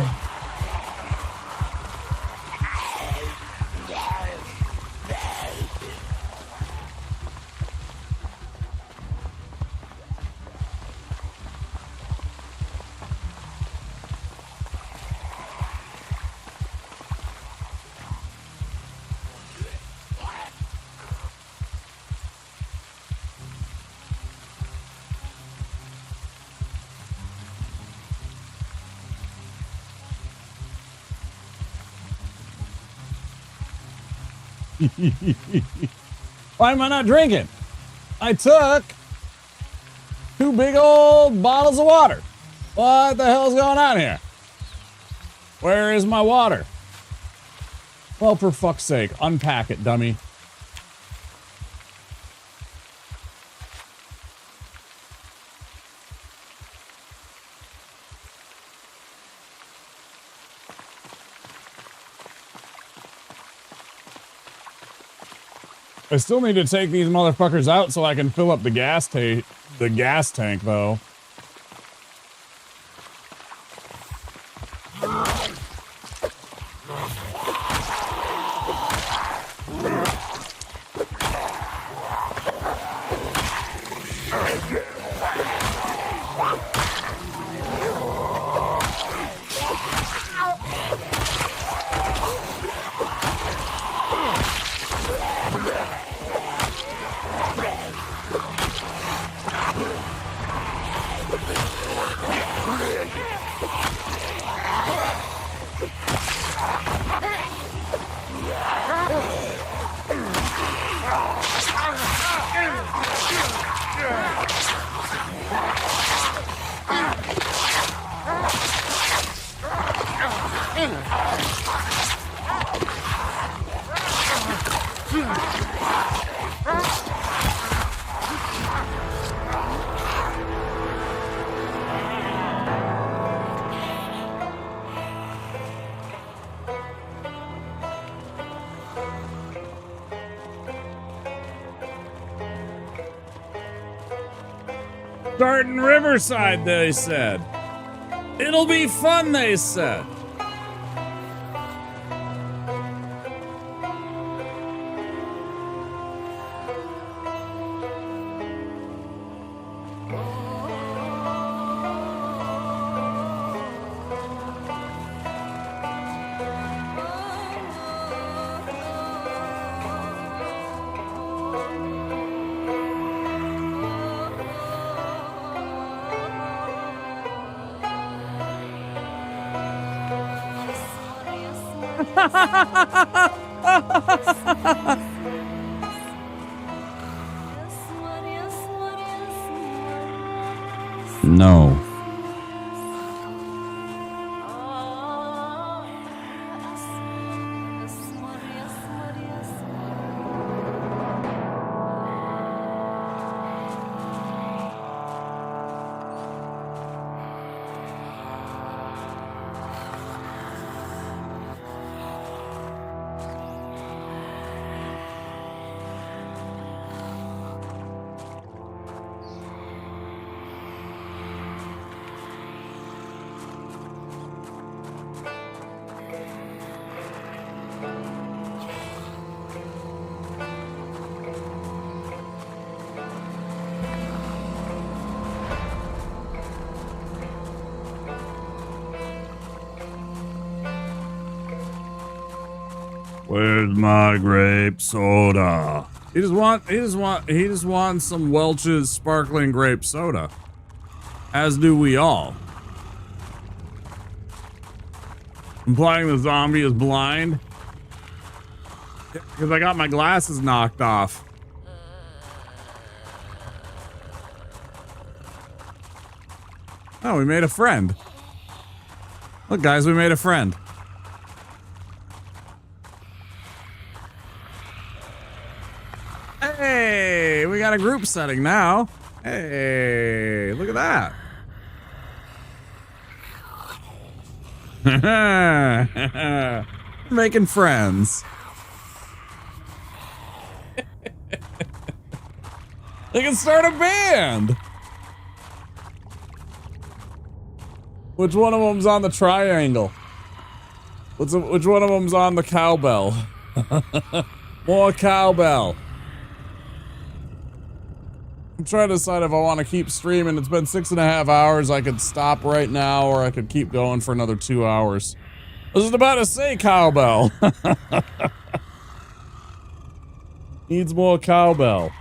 Why am I not drinking? I took 2 big old bottles of water. What the hell's going on here? Where is my water? Well, for fuck's sake, unpack it, dummy. I still need to take these motherfuckers out so I can fill up the gas tank, though. Starting Riverside, they said. It'll be fun, they said. No. Where's my grape soda? He just wants some Welch's sparkling grape soda. As do we all. Implying the zombie is blind? Because I got my glasses knocked off. Oh, we made a friend. Look, guys, we made a friend. Hey, we got a group setting now. Hey, look at that. Making friends. They can start a band. Which one of them's on the triangle? Which one of them's on the cowbell? More cowbell. I'm trying to decide if I want to keep streaming. It's been 6.5 hours. I could stop right now, or I could keep going for another 2 hours. I was just about to say cowbell. Needs more cowbell.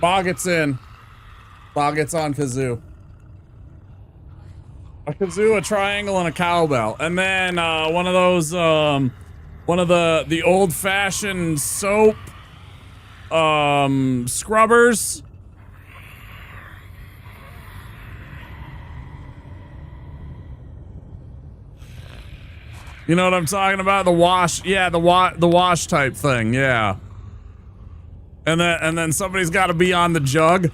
Boggett's in. Boggett's on kazoo. A kazoo, a triangle, and a cowbell. And then one of those, one of the old-fashioned soap scrubbers. You know what I'm talking about? The wash, yeah, the wash type thing, yeah. And then somebody's got to be on the jug.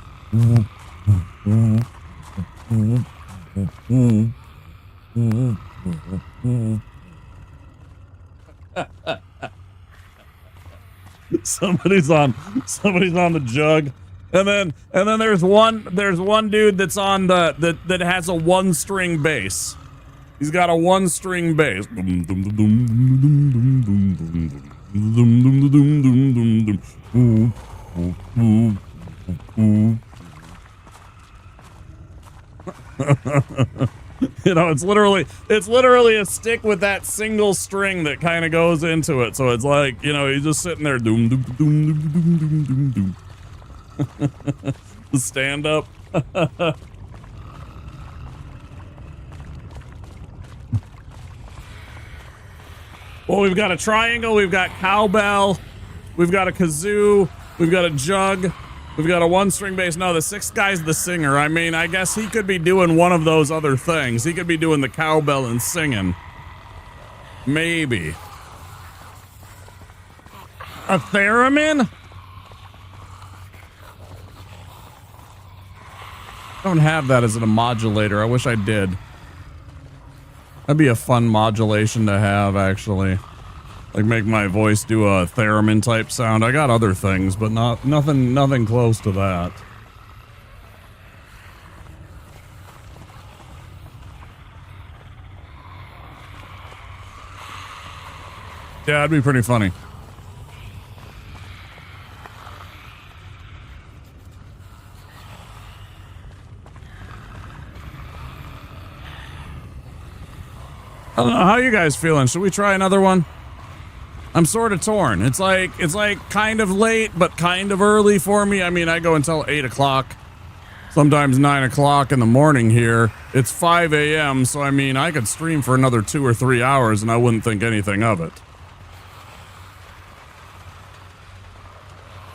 Somebody's on the jug. And then there's one dude that's on that has a one-string bass. He's got a one-string bass. You know, it's literally a stick with that single string that kind of goes into it. So it's like, you know, he's just sitting there doom doom doom doom doom doom doom doom. The stand up. Well, we've got a triangle, we've got cowbell, we've got a kazoo, we've got a jug, we've got a one-string bass. No, the sixth guy's the singer. I mean, I guess he could be doing one of those other things. He could be doing the cowbell and singing. Maybe. A theremin? I don't have that as a modulator. I wish I did. That'd be a fun modulation to have, actually. Like, make my voice do a theremin type sound. I got other things, but nothing close to that. Yeah, that'd be pretty funny. I don't know, how you guys feeling? Should we try another one? I'm sort of torn. It's like kind of late, but kind of early for me. I mean, I go until 8 o'clock, sometimes 9 o'clock in the morning here. It's 5 a.m., so I mean, I could stream for another 2 or 3 hours and I wouldn't think anything of it.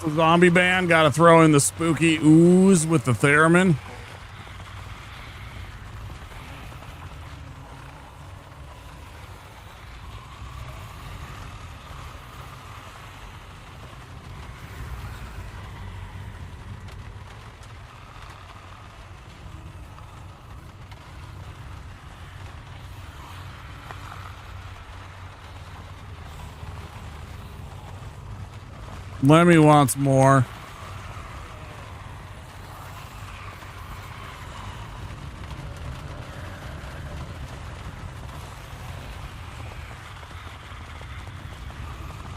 The zombie band, gotta throw in the spooky ooze with the theremin. Lemmy wants more.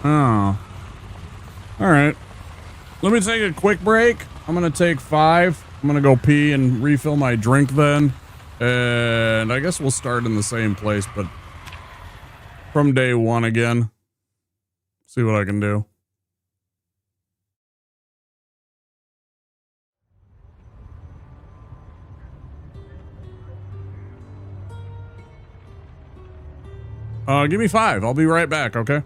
Oh. Alright. Let me take a quick break. I'm gonna take 5. I'm gonna go pee and refill my drink then. And I guess we'll start in the same place, but from day 1 again. See what I can do. Give me 5. I'll be right back, okay?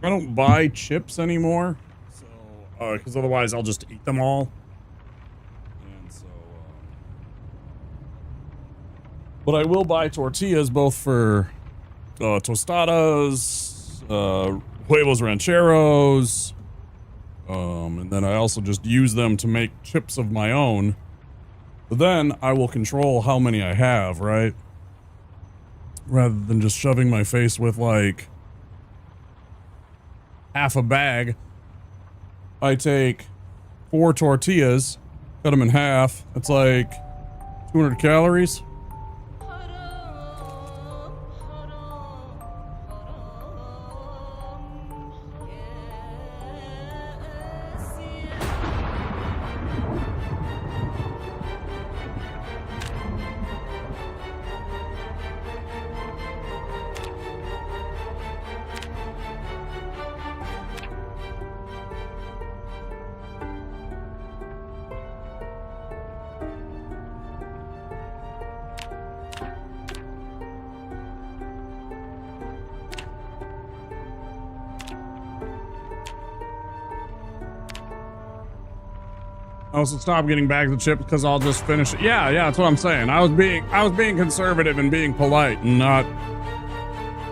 I don't buy chips anymore, so because otherwise I'll just eat them all. And so, but I will buy tortillas both for tostadas, huevos rancheros, and then I also just use them to make chips of my own. But then I will control how many I have, right? Rather than just shoving my face with like half a bag, I take 4 tortillas, cut them in half. That's like 200 calories. I also stopped getting bags of chips because I'll just finish it. Yeah, that's what I'm saying. I was being conservative and being polite and not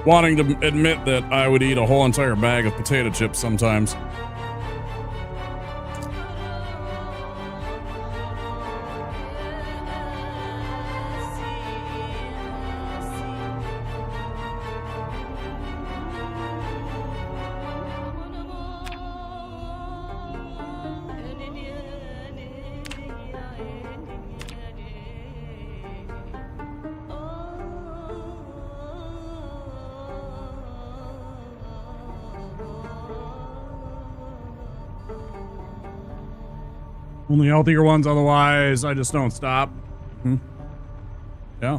wanting to admit that I would eat a whole entire bag of potato chips sometimes. Only healthier ones, otherwise I just don't stop. Yeah.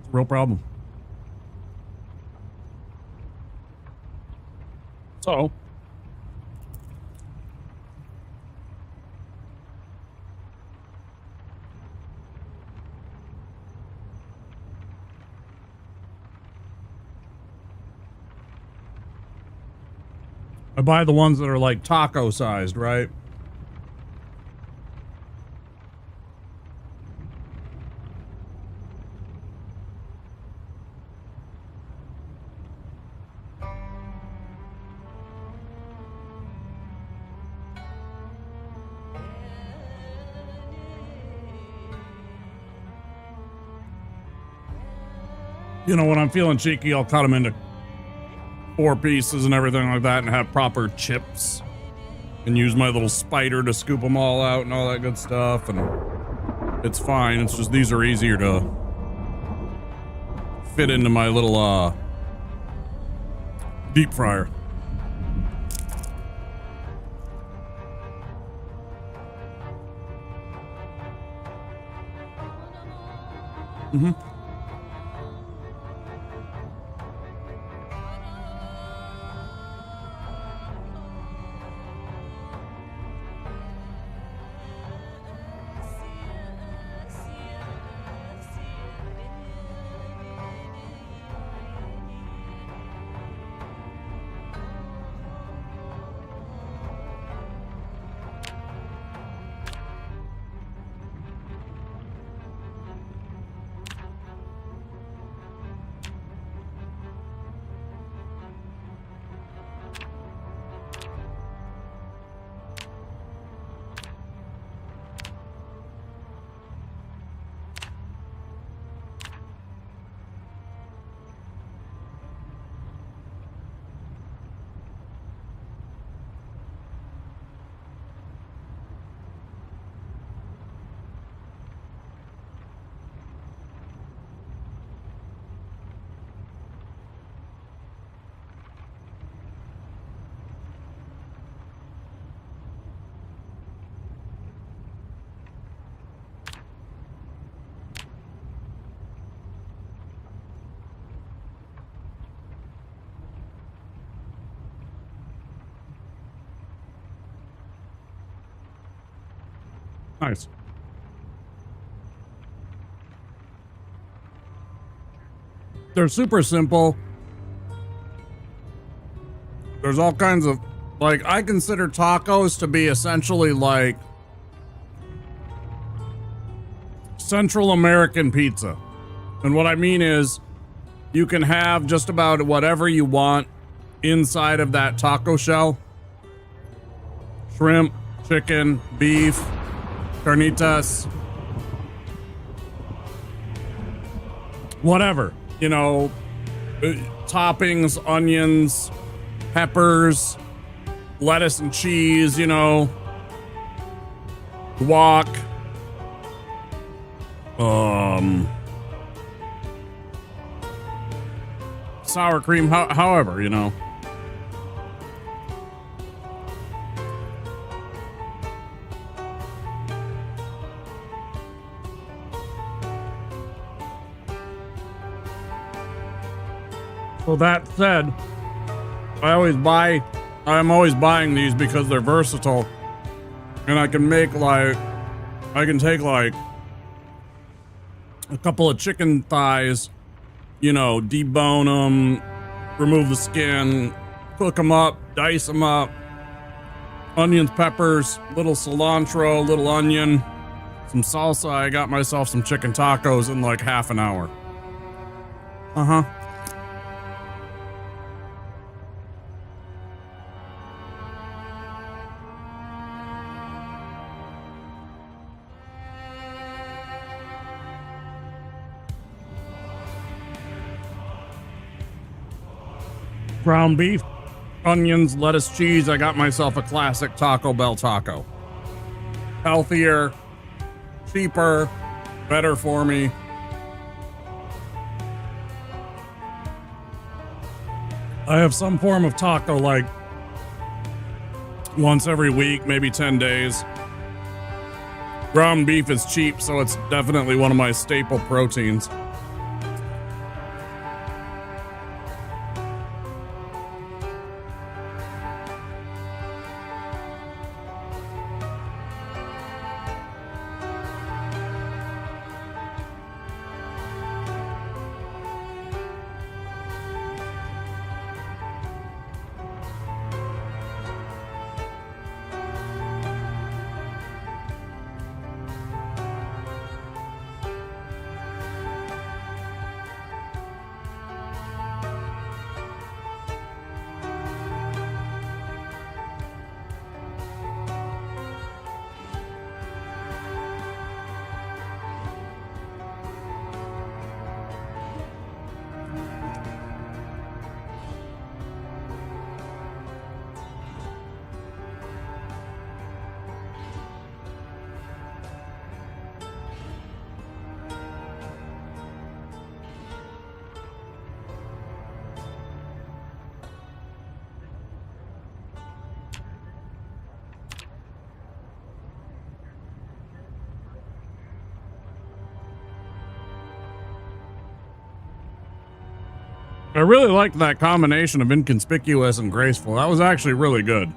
It's a real problem. So, I buy the ones that are like taco sized, right? You know, when I'm feeling cheeky, I'll cut them into 4 pieces and everything like that and have proper chips and use my little spider to scoop them all out and all that good stuff, and it's fine. It's just these are easier to fit into my little deep fryer. Nice. They're super simple. There's all kinds of, like, I consider tacos to be essentially like Central American pizza. And what I mean is you can have just about whatever you want inside of that taco shell. Shrimp, chicken, beef, carnitas, whatever, you know, toppings, onions, peppers, lettuce and cheese, you know, guac, sour cream, however, you know. So that said, I'm always buying these because they're versatile, and I can take like a couple of chicken thighs, you know, debone them, remove the skin, cook them up, dice them up, onions, peppers, little cilantro, little onion, some salsa. I got myself some chicken tacos in like half an hour. Uh-huh. Ground beef, onions, lettuce, cheese. I got myself a classic Taco Bell taco. Healthier, cheaper, better for me. I have some form of taco like once every week, maybe 10 days. Ground beef is cheap, so it's definitely one of my staple proteins. I really liked that combination of inconspicuous and graceful. That was actually really good.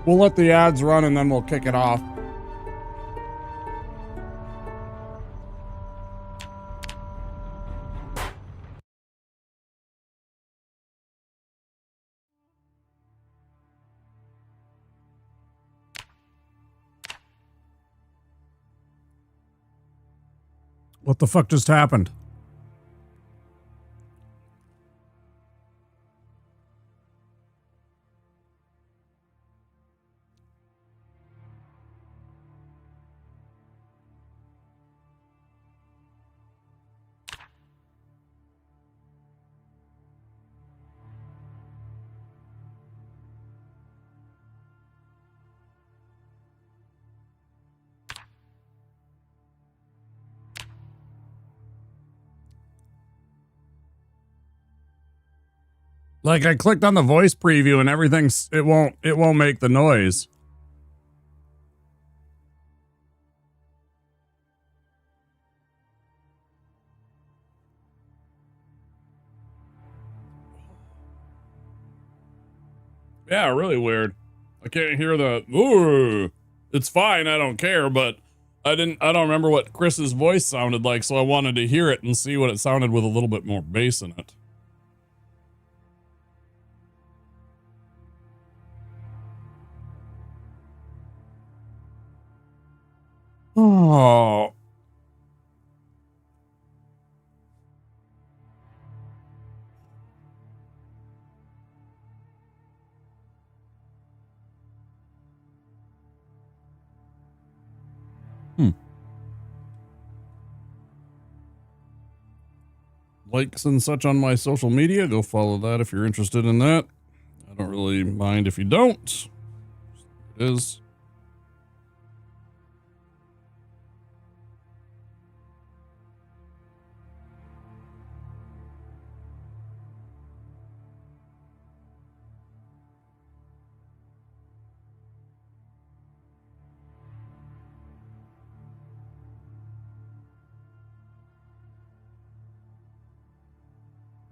We'll let the ads run and then we'll kick it off. What the fuck just happened? Like I clicked on the voice preview and everything's it won't make the noise. Yeah, really weird. I can't hear the ooh. It's fine, I don't care, but I don't remember what Chris's voice sounded like, so I wanted to hear it and see what it sounded with a little bit more bass in it. Oh. Likes and such on my social media. Go follow that if you're interested in that. I don't really mind if you don't. It is.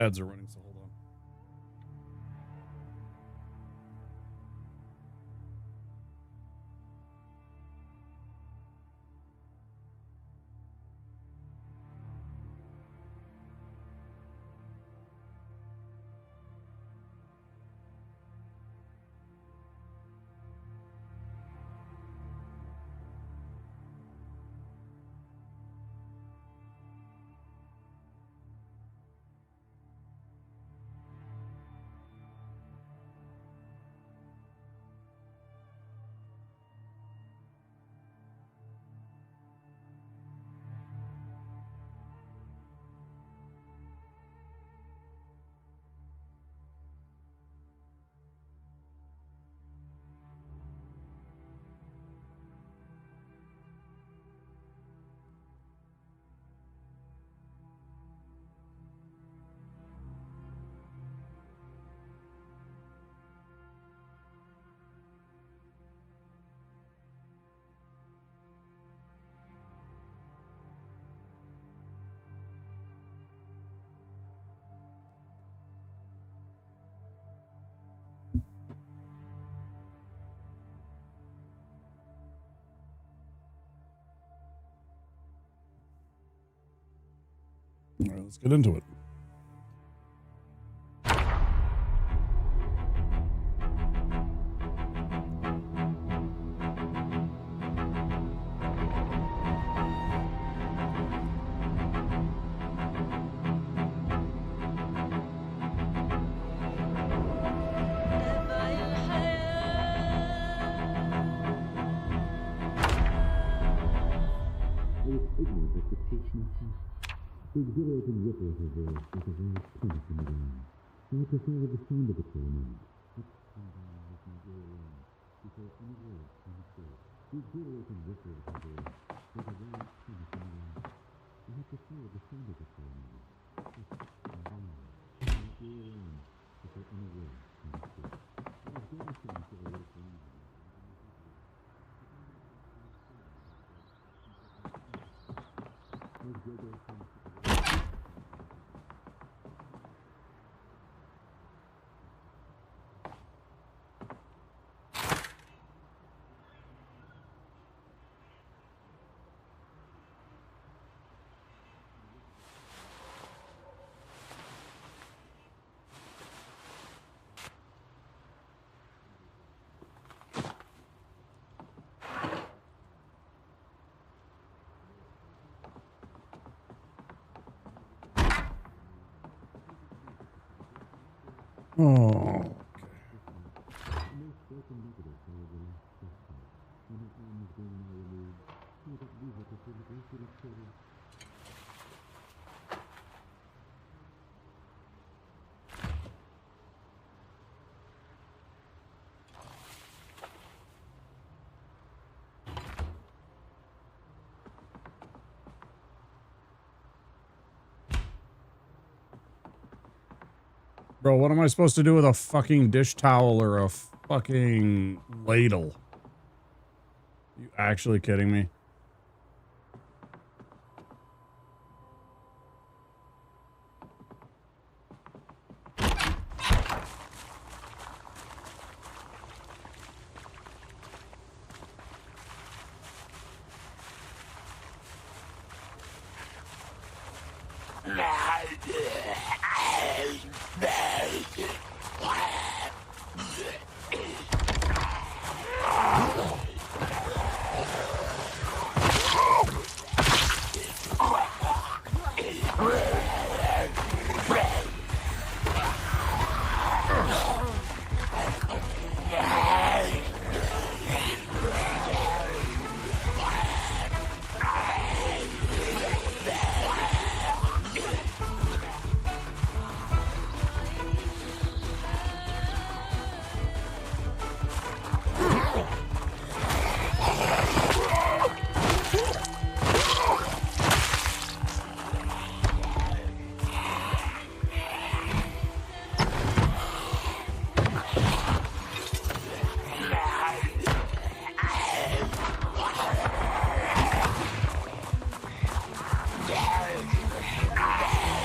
Ads are running, so hold on. All right, let's get into it. The exhilarating ripple of her voice like a vast pinch in the wind. I prefer the sound of it for a moment. Up and down with my ear alone, before any word can escape. The exhilarating ripple of her voice like a vast pinch in the wind. I prefer the sound of it for a moment. Up and down with my ear alone, before any word can escape. I was dancing to the lake land. Oh. Bro, what am I supposed to do with a fucking dish towel or a fucking ladle? You actually kidding me?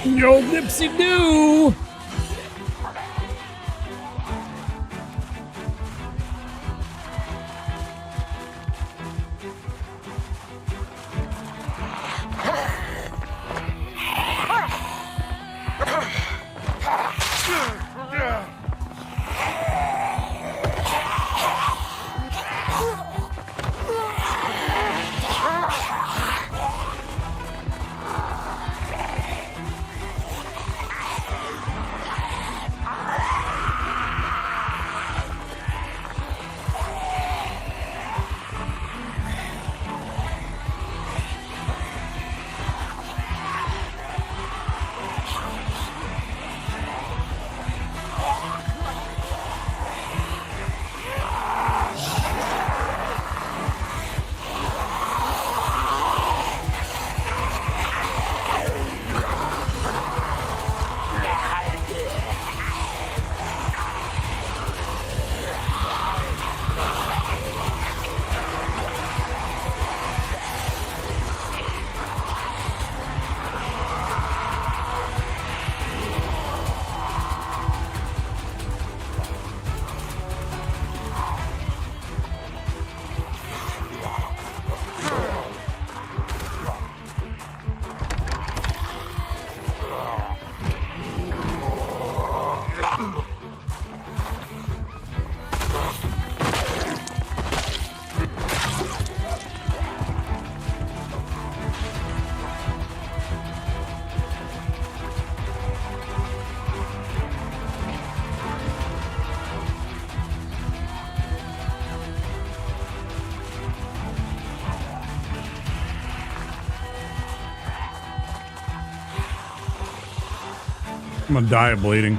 Yo, Nipsey Doo! I'm gonna die of bleeding.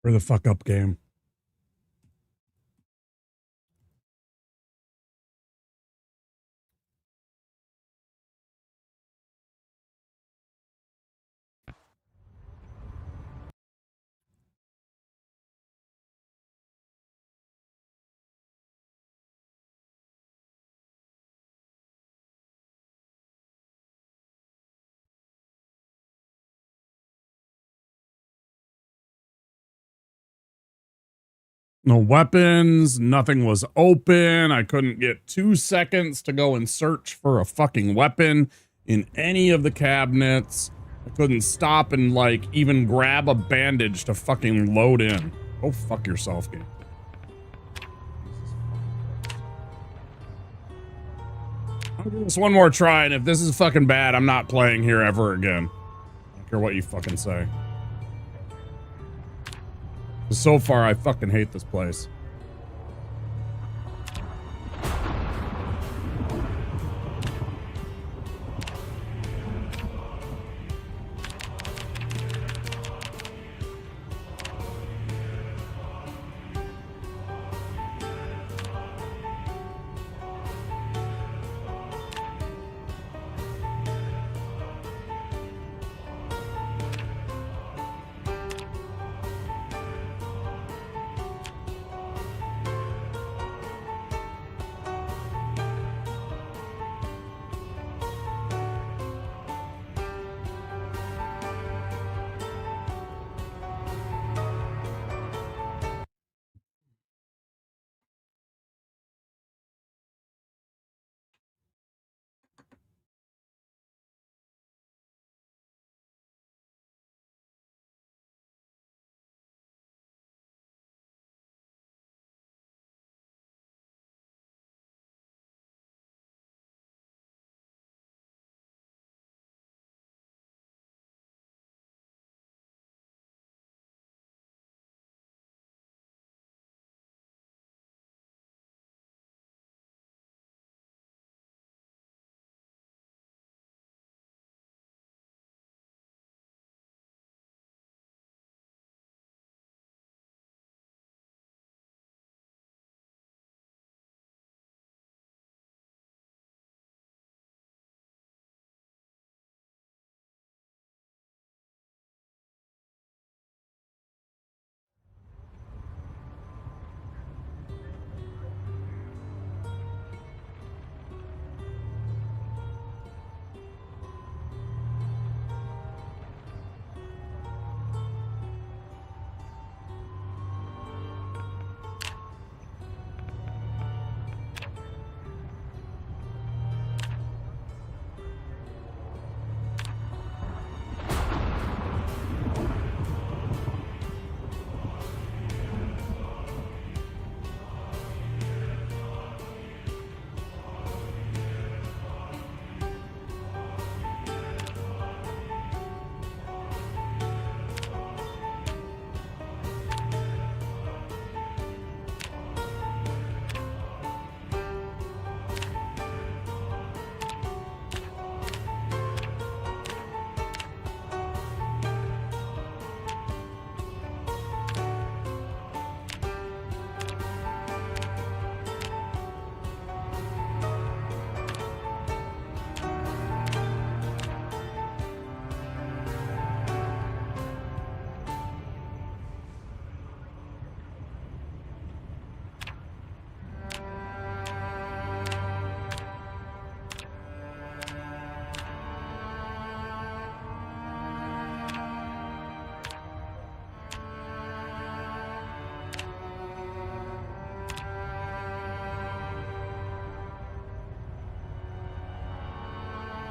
For the fuck up game. No weapons, nothing was open. I couldn't get 2 seconds to go and search for a fucking weapon in any of the cabinets. I couldn't stop and like even grab a bandage to fucking load in. Go fuck yourself, game. I'll give this one more try, and if this is fucking bad, I'm not playing here ever again. I don't care what you fucking say. So far, I fucking hate this place.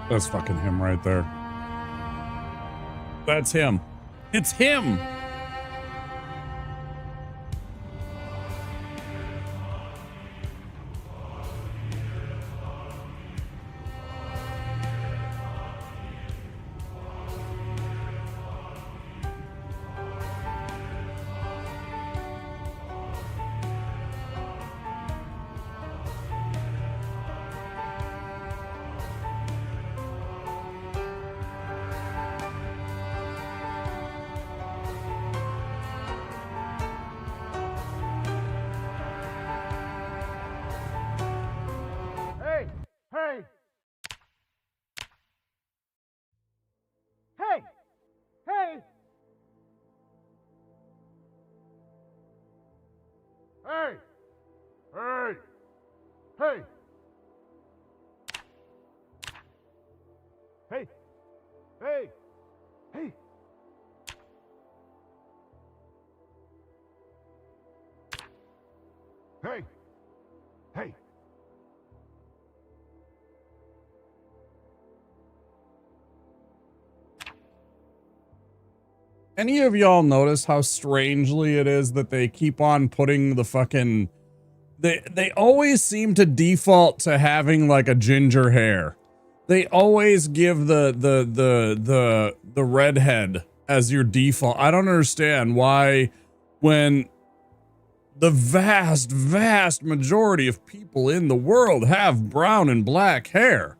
That's fucking him right there. That's him. It's him. Hey! Hey! Hey! Hey! Hey! Hey! Hey! Hey! Hey! Hey! Hey! Any of y'all notice how strangely it is that they keep on putting the fucking... They always seem to default to having like a ginger hair. They always give the redhead as your default. I don't understand why when the vast majority of people in the world have brown and black hair.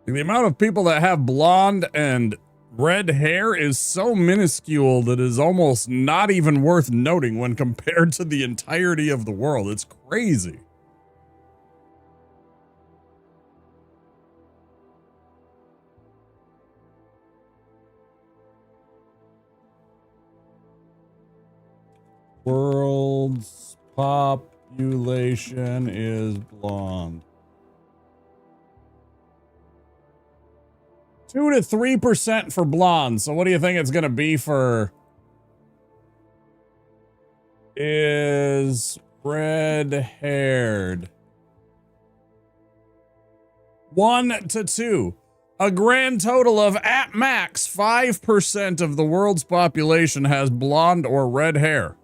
The amount of people that have blonde and red hair is so minuscule that it is almost not even worth noting when compared to the entirety of the world. It's crazy. World's population is blonde. 2 to 3% for blonde. So what do you think it's going to be for? Is red-haired. 1 to 2. A grand total of, at max, 5% of the world's population has blonde or red hair.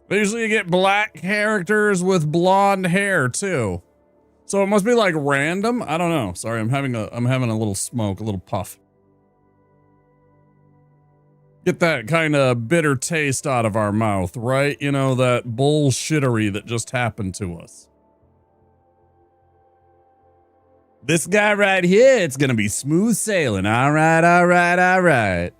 Usually you get black characters with blonde hair, too. So it must be like random. I don't know. Sorry, I'm having a little smoke, a little puff. Get that kind of bitter taste out of our mouth, right? You know, that bullshittery that just happened to us. This guy right here, it's gonna be smooth sailing. All right, all right, all right.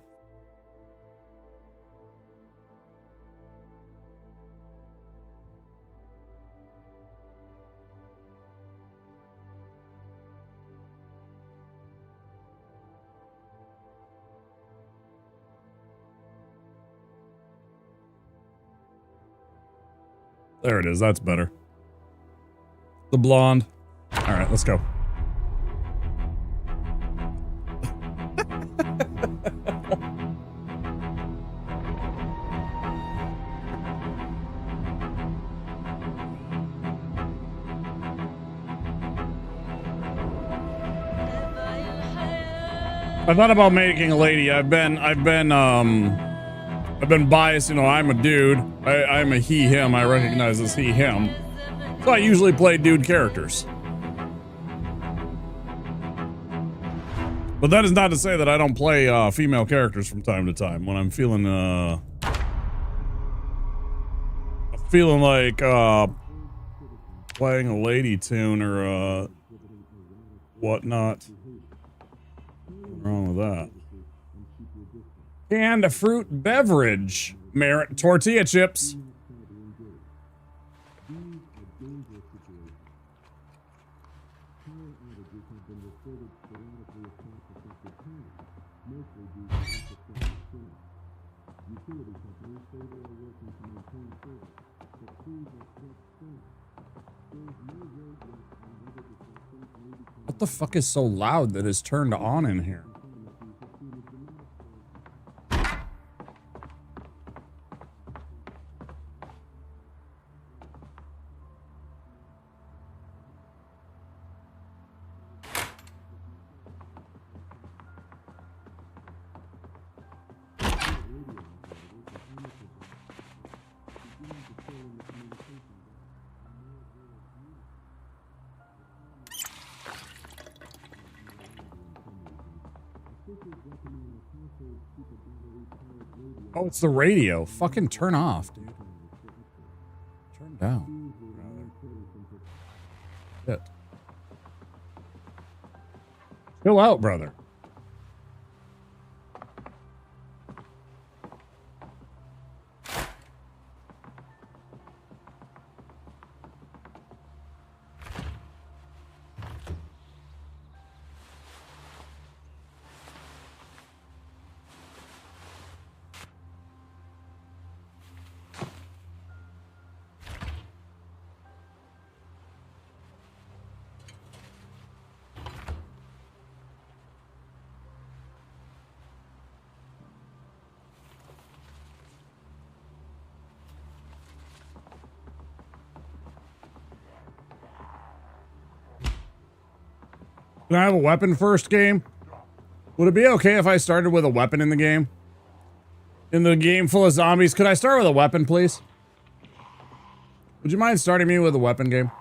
There it is. That's better. The blonde. All right, let's go. I thought about making a lady. I've been biased, you know, I'm a dude. I'm a he, him. I recognize as he, him. So I usually play dude characters. But that is not to say that I don't play female characters from time to time when I'm feeling like playing a lady tune or whatnot. What's wrong with that? And a fruit beverage. Merit tortilla chips. What the fuck is so loud that is turned on in here? Oh, it's the radio. Fucking turn off, dude. Turn down. Shit. Chill out, brother. Can I have a weapon first game? Would it be okay if I started with a weapon in the game? In the game full of zombies, could I start with a weapon, please? Would you mind starting me with a weapon game?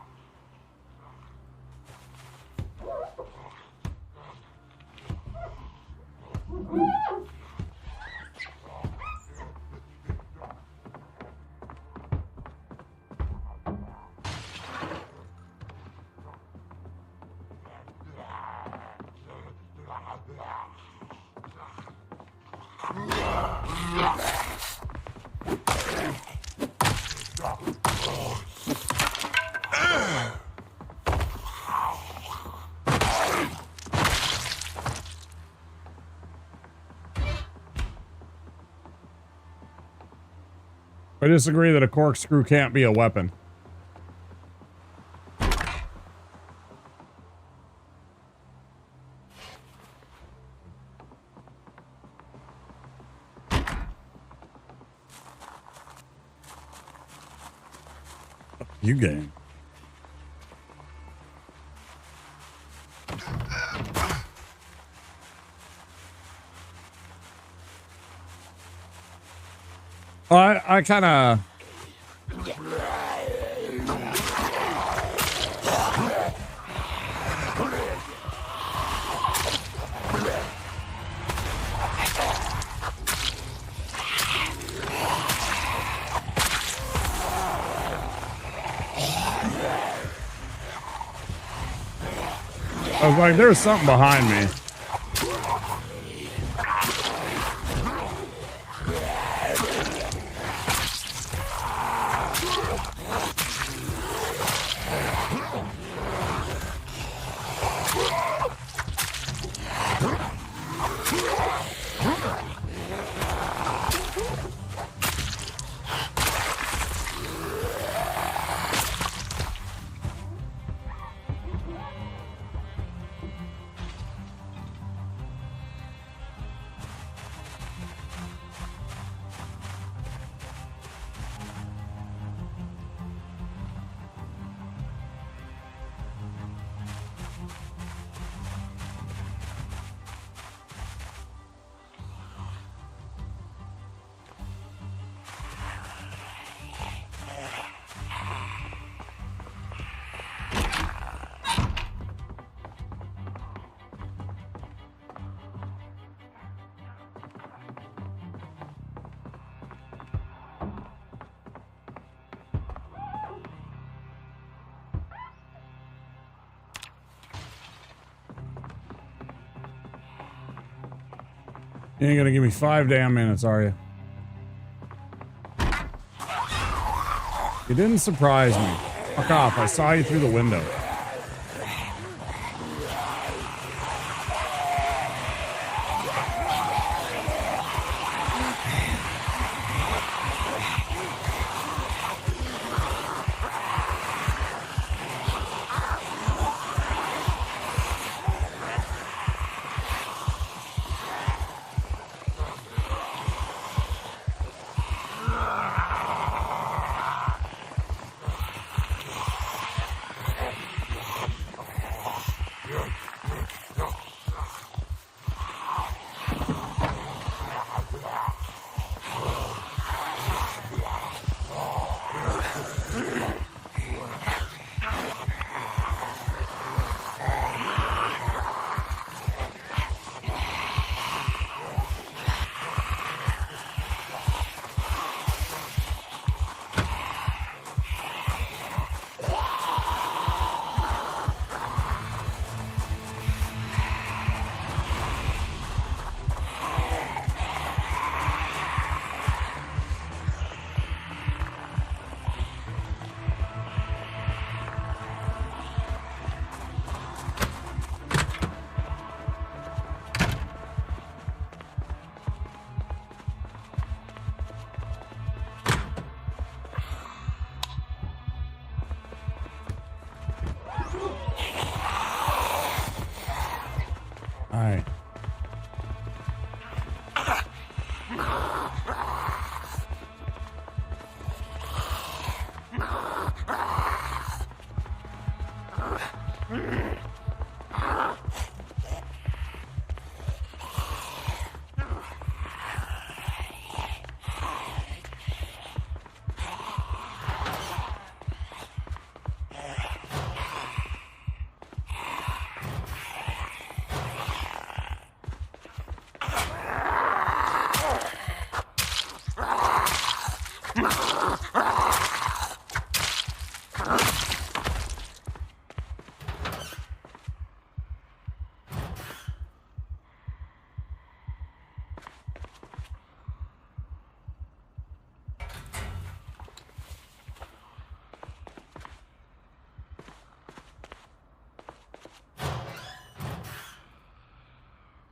I disagree that a corkscrew can't be a weapon. You game. I kind of. I was like, there's something behind me. You ain't gonna give me 5 damn minutes, are you? You didn't surprise me. Fuck off, I saw you through the window. Alright.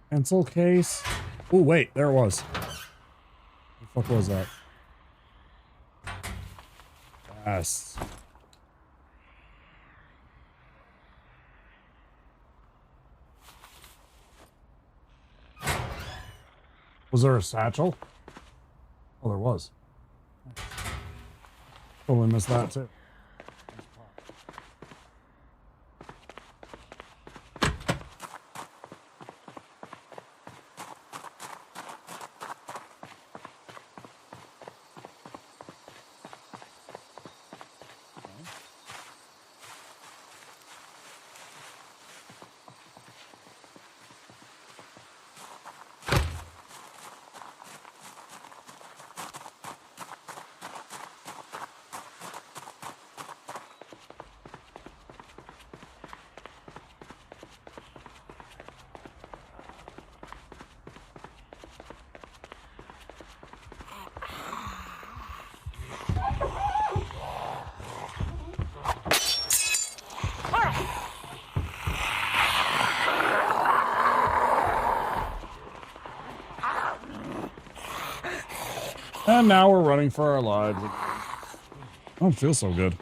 Pencil case. Oh, wait, there it was. What the fuck was that? Yes. Was there a satchel? Oh, there was. Totally missed that too. And now we're running for our lives. I don't feel so good.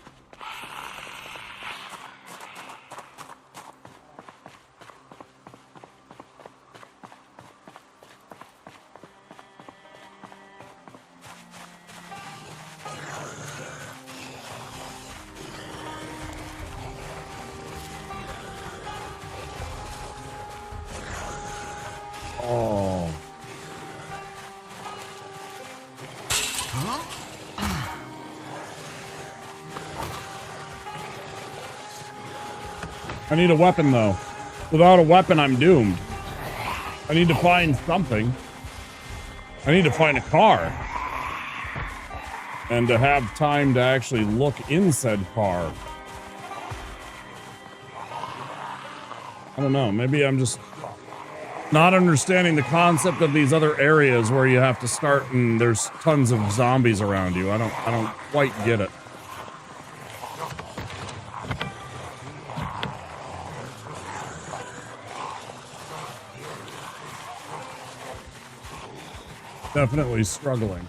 Oh. I need a weapon, though. Without a weapon, I'm doomed. I need to find something. I need to find a car. And to have time to actually look in said car. I don't know. Maybe I'm just not understanding the concept of these other areas where you have to start and there's tons of zombies around you. I don't quite get it. Definitely struggling.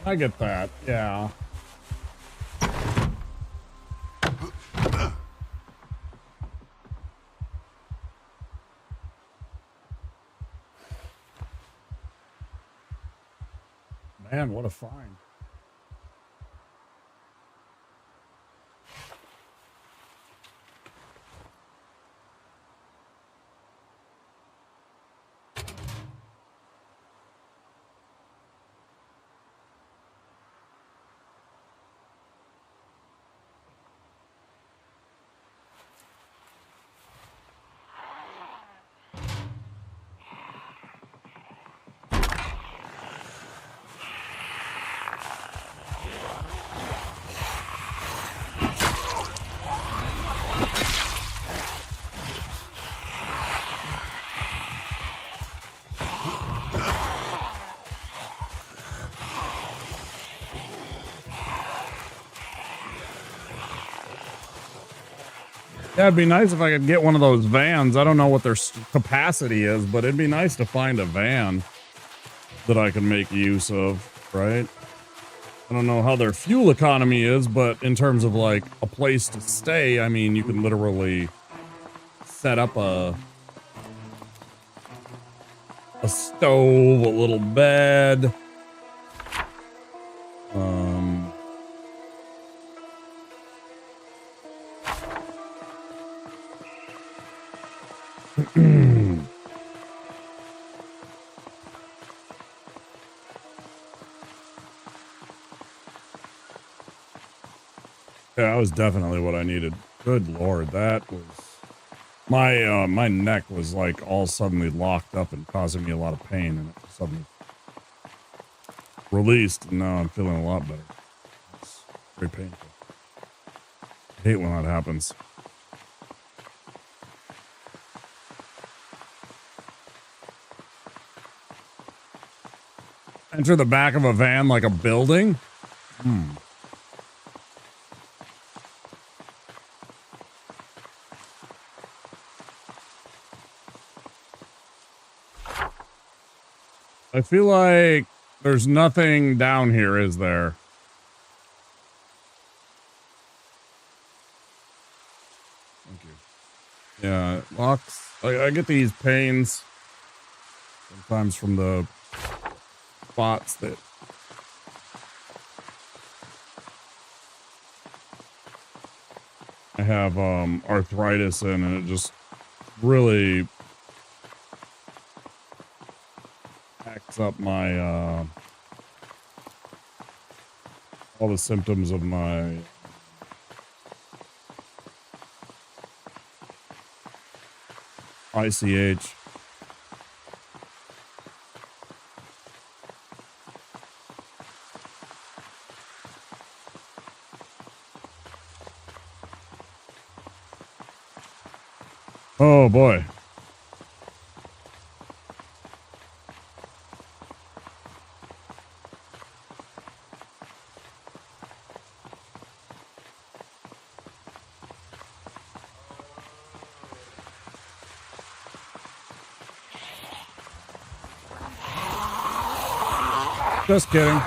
I get that, yeah. Man, what a find. Yeah, it'd be nice if I could get one of those vans. I don't know what their capacity is, but it'd be nice to find a van that I can make use of, right? I don't know how their fuel economy is, but in terms of like a place to stay, I mean, you can literally set up a a stove, a little bed. Yeah, that was definitely what I needed. Good Lord, that was my neck was like all suddenly locked up and causing me a lot of pain, and it suddenly released, and now I'm feeling a lot better. It's very painful. I hate when that happens. Enter the back of a van like a building? I feel like there's nothing down here, is there? Thank you. Yeah, it locks. I get these pains sometimes from the spots that I have arthritis in, and it just really acts up my all the symptoms of my ICH. Oh boy. Just kidding.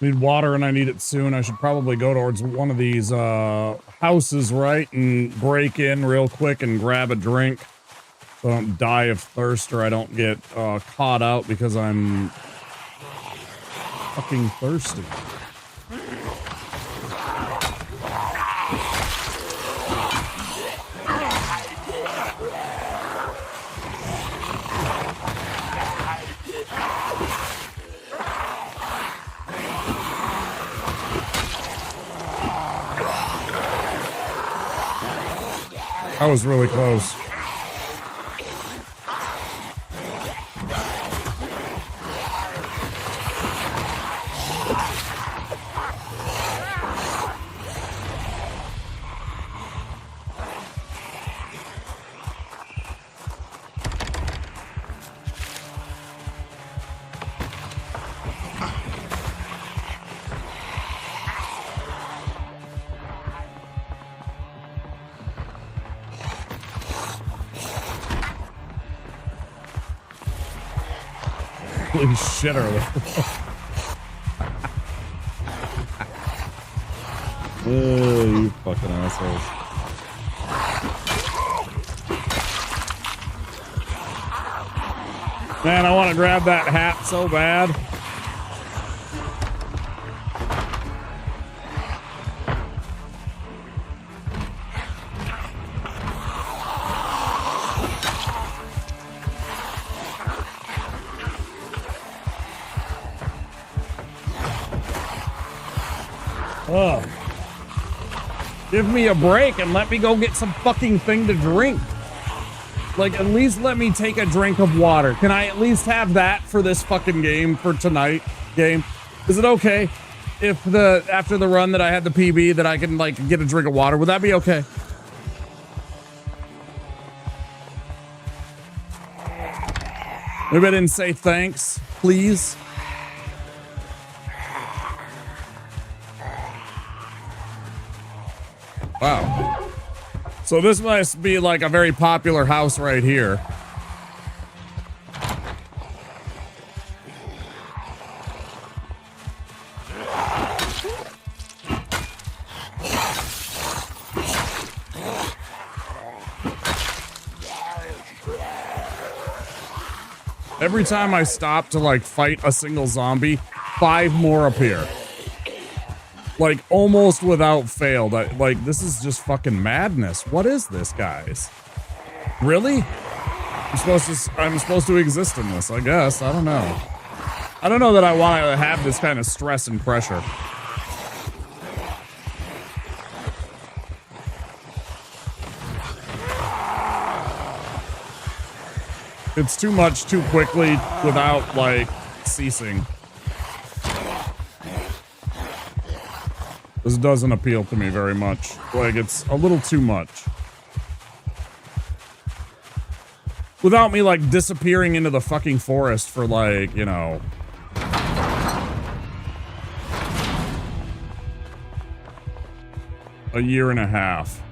Need water and I need it soon. I should probably go towards one of these houses, right? And break in real quick and grab a drink. So I don't die of thirst or I don't get caught out because I'm fucking thirsty. That was really close. Holy shitter. Oh, you fucking assholes. Man, I want to grab that hat so bad. Ugh. Give me a break and let me go get some fucking thing to drink. Like, at least let me take a drink of water. Can I at least have that for this fucking game, for tonight game? Is it okay if after the run that I had the PB that I can, like, get a drink of water? Would that be okay? Maybe I didn't say thanks, please. Wow. So this must be like a very popular house right here. Every time I stop to like fight a single zombie, 5 more appear. Like almost without fail. Like this is just fucking madness. What is this, guys? Really? I'm supposed to exist in this, I guess. I don't know. I don't know that I want to have this kind of stress and pressure. It's too much too quickly without, like, ceasing. This doesn't appeal to me very much. Like, it's a little too much. Without me, like, disappearing into the fucking forest for, like, you know... a year and a half.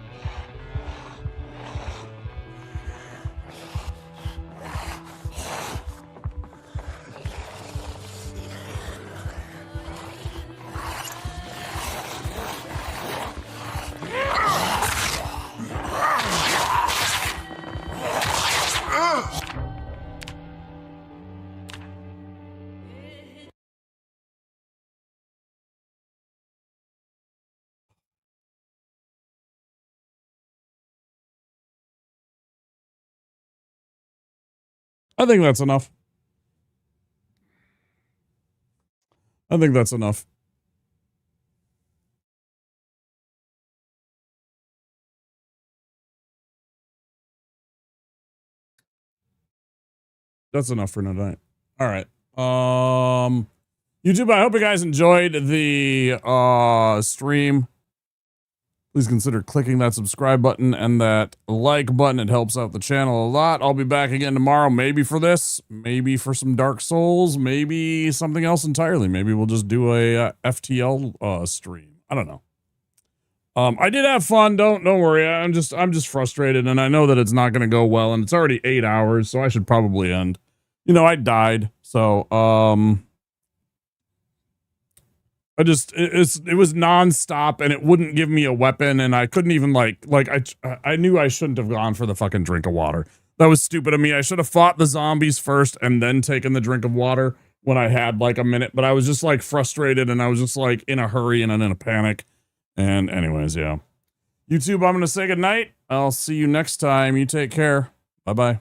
I think that's enough. I think that's enough. That's enough for tonight. All right. YouTube, I hope you guys enjoyed the stream. Please consider clicking that subscribe button and that like button. It helps out the channel a lot. I'll be back again tomorrow, maybe for this, maybe for some Dark Souls, maybe something else entirely. Maybe we'll just do a FTL stream. I don't know. I did have fun. Don't worry. I'm just frustrated, and I know that it's not going to go well, and it's already 8 hours, so I should probably end. You know, I died, so it was nonstop, and it wouldn't give me a weapon, and I couldn't even I knew I shouldn't have gone for the fucking drink of water. That was stupid of me. I should have fought the zombies first and then taken the drink of water when I had like a minute, but I was just like frustrated, and I was just like in a hurry and in a panic. And anyways, yeah. YouTube, I'm going to say goodnight. I'll see you next time. You take care. Bye-bye.